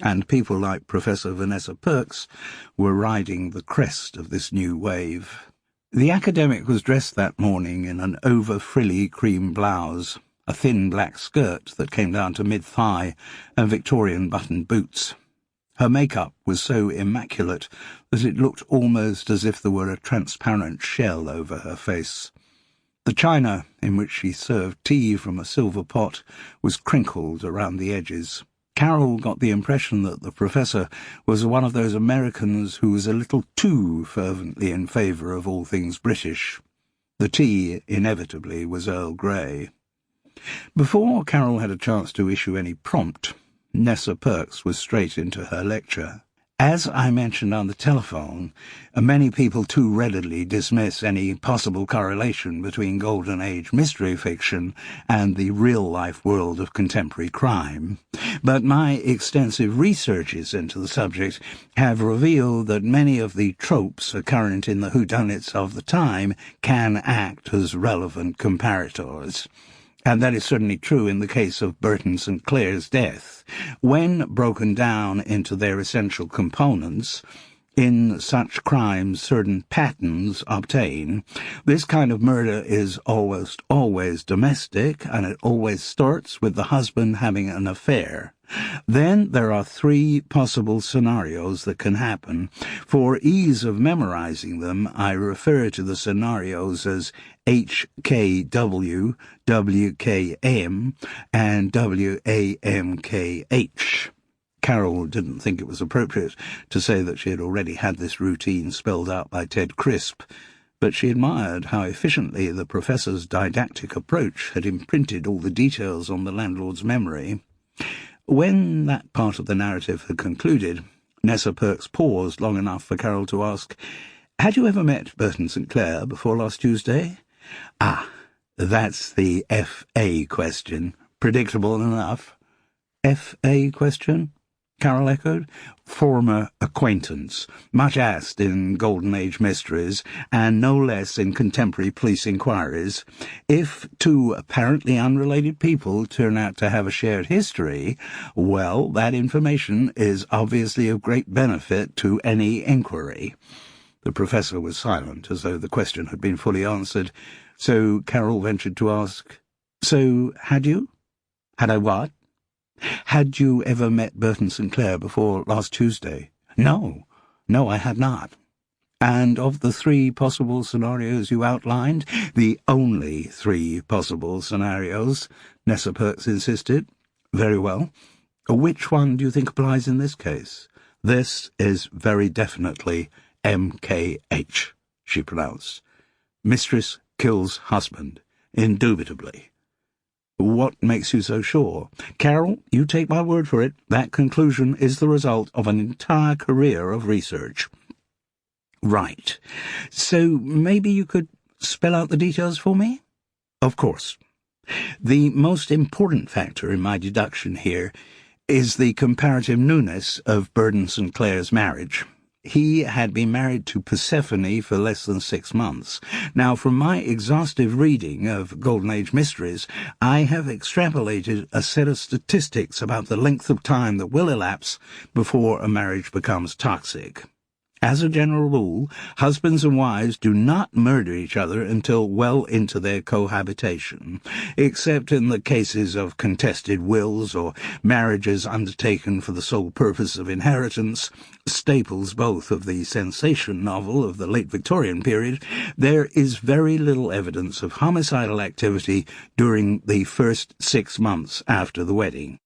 And people like Professor Vanessa Perks were riding the crest of this new wave. The academic was dressed that morning in an over-frilly cream blouse, a thin black skirt that came down to mid-thigh, and Victorian buttoned boots. Her makeup was so immaculate that it looked almost as if there were a transparent shell over her face. The china in which she served tea from a silver pot was crinkled around the edges. Carol got the impression that the professor was one of those Americans who was a little too fervently in favour of all things British. The tea, inevitably, was Earl Grey. Before Carol had a chance to issue any prompt, Nessa Perks was straight into her lecture. As I mentioned on the telephone, many people too readily dismiss any possible correlation between Golden Age mystery fiction and the real-life world of contemporary crime. But my extensive researches into the subject have revealed that many of the tropes occurrent in the whodunits of the time can act as relevant comparators. And that is certainly true in the case of Burton St. Clair's death. When broken down into their essential components, in such crimes certain patterns obtain. This kind of murder is almost always domestic, and it always starts with the husband having an affair. Then there are 3 possible scenarios that can happen. For ease of memorizing them, I refer to the scenarios as HKW, WKM, and WAMKH. Carol didn't think it was appropriate to say that she had already had this routine spelled out by Ted Crisp, but she admired how efficiently the professor's didactic approach had imprinted all the details on the landlord's memory. When that part of the narrative had concluded, Nessa Perks paused long enough for Carol to ask, "Had you ever met Burton St. Clair before last Tuesday?" "Ah, that's the F.A. question. Predictable enough." "F.A. question?" Carol echoed. "Former acquaintance, much asked in Golden Age mysteries, and no less in contemporary police inquiries. If 2 apparently unrelated people turn out to have a shared history, well, that information is obviously of great benefit to any inquiry." The professor was silent, as though the question had been fully answered, so Carol ventured to ask, "So, had you?" "Had I what?" "Had you ever met Burton St. Clair before last Tuesday?" No, I had not." "And of the 3 possible scenarios you outlined—" "The only 3 possible scenarios," Nessa Perks insisted. "Very well. Which one do you think applies in this case?" "This is very definitely MKH, she pronounced. "Mistress kills husband, indubitably." "What makes you so sure?" "Carol, you take my word for it. That conclusion is the result of an entire career of research." "Right. So maybe you could spell out the details for me?" "Of course. The most important factor in my deduction here is the comparative newness of Burton St. Clair's marriage. He had been married to Persephone for less than 6 months. Now, from my exhaustive reading of Golden Age mysteries, I have extrapolated a set of statistics about the length of time that will elapse before a marriage becomes toxic. As a general rule, husbands and wives do not murder each other until well into their cohabitation, except in the cases of contested wills or marriages undertaken for the sole purpose of inheritance, staples both of the sensation novel of the late Victorian period. There is very little evidence of homicidal activity during the first 6 months after the wedding.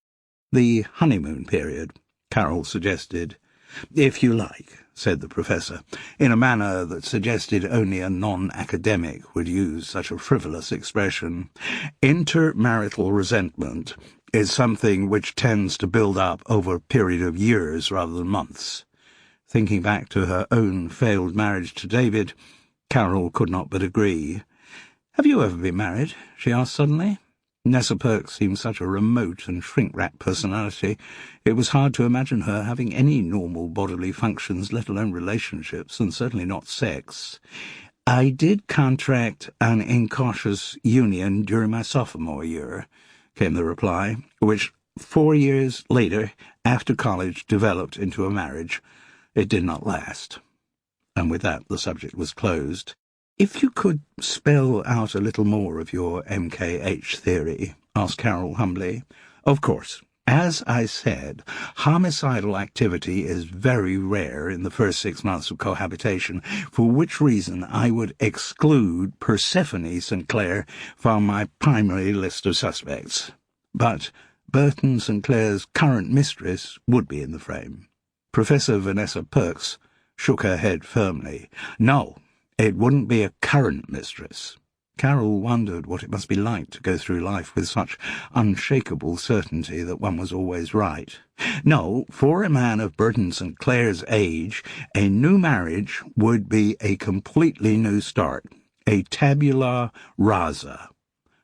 The honeymoon period, Carol suggested. "If you like," said the professor, in a manner that suggested only a non-academic would use such a frivolous expression. "Intermarital resentment is something which tends to build up over a period of years rather than months." Thinking back to her own failed marriage to David, Carol could not but agree. "Have you ever been married?" she asked suddenly. Nessa Perks seemed such a remote and shrink-wrapped personality. It was hard to imagine her having any normal bodily functions, let alone relationships, and certainly not sex. "I did contract an incautious union during my sophomore year," came the reply, which 4 years later, after college, developed into a marriage. It did not last. And with that the subject was closed. "If you could spell out a little more of your MKH theory," asked Carol humbly. "Of course. As I said, homicidal activity is very rare in the first 6 months of cohabitation, for which reason I would exclude Persephone St. Clair from my primary list of suspects. But Burton St. Clair's current mistress would be in the frame." Professor Vanessa Perks shook her head firmly. "No, it wouldn't be a current mistress." Carol wondered what it must be like to go through life with such unshakable certainty that one was always right. "No, for a man of Burton St. Clair's age, a new marriage would be a completely new start, a tabula rasa."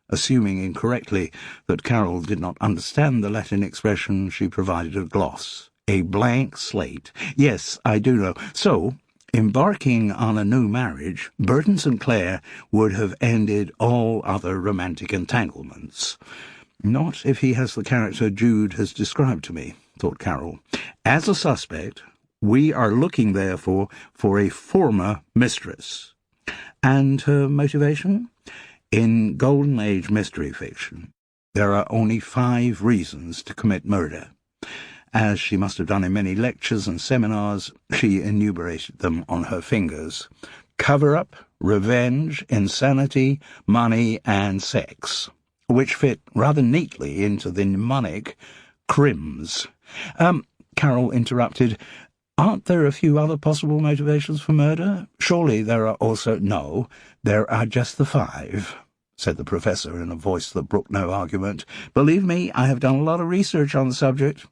Assuming incorrectly that Carol did not understand the Latin expression, she provided a gloss. "A blank slate. Yes, I do know. So, embarking on a new marriage, Burton St. Clair would have ended all other romantic entanglements." "Not if he has the character Jude has described to me," thought Carol. "As a suspect, we are looking, therefore, for a former mistress." "And her motivation?" "In Golden Age mystery fiction, there are only 5 reasons to commit murder. As she must have done in many lectures and seminars, she enumerated them on her fingers. Cover-up, revenge, insanity, money, and sex, which fit rather neatly into the mnemonic crims. Carol interrupted. "Aren't there a few other possible motivations for murder? Surely there are also—" "No, there are just the 5, said the professor in a voice that brooked no argument. "Believe me, I have done a lot of research on the subject.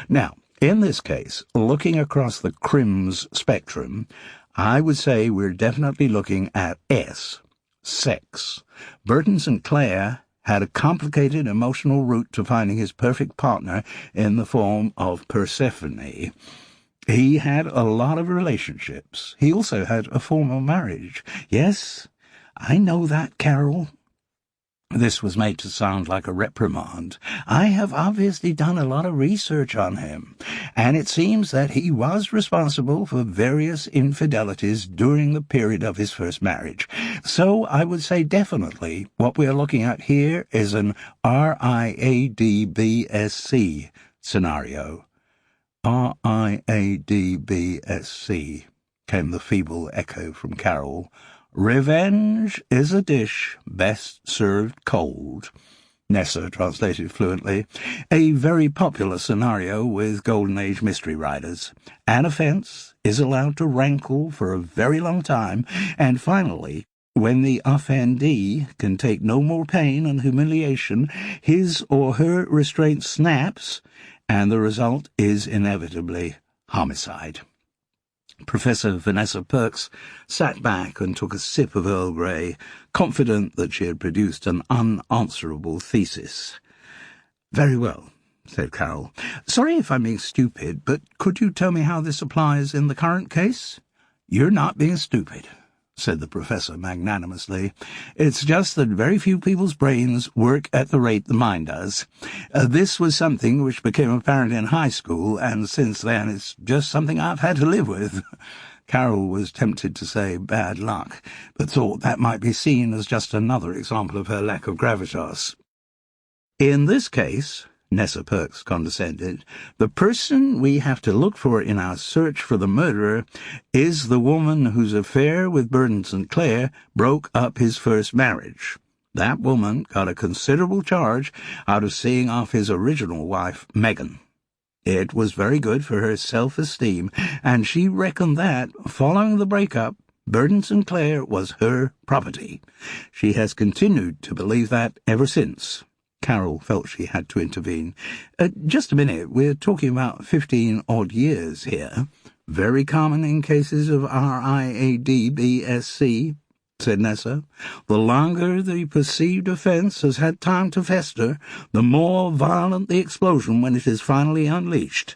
Now, in this case, looking across the crims spectrum, I would say we're definitely looking at S, sex. Burton St. Clair had a complicated emotional route to finding his perfect partner in the form of Persephone. He had a lot of relationships. He also had a formal marriage. Yes, I know that, Carol." This was made to sound like a reprimand. "I have obviously done a lot of research on him, and it seems that he was responsible for various infidelities during the period of his first marriage. So I would say definitely what we are looking at here is an RIADBSC scenario." "RIADBSC," came the feeble echo from Carol. "Revenge is a dish best served cold," Nessa translated fluently. "A very popular scenario with Golden Age mystery writers. An offence is allowed to rankle for a very long time, and finally, when the offendee can take no more pain and humiliation, his or her restraint snaps, and the result is inevitably homicide." Professor Vanessa Perks sat back and took a sip of Earl Grey, confident that she had produced an unanswerable thesis. "Very well," said Carol. "Sorry if I'm being stupid, but could you tell me how this applies in the current case?" "You're not being stupid," said the Professor magnanimously. "It's just that very few people's brains work at the rate the mine does. This was something which became apparent in high school, and since then it's just something I've had to live with." Carol was tempted to say bad luck, but thought that might be seen as just another example of her lack of gravitas. "In this case," Nessa Perks condescended, "the person we have to look for in our search for the murderer is the woman whose affair with Burton St. Clair broke up his first marriage. That woman got a considerable charge out of seeing off his original wife, Megan. It was very good for her self-esteem, and she reckoned that, following the breakup, Burton St. Clair was her property. She has continued to believe that ever since." Carol felt she had to intervene. "Just a minute, we're talking about 15-odd years here. Very common in cases of RIADBSC, said Nessa. "The longer the perceived offence has had time to fester, the more violent the explosion when it is finally unleashed.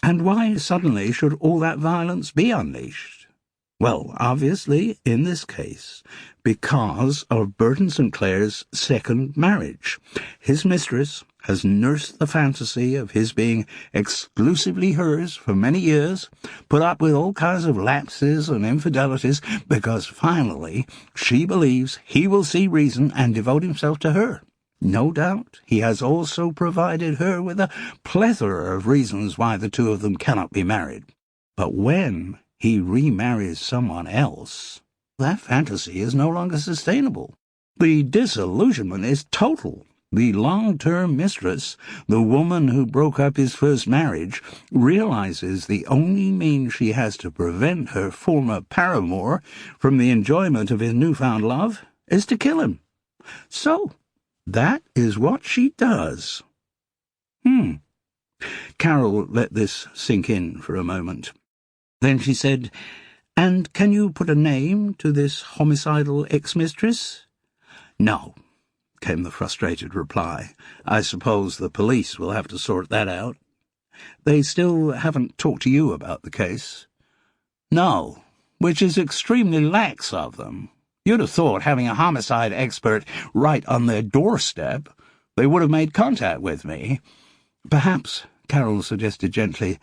And why suddenly should all that violence be unleashed? Well, obviously, in this case, because of Burton St. Clair's second marriage. His mistress has nursed the fantasy of his being exclusively hers for many years, put up with all kinds of lapses and infidelities, because finally she believes he will see reason and devote himself to her. No doubt he has also provided her with a plethora of reasons why the two of them cannot be married. But when he remarries someone else, that fantasy is no longer sustainable. The disillusionment is total. The long-term mistress, the woman who broke up his first marriage, realizes the only means she has to prevent her former paramour from the enjoyment of his newfound love is to kill him. So that is what she does." Carol let this sink in for a moment. Then she said, "And can you put a name to this homicidal ex-mistress?" "No," came the frustrated reply. "I suppose the police will have to sort that out." "They still haven't talked to you about the case?" "No, which is extremely lax of them. You'd have thought, having a homicide expert right on their doorstep, they would have made contact with me." "Perhaps," Carol suggested gently,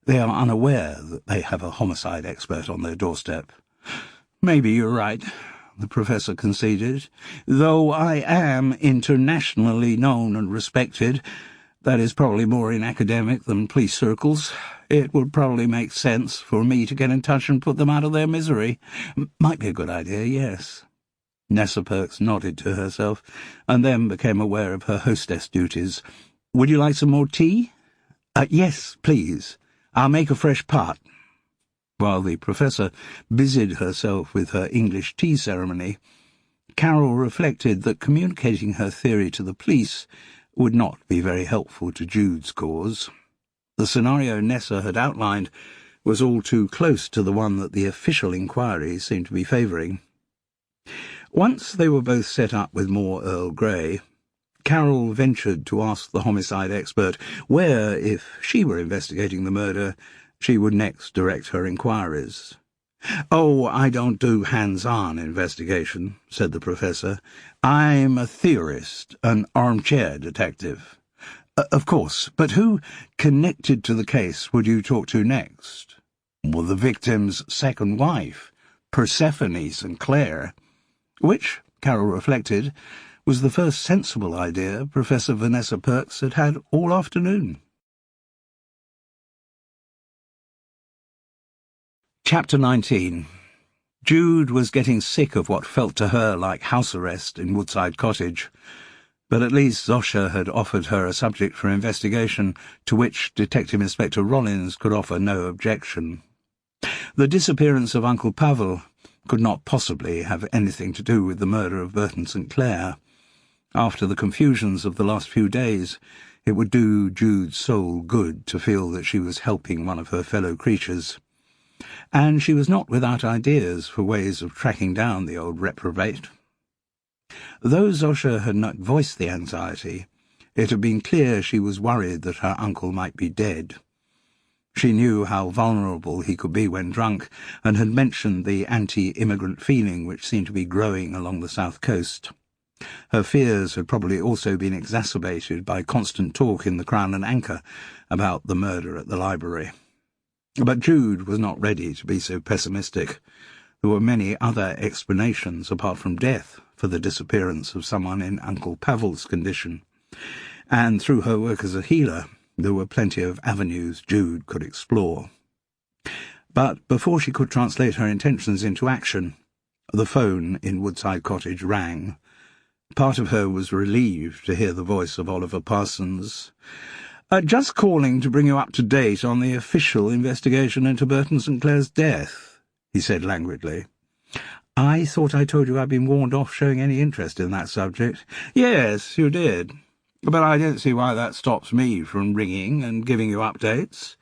"they are unaware that they have a homicide expert on their doorstep." "Maybe you're right," the Professor conceded. "Though I am internationally known and respected, that is probably more in academic than police circles. It would probably make sense for me to get in touch and put them out of their misery. Might be a good idea, yes." Nessa Perks nodded to herself, and then became aware of her hostess duties. "Would you like some more tea?" "Yes, please. I'll make a fresh pot." While the Professor busied herself with her English tea ceremony, Carol reflected that communicating her theory to the police would not be very helpful to Jude's cause. The scenario Nessa had outlined was all too close to the one that the official inquiry seemed to be favouring. Once they were both set up with more Earl Grey, Carol ventured to ask the homicide expert where, if she were investigating the murder, she would next direct her inquiries. "Oh, I don't do hands-on investigation," said the Professor. "I'm a theorist, an armchair detective." Of course, but who, connected to the case, would you talk to next?" "Well, the victim's second wife, Persephone St. Clair," which, Carol reflected, was the first sensible idea Professor Vanessa Perks had had all afternoon. Chapter 19. Jude was getting sick of what felt to her like house arrest in Woodside Cottage, but at least Zosha had offered her a subject for investigation to which Detective Inspector Rollins could offer no objection. The disappearance of Uncle Pavel could not possibly have anything to do with the murder of Burton St. Clair. After the confusions of the last few days, it would do Jude's soul good to feel that she was helping one of her fellow creatures. And she was not without ideas for ways of tracking down the old reprobate. Though Zosha had not voiced the anxiety, It had been clear she was worried that her uncle might be dead. She knew how vulnerable he could be when drunk, and had mentioned the anti-immigrant feeling which seemed to be growing along the south coast. Her fears had probably also been exacerbated by constant talk in the Crown and Anchor about the murder at the library. But Jude was not ready to be so pessimistic. There were many other explanations apart from death for the disappearance of someone in Uncle Pavel's condition, and through her work as a healer, there were plenty of avenues Jude could explore. But before she could translate her intentions into action, the phone in Woodside Cottage rang. Part of her was relieved to hear the voice of Oliver Parsons. "Just calling to bring you up to date on the official investigation into Burton St. Clair's death," he said languidly. "I thought I told you I'd been warned off showing any interest in that subject." "Yes, you did. But I don't see why that stops me from ringing and giving you updates."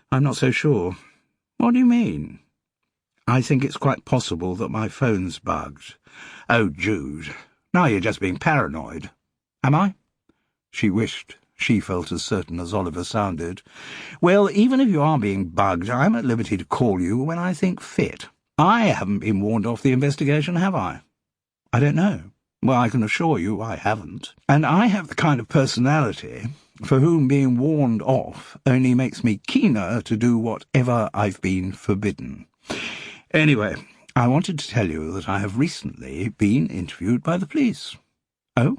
"I'm not so sure." "What do you mean?" "I think it's quite possible that my phone's bugged." "Oh, Jude, now you're just being paranoid." "Am I?" She wished she felt as certain as Oliver sounded. "Well, even if you are being bugged, I'm at liberty to call you when I think fit. I haven't been warned off the investigation, have I?" "I don't know." "Well, I can assure you I haven't. And I have the kind of personality for whom being warned off only makes me keener to do whatever I've been forbidden. Anyway, I wanted to tell you that I have recently been interviewed by the police." "Oh?"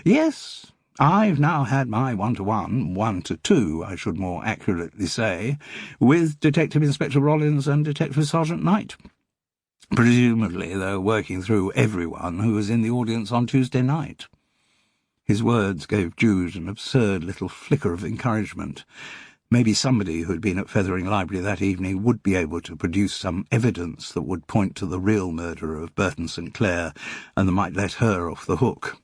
"Yes. I've now had my one-to-one, one-to-two, I should more accurately say, with Detective Inspector Rollins and Detective Sergeant Knight. Presumably they're working through everyone who was in the audience on Tuesday night." His words gave Jude an absurd little flicker of encouragement. Maybe somebody who had been at Fethering Library that evening would be able to produce some evidence that would point to the real murderer of Burton St. Clair, and that might let her off the hook.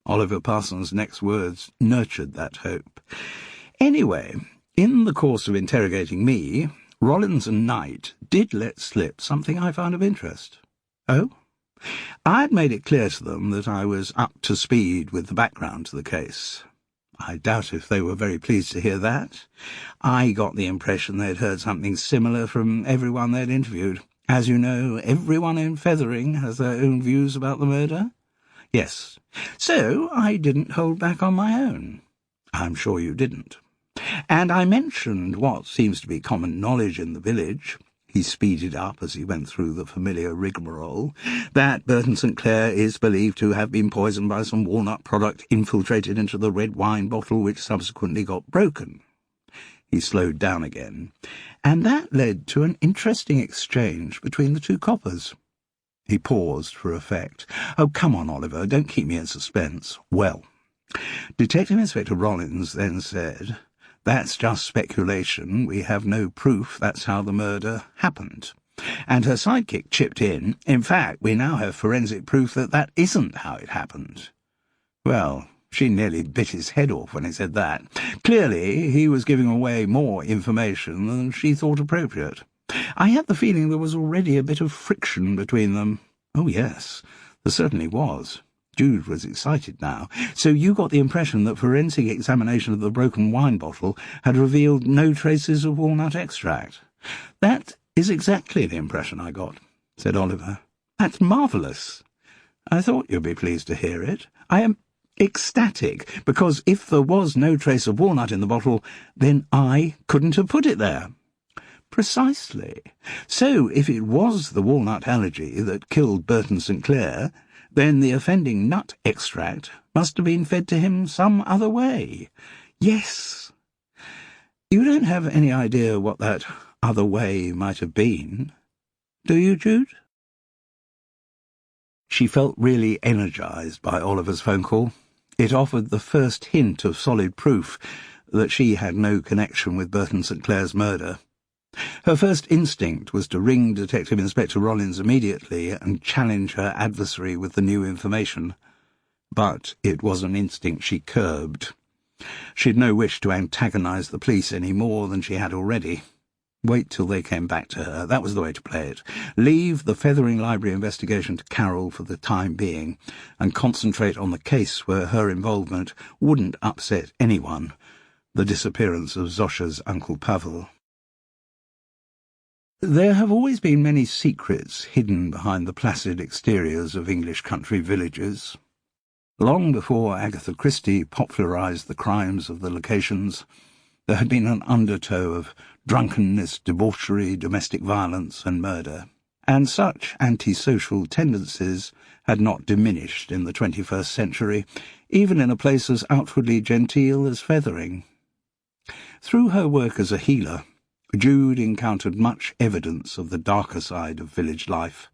Oliver Parsons' next words nurtured that hope. "Anyway, in the course of interrogating me, Rollins and Knight did let slip something I found of interest." "Oh?" "I had made it clear to them that I was up to speed with the background to the case. I doubt if they were very pleased to hear that. I got the impression they'd heard something similar from everyone they'd interviewed. As you know, everyone in Fethering has their own views about the murder." "Yes. So I didn't hold back on my own." "I'm sure you didn't." "And I mentioned what seems to be common knowledge in the village," he speeded up as he went through the familiar rigmarole, "that Burton St. Clair is believed to have been poisoned by some walnut product infiltrated into the red wine bottle which subsequently got broken." He slowed down again. "And that led to an interesting exchange between the two coppers." He paused for effect. "Oh, come on, Oliver, don't keep me in suspense." "Well, Detective Inspector Rollins then said, 'That's just speculation. We have no proof that's how the murder happened.' And her sidekick chipped in, 'In fact, we now have forensic proof that that isn't how it happened.' Well, she nearly bit his head off when he said that. Clearly, he was giving away more information than she thought appropriate. I had the feeling there was already a bit of friction between them." "Oh, yes, there certainly was." Jude was excited now. "So you got the impression that forensic examination of the broken wine bottle had revealed no traces of walnut extract?" "That is exactly the impression I got," said Oliver. "That's marvellous." "I thought you'd be pleased to hear it. I am ecstatic, because if there was no trace of walnut in the bottle, then I couldn't have put it there." "Precisely. So if it was the walnut allergy that killed Burton St. Clair, then the offending nut extract must have been fed to him some other way." "Yes." "You don't have any idea what that other way might have been, do you, Jude?" She felt really energized by Oliver's phone call. It offered the first hint of solid proof that she had no connection with Burton St. Clair's murder. Her first instinct was to ring Detective Inspector Rollins immediately and challenge her adversary with the new information. But it was an instinct she curbed. She'd no wish to antagonize the police any more than she had already. Wait till they came back to her. That was the way to play it. Leave the Fethering Library investigation to Carol for the time being, and concentrate on the case where her involvement wouldn't upset anyone, the disappearance of Zosha's Uncle Pavel. There have always been many secrets hidden behind the placid exteriors of English country villages. Long before Agatha Christie popularised the crimes of the locations, there had been an undertow of drunkenness, debauchery, domestic violence, and murder, and such antisocial tendencies had not diminished in the 21st century, even in a place as outwardly genteel as Fethering. Through her work as a healer, Jude encountered much evidence of the darker side of village life.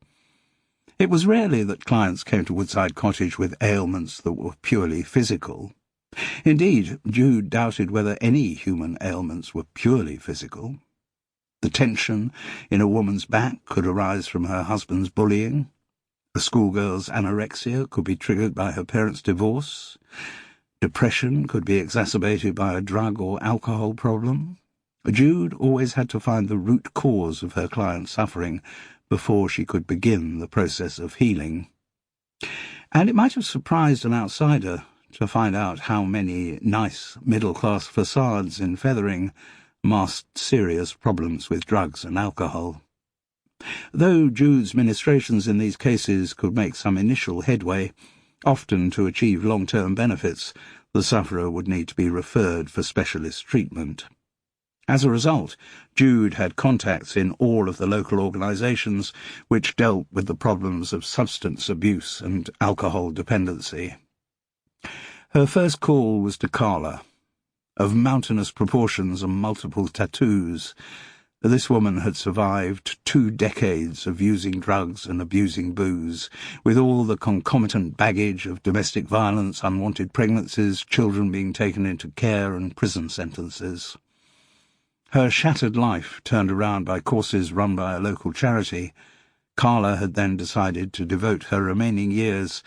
It was rarely that clients came to Woodside Cottage with ailments that were purely physical. Indeed, Jude doubted whether any human ailments were purely physical. The tension in a woman's back could arise from her husband's bullying. A schoolgirl's anorexia could be triggered by her parents' divorce. Depression could be exacerbated by a drug or alcohol problem. Jude always had to find the root cause of her client's suffering before she could begin the process of healing. And it might have surprised an outsider to find out how many nice middle-class facades in Fethering masked serious problems with drugs and alcohol. Though Jude's ministrations in these cases could make some initial headway, often to achieve long-term benefits, the sufferer would need to be referred for specialist treatment. As a result, Jude had contacts in all of the local organisations which dealt with the problems of substance abuse and alcohol dependency. Her first call was to Carla. Of mountainous proportions and multiple tattoos, this woman had survived 2 decades of using drugs and abusing booze, with all the concomitant baggage of domestic violence, unwanted pregnancies, children being taken into care, and prison sentences. Her shattered life turned around by courses run by a local charity. Carla had then decided to devote her remaining years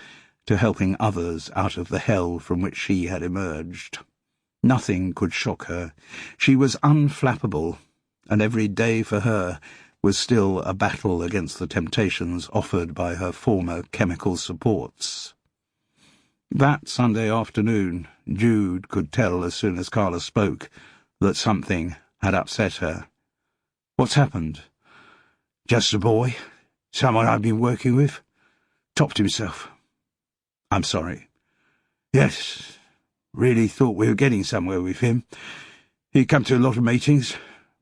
to helping others out of the hell from which she had emerged. Nothing could shock her. She was unflappable, and every day for her was still a battle against the temptations offered by her former chemical supports. That Sunday afternoon, Jude could tell as soon as Carla spoke that something had upset her. "What's happened?" "Just a boy, someone I've been working with, topped himself." "I'm sorry." "Yes, really thought we were getting somewhere with him. He'd come to a lot of meetings,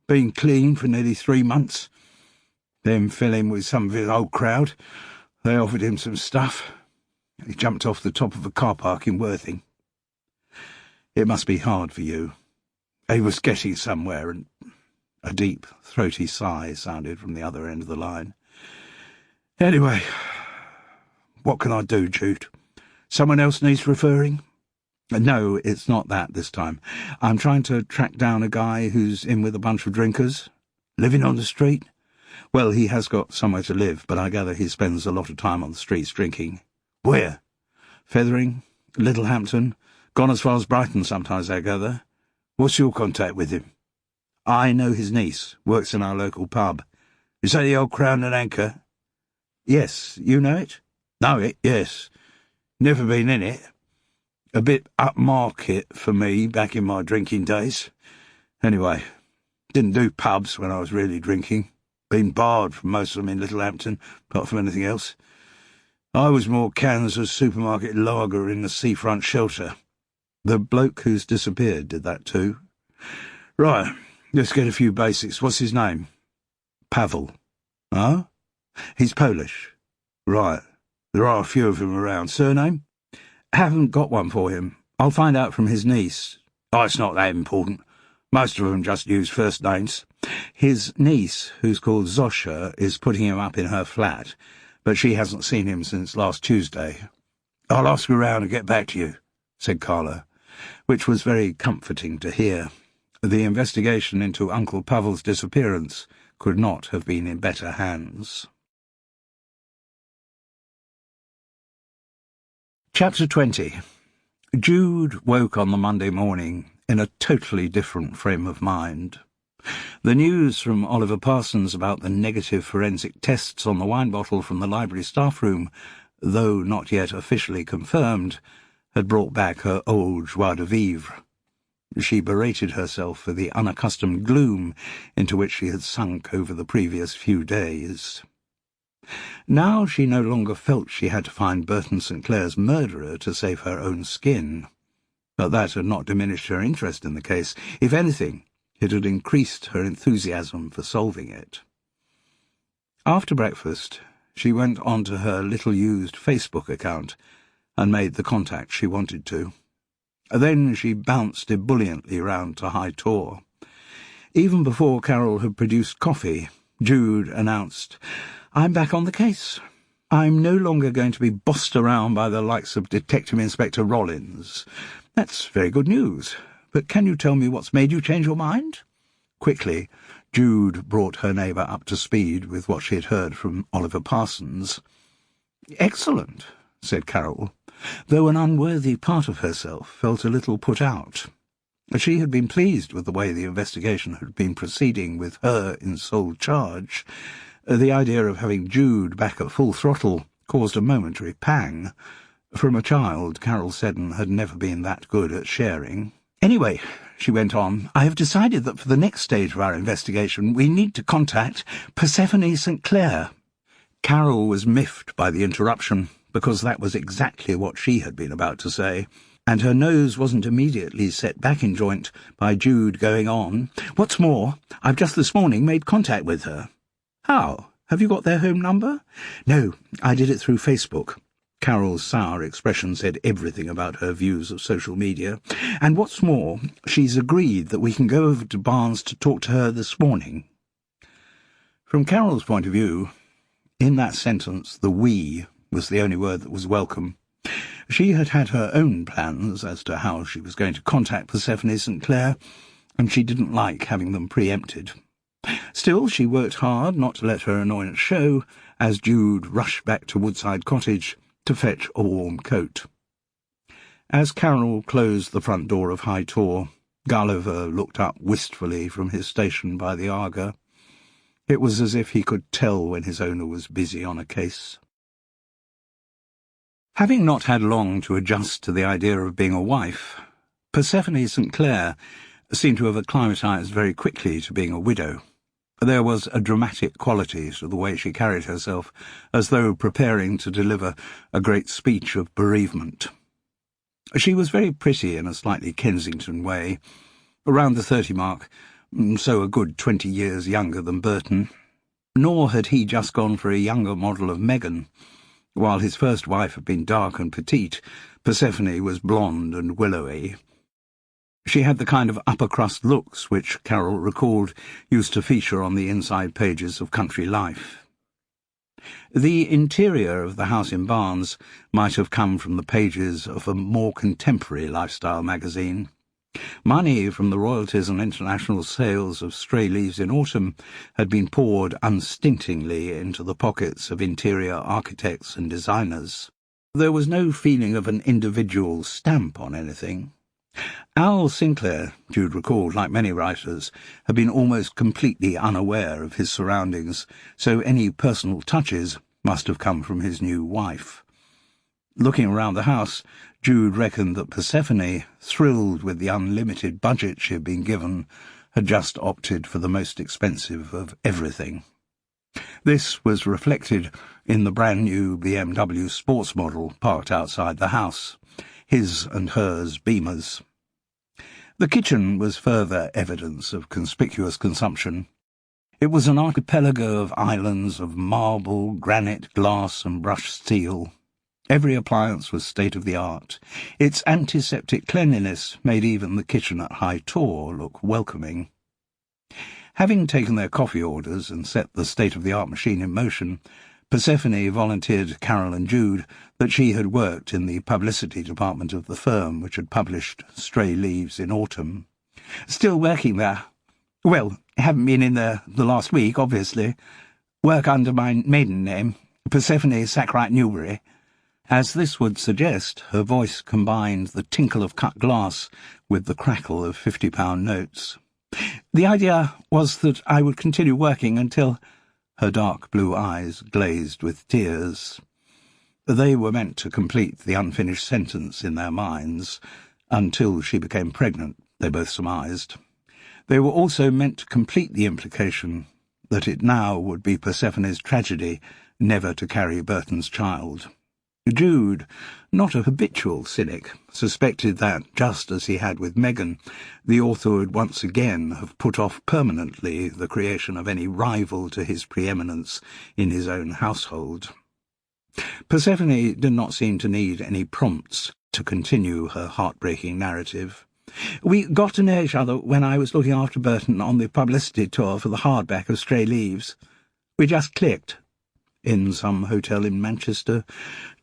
been clean for nearly 3 months. Then fell in with some of his old crowd. They offered him some stuff. He jumped off the top of a car park in Worthing." "It must be hard for you." "He was getting somewhere," and a deep, throaty sigh sounded from the other end of the line. "Anyway, what can I do, Jude? Someone else needs referring?" "No, it's not that this time. I'm trying to track down a guy who's in with a bunch of drinkers." "Living on the street?" "Well, he has got somewhere to live, but I gather he spends a lot of time on the streets drinking." "Where?" "Fethering, Littlehampton, gone as far as Brighton sometimes, I gather." "What's your contact with him?" "I know his niece, works in our local pub." "Is that the old Crown and Anchor?" "Yes, you know it?" "Know it, yes. Never been in it. A bit upmarket for me back in my drinking days. Anyway, didn't do pubs when I was really drinking. Been barred from most of them in Littlehampton, apart from anything else. I was more cans of supermarket lager in the seafront shelter." "The bloke who's disappeared did that too?" "Right, let's get a few basics. What's his name?" "Pavel." "Oh? He's Polish." "Right, there are a few of them around. Surname?" "Haven't got one for him. I'll find out from his niece." "Oh, it's not that important. Most of them just use first names." "His niece, who's called Zosha, is putting him up in her flat, but she hasn't seen him since last Tuesday." "I'll ask around and get back to you," said Carla, which was very comforting to hear. The investigation into Uncle Pavel's disappearance could not have been in better hands. Chapter 20. Jude woke on the Monday morning in a totally different frame of mind. The news from Oliver Parsons about the negative forensic tests on the wine bottle from the library staff room, though not yet officially confirmed, had brought back her old joie de vivre. She berated herself for the unaccustomed gloom into which she had sunk over the previous few days. Now she no longer felt she had to find Burton St. Clair's murderer to save her own skin. But that had not diminished her interest in the case. If anything, it had increased her enthusiasm for solving it. After breakfast, she went on to her little-used Facebook account and made the contact she wanted to. Then she bounced ebulliently round to High Tor. Even before Carol had produced coffee, Jude announced, "I'm back on the case. I'm no longer going to be bossed around by the likes of Detective Inspector Rollins. That's very good news. But can you tell me what's made you change your mind?" Quickly, Jude brought her neighbour up to speed with what she had heard from Oliver Parsons. "Excellent," said Carol, though an unworthy part of herself felt a little put out. She had been pleased with the way the investigation had been proceeding with her in sole charge. The idea of having Jude back at full throttle caused a momentary pang. From a child, Carol Seddon had never been that good at sharing. "Anyway," she went on, "I have decided that for the next stage of our investigation we need to contact Persephone St. Clair." Carol was miffed by the interruption, because that was exactly what she had been about to say, and her nose wasn't immediately set back in joint by Jude going on. "What's more, I've just this morning made contact with her." "How? Have you got their home number?" "No, I did it through Facebook." Carol's sour expression said everything about her views of social media. "And what's more, she's agreed that we can go over to Barnes to talk to her this morning." From Carol's point of view, in that sentence the "we" was the only word that was welcome. She had had her own plans as to how she was going to contact Persephone St. Clair, and she didn't like having them preempted. Still, she worked hard not to let her annoyance show as Jude rushed back to Woodside Cottage to fetch a warm coat. As Carol closed the front door of High Tor, Gulliver looked up wistfully from his station by the Arga. It was as if he could tell when his owner was busy on a case. Having not had long to adjust to the idea of being a wife, Persephone St. Clair seemed to have acclimatised very quickly to being a widow. There was a dramatic quality to the way she carried herself, as though preparing to deliver a great speech of bereavement. She was very pretty in a slightly Kensington way, around the 30 mark, so a good 20 years younger than Burton. Nor had he just gone for a younger model of Meghan. While his first wife had been dark and petite, Persephone was blonde and willowy. She had the kind of upper-crust looks which, Carol recalled, used to feature on the inside pages of Country Life. The interior of the house in Barnes might have come from the pages of a more contemporary lifestyle magazine. Money from the royalties and international sales of Stray Leaves in Autumn had been poured unstintingly into the pockets of interior architects and designers. There was no feeling of an individual stamp on anything. Al Sinclair, Jude recalled, like many writers, had been almost completely unaware of his surroundings, so any personal touches must have come from his new wife. Looking around the house, Jude reckoned that Persephone, thrilled with the unlimited budget she had been given, had just opted for the most expensive of everything. This was reflected in the brand-new BMW sports model parked outside the house, his and hers Beamers. The kitchen was further evidence of conspicuous consumption. It was an archipelago of islands of marble, granite, glass and brushed steel. Every appliance was state-of-the-art. Its antiseptic cleanliness made even the kitchen at High Tor look welcoming. Having taken their coffee orders and set the state-of-the-art machine in motion, Persephone volunteered Carol and Jude that she had worked in the publicity department of the firm which had published Stray Leaves in Autumn. "Still working there?" "Well, haven't been in there the last week, obviously. Work under my maiden name, Persephone Sackright Newbury." As this would suggest, her voice combined the tinkle of cut glass with the crackle of £50 notes. The idea was that I would continue working until—" Her dark blue eyes glazed with tears. They were meant to complete the unfinished sentence in their minds, until she became pregnant, they both surmised. They were also meant to complete the implication that it now would be Persephone's tragedy never to carry Burton's child. Jude, not a habitual cynic, suspected that, just as he had with Megan, the author would once again have put off permanently the creation of any rival to his preeminence in his own household. Persephone did not seem to need any prompts to continue her heartbreaking narrative. "We got to know each other when I was looking after Burton on the publicity tour for the hardback of Stray Leaves. We just clicked. In some hotel in Manchester,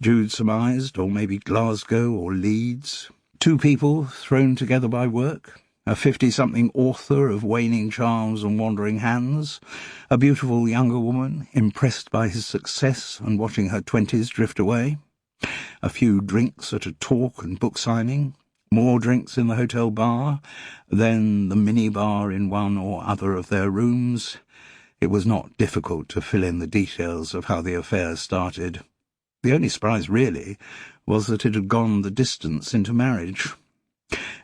Jude surmised, or maybe Glasgow or Leeds. Two people thrown together by work, a 50-something author of waning charms and wandering hands, a beautiful younger woman, impressed by his success and watching her 20s drift away, a few drinks at a talk and book signing, more drinks in the hotel bar, then the mini-bar in one or other of their rooms. It was not difficult to fill in the details of how the affair started. The only surprise, really, was that it had gone the distance into marriage.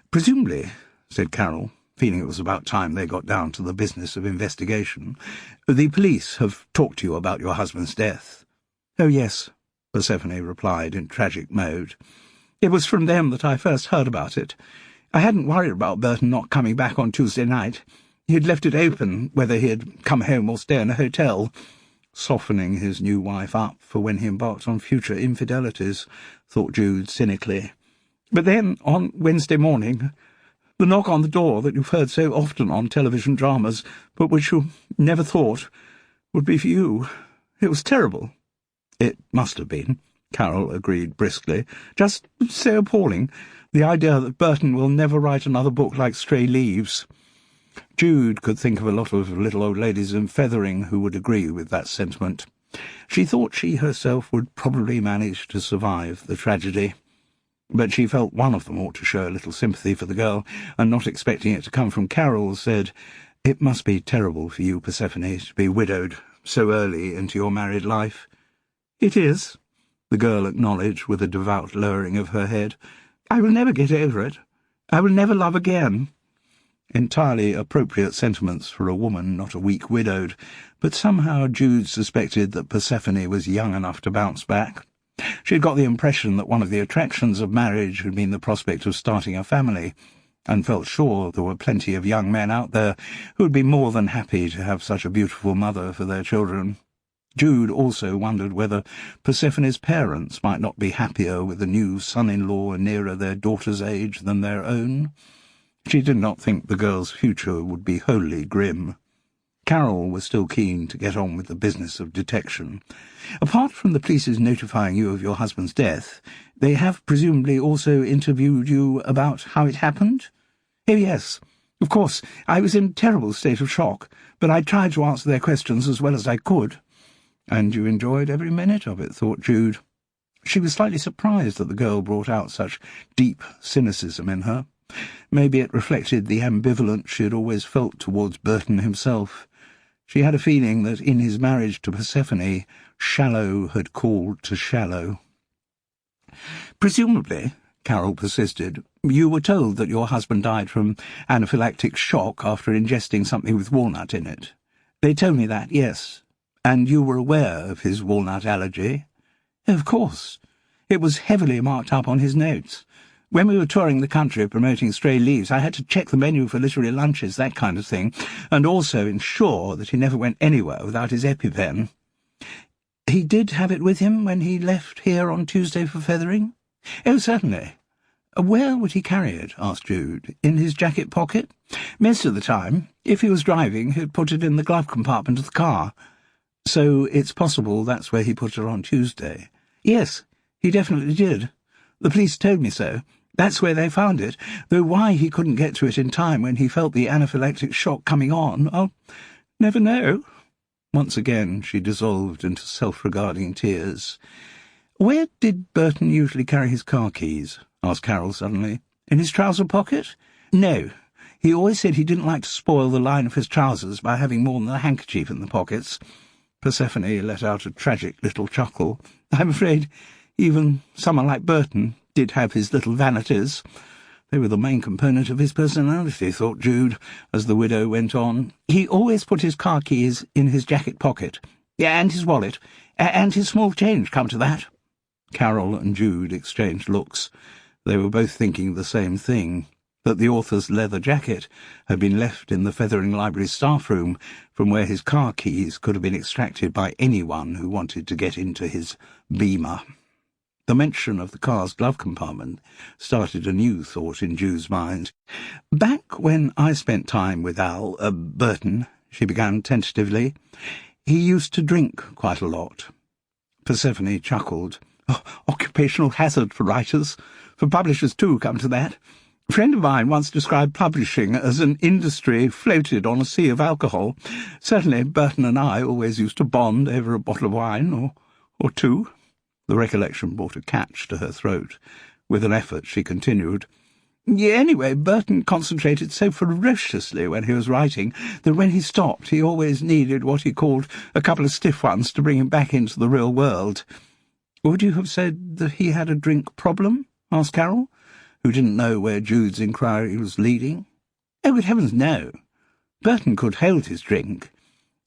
"Presumably," said Carol, feeling it was about time they got down to the business of investigation, "the police have talked to you about your husband's death." "Oh, yes," Persephone replied in tragic mode. "It was from them that I first heard about it. I hadn't worried about Burton not coming back on Tuesday night. He had left it open whether he had come home or stay in a hotel, softening his new wife up for when he embarked on future infidelities," thought Jude cynically. "But then, on Wednesday morning, the knock on the door that you've heard so often on television dramas, but which you never thought would be for you. It was terrible." "It must have been," Carol agreed briskly. "Just so appalling. The idea that Burton will never write another book like Stray Leaves." Jude could think of a lot of little old ladies in Fethering who would agree with that sentiment. She thought she herself would probably manage to survive the tragedy. But she felt one of them ought to show a little sympathy for the girl, and not expecting it to come from Carol, said, "It must be terrible for you, Persephone, to be widowed so early into your married life." "It is," the girl acknowledged with a devout lowering of her head. "I will never get over it. I will never love again." Entirely appropriate sentiments for a woman not a week widowed, but somehow Jude suspected that Persephone was young enough to bounce back. She had got the impression that one of the attractions of marriage had been the prospect of starting a family, and felt sure there were plenty of young men out there who would be more than happy to have such a beautiful mother for their children. Jude also wondered whether Persephone's parents might not be happier with a new son-in-law nearer their daughter's age than their own. She did not think the girl's future would be wholly grim. Carol was still keen to get on with the business of detection. "Apart from the police's notifying you of your husband's death, they have presumably also interviewed you about how it happened?" "Oh, yes. Of course, I was in a terrible state of shock, but I tried to answer their questions as well as I could." "And you enjoyed every minute of it," thought Jude. She was slightly surprised that the girl brought out such deep cynicism in her. Maybe it reflected the ambivalence she had always felt towards Burton himself. She had a feeling that in his marriage to Persephone, shallow had called to shallow. "Presumably," Carol persisted, "you were told that your husband died from anaphylactic shock after ingesting something with walnut in it." "They told me that, yes." "And you were aware of his walnut allergy?" "Of course. It was heavily marked up on his notes. When we were touring the country promoting Stray Leaves, I had to check the menu for literary lunches, that kind of thing, and also ensure that he never went anywhere without his EpiPen." "He did have it with him when he left here on Tuesday for Fethering?" "Oh, certainly." "Where would he carry it?" asked Jude. "In his jacket pocket?" "Most of the time. If he was driving, he'd put it in the glove compartment of the car." "So it's possible that's where he put it on Tuesday?" "Yes, he definitely did. The police told me so. That's where they found it, though why he couldn't get to it in time when he felt the anaphylactic shock coming on, I'll never know." Once again she dissolved into self-regarding tears. "Where did Burton usually carry his car keys?" asked Carol suddenly. "In his trouser pocket?" "No. He always said he didn't like to spoil the line of his trousers by having more than a handkerchief in the pockets. Persephone let out a tragic little chuckle. I'm afraid even someone like Burton did have his little vanities. They were the main component of his personality, thought Jude, as the widow went on. He always put his car keys in his jacket pocket, and his wallet, and his small change, come to that. Carol and Jude exchanged looks. They were both thinking the same thing, that the author's leather jacket had been left in the Fethering Library staff room, from where his car keys could have been extracted by anyone who wanted to get into his Beamer. The mention of the car's glove compartment started a new thought in Jude's mind. Back when I spent time with Burton, she began tentatively, he used to drink quite a lot. Persephone chuckled. Oh, occupational hazard for writers. For publishers, too, come to that. A friend of mine once described publishing as an industry floated on a sea of alcohol. Certainly Burton and I always used to bond over a bottle of wine, or two. The recollection brought a catch to her throat. With an effort she continued. Anyway, Burton concentrated so ferociously when he was writing that when he stopped he always needed what he called a couple of stiff ones to bring him back into the real world. Would you have said that he had a drink problem? Asked Carol, who didn't know where Jude's inquiry was leading. Oh, good heavens, no. Burton could hold his drink.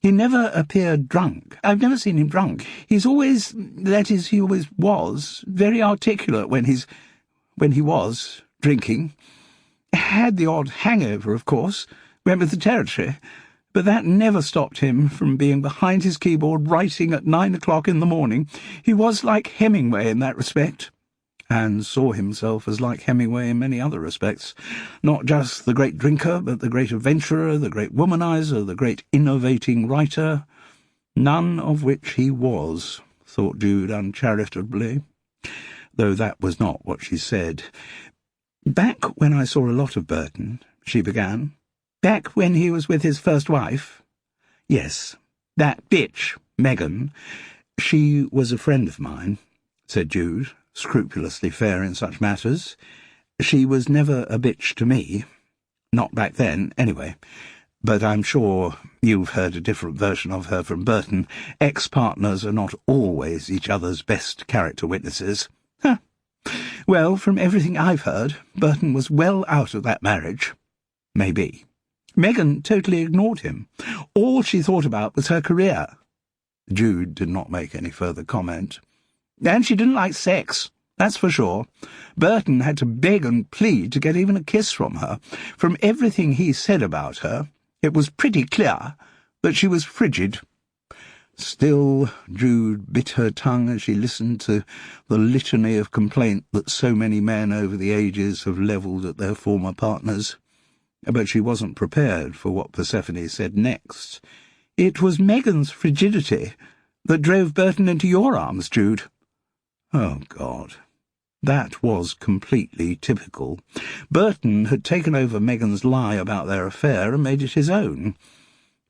He never appeared drunk. I've never seen him drunk. He's always, that is, he always was, very articulate when he was drinking. Had the odd hangover, of course, went with the territory, but that never stopped him from being behind his keyboard writing at 9 o'clock in the morning. He was like Hemingway in that respect, and saw himself as like Hemingway in many other respects, not just the great drinker, but the great adventurer, the great womanizer, the great innovating writer, none of which he was, thought Jude uncharitably, though that was not what she said. Back when I saw a lot of Burton, she began. Back when he was with his first wife? Yes, that bitch, Megan. She was a friend of mine, said Jude, scrupulously fair in such matters. She was never a bitch to me. Not back then, anyway. But I'm sure you've heard a different version of her from Burton. Ex-partners are not always each other's best character witnesses. Huh. Well, from everything I've heard, Burton was well out of that marriage. Maybe. Megan totally ignored him. All she thought about was her career. Jude did not make any further comment. And she didn't like sex, that's for sure. Burton had to beg and plead to get even a kiss from her. From everything he said about her, it was pretty clear that she was frigid. Still, Jude bit her tongue as she listened to the litany of complaint that so many men over the ages have levelled at their former partners. But she wasn't prepared for what Persephone said next. It was Megan's frigidity that drove Burton into your arms, Jude. Oh, God. That was completely typical. Burton had taken over Megan's lie about their affair and made it his own.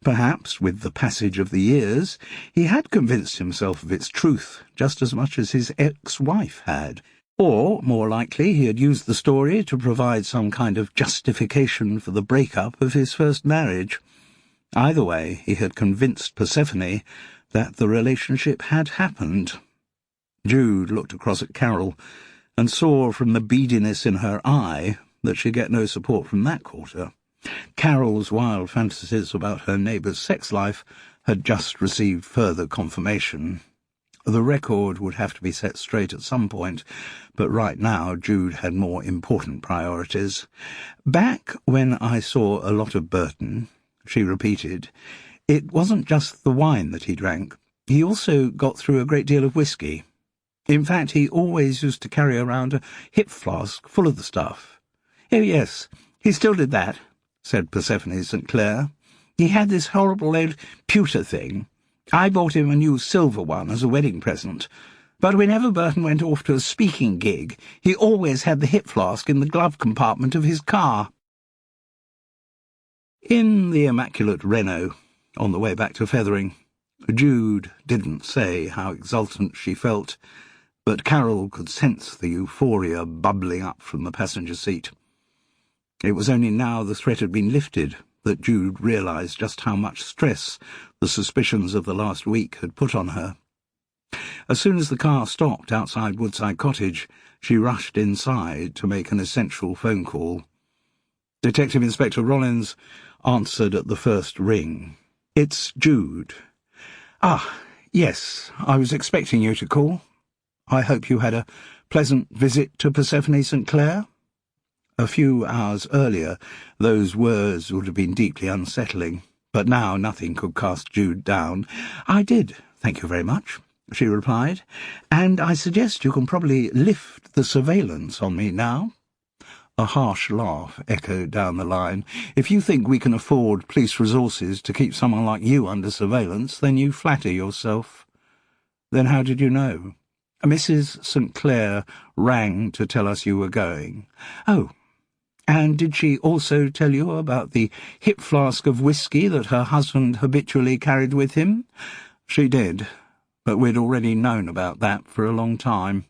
Perhaps, with the passage of the years, he had convinced himself of its truth just as much as his ex-wife had. Or, more likely, he had used the story to provide some kind of justification for the break-up of his first marriage. Either way, he had convinced Persephone that the relationship had happened. Jude looked across at Carol and saw from the beadiness in her eye that she'd get no support from that quarter. Carol's wild fantasies about her neighbour's sex life had just received further confirmation. The record would have to be set straight at some point, but right now Jude had more important priorities. Back when I saw a lot of Burton, she repeated, it wasn't just the wine that he drank. He also got through a great deal of whiskey. In fact, he always used to carry around a hip flask full of the stuff. Oh, yes, he still did that, said Persephone St. Clair. He had this horrible old pewter thing. I bought him a new silver one as a wedding present. But whenever Burton went off to a speaking gig, he always had the hip flask in the glove compartment of his car. In the immaculate Renault, on the way back to Fethering, Jude didn't say how exultant she felt, but Carol could sense the euphoria bubbling up from the passenger seat. It was only now the threat had been lifted that Jude realised just how much stress the suspicions of the last week had put on her. As soon as the car stopped outside Woodside Cottage, she rushed inside to make an essential phone call. Detective Inspector Rollins answered at the first ring. "It's Jude." "Ah, yes, I was expecting you to call. I hope you had a pleasant visit to Persephone St. Clair?" A few hours earlier, those words would have been deeply unsettling, but now nothing could cast Jude down. "I did, thank you very much," she replied, "and I suggest you can probably lift the surveillance on me now." A harsh laugh echoed down the line. "If you think we can afford police resources to keep someone like you under surveillance, then you flatter yourself." "Then how did you know?" "Mrs. St. Clair rang to tell us you were going." "Oh. And did she also tell you about the hip flask of whisky that her husband habitually carried with him?" "She did, but we'd already known about that for a long time."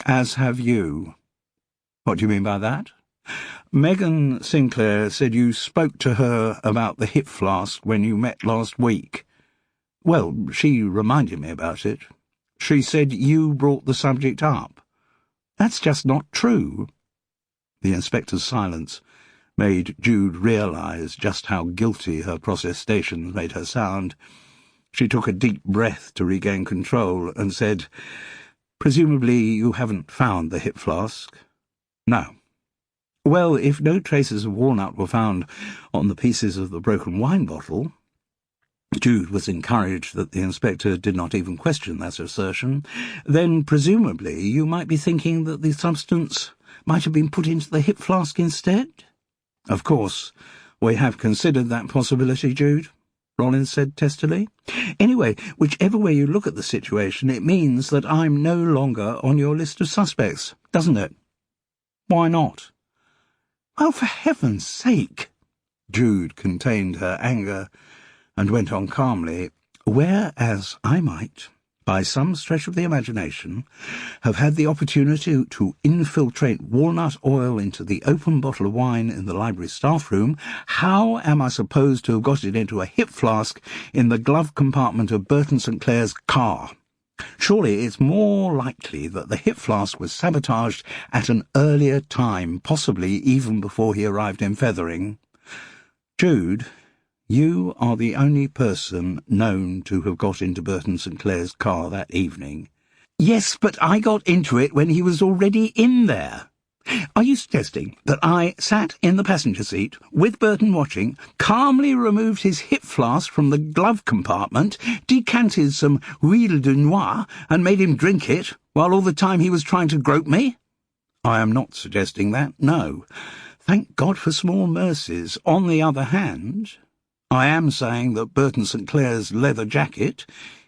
"As have you." "What do you mean by that?" "Megan Sinclair said you spoke to her about the hip flask when you met last week." "Well, she reminded me about it." "She said you brought the subject up." "That's just not true." The inspector's silence made Jude realise just how guilty her protestations made her sound. She took a deep breath to regain control and said, "Presumably you haven't found the hip flask?" "No." "Well, if no traces of walnut were found on the pieces of the broken wine bottle—" Jude was encouraged that the inspector did not even question that assertion. "Then presumably you might be thinking that the substance might have been put into the hip flask instead?" "Of course, we have considered that possibility, Jude," Rollins said testily. "Anyway, whichever way you look at the situation, it means that I'm no longer on your list of suspects, doesn't it?" "Why not?" "Well, for heaven's sake!" Jude contained her anger and went on calmly, "Whereas I might, by some stretch of the imagination, have had the opportunity to infiltrate walnut oil into the open bottle of wine in the library staff room, how am I supposed to have got it into a hip flask in the glove compartment of Burton St. Clair's car? Surely it's more likely that the hip flask was sabotaged at an earlier time, possibly even before he arrived in Fethering. Jude, you are the only person known to have got into Burton St. Clair's car that evening." "Yes, but I got into it when he was already in there. Are you suggesting that I sat in the passenger seat, with Burton watching, calmly removed his hip flask from the glove compartment, decanted some huile de noix, and made him drink it, while all the time he was trying to grope me?" "I am not suggesting that, no. Thank God for small mercies. On the other hand, I am saying that Burton St. Clair's leather jacket,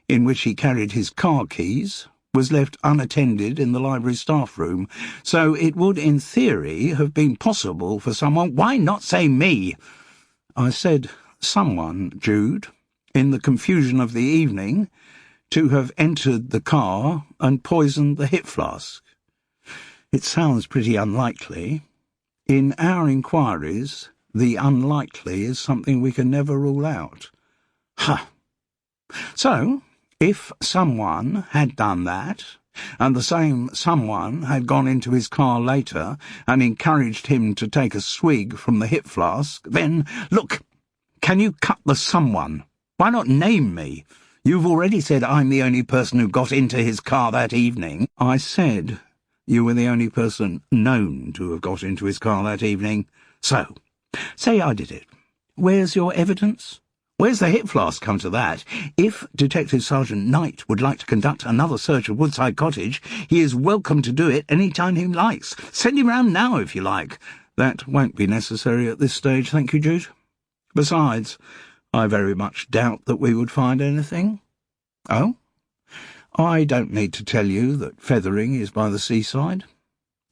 in which he carried his car keys, was left unattended in the library staff room, so it would, in theory, have been possible for someone— "Why not say me?" "I said someone, Jude, in the confusion of the evening, to have entered the car and poisoned the hip flask. It sounds pretty unlikely. In our inquiries, the unlikely is something we can never rule out." "Ha! So, if someone had done that, and the same someone had gone into his car later and encouraged him to take a swig from the hip flask, then— Look, can you cut the someone? Why not name me? You've already said I'm the only person who got into his car that evening." "I said you were the only person known to have got into his car that evening. So, say I did it. Where's your evidence? Where's the hip flask, come to that? If Detective Sergeant Knight would like to conduct another search of Woodside Cottage, he is welcome to do it any time he likes. Send him round now, if you like." "That won't be necessary at this stage, thank you, Jude. Besides, I very much doubt that we would find anything." "Oh? I don't need to tell you that Fethering is by the seaside.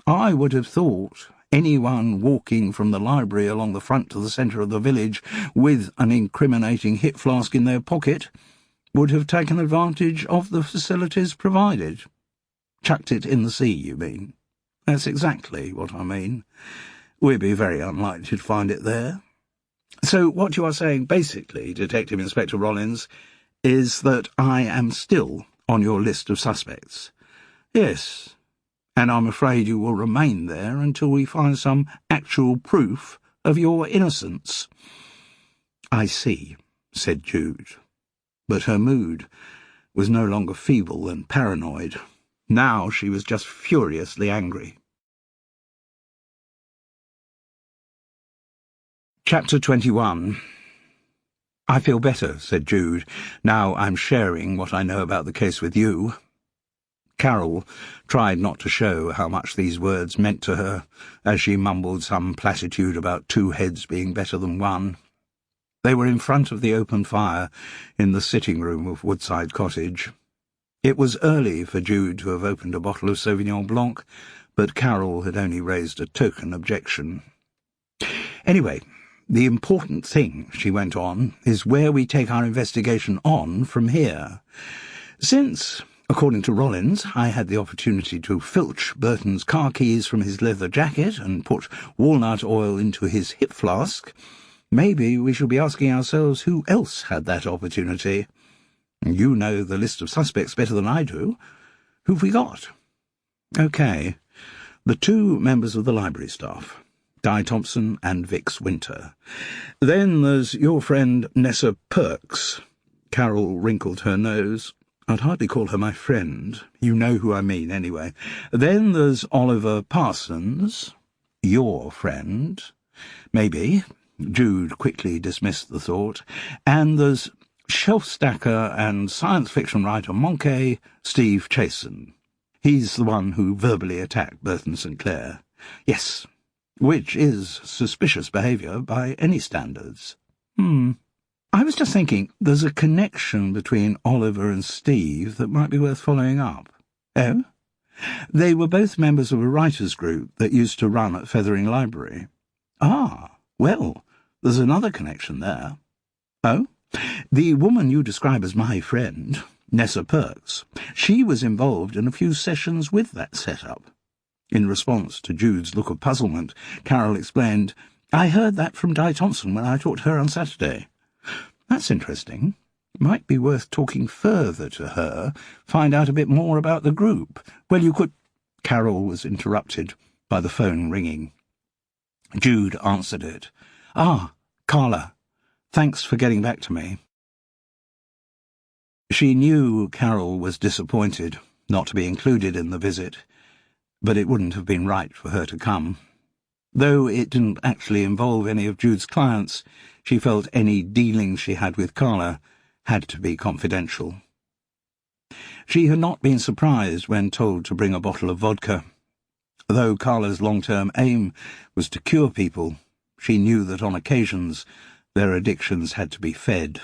I would have thought anyone walking from the library along the front to the centre of the village with an incriminating hip flask in their pocket would have taken advantage of the facilities provided." "Chucked it in the sea, you mean?" "That's exactly what I mean. We'd be very unlikely to find it there. So what you are saying, basically, Detective Inspector Rollins, is that I am still on your list of suspects? Yes, and I'm afraid you will remain there until we find some actual proof of your innocence. I see, said Jude, but her mood was no longer feeble and paranoid. Now she was just furiously angry. Chapter 21. I feel better, said Jude. Now I'm sharing what I know about the case with you. Carol tried not to show how much these words meant to her, as she mumbled some platitude about 2 heads being better than 1. They were in front of the open fire in the sitting room of Woodside Cottage. It was early for Jude to have opened a bottle of Sauvignon Blanc, but Carol had only raised a token objection. Anyway, the important thing, she went on, is where we take our investigation on from here. Since, according to Rollins, I had the opportunity to filch Burton's car keys from his leather jacket and put walnut oil into his hip flask, maybe we shall be asking ourselves who else had that opportunity. You know the list of suspects better than I do. Who've we got? OK, the 2 members of the library staff, Di Thompson and Vix Winter. Then there's your friend Nessa Perks. Carol wrinkled her nose. I'd hardly call her my friend. You know who I mean, anyway. Then there's Oliver Parsons. Your friend. Maybe. Jude quickly dismissed the thought. And there's shelf stacker and science fiction writer Monkey, Steve Chasen. He's the one who verbally attacked Burton St. Clair. Yes, which is suspicious behaviour by any standards. I was just thinking there's a connection between Oliver and Steve that might be worth following up. Oh? They were both members of a writers' group that used to run at Fethering Library. Ah, well, there's another connection there. Oh? The woman you describe as my friend, Nessa Perks, she was involved in a few sessions with that setup. In response to Jude's look of puzzlement, Carol explained, I heard that from Di Thompson when I talked to her on Saturday. That's interesting. Might be worth talking further to her, find out a bit more about the group. Well, you could— Carol was interrupted by the phone ringing. Jude answered it. Ah, Carla. Thanks for getting back to me. She knew Carol was disappointed not to be included in the visit, but it wouldn't have been right for her to come. Though it didn't actually involve any of Jude's clients, she felt any dealings she had with Carla had to be confidential. She had not been surprised when told to bring a bottle of vodka. Though Carla's long-term aim was to cure people, she knew that on occasions their addictions had to be fed,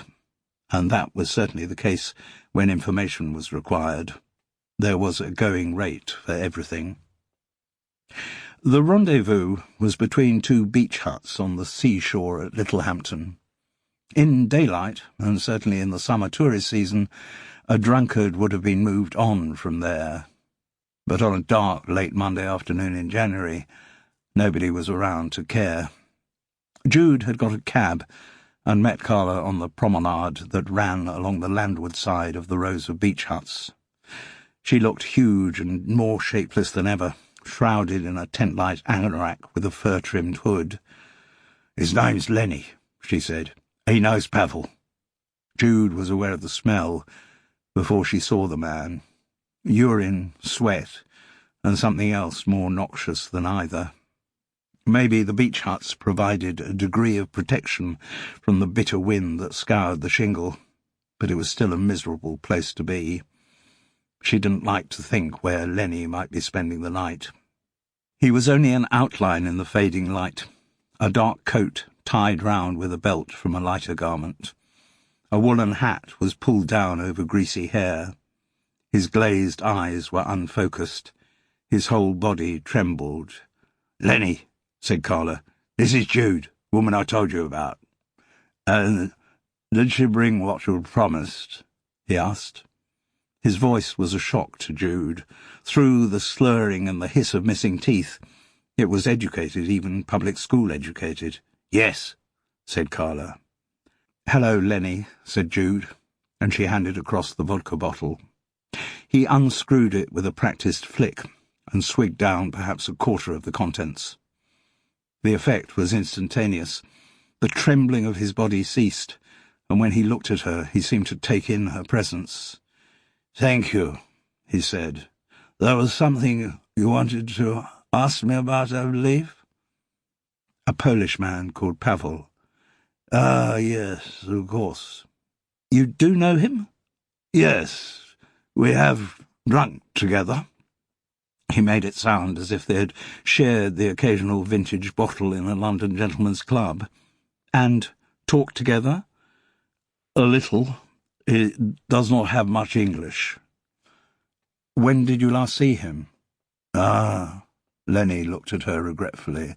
and that was certainly the case when information was required. There was a going rate for everything. The rendezvous was between 2 beach huts on the seashore at Littlehampton. In daylight, and certainly in the summer tourist season, a drunkard would have been moved on from there. But on a dark, late Monday afternoon in January, nobody was around to care. Jude had got a cab and met Carla on the promenade that ran along the landward side of the rows of beach huts. She looked huge and more shapeless than ever, shrouded in a tent-like anorak with a fur-trimmed hood. "His name's Lenny," she said. "He knows Pavel." Jude was aware of the smell before she saw the man. Urine, sweat, and something else more noxious than either. Maybe the beach huts provided a degree of protection from the bitter wind that scoured the shingle, but it was still a miserable place to be. She didn't like to think where Lenny might be spending the night. He was only an outline in the fading light, a dark coat tied round with a belt from a lighter garment. A woolen hat was pulled down over greasy hair. His glazed eyes were unfocused. His whole body trembled. "Lenny," said Carla, "this is Jude, woman I told you about." "And did she bring what you promised?" he asked. His voice was a shock to Jude. Through the slurring and the hiss of missing teeth, It was educated, even public school educated. "Yes," said Carla. "Hello, Lenny," said Jude, and she handed across the vodka bottle. He unscrewed it with a practised flick and swigged down perhaps a quarter of the contents. The effect was instantaneous. The trembling of his body ceased, and when he looked at her, he seemed to take in her presence. "Thank you," he said. "There was something you wanted to ask me about, I believe?" "A Polish man called Pavel." "Ah, yes, of course." "You do know him?" "Yes, we have drunk together." He made it sound as if they had shared the occasional vintage bottle in a London gentleman's club. "And talked together?" "A little. He does not have much English." "When did you last see him?" "Ah," Lenny looked at her regretfully.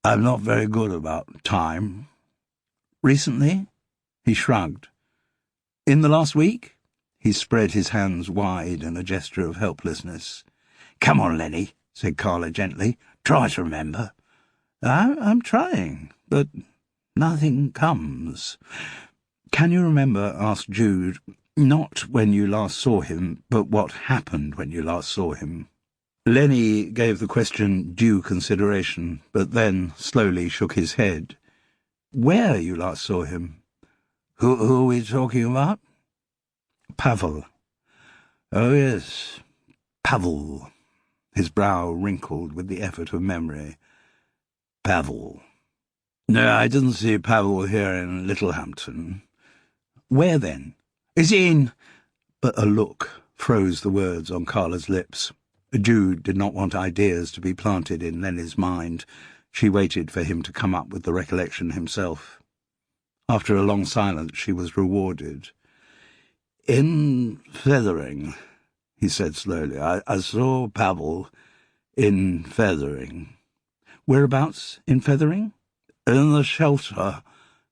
"I'm not very good about time." "Recently?" He shrugged. "In the last week?" He spread his hands wide in a gesture of helplessness. "Come on, Lenny," said Carla gently. "Try to remember." I'm trying, but nothing comes." "Can you remember," asked Jude, "not when you last saw him, but what happened when you last saw him?" Lenny gave the question due consideration, but then slowly shook his head. "Where you last saw him?" Who are we talking about?" "Pavel." "Oh, yes, Pavel." His brow wrinkled with the effort of memory. "Pavel. No, I didn't see Pavel here in Littlehampton." "Where, then?" "Is he in—" But a look froze the words on Carla's lips. Jude did not want ideas to be planted in Lenny's mind. She waited for him to come up with the recollection himself. After a long silence she was rewarded. "In Fethering," he said slowly. I saw Pavel in Fethering." "Whereabouts in Fethering?" "In the shelter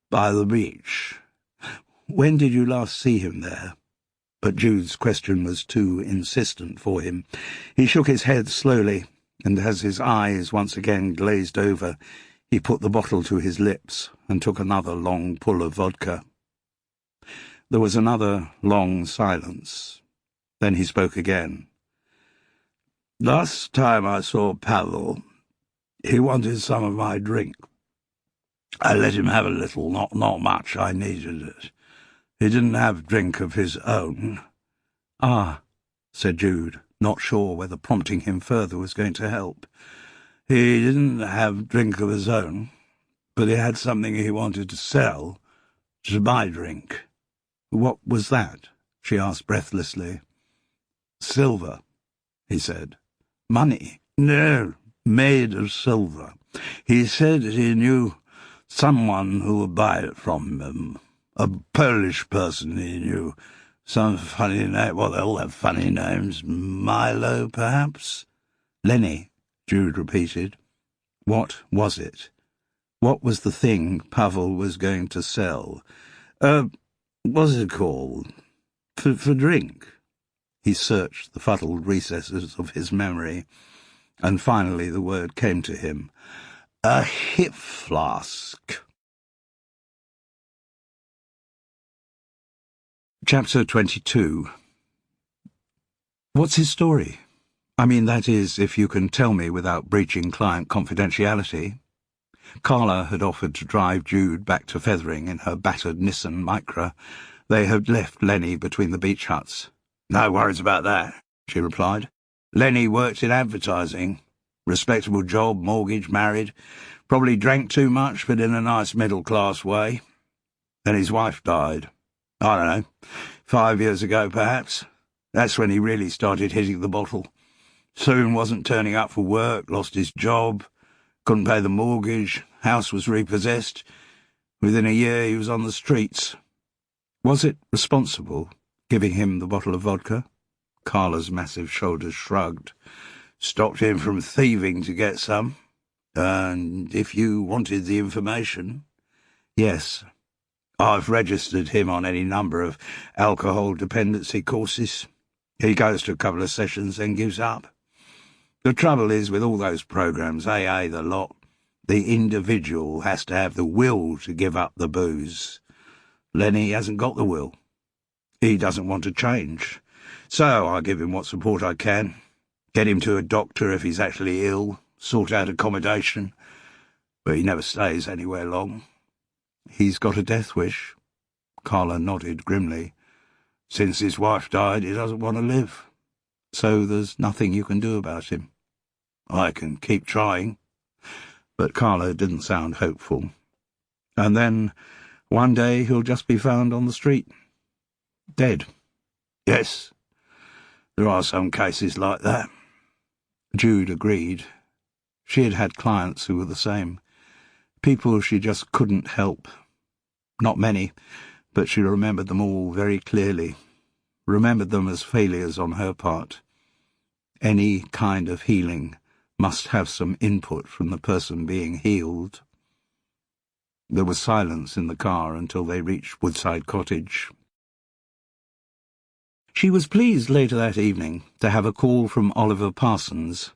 by the beach." "When did you last see him there?" But Jude's question was too insistent for him. He shook his head slowly, and as his eyes once again glazed over, he put the bottle to his lips and took another long pull of vodka. There was another long silence. Then he spoke again. "Last time I saw Pavel, he wanted some of my drink. I let him have a little, not much, I needed it. He didn't have drink of his own." "Ah," said Jude, not sure whether prompting him further was going to help. "He didn't have drink of his own, but he had something he wanted to sell, to buy drink." "What was that?" she asked breathlessly. "Silver," he said. "Money?" "No, made of silver. He said he knew someone who would buy it from him. A Polish person he knew. Some funny name. Well, they all have funny names. Milo, perhaps?" "Lenny," Jude repeated. "What was it? What was the thing Pavel was going to sell?" What's it called? For drink." He searched the fuddled recesses of his memory, and finally the word came to him. "A hip flask." Chapter 22. "What's his story? I mean, that is, if you can tell me without breaching client confidentiality." Carla had offered to drive Jude back to Fethering in her battered Nissan Micra. They had left Lenny between the beach huts. "No worries about that," she replied. "Lenny worked in advertising. Respectable job, mortgage, married. Probably drank too much, but in a nice middle-class way. Then his wife died. I don't know, 5 years ago, perhaps. That's when he really started hitting the bottle. Soon wasn't turning up for work, lost his job, couldn't pay the mortgage, house was repossessed. Within a year he was on the streets." "Was it responsible, giving him the bottle of vodka?" Carla's massive shoulders shrugged. "Stopped him from thieving to get some. And if you wanted the information—" "Yes." "I've registered him on any number of alcohol dependency courses. He goes to a couple of sessions, then gives up. The trouble is with all those programs, AA, the lot, the individual has to have the will to give up the booze. Lenny hasn't got the will. He doesn't want to change. So I give him what support I can. Get him to a doctor if he's actually ill, sort out accommodation. But he never stays anywhere long. He's got a death wish. Carla nodded grimly. Since his wife died, he doesn't want to live. So there's nothing you can do about him? I can keep trying. But Carla didn't sound hopeful. And then, one day, he'll just be found on the street. Dead. Yes. There are some cases like that. Jude agreed. She had had clients who were the same. People she just couldn't help. Not many, but she remembered them all very clearly. Remembered them as failures on her part. Any kind of healing must have some input from the person being healed. There was silence in the car until they reached Woodside Cottage. She was pleased later that evening to have a call from Oliver Parsons.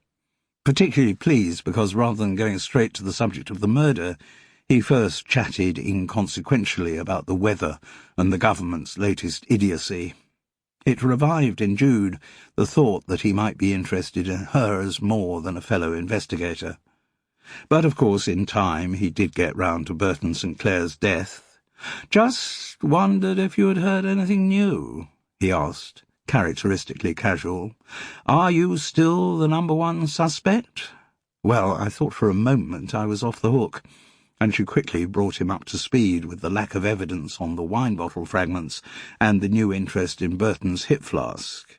Particularly pleased because rather than going straight to the subject of the murder, he first chatted inconsequentially about the weather and the government's latest idiocy. It revived in Jude the thought that he might be interested in her as more than a fellow investigator. But, of course, in time he did get round to Burton St. Clair's death. "Just wondered if you had heard anything new?" he asked, characteristically casual. "Are you still the #1 suspect?" Well, I thought for a moment I was off the hook, and she quickly brought him up to speed with the lack of evidence on the wine bottle fragments and the new interest in Burton's hip flask.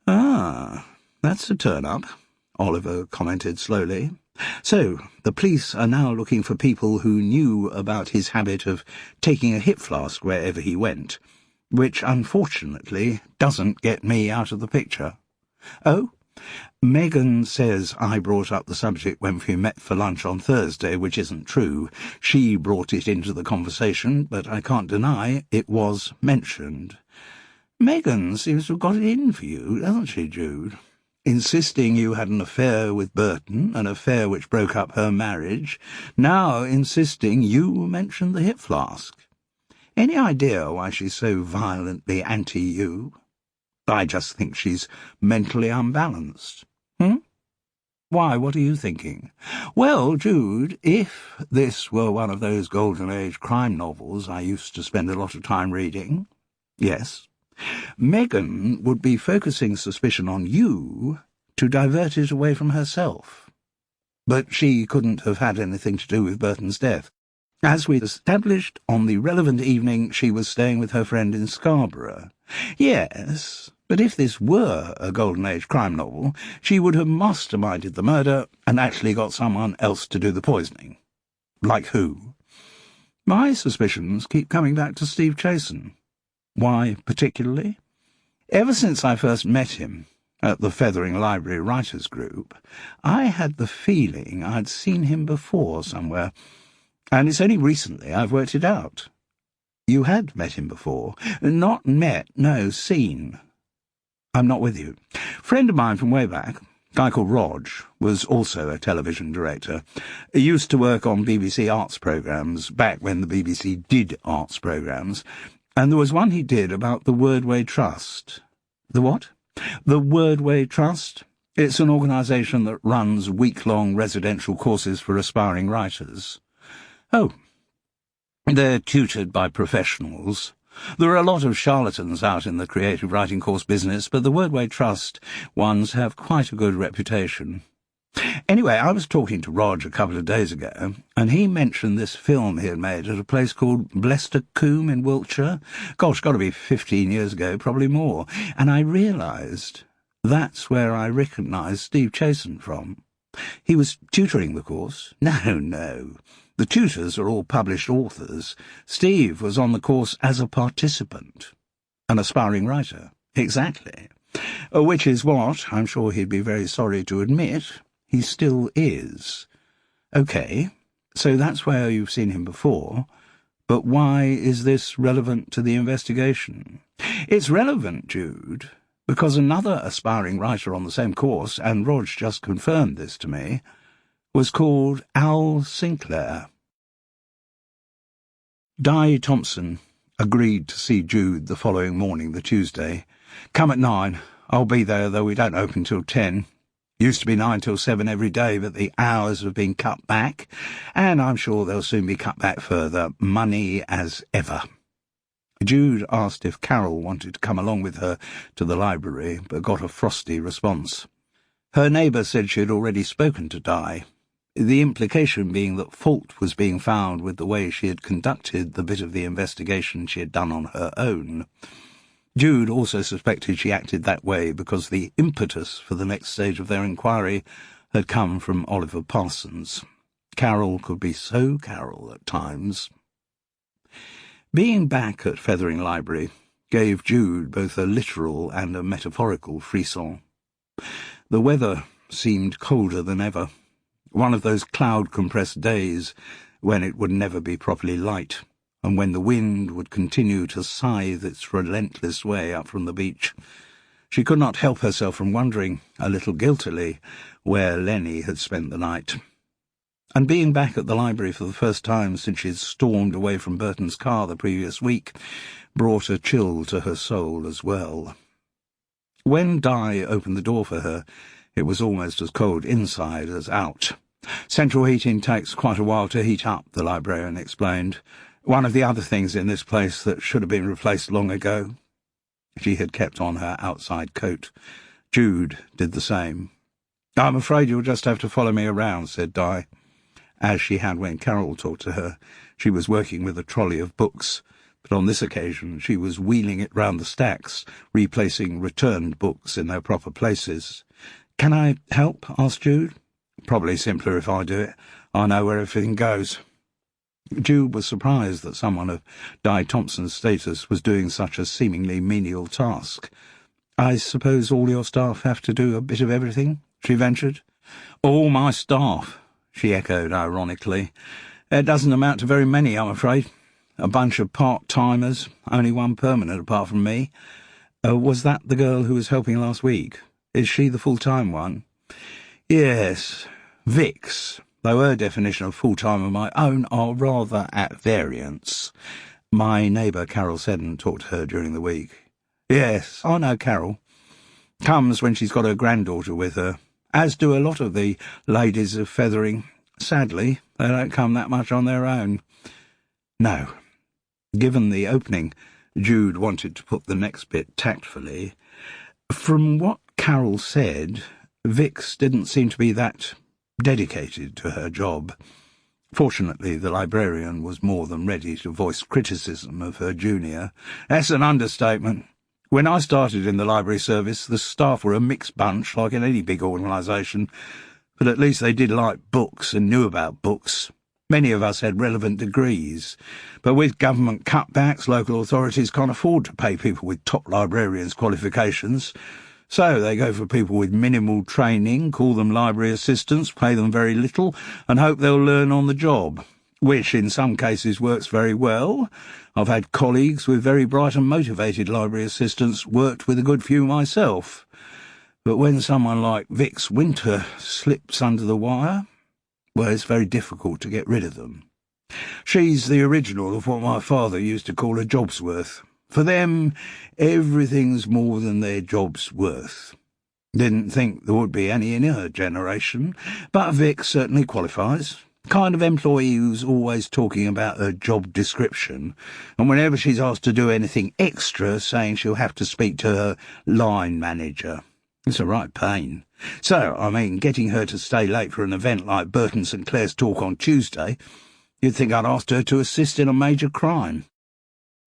"Ah, that's a turn-up," Oliver commented slowly. "So, the police are now looking for people who knew about his habit of taking a hip flask wherever he went, which, unfortunately, doesn't get me out of the picture." "Oh? Megan says I brought up the subject when we met for lunch on Thursday, which isn't true. She brought it into the conversation, but I can't deny it was mentioned." "Megan seems to have got it in for you, doesn't she, Jude? Insisting you had an affair with Burton, an affair which broke up her marriage, now insisting you mentioned the hip flask. Any idea why she's so violently anti-you?" "I just think she's mentally unbalanced." "Why, what are you thinking?" "Well, Jude, if this were one of those Golden Age crime novels I used to spend a lot of time reading—" "Yes?" "Megan would be focusing suspicion on you to divert it away from herself. But she couldn't have had anything to do with Burton's death. As we established, on the relevant evening she was staying with her friend in Scarborough." "Yes, but if this were a Golden Age crime novel, she would have masterminded the murder and actually got someone else to do the poisoning." "Like who?" "My suspicions keep coming back to Steve Chasen." "Why particularly?" "Ever since I first met him at the Fethering Library Writers' Group, I had the feeling I'd seen him before somewhere, and it's only recently I've worked it out." "You had met him before?" "Not met, no, seen." "I'm not with you. Friend of mine from way back, guy called Rog, was also a television director. He used to work on BBC arts programmes, back when the BBC did arts programmes, and there was one he did about the Wordway Trust." "The what?" "The Wordway Trust. It's an organisation that runs week-long residential courses for aspiring writers." "Oh. They're tutored by professionals. There are a lot of charlatans out in the creative writing course business, but the Wordway Trust ones have quite a good reputation. Anyway, I was talking to Rog a couple of days ago, and he mentioned this film he had made at a place called Blester Combe in Wiltshire. Gosh, got to be 15 years ago, probably more. And I realised that's where I recognised Steve Chasen from. He was tutoring the course. No. The tutors are all published authors. Steve was on the course as a participant. An aspiring writer. Exactly. Which is what, I'm sure he'd be very sorry to admit, he still is. OK, so that's where you've seen him before. But why is this relevant to the investigation? It's relevant, Jude, because another aspiring writer on the same course, and Rog just confirmed this to me, was called Al Sinclair. Di Thompson agreed to see Jude the following morning, the Tuesday. "Come at 9. I'll be there, though we don't open till 10. Used to be 9 till 7 every day, but the hours have been cut back, and I'm sure they'll soon be cut back further. Money as ever." Jude asked if Carol wanted to come along with her to the library, but got a frosty response. Her neighbour said she had already spoken to Di, the implication being that fault was being found with the way she had conducted the bit of the investigation she had done on her own. Jude also suspected she acted that way because the impetus for the next stage of their inquiry had come from Oliver Parsons. Carol could be so Carol at times. Being back at Fethering Library gave Jude both a literal and a metaphorical frisson. The weather seemed colder than ever, one of those cloud-compressed days when it would never be properly light, and when the wind would continue to scythe its relentless way up from the beach. She could not help herself from wondering, a little guiltily, where Lenny had spent the night. And being back at the library for the first time since she had stormed away from Burton's car the previous week brought a chill to her soul as well. When Di opened the door for her, it was almost as cold inside as out. "Central heating takes quite a while to heat up," the librarian explained. "One of the other things in this place that should have been replaced long ago." She had kept on her outside coat. Jude did the same. "I'm afraid you'll just have to follow me around," said Di. As she had when Carol talked to her, she was working with a trolley of books, but on this occasion she was wheeling it round the stacks, replacing returned books in their proper places. "Can I help?" asked Jude. "Probably simpler if I do it. I know where everything goes." Jude was surprised that someone of Di Thompson's status was doing such a seemingly menial task. "I suppose all your staff have to do a bit of everything?" she ventured. "All my staff," she echoed ironically. "It doesn't amount to very many, I'm afraid. A bunch of part-timers, only one permanent apart from me. Was that the girl who was helping last week? Is she the full-time one?" "Yes, Vix, though her definition of full-time and my own are rather at variance. My neighbour Carol Seddon talked to her during the week." "Yes, I know Carol. Comes when she's got her granddaughter with her, as do a lot of the ladies of Fethering. Sadly, they don't come that much on their own." No. Given the opening, Jude wanted to put the next bit tactfully. From what Carol said, Vix didn't seem to be that dedicated to her job. Fortunately, the librarian was more than ready to voice criticism of her junior. "That's an understatement. When I started in the library service, the staff were a mixed bunch, like in any big organisation, but at least they did like books and knew about books. Many of us had relevant degrees, but with government cutbacks, local authorities can't afford to pay people with top librarians' qualifications, so they go for people with minimal training, call them library assistants, pay them very little, and hope they'll learn on the job, which in some cases works very well. I've had colleagues with very bright and motivated library assistants, worked with a good few myself. But when someone like Vix Winter slips under the wire, well, it's very difficult to get rid of them. She's the original of what my father used to call a job's worth. For them, everything's more than their job's worth. Didn't think there would be any in her generation, but Vic certainly qualifies. Kind of employee who's always talking about her job description, and whenever she's asked to do anything extra, saying she'll have to speak to her line manager. It's a right pain. So, I mean, getting her to stay late for an event like Burton St. Clair's talk on Tuesday, you'd think I'd asked her to assist in a major crime.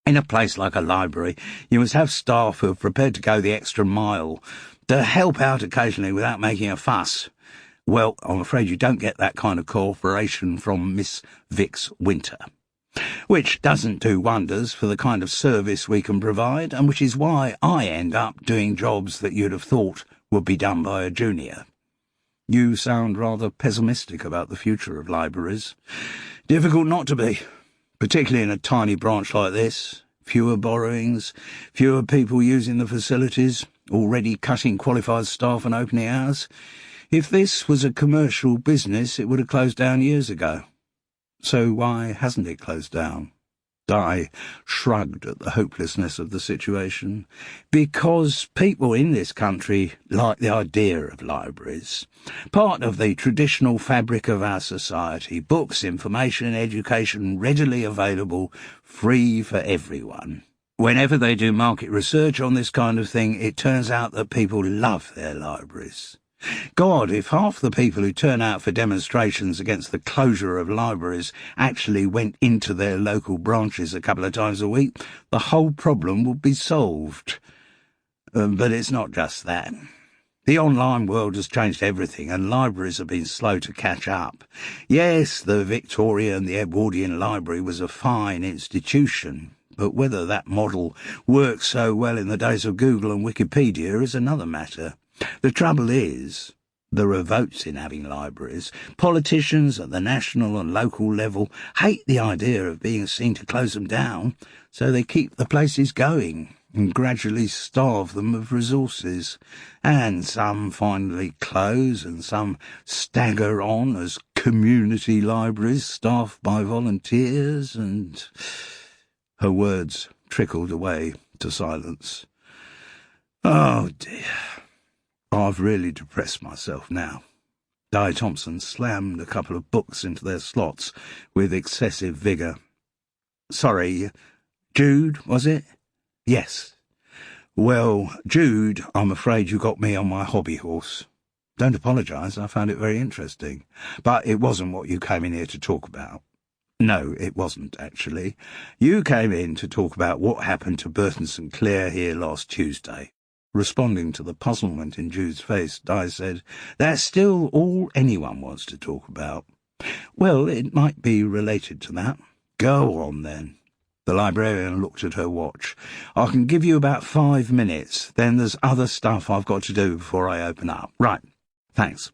In a place like a library, you must have staff who are prepared to go the extra mile, to help out occasionally without making a fuss. Well, I'm afraid you don't get that kind of cooperation from Miss Vix Winter. Which doesn't do wonders for the kind of service we can provide, and which is why I end up doing jobs that you'd have thought would be done by a junior. You sound rather pessimistic about the future of libraries. Difficult not to be, particularly in a tiny branch like this. Fewer borrowings, fewer people using the facilities, already cutting qualified staff and opening hours. If this was a commercial business, it would have closed down years ago. So why hasn't it closed down? Di shrugged at the hopelessness of the situation. Because people in this country like the idea of libraries. Part of the traditional fabric of our society. Books, information, education readily available, free for everyone. Whenever they do market research on this kind of thing, it turns out that people love their libraries. God, if half the people who turn out for demonstrations against the closure of libraries actually went into their local branches a couple of times a week, the whole problem would be solved. But it's not just that. The online world has changed everything, and libraries have been slow to catch up. Yes, the Victorian and the Edwardian Library was a fine institution, but whether that model worked so well in the days of Google and Wikipedia is another matter. The trouble is, there are votes in having libraries. Politicians at the national and local level hate the idea of being seen to close them down, so they keep the places going and gradually starve them of resources. And some finally close, and some stagger on as community libraries staffed by volunteers, and... Her words trickled away to silence. Oh, dear. I've really depressed myself now. Di Thompson slammed a couple of books into their slots with excessive vigour. Sorry, Jude, was it? Yes. Well, Jude, I'm afraid you got me on my hobby horse. Don't apologise, I found it very interesting. But it wasn't what you came in here to talk about. No, it wasn't, actually. You came in to talk about what happened to Burton St. Clair here last Tuesday. Responding to the puzzlement in Jude's face, Di said, That's still all anyone wants to talk about. Well, it might be related to that. Go on, then. The librarian looked at her watch. I can give you about 5 minutes, then there's other stuff I've got to do before I open up. Right, thanks.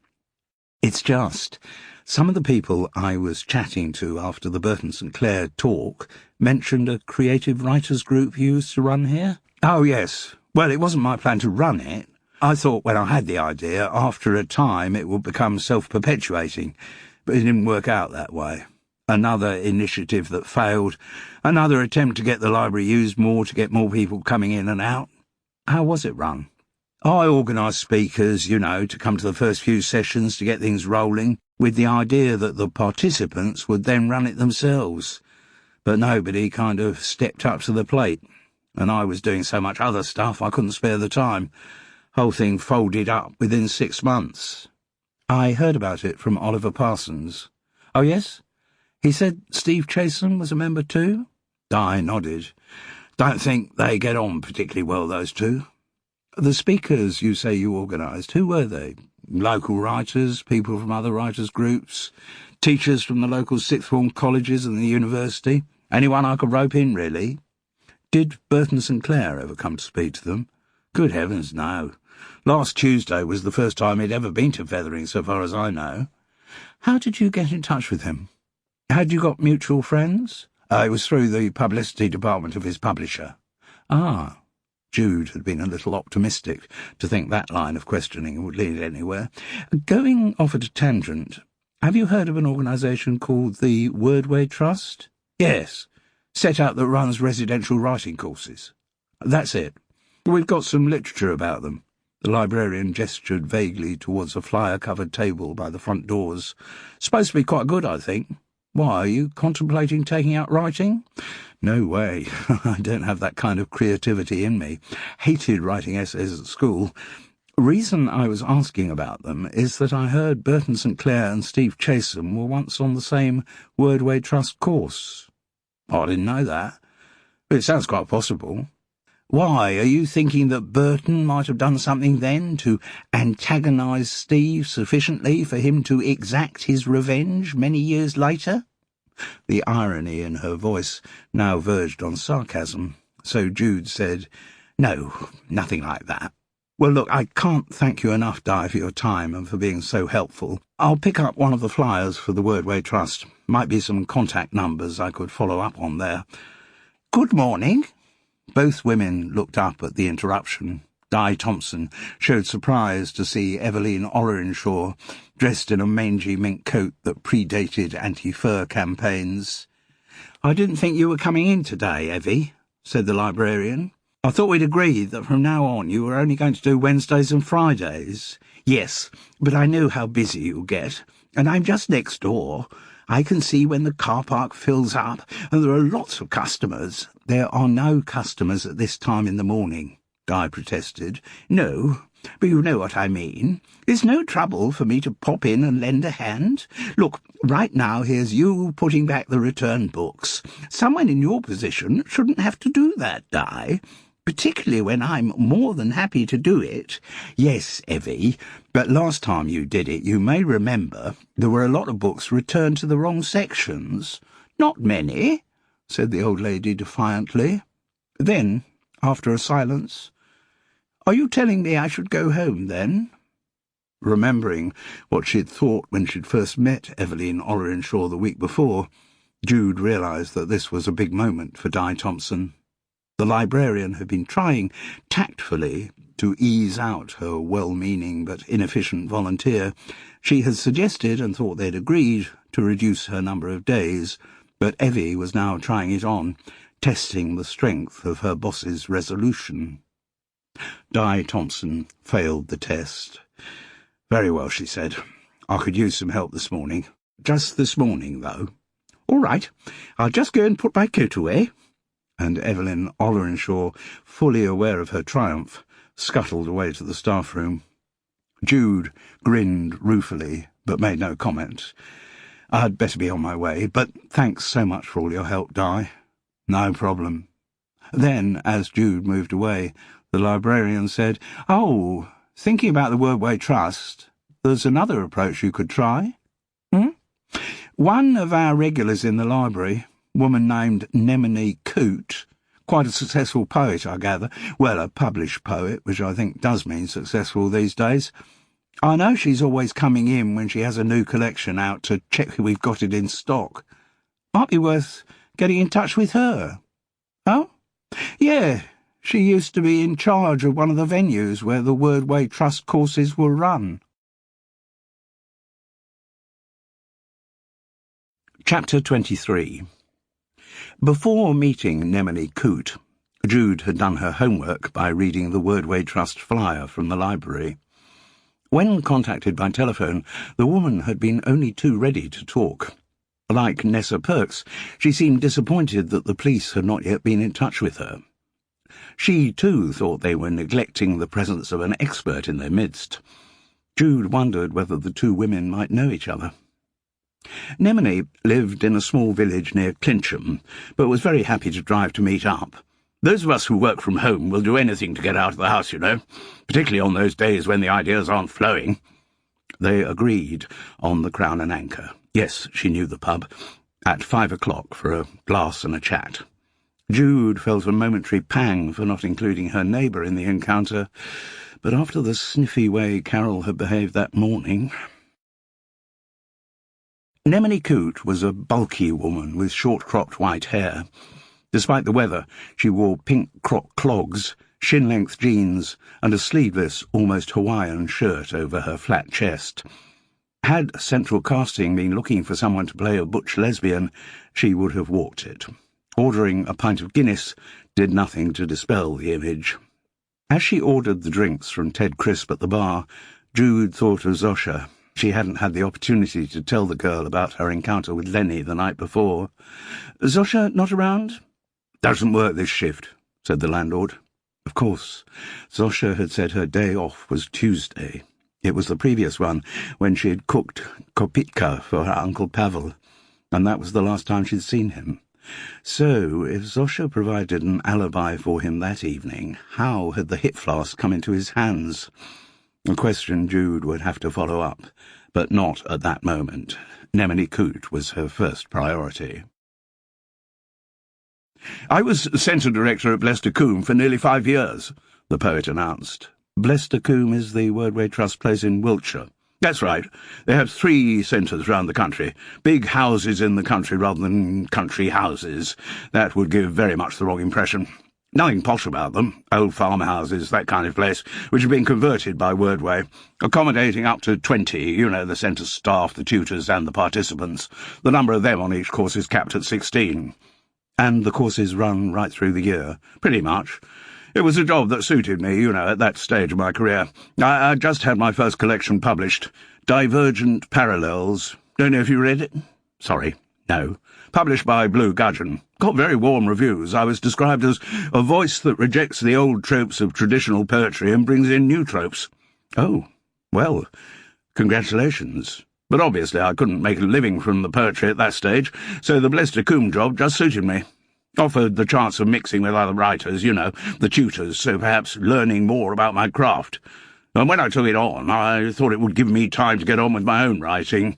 It's just, some of the people I was chatting to after the Burton St. Clair talk mentioned a creative writers group you used to run here. Oh, yes. Well, it wasn't my plan to run it. I thought when I had the idea, after a time it would become self-perpetuating, but it didn't work out that way. Another initiative that failed, another attempt to get the library used more to get more people coming in and out. How was it run? I organised speakers, to come to the first few sessions to get things rolling, with the idea that the participants would then run it themselves. But nobody kind of stepped up to the plate. And I was doing so much other stuff I couldn't spare the time. Whole thing folded up within 6 months. I heard about it from Oliver Parsons. Oh, yes? He said Steve Chasen was a member too? Di nodded. Don't think they get on particularly well, those two. The speakers you say you organised, who were they? Local writers, people from other writers' groups, teachers from the local sixth form colleges and the university? Anyone I could rope in, really? Did Burton St. Clair ever come to speak to them? Good heavens, no. Last Tuesday was the first time he'd ever been to Fethering, so far as I know. How did you get in touch with him? Had you got mutual friends? It was through the publicity department of his publisher. Ah. Jude had been a little optimistic to think that line of questioning would lead anywhere. Going off at a tangent, have you heard of an organisation called the Wordway Trust? Yes. Set up that runs residential writing courses. That's it. We've got some literature about them. The librarian gestured vaguely towards a flyer-covered table by the front doors. Supposed to be quite good, I think. Why, are you contemplating taking out writing? No way. I don't have that kind of creativity in me. Hated writing essays at school. Reason I was asking about them is that I heard Burton St. Clair and Steve Chasen were once on the same Wordway Trust course. I didn't know that. But it sounds quite possible. Why, are you thinking that Burton might have done something then to antagonise Steve sufficiently for him to exact his revenge many years later? The irony in her voice now verged on sarcasm, so Jude said, No, nothing like that. Well, look, I can't thank you enough, Di, for your time and for being so helpful. I'll pick up one of the flyers for the Wordway Trust. Might be some contact numbers I could follow up on there. Good morning. Both women looked up at the interruption. Di Thompson showed surprise to see Evelyn Orrinshaw dressed in a mangy mink coat that predated anti-fur campaigns. "I didn't think you were coming in today, Evie," said the librarian. "I thought we'd agreed that from now on you were only going to do Wednesdays and Fridays." "Yes, but I know how busy you'll get, and I'm just next door. I can see when the car park fills up, and there are lots of customers." "There are no customers at this time in the morning," Di protested. "No, but you know what I mean. It's no trouble for me to pop in and lend a hand. Look, right now here's you putting back the return books. Someone in your position shouldn't have to do that, Di, particularly when I'm more than happy to do it." "Yes, Evie, but last time you did it, you may remember, there were a lot of books returned to the wrong sections." "Not many," said the old lady defiantly. Then, after a silence, "Are you telling me I should go home, then?" Remembering what she'd thought when she'd first met Evelyn Orrinshaw the week before, Jude realised that this was a big moment for Di Thompson. The librarian had been trying tactfully to ease out her well-meaning but inefficient volunteer. She had suggested, and thought they'd agreed, to reduce her number of days, but Evie was now trying it on, testing the strength of her boss's resolution. Di Thompson failed the test. "Very well," she said. "I could use some help this morning. Just this morning, though." "All right, I'll just go and put my coat away." And Evelyn Orrinshaw, fully aware of her triumph, scuttled away to the staff room. Jude grinned ruefully, but made no comment. "I'd better be on my way, but thanks so much for all your help, Di." "No problem." Then, as Jude moved away, the librarian said, "Oh, thinking about the Wordway Trust, there's another approach you could try." "One of our regulars in the library, a woman named Nemini Coote, quite a successful poet, I gather. Well, a published poet, which I think does mean successful these days. I know she's always coming in when she has a new collection out to check if we've got it in stock. Might be worth getting in touch with her." "Oh? Yeah, she used to be in charge of one of the venues where the Wordway Trust courses were run." Chapter 23. Before meeting Nemini Coote, Jude had done her homework by reading the Wordway Trust flyer from the library. When contacted by telephone, the woman had been only too ready to talk. Like Nessa Perks, she seemed disappointed that the police had not yet been in touch with her. She, too, thought they were neglecting the presence of an expert in their midst. Jude wondered whether the two women might know each other. Nemini lived in a small village near Clincham, but was very happy to drive to meet up. "Those of us who work from home will do anything to get out of the house, you know, particularly on those days when the ideas aren't flowing." They agreed on the Crown and Anchor. Yes, she knew the pub. At 5 o'clock for a glass and a chat. Jude felt a momentary pang for not including her neighbour in the encounter, but after the sniffy way Carol had behaved that morning... Nemini Coote was a bulky woman with short-cropped white hair. Despite the weather, she wore pink croc clogs, shin-length jeans, and a sleeveless, almost Hawaiian shirt over her flat chest. Had Central Casting been looking for someone to play a butch lesbian, she would have walked it. Ordering a pint of Guinness did nothing to dispel the image. As she ordered the drinks from Ted Crisp at the bar, Jude thought of Zosha. She hadn't had the opportunity to tell the girl about her encounter with Lenny the night before. "Zosha not around?" "Doesn't work this shift," said the landlord. Of course, Zosha had said her day off was Tuesday. It was the previous one, when she had cooked kopitka for her Uncle Pavel, and that was the last time she'd seen him. So, if Zosha provided an alibi for him that evening, how had the hip flask come into his hands? A question Jude would have to follow up, but not at that moment. Nemini Coote was her first priority. "I was centre director at Blester Combe for nearly 5 years, the poet announced. Blester Combe is the Wordway Trust place in Wiltshire. That's right. They have 3 centres round the country. Big houses in the country rather than country houses. That would give very much the wrong impression. Nothing posh about them, old farmhouses, that kind of place, which have been converted by Wordway, accommodating up to 20, the centre staff, the tutors and the participants. The number of them on each course is capped at 16. And the courses run right through the year? Pretty much. It was a job that suited me, at that stage of my career. I just had my first collection published, Divergent Parallels. Don't know if you read it? Sorry, no. Published by Blue Gudgeon. Got very warm reviews. I was described as a voice that rejects the old tropes of traditional poetry and brings in new tropes. Oh, well, congratulations. But obviously I couldn't make a living from the poetry at that stage, so the Blester Combe job just suited me. Offered the chance of mixing with other writers, the tutors, so perhaps learning more about my craft. And when I took it on, I thought it would give me time to get on with my own writing.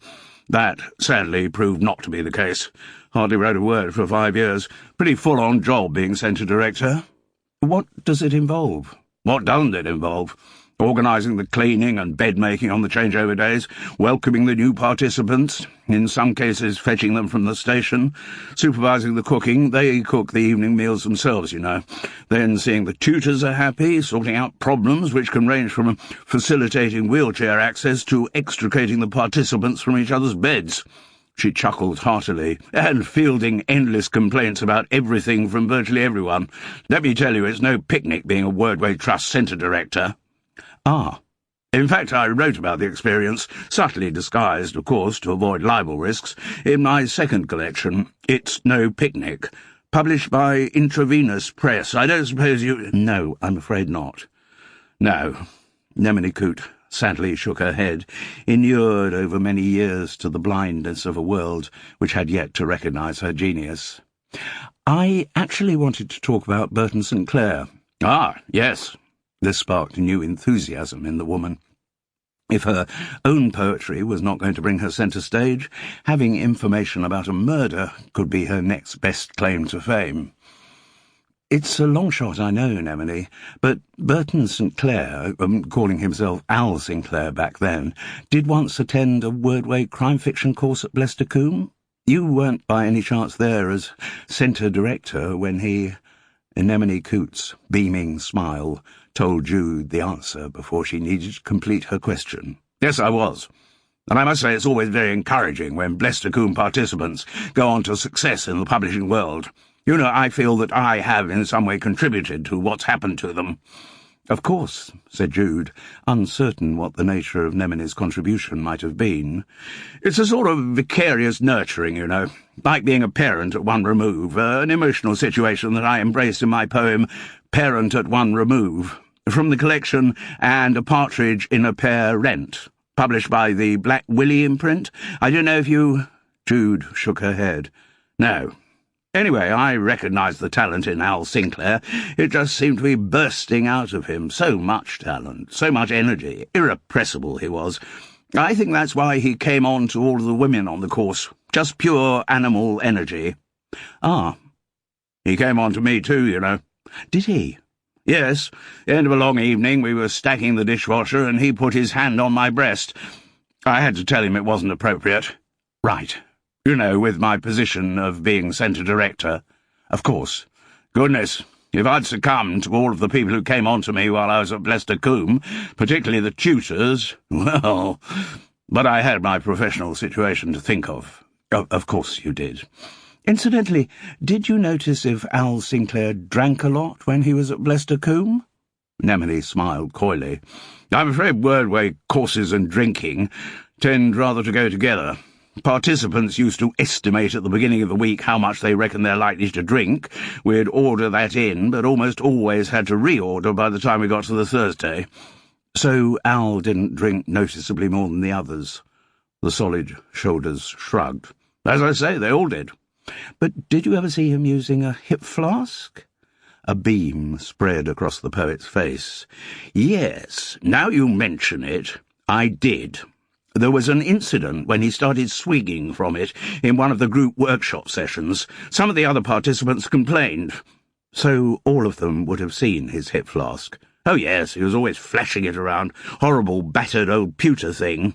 That, sadly, proved not to be the case. Hardly wrote a word for 5 years. Pretty full-on job being centre director. What does it involve? What doesn't it involve? Organising the cleaning and bed-making on the changeover days, welcoming the new participants, in some cases fetching them from the station, supervising the cooking. They cook the evening meals themselves, Then seeing the tutors are happy, sorting out problems which can range from facilitating wheelchair access to extricating the participants from each other's beds. She chuckled heartily, and fielding endless complaints about everything from virtually everyone. Let me tell you, it's no picnic being a Wordway Trust centre director. Ah. In fact, I wrote about the experience, subtly disguised, of course, to avoid libel risks, in my second collection, It's No Picnic, published by Intravenous Press. I don't suppose you— No, I'm afraid not. No. Nemini Coote sadly shook her head, inured over many years to the blindness of a world which had yet to recognise her genius. I actually wanted to talk about Burton St. Clair. Ah, yes. This sparked new enthusiasm in the woman. If her own poetry was not going to bring her centre stage, having information about a murder could be her next best claim to fame. It's a long shot, I know, Nemini, but Burton St. Clair, calling himself Al Sinclair back then, did once attend a Wordway crime fiction course at Blester Combe. You weren't by any chance there as centre director when he— Nemini Coote's beaming smile told Jude the answer before she needed to complete her question. Yes, I was. And I must say it's always very encouraging when Blester Combe participants go on to success in the publishing world. I feel that I have in some way contributed to what's happened to them. Of course, said Jude, uncertain what the nature of Nemini's contribution might have been. It's a sort of vicarious nurturing, like being a parent at one remove, an emotional situation that I embrace in my poem Parent at One Remove, from the collection And a Partridge in a Pear Rent, published by the Black Willy imprint. I don't know if you— Jude shook her head. No. Anyway, I recognised the talent in Al Sinclair. It just seemed to be bursting out of him. So much talent, so much energy. Irrepressible he was. I think that's why he came on to all of the women on the course. Just pure animal energy. Ah. He came on to me too, Did he? Yes. End of a long evening, we were stacking the dishwasher, and he put his hand on my breast. I had to tell him it wasn't appropriate. Right. With my position of being centre director. Of course. Goodness, if I'd succumbed to all of the people who came on to me while I was at Blester Combe, particularly the tutors, well— But I had my professional situation to think of. Of course you did. Incidentally, did you notice if Al Sinclair drank a lot when he was at Blester Combe? Nemini smiled coyly. I'm afraid Wordway courses and drinking tend rather to go together. Participants used to estimate at the beginning of the week how much they reckon they're likely to drink. We'd order that in, but almost always had to reorder by the time we got to the Thursday. So Al didn't drink noticeably more than the others. The solid shoulders shrugged. As I say, they all did. But did you ever see him using a hip flask? A beam spread across the poet's face. Yes, now you mention it, I did. There was an incident when he started swigging from it in one of the group workshop sessions. Some of the other participants complained. So all of them would have seen his hip flask? Oh, yes, he was always flashing it around. Horrible, battered old pewter thing.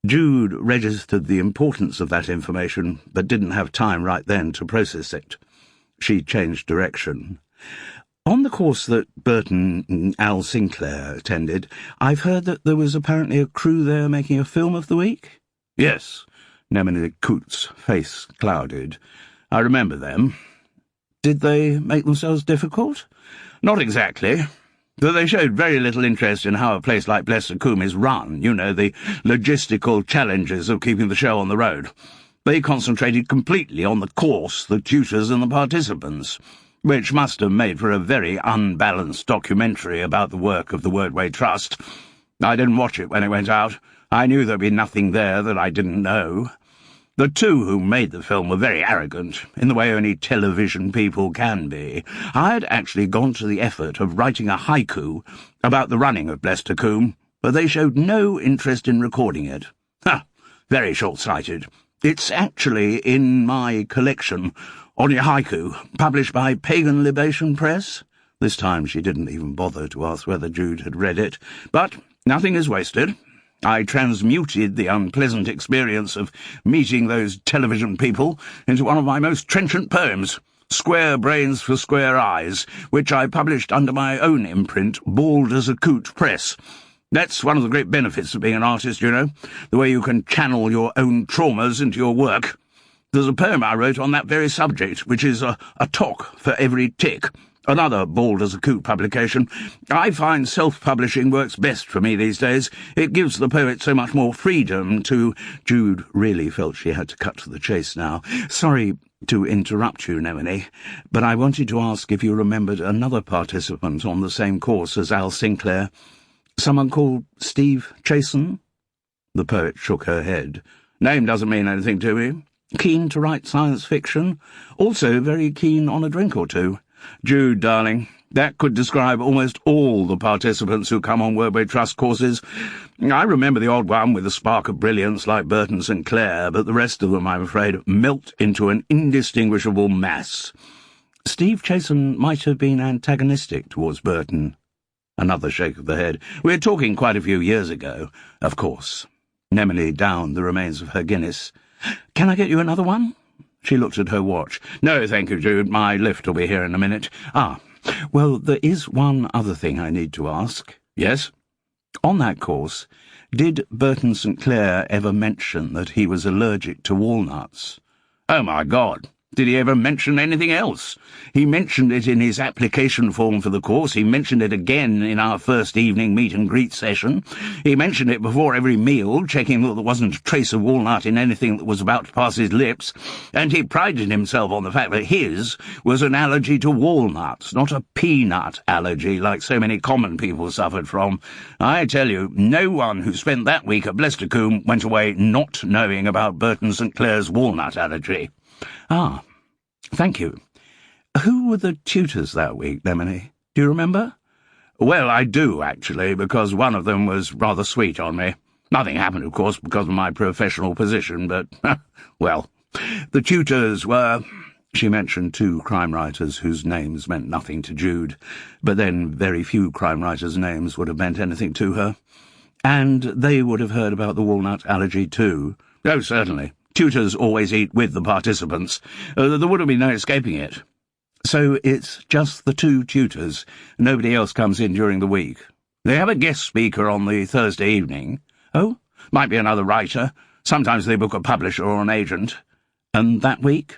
Jude registered the importance of that information, but didn't have time right then to process it. She changed direction. On the course that Burton and Al Sinclair attended, I've heard that there was apparently a crew there making a film of the week? Yes. Nemini Coote's face clouded. I remember them. Did they make themselves difficult? Not exactly. Though they showed very little interest in how a place like Blesser-Coombe is run, you know, the logistical challenges of keeping the show on the road. They concentrated completely on the course, the tutors and the participants, which must have made for a very unbalanced documentary about the work of the Wordway Trust. I didn't watch it when it went out. I knew there'd be nothing there that I didn't know. The two who made the film were very arrogant, in the way only television people can be. I had actually gone to the effort of writing a haiku about the running of Blesser-Coombe, but they showed no interest in recording it. Very short-sighted. It's actually in my collection, on your haiku, published by Pagan Libation Press. This time she didn't even bother to ask whether Jude had read it, but nothing is wasted. I transmuted the unpleasant experience of meeting those television people into one of my most trenchant poems, Square Brains for Square Eyes, which I published under my own imprint, Bald as a Coot Press. That's one of the great benefits of being an artist, you know, the way you can channel your own traumas into your work. There's a poem I wrote on that very subject, which is a talk for every tick. Another Bald as a Coot publication. I find self-publishing works best for me these days. It gives the poet so much more freedom to— Jude really felt she had to cut to the chase now. Sorry to interrupt you, Nemini, but I wanted to ask if you remembered another participant on the same course as Al Sinclair. Someone called Steve Chasen? The poet shook her head. Name doesn't mean anything to me. Keen to write science fiction. Also very keen on a drink or two. Jude, darling, that could describe almost all the participants who come on Wordway Trust courses. I remember the odd one with a spark of brilliance like Burton Sinclair, but the rest of them, I'm afraid, melt into an indistinguishable mass. Steve Chasen might have been antagonistic towards Burton. Another shake of the head. We're talking quite a few years ago, of course. Nemini downed the remains of her Guinness. Can I get you another one? She looked at her watch. No, thank you, Jude. My lift will be here in a minute. Well, there is one other thing I need to ask. Yes? On that course, did Burton St. Clair ever mention that he was allergic to walnuts? Oh, my God! Did he ever mention anything else? He mentioned it in his application form for the course. He mentioned it again in our first evening meet-and-greet session. He mentioned it before every meal, checking that there wasn't a trace of walnut in anything that was about to pass his lips. And he prided himself on the fact that his was an allergy to walnuts, not a peanut allergy like so many common people suffered from. I tell you, no one who spent that week at Blesser-Coombe went away not knowing about Burton St. Clair's walnut allergy. Thank you. Who were the tutors that week, Nemini? Do you remember? Well, I do, actually, because one of them was rather sweet on me. Nothing happened, of course, because of my professional position, but, well, the tutors were— She mentioned two crime writers whose names meant nothing to Jude, but then very few crime writers' names would have meant anything to her. And they would have heard about the walnut allergy, too. Oh, certainly. Tutors always eat with the participants. There would have been no escaping it. So it's just the two tutors. Nobody else comes in during the week. They have a guest speaker on the Thursday evening. Oh, might be another writer. Sometimes they book a publisher or an agent. And that week?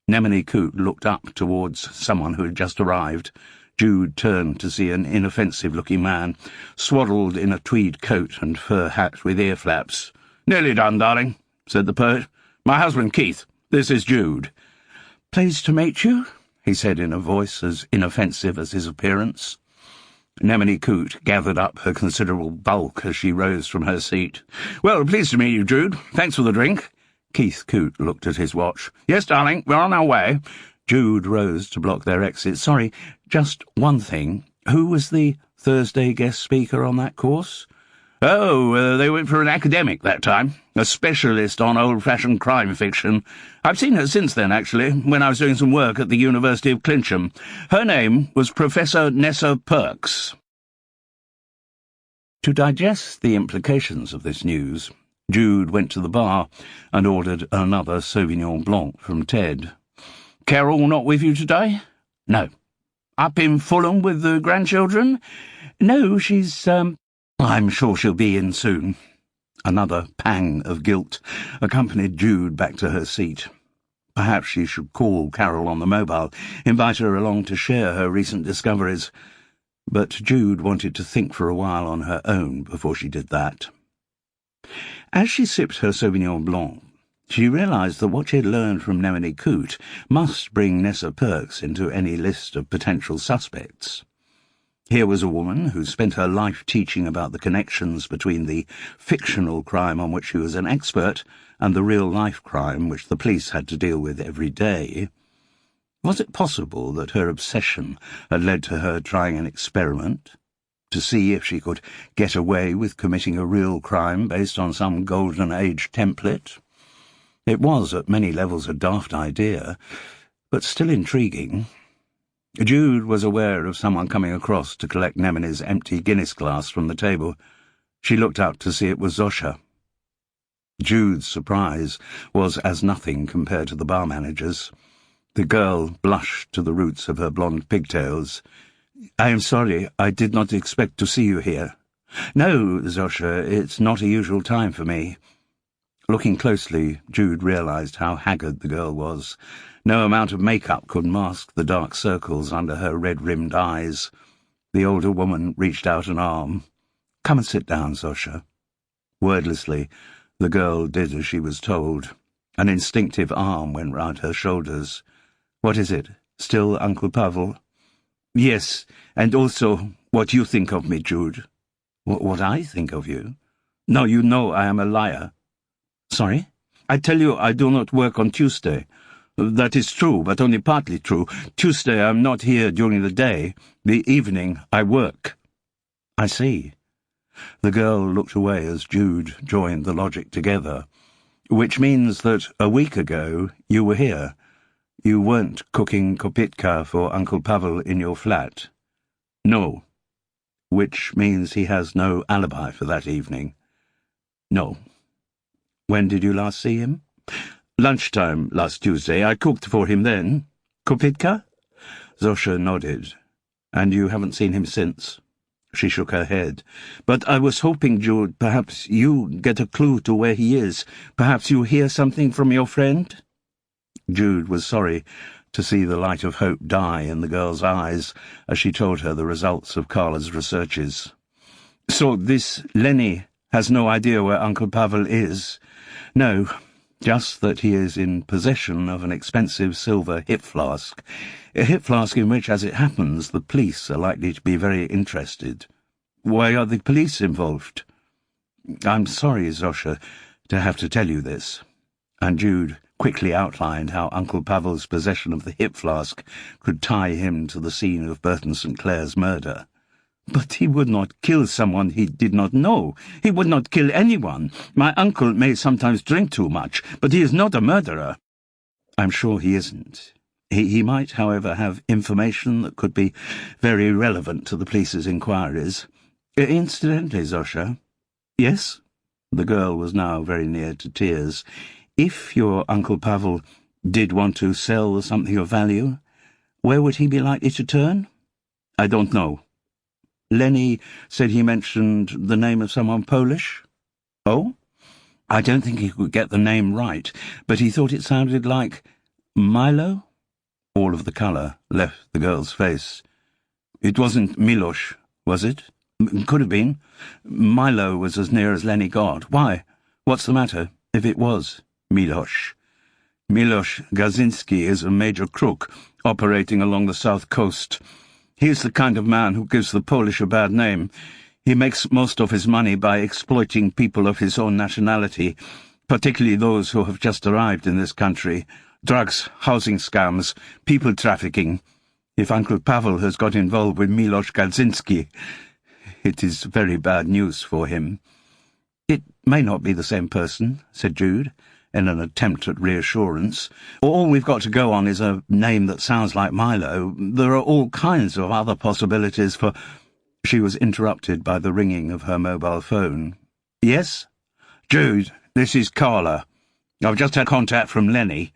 Nemini Coote looked up towards someone who had just arrived. Jude turned to see an inoffensive-looking man, swaddled in a tweed coat and fur hat with ear flaps. "Nearly done, darling," said the poet. "My husband, Keith. This is Jude." "Pleased to meet you," he said in a voice as inoffensive as his appearance. Nemini Coote gathered up her considerable bulk as she rose from her seat. "Well, pleased to meet you, Jude. Thanks for the drink." Keith Coote looked at his watch. "Yes, darling, we're on our way." Jude rose to block their exit. "Sorry, just one thing. Who was the Thursday guest speaker on that course?" "Oh, they went for an academic that time, a specialist on old-fashioned crime fiction. I've seen her since then, actually, when I was doing some work at the University of Clincham. Her name was Professor Nessa Perks." To digest the implications of this news, Jude went to the bar and ordered another Sauvignon Blanc from Ted. "Carol not with you today?" "No." Up in Fulham with the grandchildren? No, she's, I'm sure she'll be in soon. Another pang of guilt accompanied Jude back to her seat. Perhaps she should call Carol on the mobile, invite her along to share her recent discoveries. But Jude wanted to think for a while on her own before she did that. As she sipped her Sauvignon Blanc, she realised that what she had learned from Nemini Coote must bring Nessa Perks into any list of potential suspects. Here was a woman who spent her life teaching about the connections between the fictional crime on which she was an expert and the real-life crime which the police had to deal with every day. Was it possible that her obsession had led to her trying an experiment, to see if she could get away with committing a real crime based on some Golden Age template? It was, at many levels, a daft idea, but still intriguing. Jude was aware of someone coming across to collect Nemini's empty Guinness glass from the table. She looked up to see it was Zosha. Jude's surprise was as nothing compared to the bar manager's. The girl blushed to the roots of her blonde pigtails. "I am sorry, I did not expect to see you here." "No, Zosha, it's not a usual time for me." Looking closely, Jude realised how haggard the girl was. No amount of makeup could mask the dark circles under her red-rimmed eyes. The older woman reached out an arm. "Come and sit down, Zosha." Wordlessly, the girl did as she was told. An instinctive arm went round her shoulders. "What is it? Still Uncle Pavel?" "Yes, and also what you think of me, Jude." What I think of you?" "No, you know I am a liar." "Sorry?" "I tell you I do not work on Tuesday. That is true, but only partly true. Tuesday I am not here during the day. The evening I work." "I see." The girl looked away as Jude joined the logic together. "Which means that a week ago you were here. You weren't cooking kopitka for Uncle Pavel in your flat." "No." "Which means he has no alibi for that evening." "No." "When did you last see him?" "Lunchtime last Tuesday. I cooked for him then." "Kopitka?" Zosha nodded. "And you haven't seen him since?" She shook her head. "But I was hoping, Jude, perhaps you get a clue to where he is. Perhaps you hear something from your friend?" Jude was sorry to see the light of hope die in the girl's eyes as she told her the results of Carla's researches. "So this Lenny has no idea where Uncle Pavel is?" "No, just that he is in possession of an expensive silver hip flask. A hip flask in which, as it happens, the police are likely to be very interested." "Why are the police involved?" "I'm sorry, Zosha, to have to tell you this." And Jude quickly outlined how Uncle Pavel's possession of the hip flask could tie him to the scene of Burton St. Clair's murder. "But he would not kill someone he did not know. He would not kill anyone. My uncle may sometimes drink too much, but he is not a murderer." "I'm sure he isn't. He might, however, have information that could be very relevant to the police's inquiries. Incidentally, Zosha—" "Yes?" The girl was now very near to tears. "If your Uncle Pavel did want to sell something of value, where would he be likely to turn?" "I don't know." "Lenny said he mentioned the name of someone Polish?" "Oh?" "I don't think he could get the name right, but he thought it sounded like Milo?" All of the colour left the girl's face. "It wasn't Milosh, was it?" "Could have been. Milo was as near as Lenny got. Why? What's the matter, if it was Milosh?" "Milosh Gazinski is a major crook operating along the south coast. He's the kind of man who gives the Polish a bad name. He makes most of his money by exploiting people of his own nationality, particularly those who have just arrived in this country. Drugs, housing scams, people trafficking. If Uncle Pavel has got involved with Milosh Gazinski, it is very bad news for him." "It may not be the same person," said Jude, in an attempt at reassurance. "All we've got to go on is a name that sounds like Milo. There are all kinds of other possibilities for—" She was interrupted by the ringing of her mobile phone. "Yes?" "Jude, this is Carla. I've just had contact from Lenny.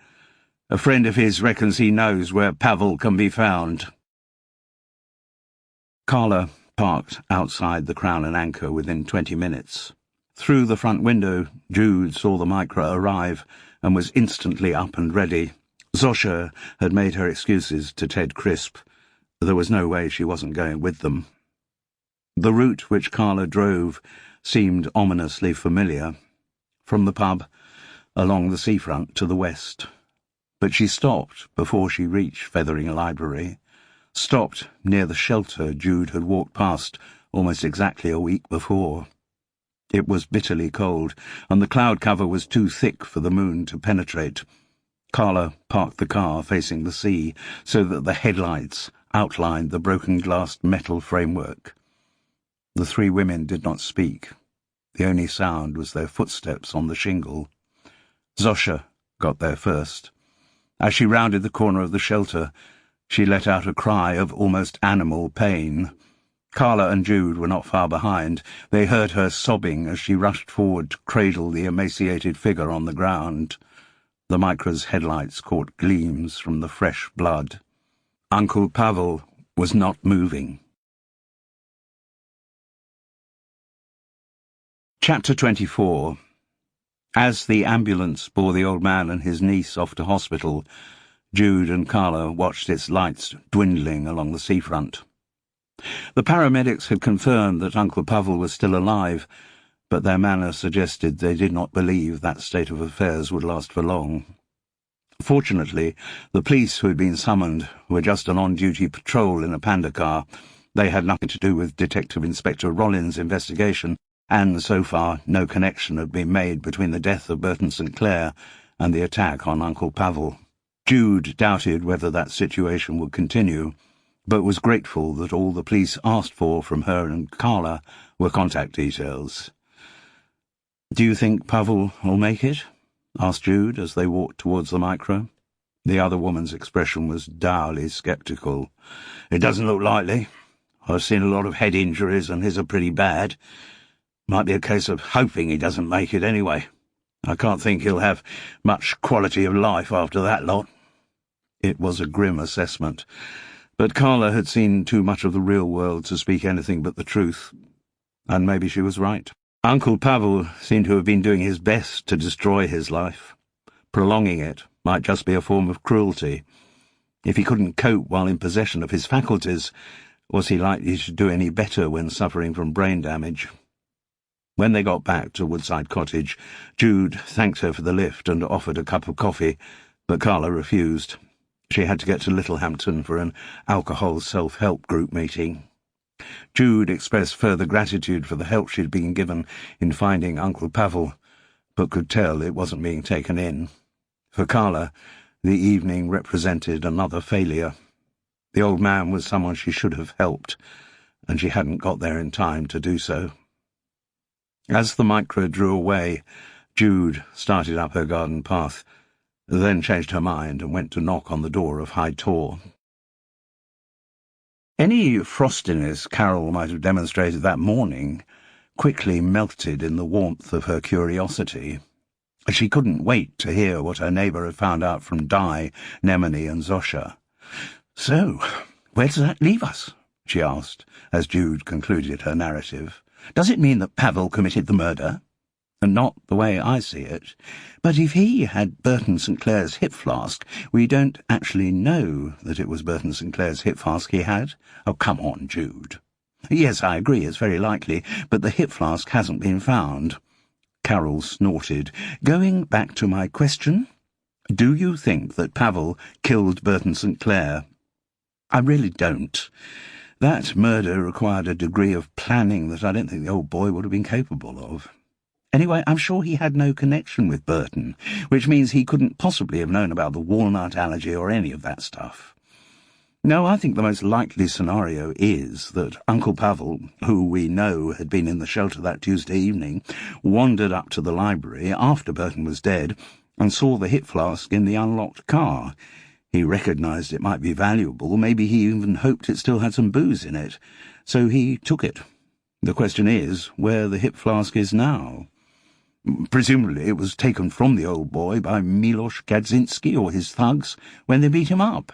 A friend of his reckons he knows where Pavel can be found." Carla parked outside the Crown and Anchor within 20 minutes. Through the front window, Jude saw the Micra arrive and was instantly up and ready. Zosha had made her excuses to Ted Crisp. There was no way she wasn't going with them. The route which Carla drove seemed ominously familiar, from the pub along the seafront to the west. But she stopped before she reached Fethering Library, stopped near the shelter Jude had walked past almost exactly a week before. It was bitterly cold, and the cloud cover was too thick for the moon to penetrate. Carla parked the car facing the sea, so that the headlights outlined the broken-glassed metal framework. The three women did not speak. The only sound was their footsteps on the shingle. Zosha got there first. As she rounded the corner of the shelter, she let out a cry of almost animal pain. Carla and Jude were not far behind. They heard her sobbing as she rushed forward to cradle the emaciated figure on the ground. The Micra's headlights caught gleams from the fresh blood. Uncle Pavel was not moving. Chapter 24. As the ambulance bore the old man and his niece off to hospital, Jude and Carla watched its lights dwindling along the seafront. The paramedics had confirmed that Uncle Pavel was still alive, but their manner suggested they did not believe that state of affairs would last for long. Fortunately, the police who had been summoned were just an on-duty patrol in a panda car. They had nothing to do with Detective Inspector Rollins' investigation, and so far no connection had been made between the death of Burton St. Clair and the attack on Uncle Pavel. Jude doubted whether that situation would continue, but was grateful that all the police asked for from her and Carla were contact details. "Do you think Pavel will make it?" asked Jude as they walked towards the Micra. The other woman's expression was dourly sceptical. "It doesn't look likely. I've seen a lot of head injuries, and his are pretty bad. Might be a case of hoping he doesn't make it anyway. I can't think he'll have much quality of life after that lot." It was a grim assessment, but Carla had seen too much of the real world to speak anything but the truth, and maybe she was right. Uncle Pavel seemed to have been doing his best to destroy his life. Prolonging it might just be a form of cruelty. If he couldn't cope while in possession of his faculties, was he likely to do any better when suffering from brain damage? When they got back to Woodside Cottage, Jude thanked her for the lift and offered a cup of coffee, but Carla refused. She had to get to Littlehampton for an alcohol self-help group meeting. Jude expressed further gratitude for the help she'd been given in finding Uncle Pavel, but could tell it wasn't being taken in. For Carla, the evening represented another failure. The old man was someone she should have helped, and she hadn't got there in time to do so. As the Micra drew away, Jude started up her garden path, then changed her mind and went to knock on the door of High Tor. Any frostiness Carol might have demonstrated that morning quickly melted in the warmth of her curiosity. She couldn't wait to hear what her neighbour had found out from Di, Nemone, and Zosha. "So, where does that leave us?" she asked, as Jude concluded her narrative. "Does it mean that Pavel committed the murder?" "And not the way I see it. But if he had Burton St. Clair's hip flask, we don't actually know that it was Burton St. Clair's hip flask he had." "Oh, come on, Jude." "Yes, I agree, it's very likely, but the hip flask hasn't been found." Carol snorted. "Going back to my question, do you think that Pavel killed Burton St. Clair?" "I really don't. That murder required a degree of planning that I don't think the old boy would have been capable of. Anyway, I'm sure he had no connection with Burton, which means he couldn't possibly have known about the walnut allergy or any of that stuff. No, I think the most likely scenario is that Uncle Pavel, who we know had been in the shelter that Tuesday evening, wandered up to the library after Burton was dead and saw the hip flask in the unlocked car. He recognised it might be valuable, maybe he even hoped it still had some booze in it, so he took it. The question is where the hip flask is now. Presumably it was taken from the old boy by Milos Gadzinski or his thugs when they beat him up.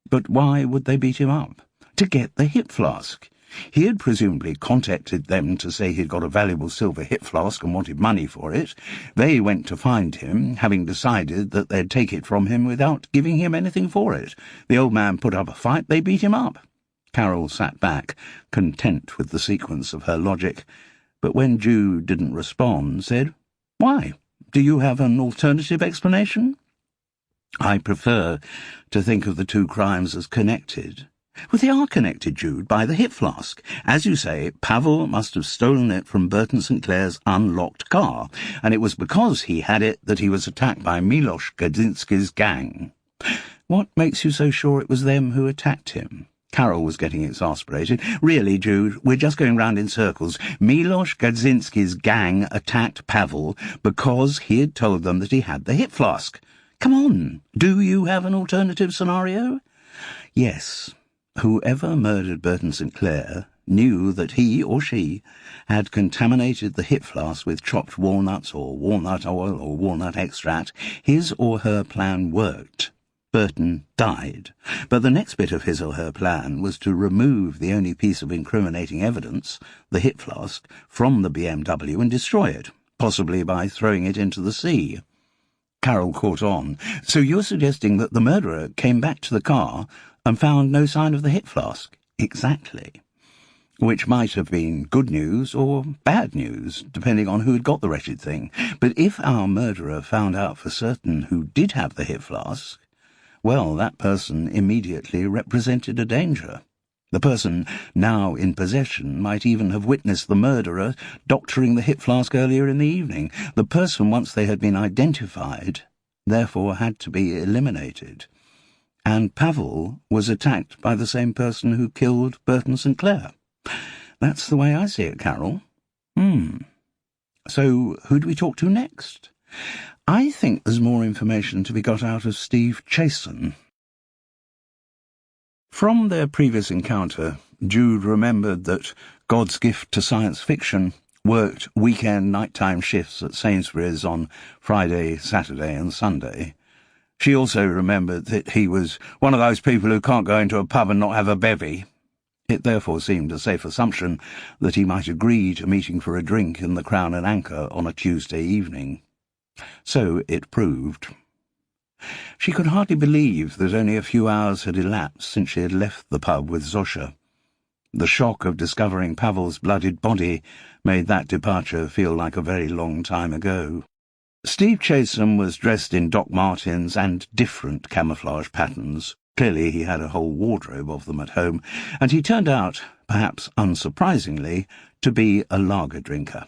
But why would they beat him up? To get the hip flask. He had presumably contacted them to say he'd got a valuable silver hip flask and wanted money for it. They went to find him, having decided that they'd take it from him without giving him anything for it. The old man put up a fight, they beat him up. Carol sat back, content with the sequence of her logic, but when Jude didn't respond, said, "Why? Do you have an alternative explanation?" "I prefer to think of the two crimes as connected." "Well, they are connected, Jude, by the hip flask. As you say, Pavel must have stolen it from Burton St. Clair's unlocked car, and it was because he had it that he was attacked by Milos Gadzinski's gang." "What makes you so sure it was them who attacked him?" Carol was getting exasperated. "Really, Jude, we're just going round in circles. Milos Gadzinski's gang attacked Pavel because he had told them that he had the hip flask. Come on, do you have an alternative scenario?" "Yes. Whoever murdered Burton St. Clair knew that he or she had contaminated the hip flask with chopped walnuts or walnut oil or walnut extract. His or her plan worked. Burton died, but the next bit of his or her plan was to remove the only piece of incriminating evidence, the hip flask, from the BMW and destroy it, possibly by throwing it into the sea." Carol caught on. "So you're suggesting that the murderer came back to the car and found no sign of the hip flask?" "Exactly. Which might have been good news or bad news, depending on who had got the wretched thing. But if our murderer found out for certain who did have the hip flask, well, that person immediately represented a danger. The person now in possession might even have witnessed the murderer doctoring the hip flask earlier in the evening. The person, once they had been identified, therefore had to be eliminated. And Pavel was attacked by the same person who killed Burton St. Clair. That's the way I see it, Carol." So who do we talk to next?" "I think there's more information to be got out of Steve Chasen." From their previous encounter, Jude remembered that God's gift to science fiction worked weekend nighttime shifts at Sainsbury's on Friday, Saturday and Sunday. She also remembered that he was one of those people who can't go into a pub and not have a bevy. It therefore seemed a safe assumption that he might agree to meeting for a drink in the Crown and Anchor on a Tuesday evening. So it proved. She could hardly believe that only a few hours had elapsed since she had left the pub with Zosha. The shock of discovering Pavel's bloodied body made that departure feel like a very long time ago. Steve Chasen was dressed in Doc Martens and different camouflage patterns. Clearly he had a whole wardrobe of them at home, and he turned out, perhaps unsurprisingly, to be a lager drinker.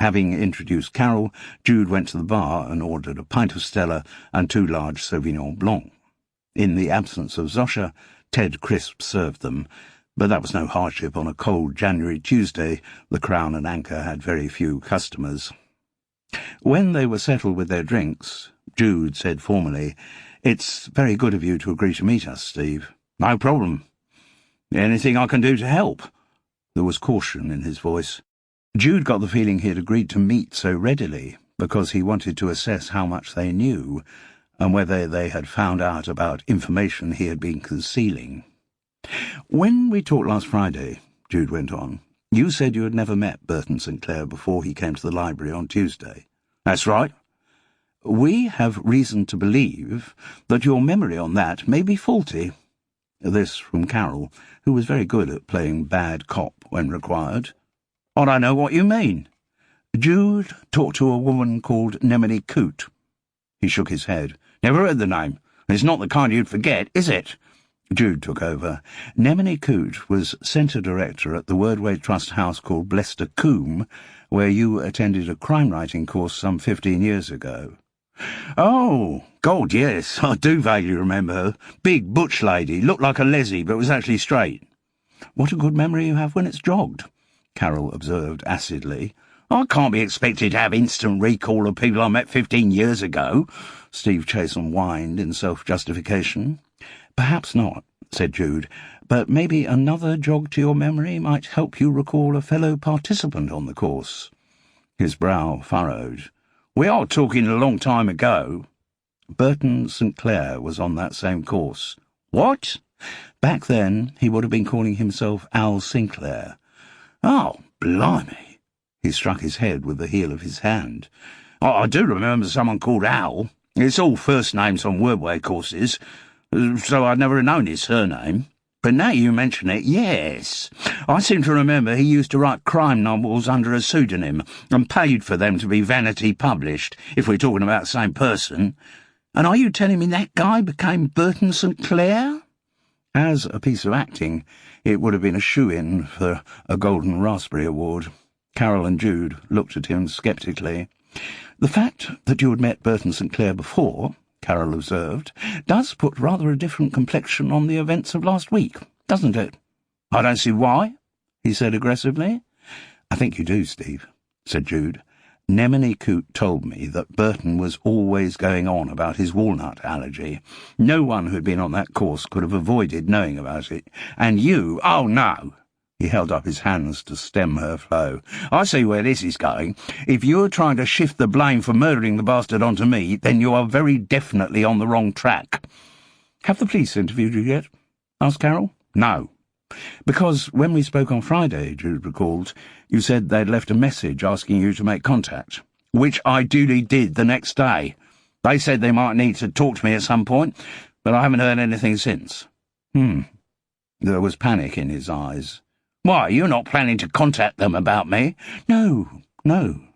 Having introduced Carol, Jude went to the bar and ordered a pint of Stella and 2 large Sauvignon Blanc. In the absence of Zosha, Ted Crisp served them, but that was no hardship on a cold January Tuesday. The Crown and Anchor had very few customers. When they were settled with their drinks, Jude said formally, "It's very good of you to agree to meet us, Steve." "No problem. Anything I can do to help?" There was caution in his voice. Jude got the feeling he had agreed to meet so readily because he wanted to assess how much they knew and whether they had found out about information he had been concealing. "When we talked last Friday," Jude went on, "you said you had never met Burton St. Clair before he came to the library on Tuesday." "That's right." "We have reason to believe that your memory on that may be faulty." This from Carol, who was very good at playing bad cop when required. "I don't know what you mean." "Jude talked to a woman called Nemini Coote." He shook his head. "Never heard the name. It's not the kind you'd forget, is it?" Jude took over. "Nemini Coote was centre director at the Wordway Trust house called Blester Combe, where you attended a crime-writing course some 15 years ago." "Oh, God, yes, I do vaguely remember her. Big butch lady, looked like a lessee, but was actually straight." "What a good memory you have when it's jogged," Carol observed acidly. "I can't be expected to have instant recall of people I met 15 years ago," Steve Chasen whined in self-justification. "Perhaps not," said Jude, "but maybe another jog to your memory might help you recall a fellow participant on the course." His brow furrowed. "We are talking a long time ago." "Burton St. Clair was on that same course." "What?" Back then, he would have been calling himself Al Sinclair. "Oh, blimey!" He struck his head with the heel of his hand. "I do remember someone called Al. It's all first names on wordway courses, so I'd never known his surname. But now you mention it, yes. I seem to remember he used to write crime novels under a pseudonym and paid for them to be vanity published, if we're talking about the same person. And are you telling me that guy became Burton St. Clair?" As a piece of acting, it would have been a shoo-in for a Golden Raspberry Award. Carol and Jude looked at him sceptically. "The fact that you had met Burton St. Clair before," Carol observed, "does put rather a different complexion on the events of last week, doesn't it?" "I don't see why," he said aggressively. "I think you do, Steve," said Jude. "Nemini Coote told me that Burton was always going on about his walnut allergy. No one who'd been on that course could have avoided knowing about it. And you— oh, no!" He held up his hands to stem her flow. "I see where this is going. If you're trying to shift the blame for murdering the bastard onto me, then you are very definitely on the wrong track." "Have the police interviewed you yet?" asked Carol. "No." "Because when we spoke on Friday," Jude recalled, "you said they'd left a message asking you to make contact." "Which I duly did the next day. They said they might need to talk to me at some point, but I haven't heard anything since." There was panic in his eyes. "Why, you're not planning to contact them about me?" No,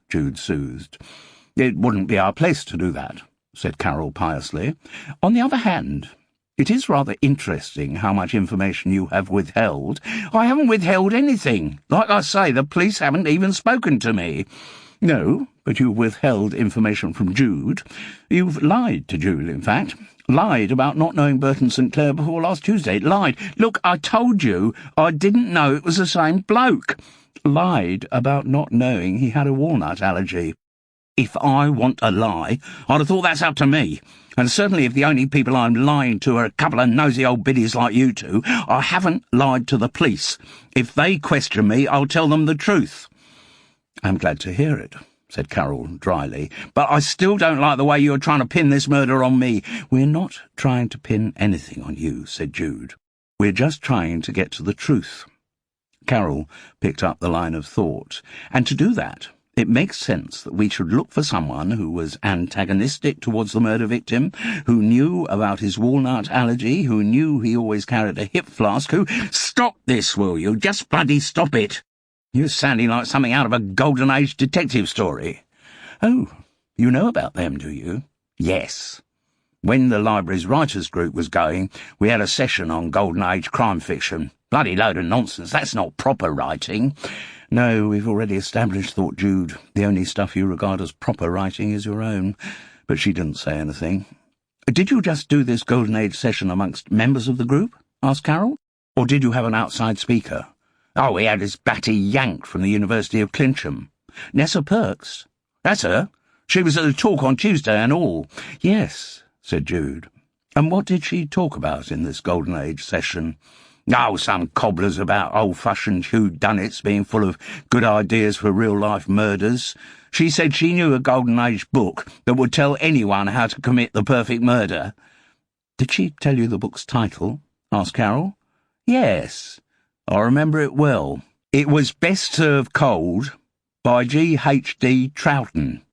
Jude soothed. "It wouldn't be our place to do that," said Carol piously. "On the other hand, it is rather interesting how much information you have withheld." "I haven't withheld anything. Like I say, the police haven't even spoken to me." "No, but you've withheld information from Jude. You've lied to Jude, in fact. Lied about not knowing Burton St. Clair before last Tuesday. Lied. Look, I told you I didn't know it was the same bloke. Lied about not knowing he had a walnut allergy. If I want a lie, I'd have thought that's up to me. And certainly if the only people I'm lying to are a couple of nosy old biddies like you two, I haven't lied to the police. If they question me, I'll tell them the truth." "I'm glad to hear it," said Carol dryly, "but I still don't like the way you're trying to pin this murder on me." "We're not trying to pin anything on you," said Jude. "We're just trying to get to the truth." Carol picked up the line of thought. "And to do that, it makes sense that we should look for someone who was antagonistic towards the murder victim, who knew about his walnut allergy, who knew he always carried a hip flask, who—" "Stop this, will you? Just bloody stop it! You're sounding like something out of a Golden Age detective story." "Oh, you know about them, do you?" "Yes. When the library's writers' group was going, we had a session on Golden Age crime fiction. Bloody load of nonsense. That's not proper writing." "No, we've already established," thought Jude. "The only stuff you regard as proper writing is your own." But she didn't say anything. "Did you just do this Golden Age session amongst members of the group?" asked Carol. "Or did you have an outside speaker?" "Oh, we had this Batty Yank from the University of Clincham." "Nessa Perks?" "That's her. She was at the talk on Tuesday and all." "Yes," said Jude. "And what did she talk about in this Golden Age session?" "Oh, some cobblers about old-fashioned whodunits being full of good ideas for real-life murders. She said she knew a Golden Age book that would tell anyone how to commit the perfect murder." "Did she tell you the book's title?" asked Carol. "Yes. I remember it well. It was Best Served Cold by G.H.D. Troughton."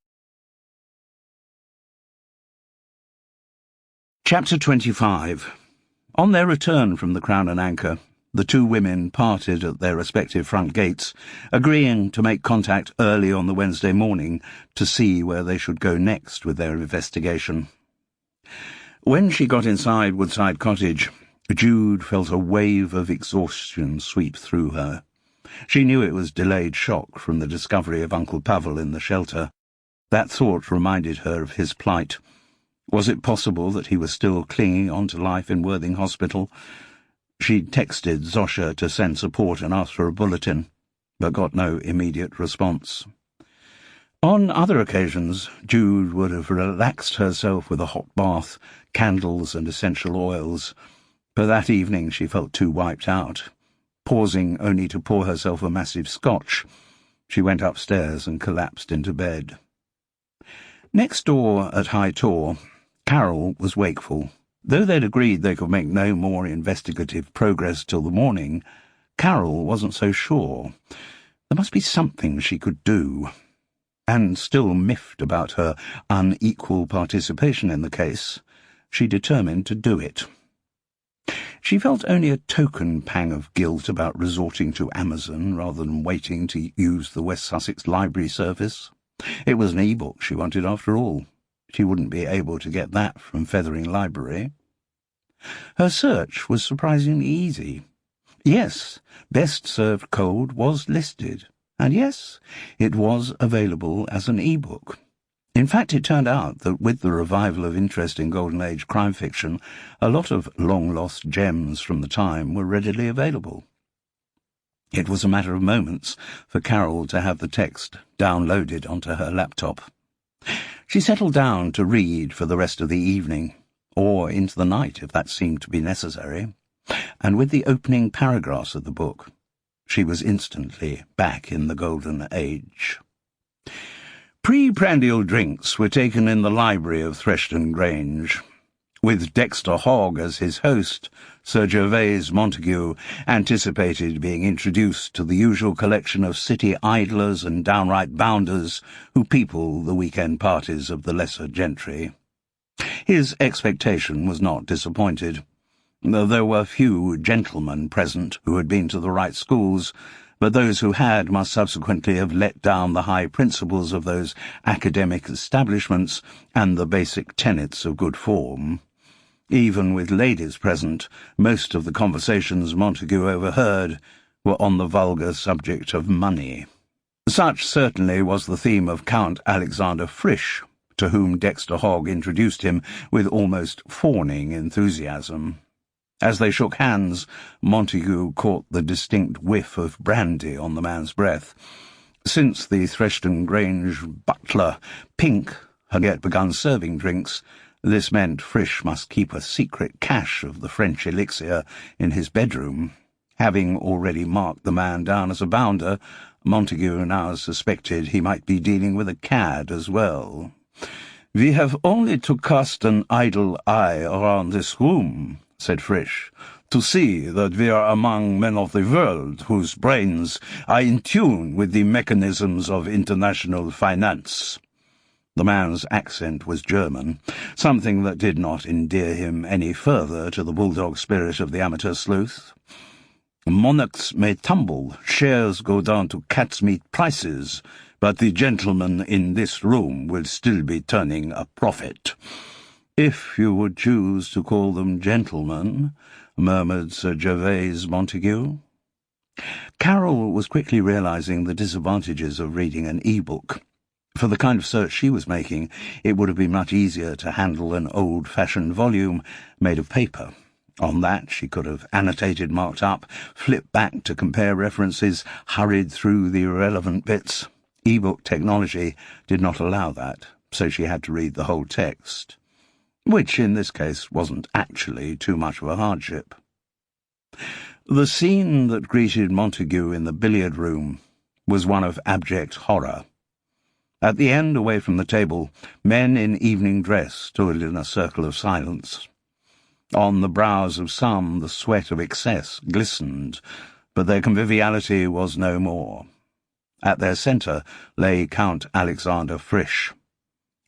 Chapter 25. On their return from the Crown and Anchor, the two women parted at their respective front gates, agreeing to make contact early on the Wednesday morning to see where they should go next with their investigation. When she got inside Woodside Cottage, Jude felt a wave of exhaustion sweep through her. She knew it was delayed shock from the discovery of Uncle Pavel in the shelter. That thought reminded her of his plight. Was it possible that he was still clinging on to life in Worthing Hospital? She texted Zosha to send support and ask for a bulletin, but got no immediate response. On other occasions, Jude would have relaxed herself with a hot bath, candles and essential oils, but that evening she felt too wiped out. Pausing only to pour herself a massive scotch, she went upstairs and collapsed into bed. Next door at High Tor, Carol was wakeful, Though they'd agreed they could make no more investigative progress till the morning, Carol wasn't so sure. There must be something she could do. And still miffed about her unequal participation in the case, she determined to do it. She felt only a token pang of guilt about resorting to Amazon rather than waiting to use the West Sussex Library service. It was an e-book she wanted after all. She wouldn't be able to get that from Fethering Library. Her search was surprisingly easy. Yes, Best Served Cold was listed, and yes, it was available as an e-book. In fact, it turned out that with the revival of interest in Golden Age crime fiction, a lot of long-lost gems from the time were readily available. It was a matter of moments for Carol to have the text downloaded onto her laptop. She settled down to read for the rest of the evening, or into the night if that seemed to be necessary, and with the opening paragraphs of the book, she was instantly back in the Golden Age. Pre-prandial drinks were taken in the library of Thrushton Grange. With Dexter Hogg as his host, Sir Gervase Montague anticipated being introduced to the usual collection of city idlers and downright bounders who people the weekend parties of the lesser gentry. His expectation was not disappointed. Though there were few gentlemen present who had been to the right schools, but those who had must subsequently have let down the high principles of those academic establishments and the basic tenets of good form. Even with ladies present, most of the conversations Montague overheard were on the vulgar subject of money. Such certainly was the theme of Count Alexander Frisch, to whom Dexter Hogg introduced him with almost fawning enthusiasm. As they shook hands, Montague caught the distinct whiff of brandy on the man's breath. Since the Thrushton Grange butler, Pink, had yet begun serving drinks, this meant Frisch must keep a secret cache of the French elixir in his bedroom. Having already marked the man down as a bounder, Montague now suspected he might be dealing with a cad as well. "We have only to cast an idle eye around this room," said Frisch, "to see that we are among men of the world whose brains are in tune with the mechanisms of international finance." The man's accent was German, something that did not endear him any further to the bulldog spirit of the amateur sleuth. "Monarchs may tumble, shares go down to cat's meat prices, but the gentlemen in this room will still be turning a profit." "If you would choose to call them gentlemen," murmured Sir Gervase Montague. Carol was quickly realizing the disadvantages of reading an e-book. For the kind of search she was making, it would have been much easier to handle an old-fashioned volume made of paper. On that she could have annotated, marked up, flipped back to compare references, hurried through the irrelevant bits. E-book technology did not allow that, so she had to read the whole text, which in this case wasn't actually too much of a hardship. The scene that greeted Montague in the billiard room was one of abject horror. At the end, away from the table, men in evening dress stood in a circle of silence. On the brows of some the sweat of excess glistened, but their conviviality was no more. At their centre lay Count Alexander Frisch.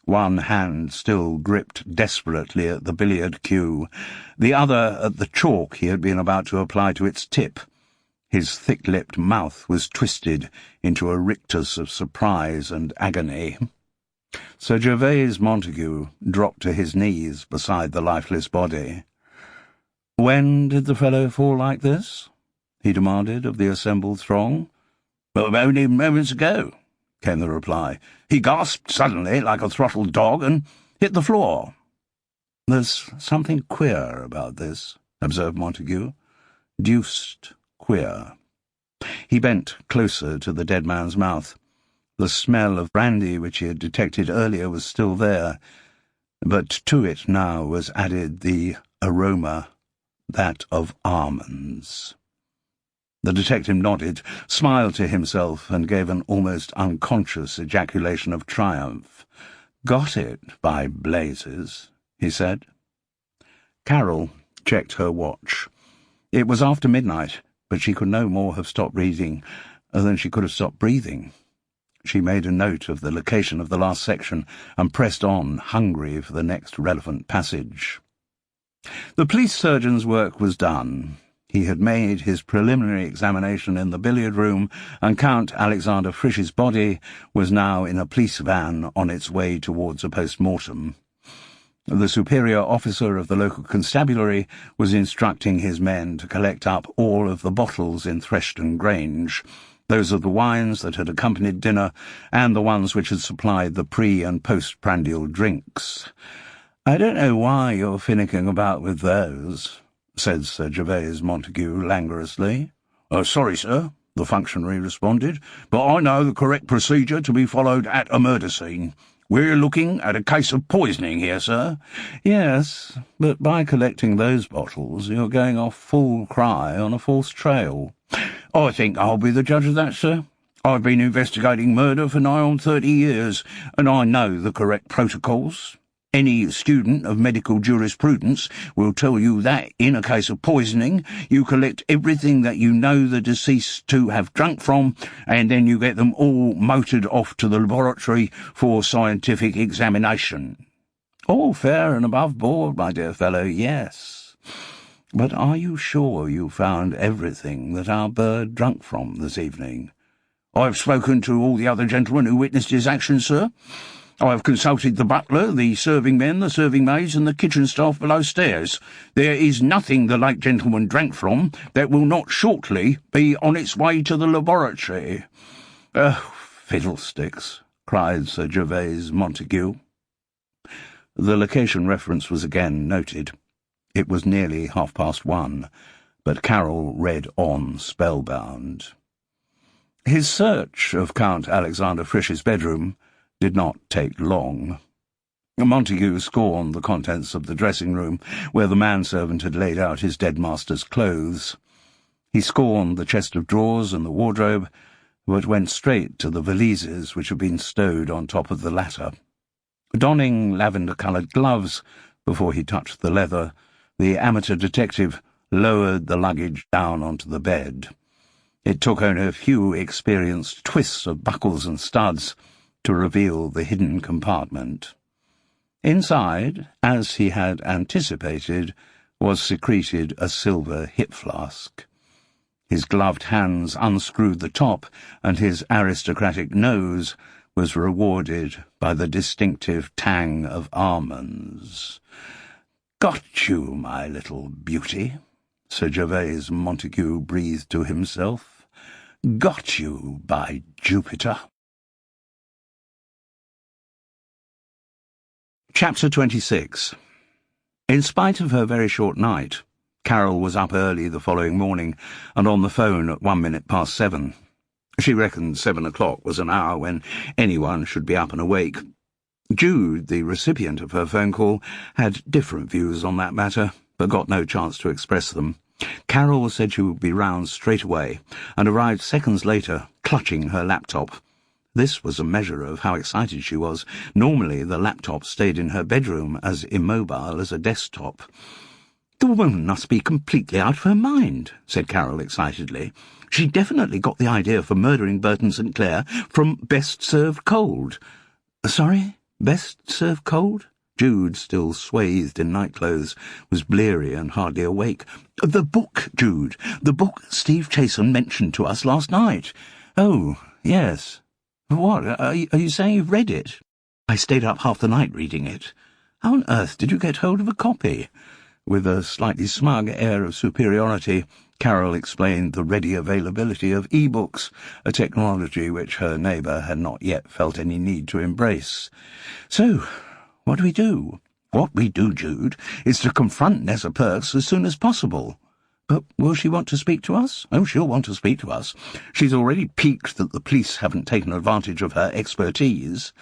One hand still gripped desperately at the billiard cue, the other at the chalk he had been about to apply to its tip. His thick-lipped mouth was twisted into a rictus of surprise and agony. Sir Gervase Montague dropped to his knees beside the lifeless body. "When did the fellow fall like this?" he demanded of the assembled throng. "Well, only moments ago," came the reply. "He gasped suddenly, like a throttled dog, and hit the floor." "There's something queer about this," observed Montague. "Deuced queer." He bent closer to the dead man's mouth. The smell of brandy which he had detected earlier was still there, but to it now was added the aroma, that of almonds. The detective nodded, smiled to himself, and gave an almost unconscious ejaculation of triumph. "Got it, by blazes," he said. Carol checked her watch. It was after midnight, but she could no more have stopped reading than she could have stopped breathing. She made a note of the location of the last section and pressed on, hungry for the next relevant passage. The police surgeon's work was done. He had made his preliminary examination in the billiard room, and Count Alexander Frisch's body was now in a police van on its way towards a post-mortem. The superior officer of the local constabulary was instructing his men to collect up all of the bottles in Threston Grange, those of the wines that had accompanied dinner, and the ones which had supplied the pre- and post-prandial drinks. "I don't know why you're finicking about with those," said Sir Gervase Montague languorously. "Sorry, sir," the functionary responded, "but I know the correct procedure to be followed at a murder scene. We're looking at a case of poisoning here, sir." "Yes, but by collecting those bottles you're going off full cry on a false trail." "I think I'll be the judge of that, sir. I've been investigating murder for nigh on 30 years, and I know the correct protocols. Any student of medical jurisprudence will tell you that, in a case of poisoning, you collect everything that you know the deceased to have drunk from, and then you get them all motored off to the laboratory for scientific examination." "All fair and above board, my dear fellow, yes. But are you sure you found everything that our bird drunk from this evening?" "I've spoken to all the other gentlemen who witnessed his actions, sir. I have consulted the butler, the serving men, the serving maids, and the kitchen staff below stairs. There is nothing the late gentleman drank from that will not shortly be on its way to the laboratory." "Oh, fiddlesticks," cried Sir Gervase Montague. The location reference was again noted. It was nearly 1:30, but Carol read on, spellbound. His search of Count Alexander Frisch's bedroom did not take long. Montague scorned the contents of the dressing-room, where the manservant had laid out his dead master's clothes. He scorned the chest of drawers and the wardrobe, but went straight to the valises which had been stowed on top of the latter. Donning lavender-coloured gloves before he touched the leather, the amateur detective lowered the luggage down onto the bed. It took only a few experienced twists of buckles and studs to reveal the hidden compartment. Inside, as he had anticipated, was secreted a silver hip-flask. His gloved hands unscrewed the top, and his aristocratic nose was rewarded by the distinctive tang of almonds. "Got you, my little beauty," Sir Gervase Montague breathed to himself. "Got you, by Jupiter." Chapter 26. In spite of her very short night, Carol was up early the following morning and on the phone at 7:01. She reckoned 7 o'clock was an hour when anyone should be up and awake. Jude, the recipient of her phone call, had different views on that matter, but got no chance to express them. Carol said she would be round straight away, and arrived seconds later, clutching her laptop. This was a measure of how excited she was. Normally the laptop stayed in her bedroom, as immobile as a desktop. "The woman must be completely out of her mind," said Carol excitedly. "She definitely got the idea for murdering Burton St. Clair from Best Served Cold." "Sorry? Best Served Cold?" Jude, still swathed in nightclothes, was bleary and hardly awake. "The book, Jude. The book Steve Chasen mentioned to us last night." "Oh, yes. What, are you saying you've read it?" "I stayed up half the night reading it." "How on earth did you get hold of a copy?" With a slightly smug air of superiority, Carol explained the ready availability of e-books, a technology which her neighbour had not yet felt any need to embrace. "So, what do we do?" "What we do, Jude, is to confront Nessa Perks as soon as possible." "But will she want to speak to us?" "Oh, she'll want to speak to us. She's already piqued that the police haven't taken advantage of her expertise.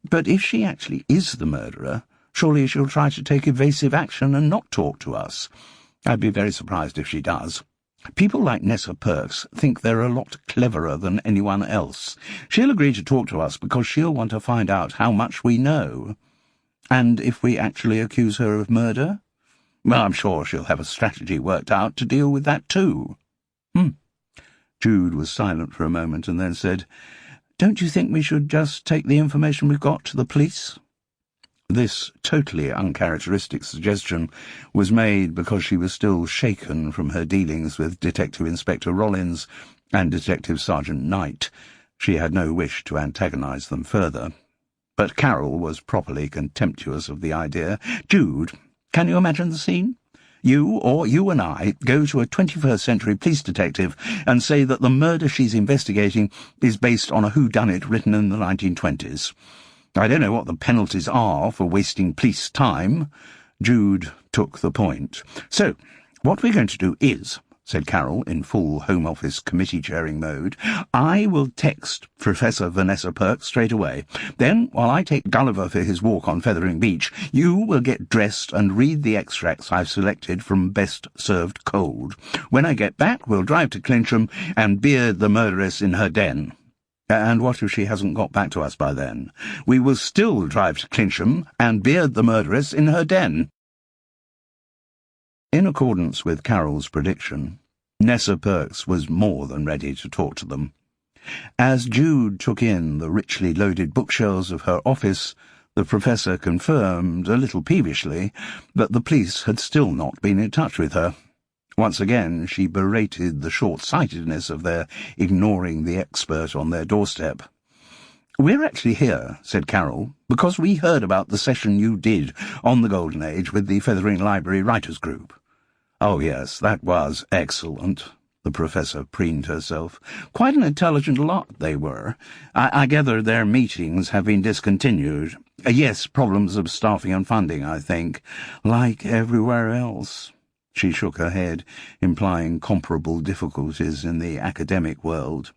But if she actually is the murderer, surely she'll try to take evasive action and not talk to us. I'd be very surprised if she does. People like Nessa Perks think they're a lot cleverer than anyone else. She'll agree to talk to us because she'll want to find out how much we know." "And if we actually accuse her of murder?" Well, I'm sure she'll have a strategy worked out to deal with that too. Jude was silent for a moment and then said, "Don't you think we should just take the information we've got to the police?" This totally uncharacteristic suggestion was made because she was still shaken from her dealings with Detective Inspector Rollins and Detective Sergeant Knight. She had no wish to antagonise them further. But Carol was properly contemptuous of the idea. "Jude, can you imagine the scene? You and I go to a 21st century police detective and say that the murder she's investigating is based on a whodunit written in the 1920s. I don't know what the penalties are for wasting police time." Jude took the point. "So, what we're going to do is," said Carol in full Home Office committee-chairing mode, "I will text Professor Vanessa Perks straight away. Then, while I take Gulliver for his walk on Fethering Beach, you will get dressed and read the extracts I've selected from Best Served Cold. When I get back, we'll drive to Clincham and beard the murderess in her den." "And what if she hasn't got back to us by then?" "We will still drive to Clincham and beard the murderess in her den." In accordance with Carol's prediction, Nessa Perks was more than ready to talk to them. As Jude took in the richly loaded bookshelves of her office, the professor confirmed, a little peevishly, that the police had still not been in touch with her. Once again she berated the short-sightedness of their ignoring the expert on their doorstep. "We're actually here," said Carol, "because we heard about the session you did on the Golden Age with the Fethering Library Writers' Group." "Oh, yes, that was excellent," the professor preened herself. "Quite an intelligent lot they were. I gather their meetings have been discontinued. Yes, problems of staffing and funding, I think, like everywhere else." She shook her head, implying comparable difficulties in the academic world.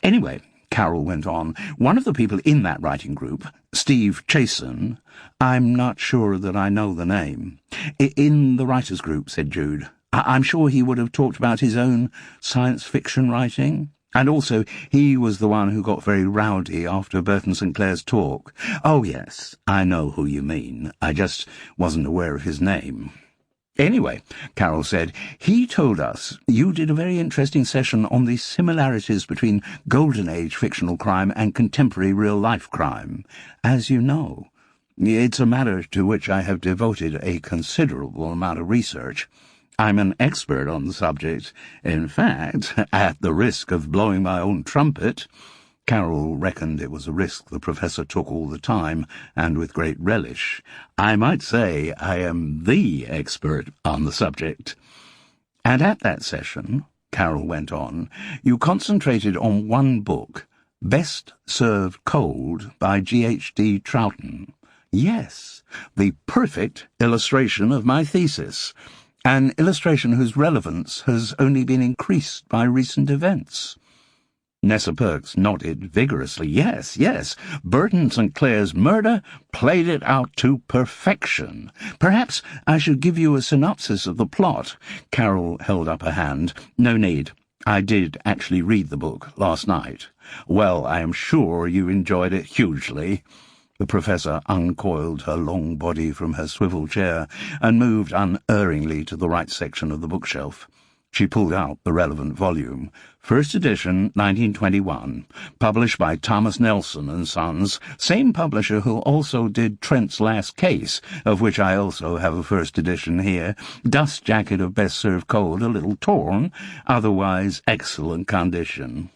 "Anyway," Carol went on, "one of the people in that writing group, Steve Chasen— I'm not sure that I know the name." "In the writers' group," said Jude. "I'm sure he would have talked about his own science fiction writing. And also, he was the one who got very rowdy after Burton St. Clair's talk." "Oh, yes, I know who you mean. I just wasn't aware of his name." "Anyway," Carol said, "he told us you did a very interesting session on the similarities between Golden Age fictional crime and contemporary real-life crime. As you know, it's a matter to which I have devoted a considerable amount of research. I'm an expert on the subject. In fact, at the risk of blowing my own trumpet—" Carol reckoned it was a risk the professor took all the time, and with great relish. "I might say I am the expert on the subject." "And at that session," Carol went on, "you concentrated on one book, Best Served Cold by G.H.D. Troughton. Yes, the perfect illustration of my thesis, an illustration whose relevance has only been increased by recent events." Nessa Perks nodded vigorously. Yes, Burton St. Clair's murder played it out to perfection. "Perhaps I should give you a synopsis of the plot." Carol held up a hand. "No need. I did actually read the book last night." "Well, I am sure you enjoyed it hugely." The professor uncoiled her long body from her swivel chair and moved unerringly to the right section of the bookshelf. She pulled out the relevant volume. First edition, 1921, published by Thomas Nelson and Sons, same publisher who also did Trent's Last Case, of which I also have a first edition here. Dust jacket of Best Served Cold, a little torn, otherwise excellent condition.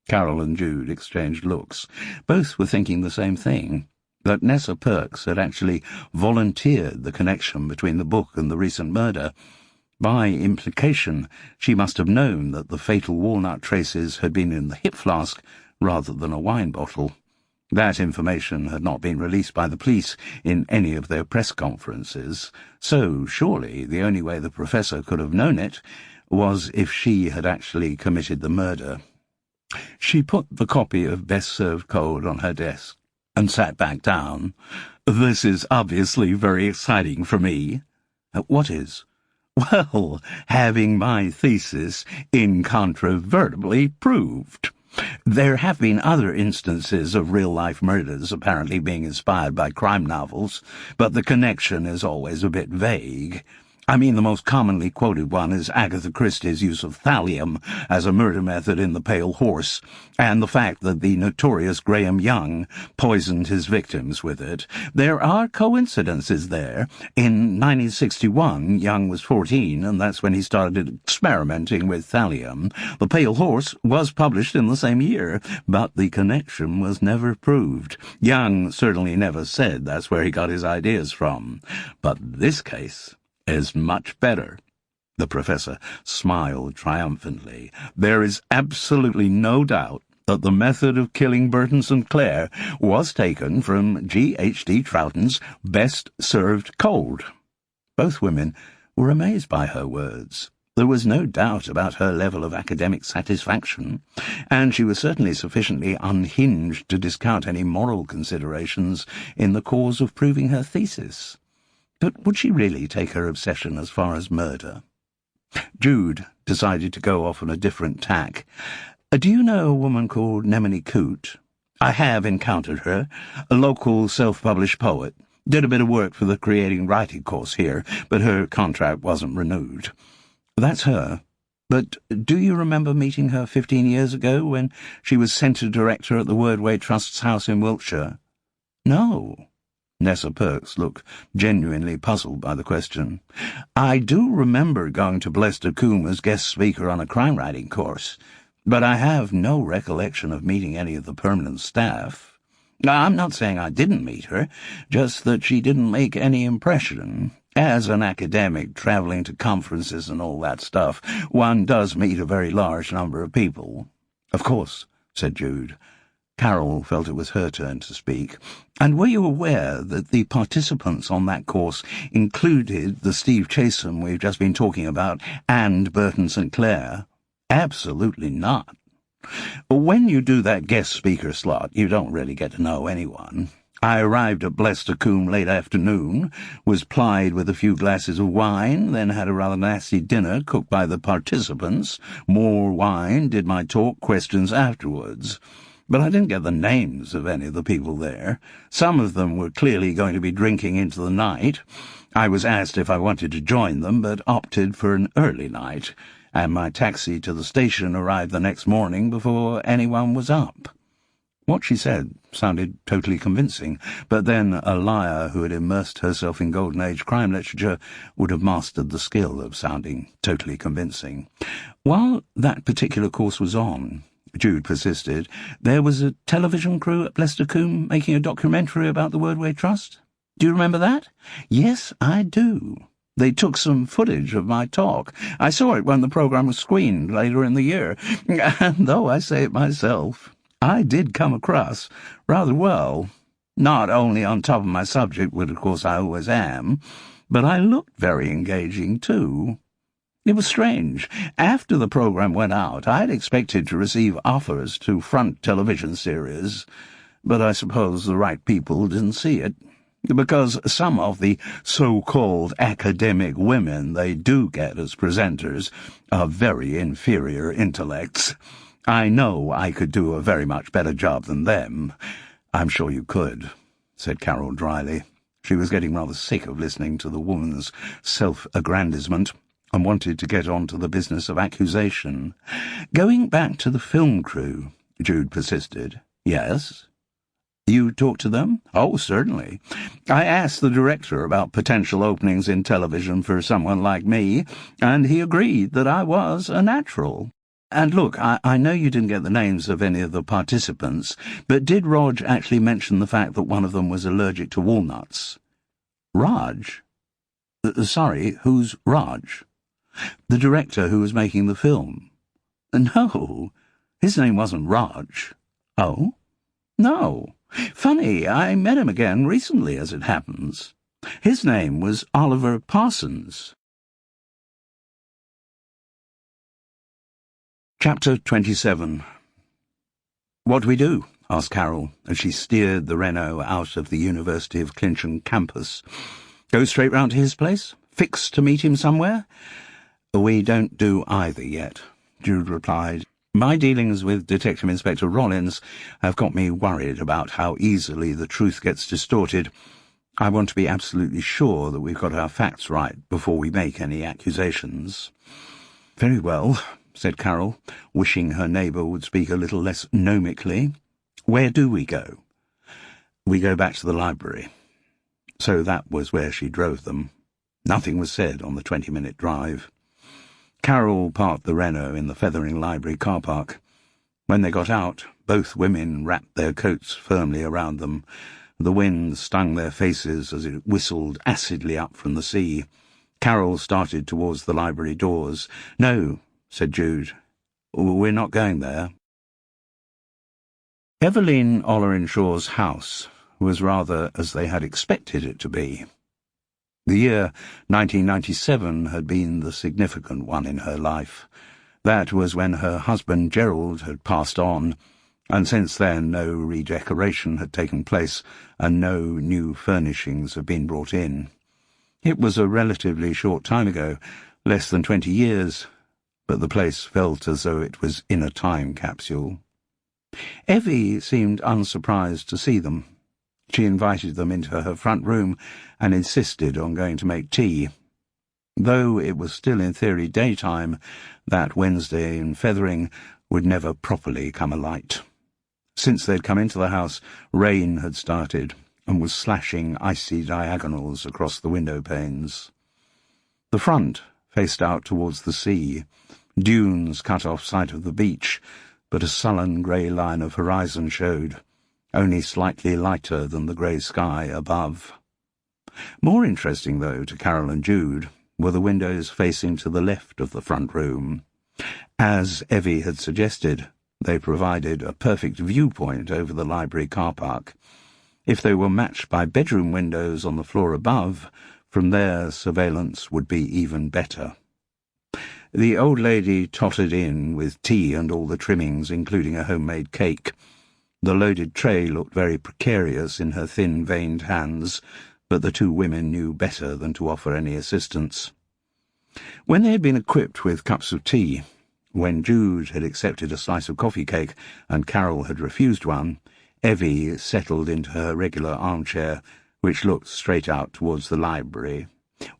Carol and Jude exchanged looks. Both were thinking the same thing, that Nessa Perks had actually volunteered the connection between the book and the recent murder. By implication, she must have known that the fatal walnut traces had been in the hip flask rather than a wine bottle. That information had not been released by the police in any of their press conferences, so surely the only way the professor could have known it was if she had actually committed the murder. She put the copy of Best Served Cold on her desk and sat back down. "This is obviously very exciting for me." "What is?" "Well, having my thesis incontrovertibly proved. There have been other instances of real-life murders apparently being inspired by crime novels, but the connection is always a bit vague. I mean, the most commonly quoted one is Agatha Christie's use of thallium as a murder method in The Pale Horse, and the fact that the notorious Graham Young poisoned his victims with it. There are coincidences there. In 1961, Young was 14, and that's when he started experimenting with thallium. The Pale Horse was published in the same year, but the connection was never proved. Young certainly never said that's where he got his ideas from. But this case is much better. The professor smiled triumphantly. There is absolutely no doubt that the method of killing Burton St. Clair was taken from G.H.D. Troughton's Best Served Cold. Both women were amazed by her words. There was no doubt about her level of academic satisfaction, and she was certainly sufficiently unhinged to discount any moral considerations in the cause of proving her thesis. But would she really take her obsession as far as murder? Jude decided to go off on a different tack. Do you know a woman called Nemini Coote? I have encountered her, a local self-published poet. Did a bit of work for the creating writing course here, but her contract wasn't renewed. That's her. But do you remember meeting her 15 years ago when she was centre director at the Wordway Trust's house in Wiltshire? No. Nessa Perks looked genuinely puzzled by the question. I do remember going to Blester Combe as guest speaker on a crime-writing course, but I have no recollection of meeting any of the permanent staff. I'm not saying I didn't meet her, just that she didn't make any impression. As an academic, travelling to conferences and all that stuff, one does meet a very large number of people. Of course, said Jude. Carol felt it was her turn to speak. And were you aware that the participants on that course included the Steve Chatham we've just been talking about and Burton St. Clair? Absolutely not. When you do that guest speaker slot, you don't really get to know anyone. I arrived at Blester Combe late afternoon, was plied with a few glasses of wine, then had a rather nasty dinner cooked by the participants, more wine, did my talk questions afterwards. But I didn't get the names of any of the people there. Some of them were clearly going to be drinking into the night. I was asked if I wanted to join them, but opted for an early night, and my taxi to the station arrived the next morning before anyone was up. What she said sounded totally convincing, but then a liar who had immersed herself in Golden Age crime literature would have mastered the skill of sounding totally convincing. While that particular course was on, Jude persisted, there was a television crew at Blester Combe making a documentary about the Wordway Trust. Do you remember that? Yes, I do. They took some footage of my talk. I saw it when the programme was screened later in the year, and though I say it myself, I did come across rather well. Not only on top of my subject, which of course I always am, but I looked very engaging too. It was strange. After the programme went out, I had expected to receive offers to front television series, but I suppose the right people didn't see it, because some of the so-called academic women they do get as presenters are very inferior intellects. I know I could do a very much better job than them. I'm sure you could, said Carol dryly. She was getting rather sick of listening to the woman's self-aggrandizement, and wanted to get on to the business of accusation. Going back to the film crew, Jude persisted. Yes? You talked to them? Oh, certainly. I asked the director about potential openings in television for someone like me, and he agreed that I was a natural. And look, I know you didn't get the names of any of the participants, but did Rog actually mention the fact that one of them was allergic to walnuts? Raj? Sorry, who's Raj? The director who was making the film. No, his name wasn't Raj. Oh? No. Funny, I met him again recently, as it happens. His name was Oliver Parsons. Chapter 27. What do we do? Asked Carol, as she steered the Renault out of the University of Clincham campus. Go straight round to his place? Fix to meet him somewhere? We don't do either yet, Jude replied. My dealings with Detective Inspector Rollins have got me worried about how easily the truth gets distorted. I want to be absolutely sure that we've got our facts right before we make any accusations." "Very well," said Carol, wishing her neighbour would speak a little less gnomically. "Where do we go?" "We go back to the library." So that was where she drove them. Nothing was said on the 20-minute drive. Carol parked the Renault in the Fethering Library car park. When they got out, both women wrapped their coats firmly around them. The wind stung their faces as it whistled acidly up from the sea. Carol started towards the library doors. "No," said Jude. "We're not going there." Eveline Ollerenshaw's house was rather as they had expected it to be. The year 1997 had been the significant one in her life. That was when her husband Gerald had passed on, and since then no redecoration had taken place and no new furnishings had been brought in. It was a relatively short time ago, less than 20 years, but the place felt as though it was in a time capsule. Evie seemed unsurprised to see them. She invited them into her front room and insisted on going to make tea. Though it was still in theory daytime, that Wednesday in Fethering would never properly come alight. Since they'd come into the house, rain had started and was slashing icy diagonals across the window panes. The front faced out towards the sea. Dunes cut off sight of the beach, but a sullen grey line of horizon showed, only slightly lighter than the grey sky above. More interesting, though, to Carol and Jude, were the windows facing to the left of the front room. As Evie had suggested, they provided a perfect viewpoint over the library car park. If they were matched by bedroom windows on the floor above, from there surveillance would be even better. The old lady tottered in with tea and all the trimmings, including a homemade cake. The loaded tray looked very precarious in her thin, veined hands, but the two women knew better than to offer any assistance. When they had been equipped with cups of tea, when Jude had accepted a slice of coffee cake and Carol had refused one, Evie settled into her regular armchair, which looked straight out towards the library.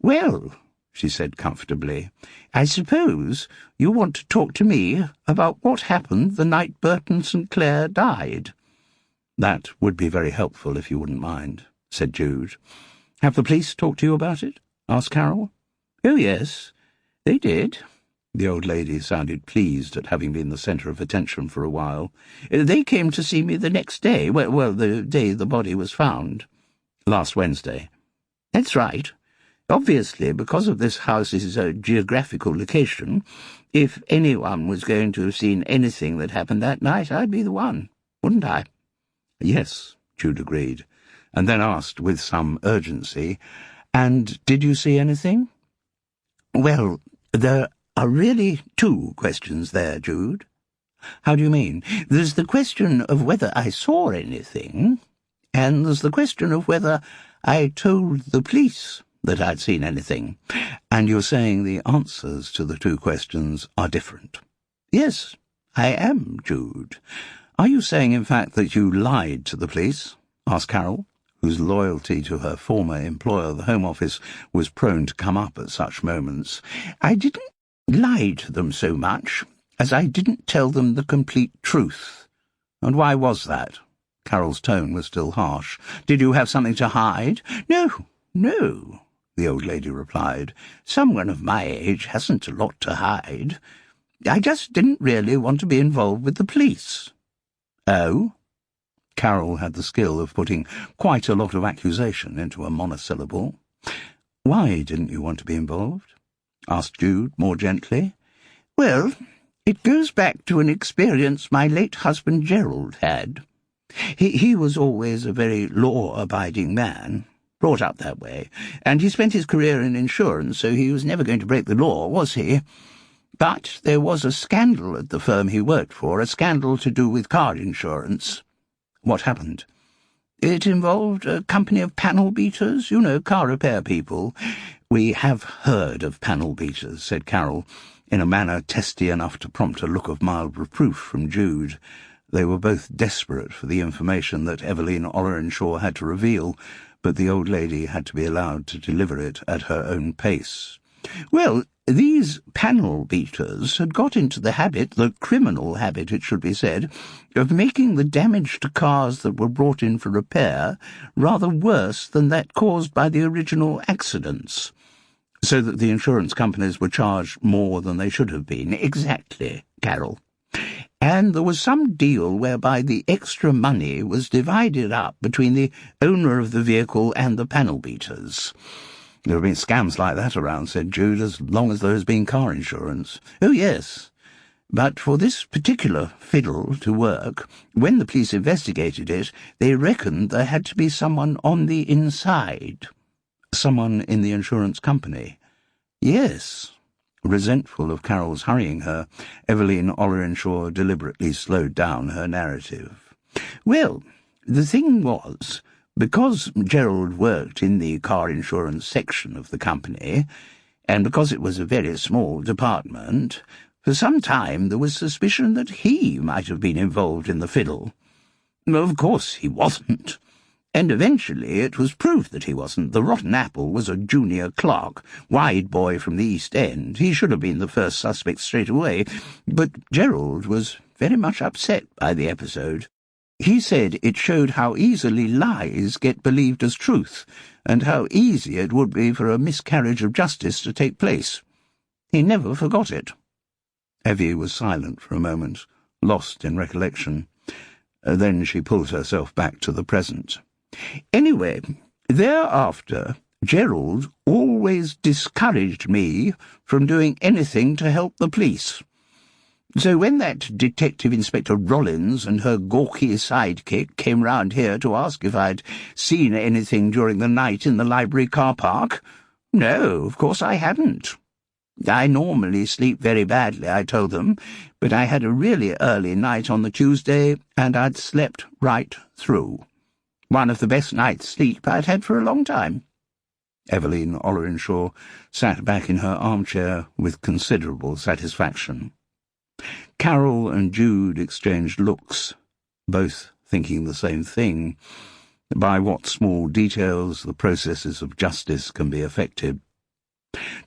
"Well," she said comfortably, "I suppose you want to talk to me about what happened the night Burton St. Clair died." "That would be very helpful, if you wouldn't mind," said Jude. "Have the police talked to you about it?" asked Carol. "Oh, yes, they did." The old lady sounded pleased at having been the centre of attention for a while. "They came to see me the next day, well, the day the body was found." "Last Wednesday." "That's right. Obviously, because of this house's geographical location, if anyone was going to have seen anything that happened that night, I'd be the one, wouldn't I?" "Yes," Jude agreed, and then asked with some urgency, "And did you see anything?" "Well, there are really two questions there, Jude." "How do you mean?" "There's the question of whether I saw anything, and there's the question of whether I told the police that I'd seen anything." "And you're saying the answers to the two questions are different?" "Yes, I am, Jude." "Are you saying, in fact, that you lied to the police?" asked Carol, whose loyalty to her former employer, the Home Office, was prone to come up at such moments. "I didn't lie to them so much as I didn't tell them the complete truth." "And why was that?" Carol's tone was still harsh. "Did you have something to hide?" No, the old lady replied. "Someone of my age hasn't a lot to hide. I just didn't really want to be involved with the police." "Oh?" Carol had the skill of putting quite a lot of accusation into a monosyllable. "Why didn't you want to be involved?" asked Jude more gently. "Well, it goes back to an experience my late husband Gerald had. He was always a very law-abiding man, brought up that way, and he spent his career in insurance, so he was never going to break the law, was he? But there was a scandal at the firm he worked for, a scandal to do with car insurance." "What happened?" "It involved a company of panel beaters, car repair people." "We have heard of panel beaters," said Carol, in a manner testy enough to prompt a look of mild reproof from Jude. They were both desperate for the information that Eveline Ollerenshaw had to reveal, but the old lady had to be allowed to deliver it at her own pace. "Well, these panel beaters had got into the habit, the criminal habit it should be said, of making the damage to cars that were brought in for repair rather worse than that caused by the original accidents, so that the insurance companies were charged more than they should have been." "Exactly, Carol. And there was some deal whereby the extra money was divided up between the owner of the vehicle and the panel beaters." "There have been scams like that around," said Jude, "as long as there has been car insurance." "Oh, yes. But for this particular fiddle to work, when the police investigated it, they reckoned there had to be someone on the inside." "Someone in the insurance company?" "Yes." Resentful of Carol's hurrying her, Eveline Ollerenshaw deliberately slowed down her narrative. "Well, the thing was, because Gerald worked in the car insurance section of the company, and because it was a very small department, for some time there was suspicion that he might have been involved in the fiddle. Of course he wasn't, and eventually it was proved that he wasn't. The rotten apple was a junior clerk, wide boy from the East End. He should have been the first suspect straight away, but Gerald was very much upset by the episode. He said it showed how easily lies get believed as truth, and how easy it would be for a miscarriage of justice to take place. He never forgot it." Evie was silent for a moment, lost in recollection. Then she pulled herself back to the present. "Anyway, thereafter, Gerald always discouraged me from doing anything to help the police. So when that Detective Inspector Rollins and her gawky sidekick came round here to ask if I'd seen anything during the night in the library car park, no, of course I hadn't. I normally sleep very badly, I told them, but I had a really early night on the Tuesday, and I'd slept right through. One of the best nights' sleep I'd had for a long time." Eveline Ollerenshaw sat back in her armchair with considerable satisfaction. Carol and Jude exchanged looks, both thinking the same thing: by what small details the processes of justice can be affected.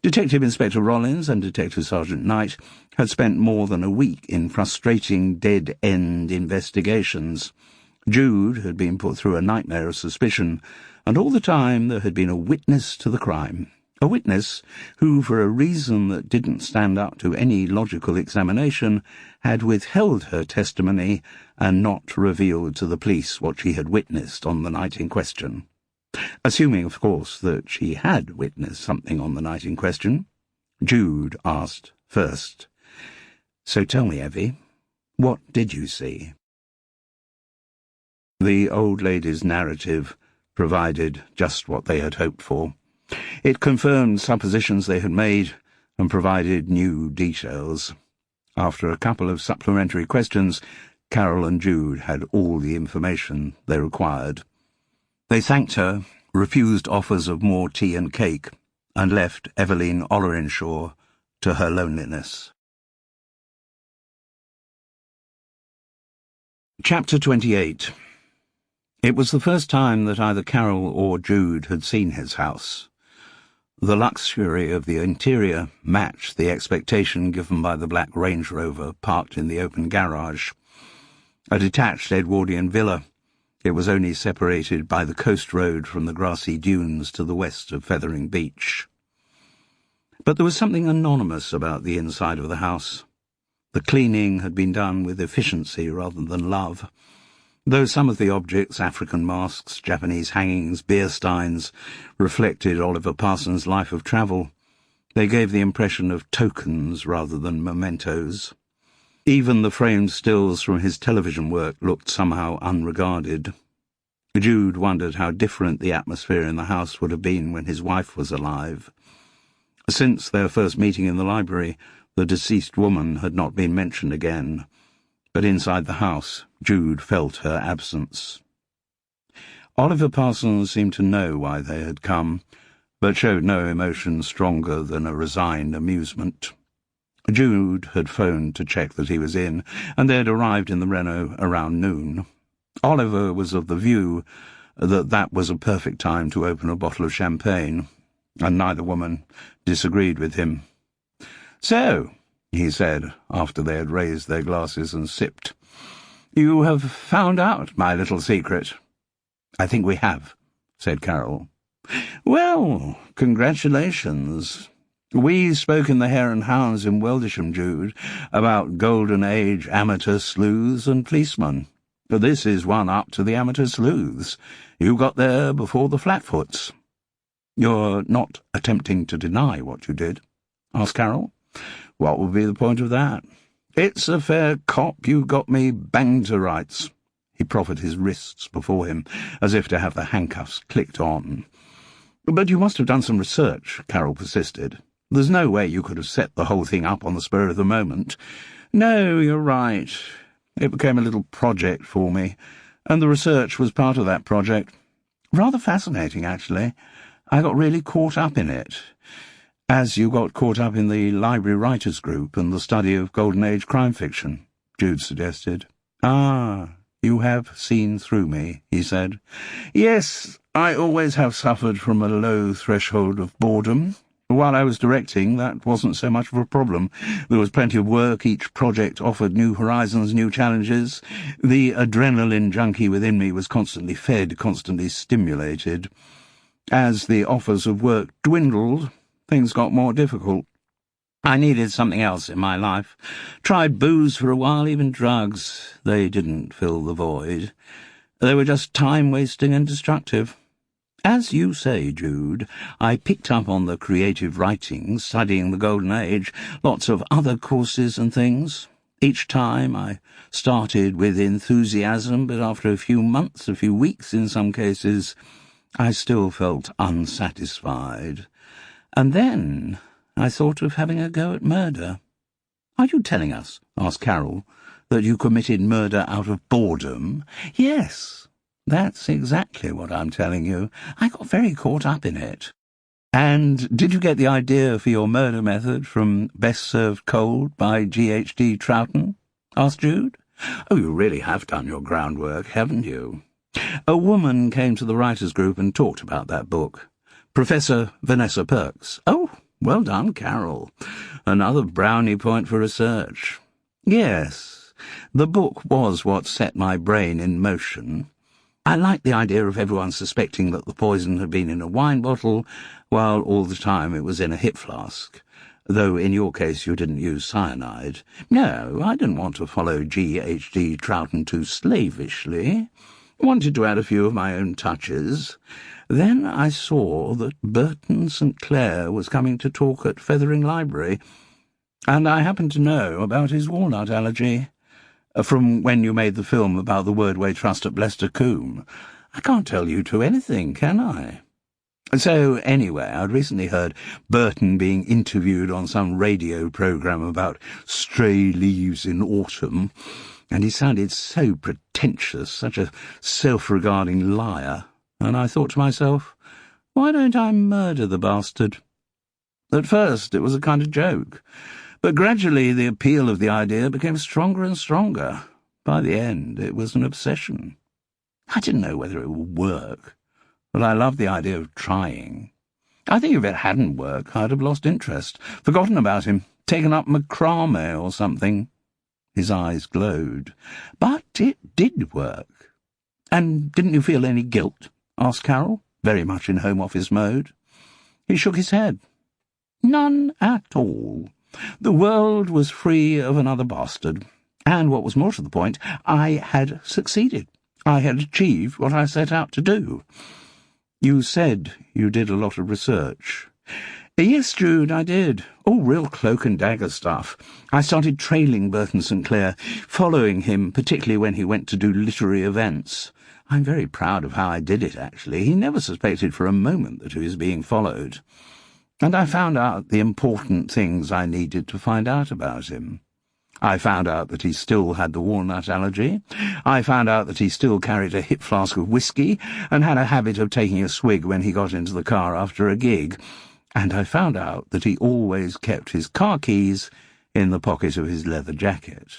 Detective Inspector Rollins and Detective Sergeant Knight had spent more than a week in frustrating dead-end investigations. Jude had been put through a nightmare of suspicion, and all the time there had been a witness to the crime. A witness who, for a reason that didn't stand up to any logical examination, had withheld her testimony and not revealed to the police what she had witnessed on the night in question. Assuming, of course, that she had witnessed something on the night in question, Jude asked first, "So tell me, Evie, what did you see?" The old lady's narrative provided just what they had hoped for. It confirmed suppositions they had made and provided new details. After a couple of supplementary questions, Carol and Jude had all the information they required. They thanked her, refused offers of more tea and cake, and left Eveline Ollerenshaw to her loneliness. Chapter 28. It was the first time that either Carol or Jude had seen his house. The luxury of the interior matched the expectation given by the black Range Rover parked in the open garage. A detached Edwardian villa, it was only separated by the coast road from the grassy dunes to the west of Fethering Beach. But there was something anonymous about the inside of the house. The cleaning had been done with efficiency rather than love. Though some of the objects, African masks, Japanese hangings, beer steins, reflected Oliver Parsons' life of travel, they gave the impression of tokens rather than mementos. Even the framed stills from his television work looked somehow unregarded. Jude wondered how different the atmosphere in the house would have been when his wife was alive. Since their first meeting in the library, the deceased woman had not been mentioned again, but inside the house Jude felt her absence. Oliver Parsons seemed to know why they had come, but showed no emotion stronger than a resigned amusement. Jude had phoned to check that he was in, and they had arrived in the Renault around noon. Oliver was of the view that was a perfect time to open a bottle of champagne, and neither woman disagreed with him. "So," he said, after they had raised their glasses and sipped, "you have found out my little secret." "I think we have," said Carol. "Well, congratulations. We spoke in the Hare and Hounds in Weldisham, Jude, about Golden Age amateur sleuths and policemen. This is one up to the amateur sleuths. You got there before the Flatfoots." "You're not attempting to deny what you did?" asked Carol. "What would be the point of that? It's a fair cop you got me banged to rights." He proffered his wrists before him, as if to have the handcuffs clicked on. "But you must have done some research," Carol persisted. "There's no way you could have set the whole thing up on the spur of the moment." "No, you're right. It became a little project for me, and the research was part of that project. Rather fascinating, actually. I got really caught up in it, as you got caught up in the Library Writers Group and the study of Golden Age crime fiction," Jude suggested. "Ah, you have seen through me," he said. "Yes, I always have suffered from a low threshold of boredom. While I was directing, that wasn't so much of a problem. There was plenty of work, each project offered new horizons, new challenges. The adrenaline junkie within me was constantly fed, constantly stimulated. As the offers of work dwindled, things got more difficult. I needed something else in my life. Tried booze for a while, even drugs. They didn't fill the void. They were just time-wasting and destructive. As you say, Jude, I picked up on the creative writing, studying the Golden Age, lots of other courses and things. Each time I started with enthusiasm, but after a few months, a few weeks in some cases, I still felt unsatisfied. And then I thought of having a go at murder." "Are you telling us," asked Carol, "that you committed murder out of boredom?" "Yes, that's exactly what I'm telling you. I got very caught up in it." "And did you get the idea for your murder method from Best Served Cold by G.H.D. Troughton?" asked Jude. "Oh, you really have done your groundwork, haven't you?" "A woman came to the writers' group and talked about that book. Professor Vanessa Perks." "Oh, well done, Carol. Another brownie point for research." "Yes, the book was what set my brain in motion. I liked the idea of everyone suspecting that the poison had been in a wine bottle, while all the time it was in a hip flask. Though in your case you didn't use cyanide. No, I didn't want to follow G.H.D. Troughton too slavishly. Wanted to add a few of my own touches. Then I saw that Burton St. Clair was coming to talk at Fethering Library, and I happened to know about his walnut allergy. From when you made the film about the Wordway Trust at Blestercombe. I can't tell you to anything, can I? So, anyway, I'd recently heard Burton being interviewed on some radio programme about stray leaves in autumn, and he sounded so pretentious, such a self-regarding liar, and I thought to myself, why don't I murder the bastard? At first it was a kind of joke, but gradually the appeal of the idea became stronger and stronger. By the end it was an obsession. I didn't know whether it would work, but I loved the idea of trying. I think if it hadn't worked, I'd have lost interest, forgotten about him, taken up macrame or something. His eyes glowed. But it did work. And didn't you feel any guilt? Asked Carol, very much in Home Office mode. He shook his head. None at all. The world was free of another bastard. And what was more to the point, I had succeeded. I had achieved what I set out to do. You said you did a lot of research. Yes, Jude, I did. All real cloak-and-dagger stuff. I started trailing Burton St. Clair, following him, particularly when he went to do literary events. I'm very proud of how I did it, actually. He never suspected for a moment that he was being followed. And I found out the important things I needed to find out about him. I found out that he still had the walnut allergy. I found out that he still carried a hip flask of whiskey and had a habit of taking a swig when he got into the car after a gig. And I found out that he always kept his car keys in the pocket of his leather jacket.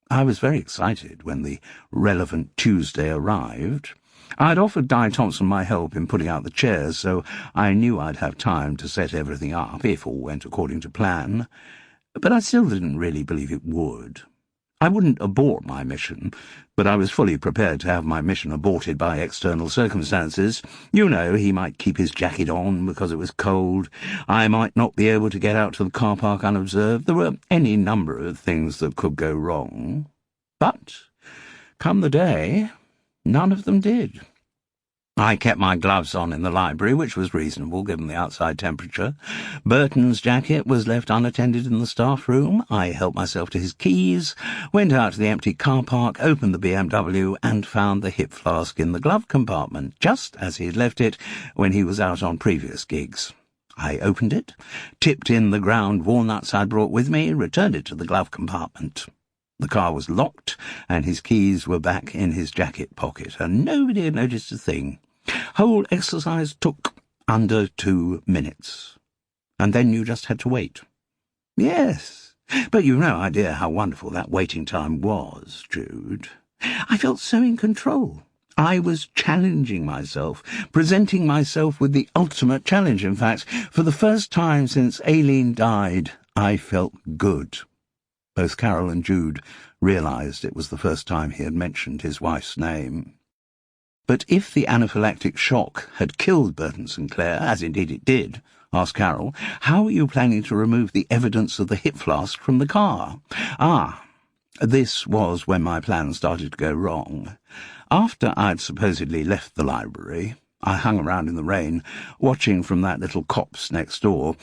I was very excited when the relevant Tuesday arrived. I'd offered Di Thompson my help in putting out the chairs, so I knew I'd have time to set everything up if all went according to plan, but I still didn't really believe it would. I wouldn't abort my mission, but I was fully prepared to have my mission aborted by external circumstances. You know, he might keep his jacket on because it was cold. I might not be able to get out to the car park unobserved. There were any number of things that could go wrong. But, come the day, none of them did. I kept my gloves on in the library, which was reasonable given the outside temperature. Burton's jacket was left unattended in the staff room. I helped myself to his keys, went out to the empty car park, opened the BMW, and found the hip flask in the glove compartment, just as he had left it when he was out on previous gigs. I opened it, tipped in the ground walnuts I'd brought with me, returned it to the glove compartment. The car was locked, and his keys were back in his jacket pocket, and nobody had noticed a thing. Whole exercise took under 2 minutes. And then you just had to wait. Yes, but you've no idea how wonderful that waiting time was, Jude. I felt so in control. I was challenging myself, presenting myself with the ultimate challenge, in fact. For the first time since Aileen died, I felt good. Both Carol and Jude realised it was the first time he had mentioned his wife's name. But if the anaphylactic shock had killed Burton Sinclair, as indeed it did, asked Carol, how were you planning to remove the evidence of the hip flask from the car? This was when my plan started to go wrong. After I'd supposedly left the library, I hung around in the rain, watching from that little copse next door,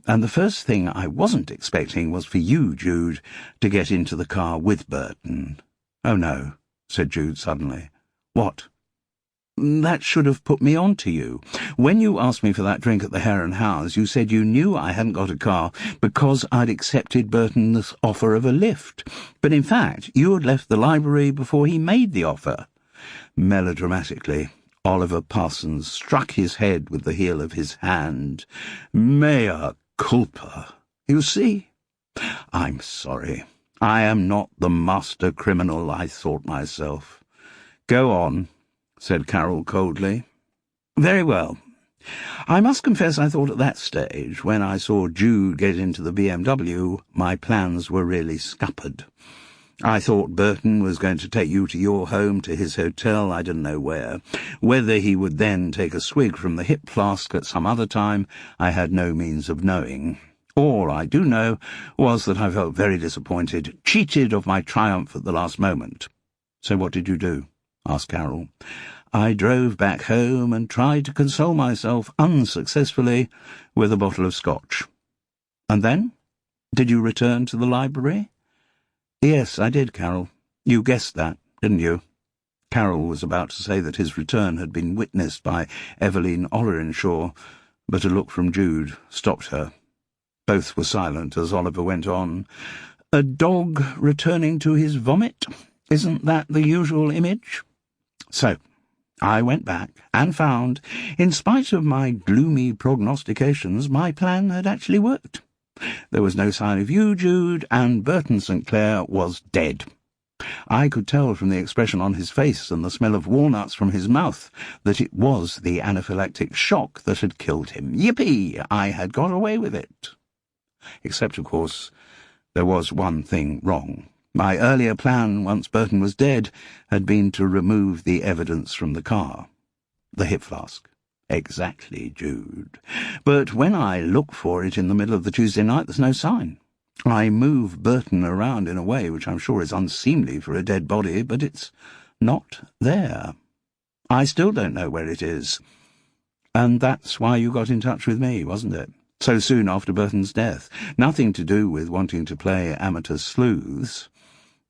and the first thing I wasn't expecting was for you, Jude, to get into the car with Burton. Oh, no, said Jude suddenly. What? That should have put me on to you. When you asked me for that drink at the Hare and Hounds, you said you knew I hadn't got a car because I'd accepted Burton's offer of a lift. But in fact, you had left the library before he made the offer. Melodramatically, Oliver Parsons struck his head with the heel of his hand. Mea culpa. You see? I'm sorry. I am not the master criminal I thought myself. Go on, said Carol coldly. Very well. I must confess I thought at that stage, when I saw Jude get into the BMW, my plans were really scuppered. I thought Burton was going to take you to your home, to his hotel, I didn't know where. Whether he would then take a swig from the hip flask at some other time, I had no means of knowing. All I do know was that I felt very disappointed, cheated of my triumph at the last moment. So what did you do? Asked Carol. I drove back home and tried to console myself unsuccessfully with a bottle of scotch. And then? Did you return to the library? Yes, I did, Carol. You guessed that, didn't you? Carol was about to say that his return had been witnessed by Eveline Ollerenshaw, but a look from Jude stopped her. Both were silent as Oliver went on. A dog returning to his vomit? Isn't that the usual image? So, I went back and found, in spite of my gloomy prognostications, my plan had actually worked. There was no sign of you, Jude, and Burton Sinclair was dead. I could tell from the expression on his face and the smell of walnuts from his mouth that it was the anaphylactic shock that had killed him. Yippee! I had got away with it. Except, of course, there was one thing wrong. My earlier plan, once Burton was dead, had been to remove the evidence from the car. The hip flask. Exactly, Jude. But when I look for it in the middle of the Tuesday night, there's no sign. I move Burton around in a way which I'm sure is unseemly for a dead body, but it's not there. I still don't know where it is. And that's why you got in touch with me, wasn't it? So soon after Burton's death. Nothing to do with wanting to play amateur sleuths.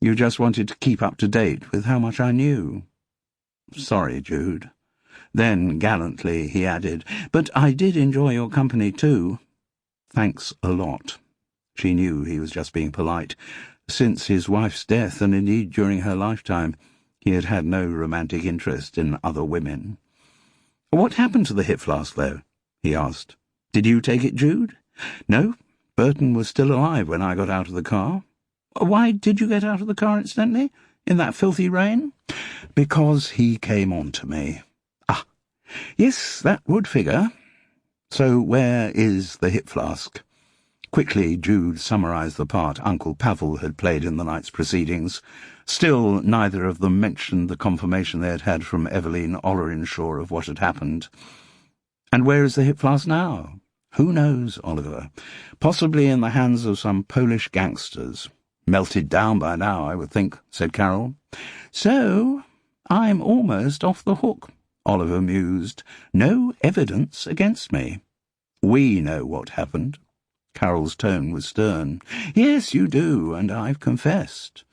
You just wanted to keep up to date with how much I knew. Sorry, Jude. Then, gallantly, he added, but I did enjoy your company too. Thanks a lot. She knew he was just being polite. Since his wife's death, and indeed during her lifetime, he had had no romantic interest in other women. What happened to the hip flask, though? He asked. Did you take it, Jude? No, Burton was still alive when I got out of the car. Why did you get out of the car, incidentally, in that filthy rain? Because he came on to me. Yes, that would figure. So where is the hip flask? Quickly, Jude summarised the part Uncle Pavel had played in the night's proceedings. Still, neither of them mentioned the confirmation they had had from Eveline Olerinshaw of what had happened. And where is the hip flask now? Who knows, Oliver? Possibly in the hands of some Polish gangsters. Melted down by now, I would think, said Carol. So, I'm almost off the hook, Oliver mused. No evidence against me. We know what happened. Carol's tone was stern. Yes, you do, and I've confessed.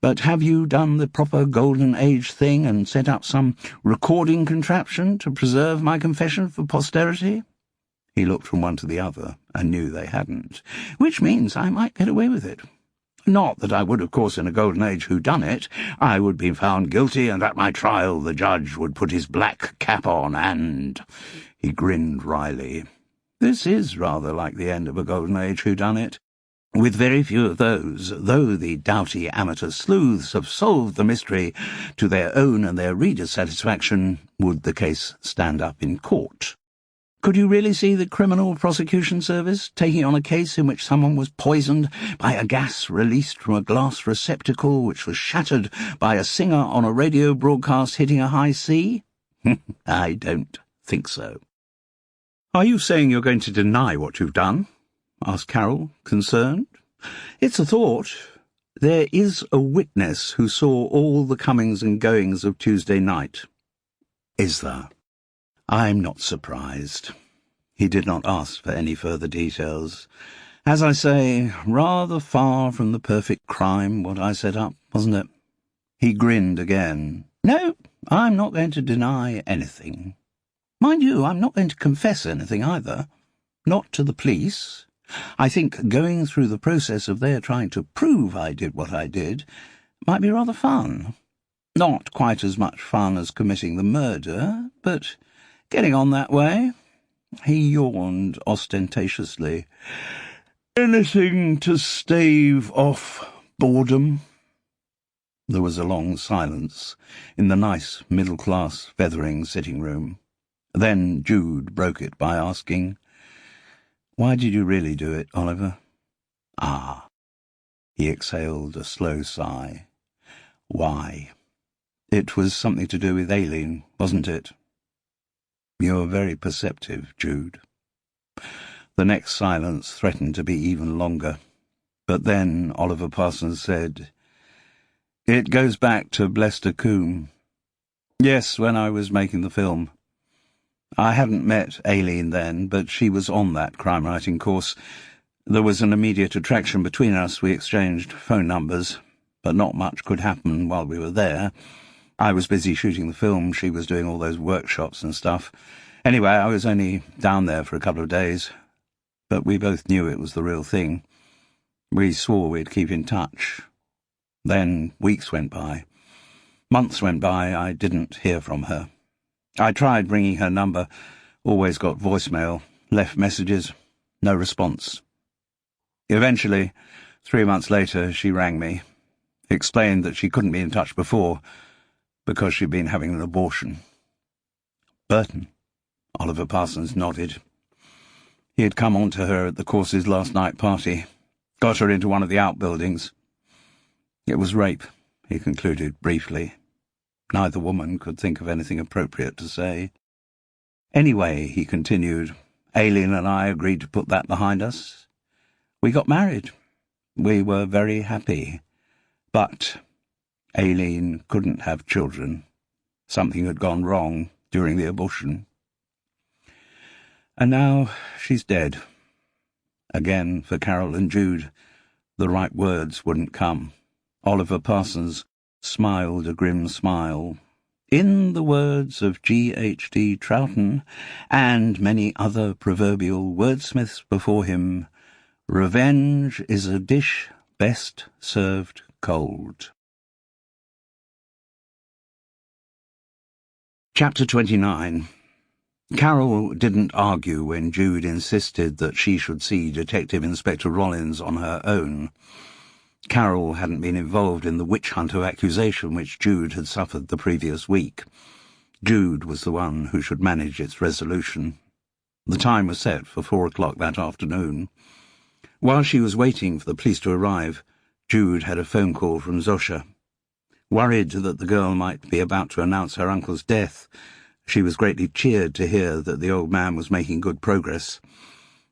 But have you done the proper Golden Age thing and set up some recording contraption to preserve my confession for posterity? He looked from one to the other and knew they hadn't, which means I might get away with it. Not that I would, of course, in a Golden Age whodunit. I would be found guilty, and at my trial the judge would put his black cap on and— He grinned wryly. This is rather like the end of a Golden Age whodunit. With very few of those, though the doughty amateur sleuths have solved the mystery to their own and their readers' satisfaction, would the case stand up in court. Could you really see the Criminal Prosecution Service taking on a case in which someone was poisoned by a gas released from a glass receptacle which was shattered by a singer on a radio broadcast hitting a high C? I don't think so. Are you saying you're going to deny what you've done? Asked Carol, concerned. It's a thought. There is a witness who saw all the comings and goings of Tuesday night. Is there? I'm not surprised. He did not ask for any further details. As I say, rather far from the perfect crime, what I set up, wasn't it? He grinned again. No, I'm not going to deny anything. Mind you, I'm not going to confess anything either. Not to the police. I think going through the process of their trying to prove I did what I did might be rather fun. Not quite as much fun as committing the murder, but getting on that way. He yawned ostentatiously. Anything to stave off boredom? There was a long silence in the nice middle-class Fethering sitting-room. Then Jude broke it by asking, Why did you really do it, Oliver? Ah. He exhaled a slow sigh. Why? It was something to do with Aileen, wasn't it? You're very perceptive, Jude. The next silence threatened to be even longer. But then Oliver Parsons said, It goes back to Blester Coombe. Yes, when I was making the film. I hadn't met Aileen then, but she was on that crime-writing course. There was an immediate attraction between us. We exchanged phone numbers, but not much could happen while we were there. I was busy shooting the film. She was doing all those workshops and stuff. Anyway, I was only down there for a couple of days, but we both knew it was the real thing. We swore we'd keep in touch. Then weeks went by. Months went by. I didn't hear from her. I tried ringing her number, always got voicemail, left messages, no response. Eventually, 3 months later, she rang me, explained that she couldn't be in touch before because she'd been having an abortion. Burton, Oliver Parsons nodded. He had come on to her at the course's last night party, got her into one of the outbuildings. It was rape, he concluded briefly. Neither woman could think of anything appropriate to say. Anyway, he continued, Aileen and I agreed to put that behind us. We got married. We were very happy. But Aileen couldn't have children. Something had gone wrong during the abortion. And now she's dead. Again, for Carol and Jude, the right words wouldn't come. Oliver Parsons smiled a grim smile. In the words of G.H.D. Troughton and many other proverbial wordsmiths before him, revenge is a dish best served cold. Chapter 29. Carol didn't argue when Jude insisted that she should see Detective Inspector Rollins on her own. Carol hadn't been involved in the witch-hunter accusation which Jude had suffered the previous week. Jude was the one who should manage its resolution. The time was set for 4 o'clock that afternoon. While she was waiting for the police to arrive, Jude had a phone call from Zosha. Worried that the girl might be about to announce her uncle's death, she was greatly cheered to hear that the old man was making good progress.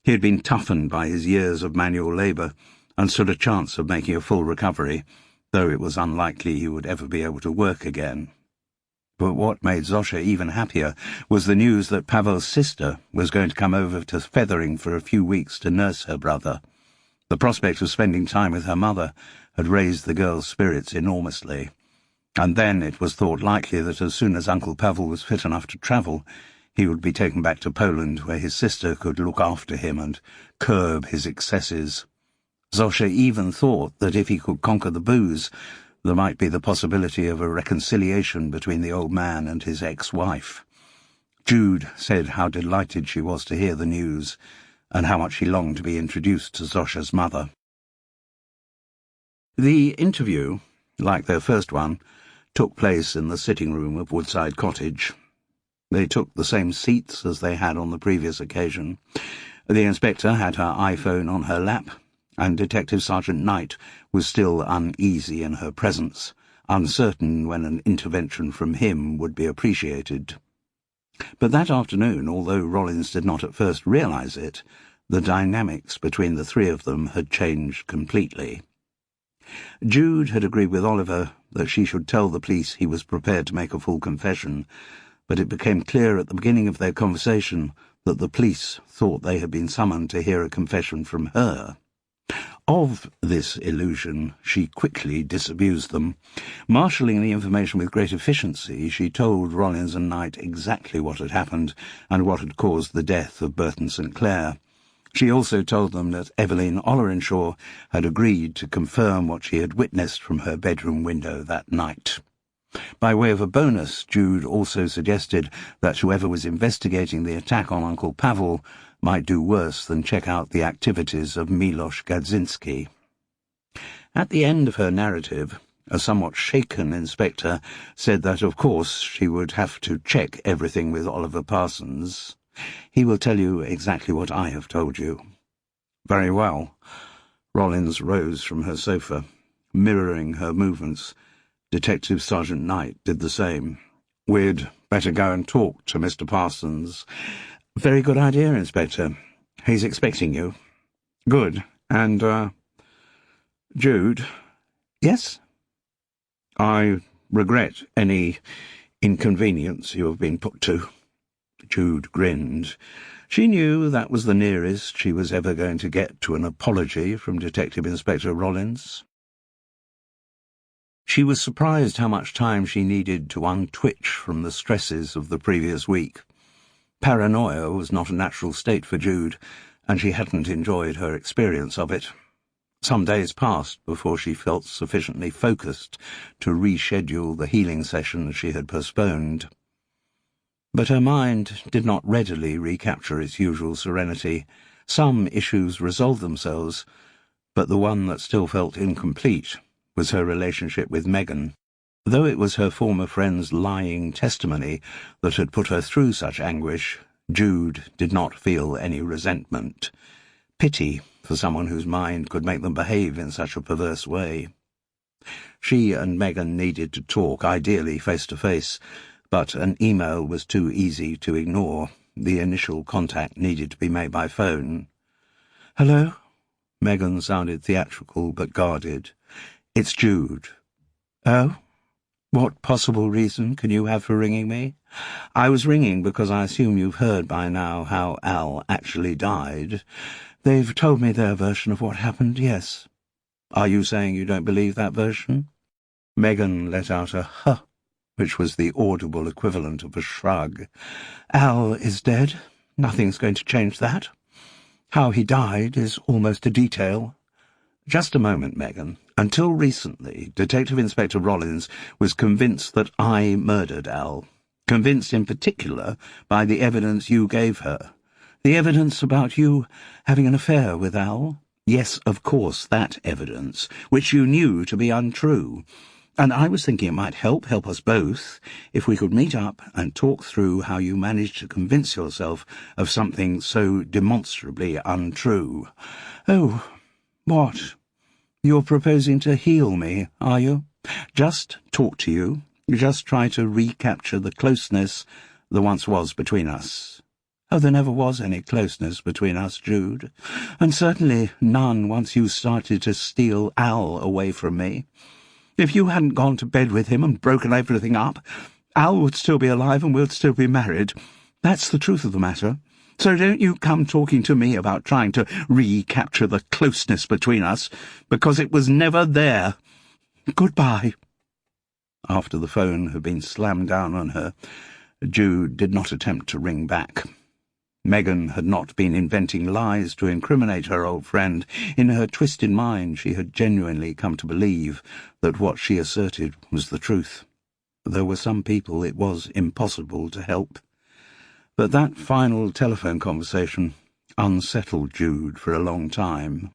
He had been toughened by his years of manual labour and stood a chance of making a full recovery, though it was unlikely he would ever be able to work again. But what made Zosha even happier was the news that Pavel's sister was going to come over to Fethering for a few weeks to nurse her brother. The prospect of spending time with her mother had raised the girl's spirits enormously, and then it was thought likely that as soon as Uncle Pavel was fit enough to travel, he would be taken back to Poland, where his sister could look after him and curb his excesses. Zosha even thought that if he could conquer the booze, there might be the possibility of a reconciliation between the old man and his ex-wife. Jude said how delighted she was to hear the news, and how much she longed to be introduced to Zosha's mother. The interview, like their first one, took place in the sitting room of Woodside Cottage. They took the same seats as they had on the previous occasion. The inspector had her iPhone on her lap, and Detective Sergeant Knight was still uneasy in her presence, uncertain when an intervention from him would be appreciated. But that afternoon, although Rollins did not at first realize it, the dynamics between the three of them had changed completely. Jude had agreed with Oliver that she should tell the police he was prepared to make a full confession, but it became clear at the beginning of their conversation that the police thought they had been summoned to hear a confession from her. Of this illusion, she quickly disabused them. Marshalling the information with great efficiency, she told Rollins and Knight exactly what had happened and what had caused the death of Burton St. Clair. She also told them that Evelyn Ollerenshaw had agreed to confirm what she had witnessed from her bedroom window that night. By way of a bonus, Jude also suggested that whoever was investigating the attack on Uncle Pavel might do worse than check out the activities of Miloš Gadzinski. At the end of her narrative, a somewhat shaken inspector said that, of course, she would have to check everything with Oliver Parsons. He will tell you exactly what I have told you. Very well. Rollins rose from her sofa, mirroring her movements. Detective Sergeant Knight did the same. We'd better go and talk to Mr. Parsons. Very good idea, Inspector. He's expecting you. Good. And, Jude? Yes? I regret any inconvenience you have been put to. Jude grinned. She knew that was the nearest she was ever going to get to an apology from Detective Inspector Rollins. She was surprised how much time she needed to untwitch from the stresses of the previous week. Paranoia was not a natural state for Jude, and she hadn't enjoyed her experience of it. Some days passed before she felt sufficiently focused to reschedule the healing session she had postponed. But her mind did not readily recapture its usual serenity. Some issues resolved themselves, but the one that still felt incomplete was her relationship with Megan. Though it was her former friend's lying testimony that had put her through such anguish, Jude did not feel any resentment. Pity for someone whose mind could make them behave in such a perverse way. She and Megan needed to talk, ideally face-to-face, but an email was too easy to ignore. The initial contact needed to be made by phone. "Hello?" Megan sounded theatrical but guarded. "It's Jude." "Oh? What possible reason can you have for ringing me?" "I was ringing because I assume you've heard by now how Al actually died." "They've told me their version of what happened, yes." "Are you saying you don't believe that version?" Megan let out a huh, which was the audible equivalent of a shrug. "Al is dead. Nothing's going to change that. How he died is almost a detail." "Just a moment, Megan. Until recently, Detective Inspector Rollins was convinced that I murdered Al. Convinced in particular by the evidence you gave her. The evidence about you having an affair with Al? Yes, of course, that evidence, which you knew to be untrue. And I was thinking it might help us both, if we could meet up and talk through how you managed to convince yourself of something so demonstrably untrue. Oh, what? You're proposing to heal me, are you? Just talk to you. Just try to recapture the closeness there once was between us. Oh, there never was any closeness between us, Jude. And certainly none once you started to steal Al away from me. If you hadn't gone to bed with him and broken everything up, Al would still be alive and we'd still be married. That's the truth of the matter. So don't you come talking to me about trying to recapture the closeness between us, because it was never there. Goodbye. After the phone had been slammed down on her, Jude did not attempt to ring back. Megan had not been inventing lies to incriminate her old friend. In her twisted mind, she had genuinely come to believe that what she asserted was the truth. There were some people it was impossible to help. But that final telephone conversation unsettled Jude for a long time.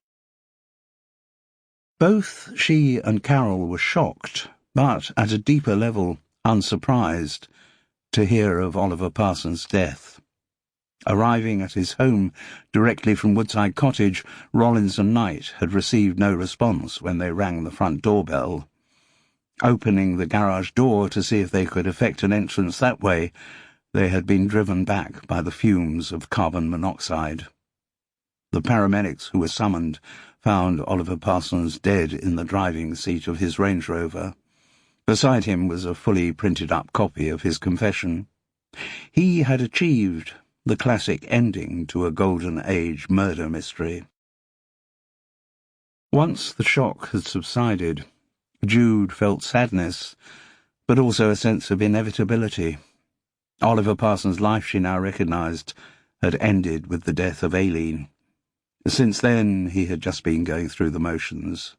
Both she and Carol were shocked, but at a deeper level unsurprised, to hear of Oliver Parsons' death. Arriving at his home directly from Woodside Cottage, Rollins and Knight had received no response when they rang the front doorbell. Opening the garage door to see if they could effect an entrance that way, they had been driven back by the fumes of carbon monoxide. The paramedics who were summoned found Oliver Parsons dead in the driving seat of his Range Rover. Beside him was a fully printed-up copy of his confession. He had achieved the classic ending to a Golden Age murder mystery. Once the shock had subsided, Jude felt sadness, but also a sense of inevitability. Oliver Parsons' life, she now recognized, had ended with the death of Aileen. Since then, he had just been going through the motions.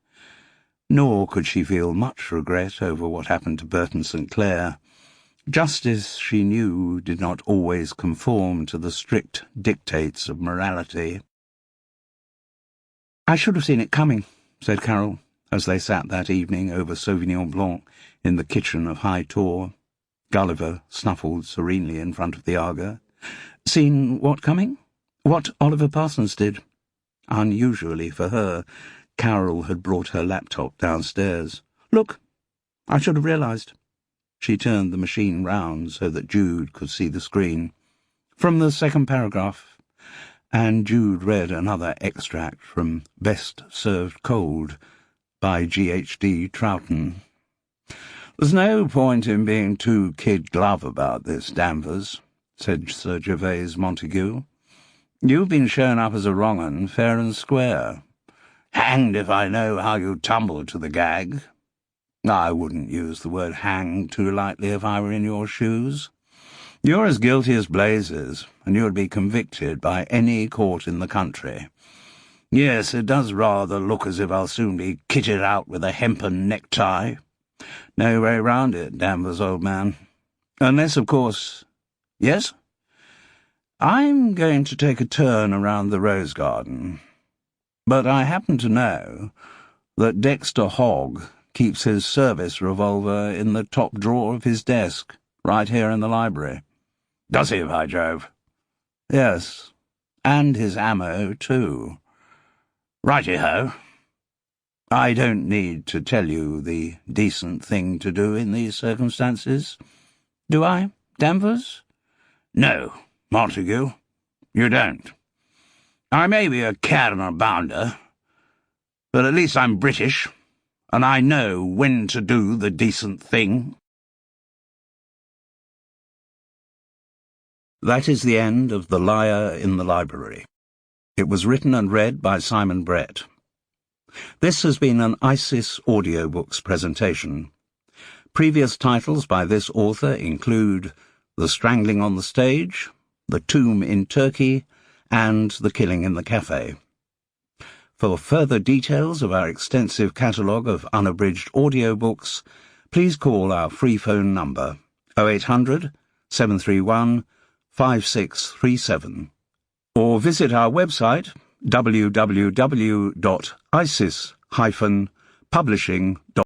Nor could she feel much regret over what happened to Burton St. Clair. Justice, she knew, did not always conform to the strict dictates of morality. "I should have seen it coming," said Carol, as they sat that evening over Sauvignon Blanc in the kitchen of High Tor. Gulliver snuffled serenely in front of the Aga. "Seen what coming?" "What Oliver Parsons did." Unusually for her, Carol had brought her laptop downstairs. "Look, I should have realized." She turned the machine round so that Jude could see the screen. "From the second paragraph," and Jude read another extract from Best Served Cold by G.H.D. Troughton. "There's no point in being too kid-glove about this, Danvers," said Sir Gervase Montague. "You've been shown up as a wrong 'un, fair and square. Hanged if I know how you tumbled to the gag. I wouldn't use the word hang too lightly if I were in your shoes. You're as guilty as blazes, and you would be convicted by any court in the country. Yes, it does rather look as if I'll soon be kitted out with a hempen necktie. No way round it, Danvers, old man. Unless, of course— Yes? I'm going to take a turn around the rose garden. But I happen to know that Dexter Hogg keeps his service revolver in the top drawer of his desk, right here in the library." "Does he, by Jove?" "Yes, and his ammo, too." "Righty-ho." "I don't need to tell you the decent thing to do in these circumstances. Do I, Danvers?" "No, Montague, you don't. I may be a cad and a bounder, but at least I'm British, and I know when to do the decent thing." That is the end of The Liar in the Library. It was written and read by Simon Brett. This has been an ISIS Audiobooks presentation. Previous titles by this author include The Strangling on the Stage, The Tomb in Turkey, and The Killing in the Cafe. For further details of our extensive catalogue of unabridged audiobooks, please call our free phone number 0800 731 5637 or visit our website www.isis-publishing.com.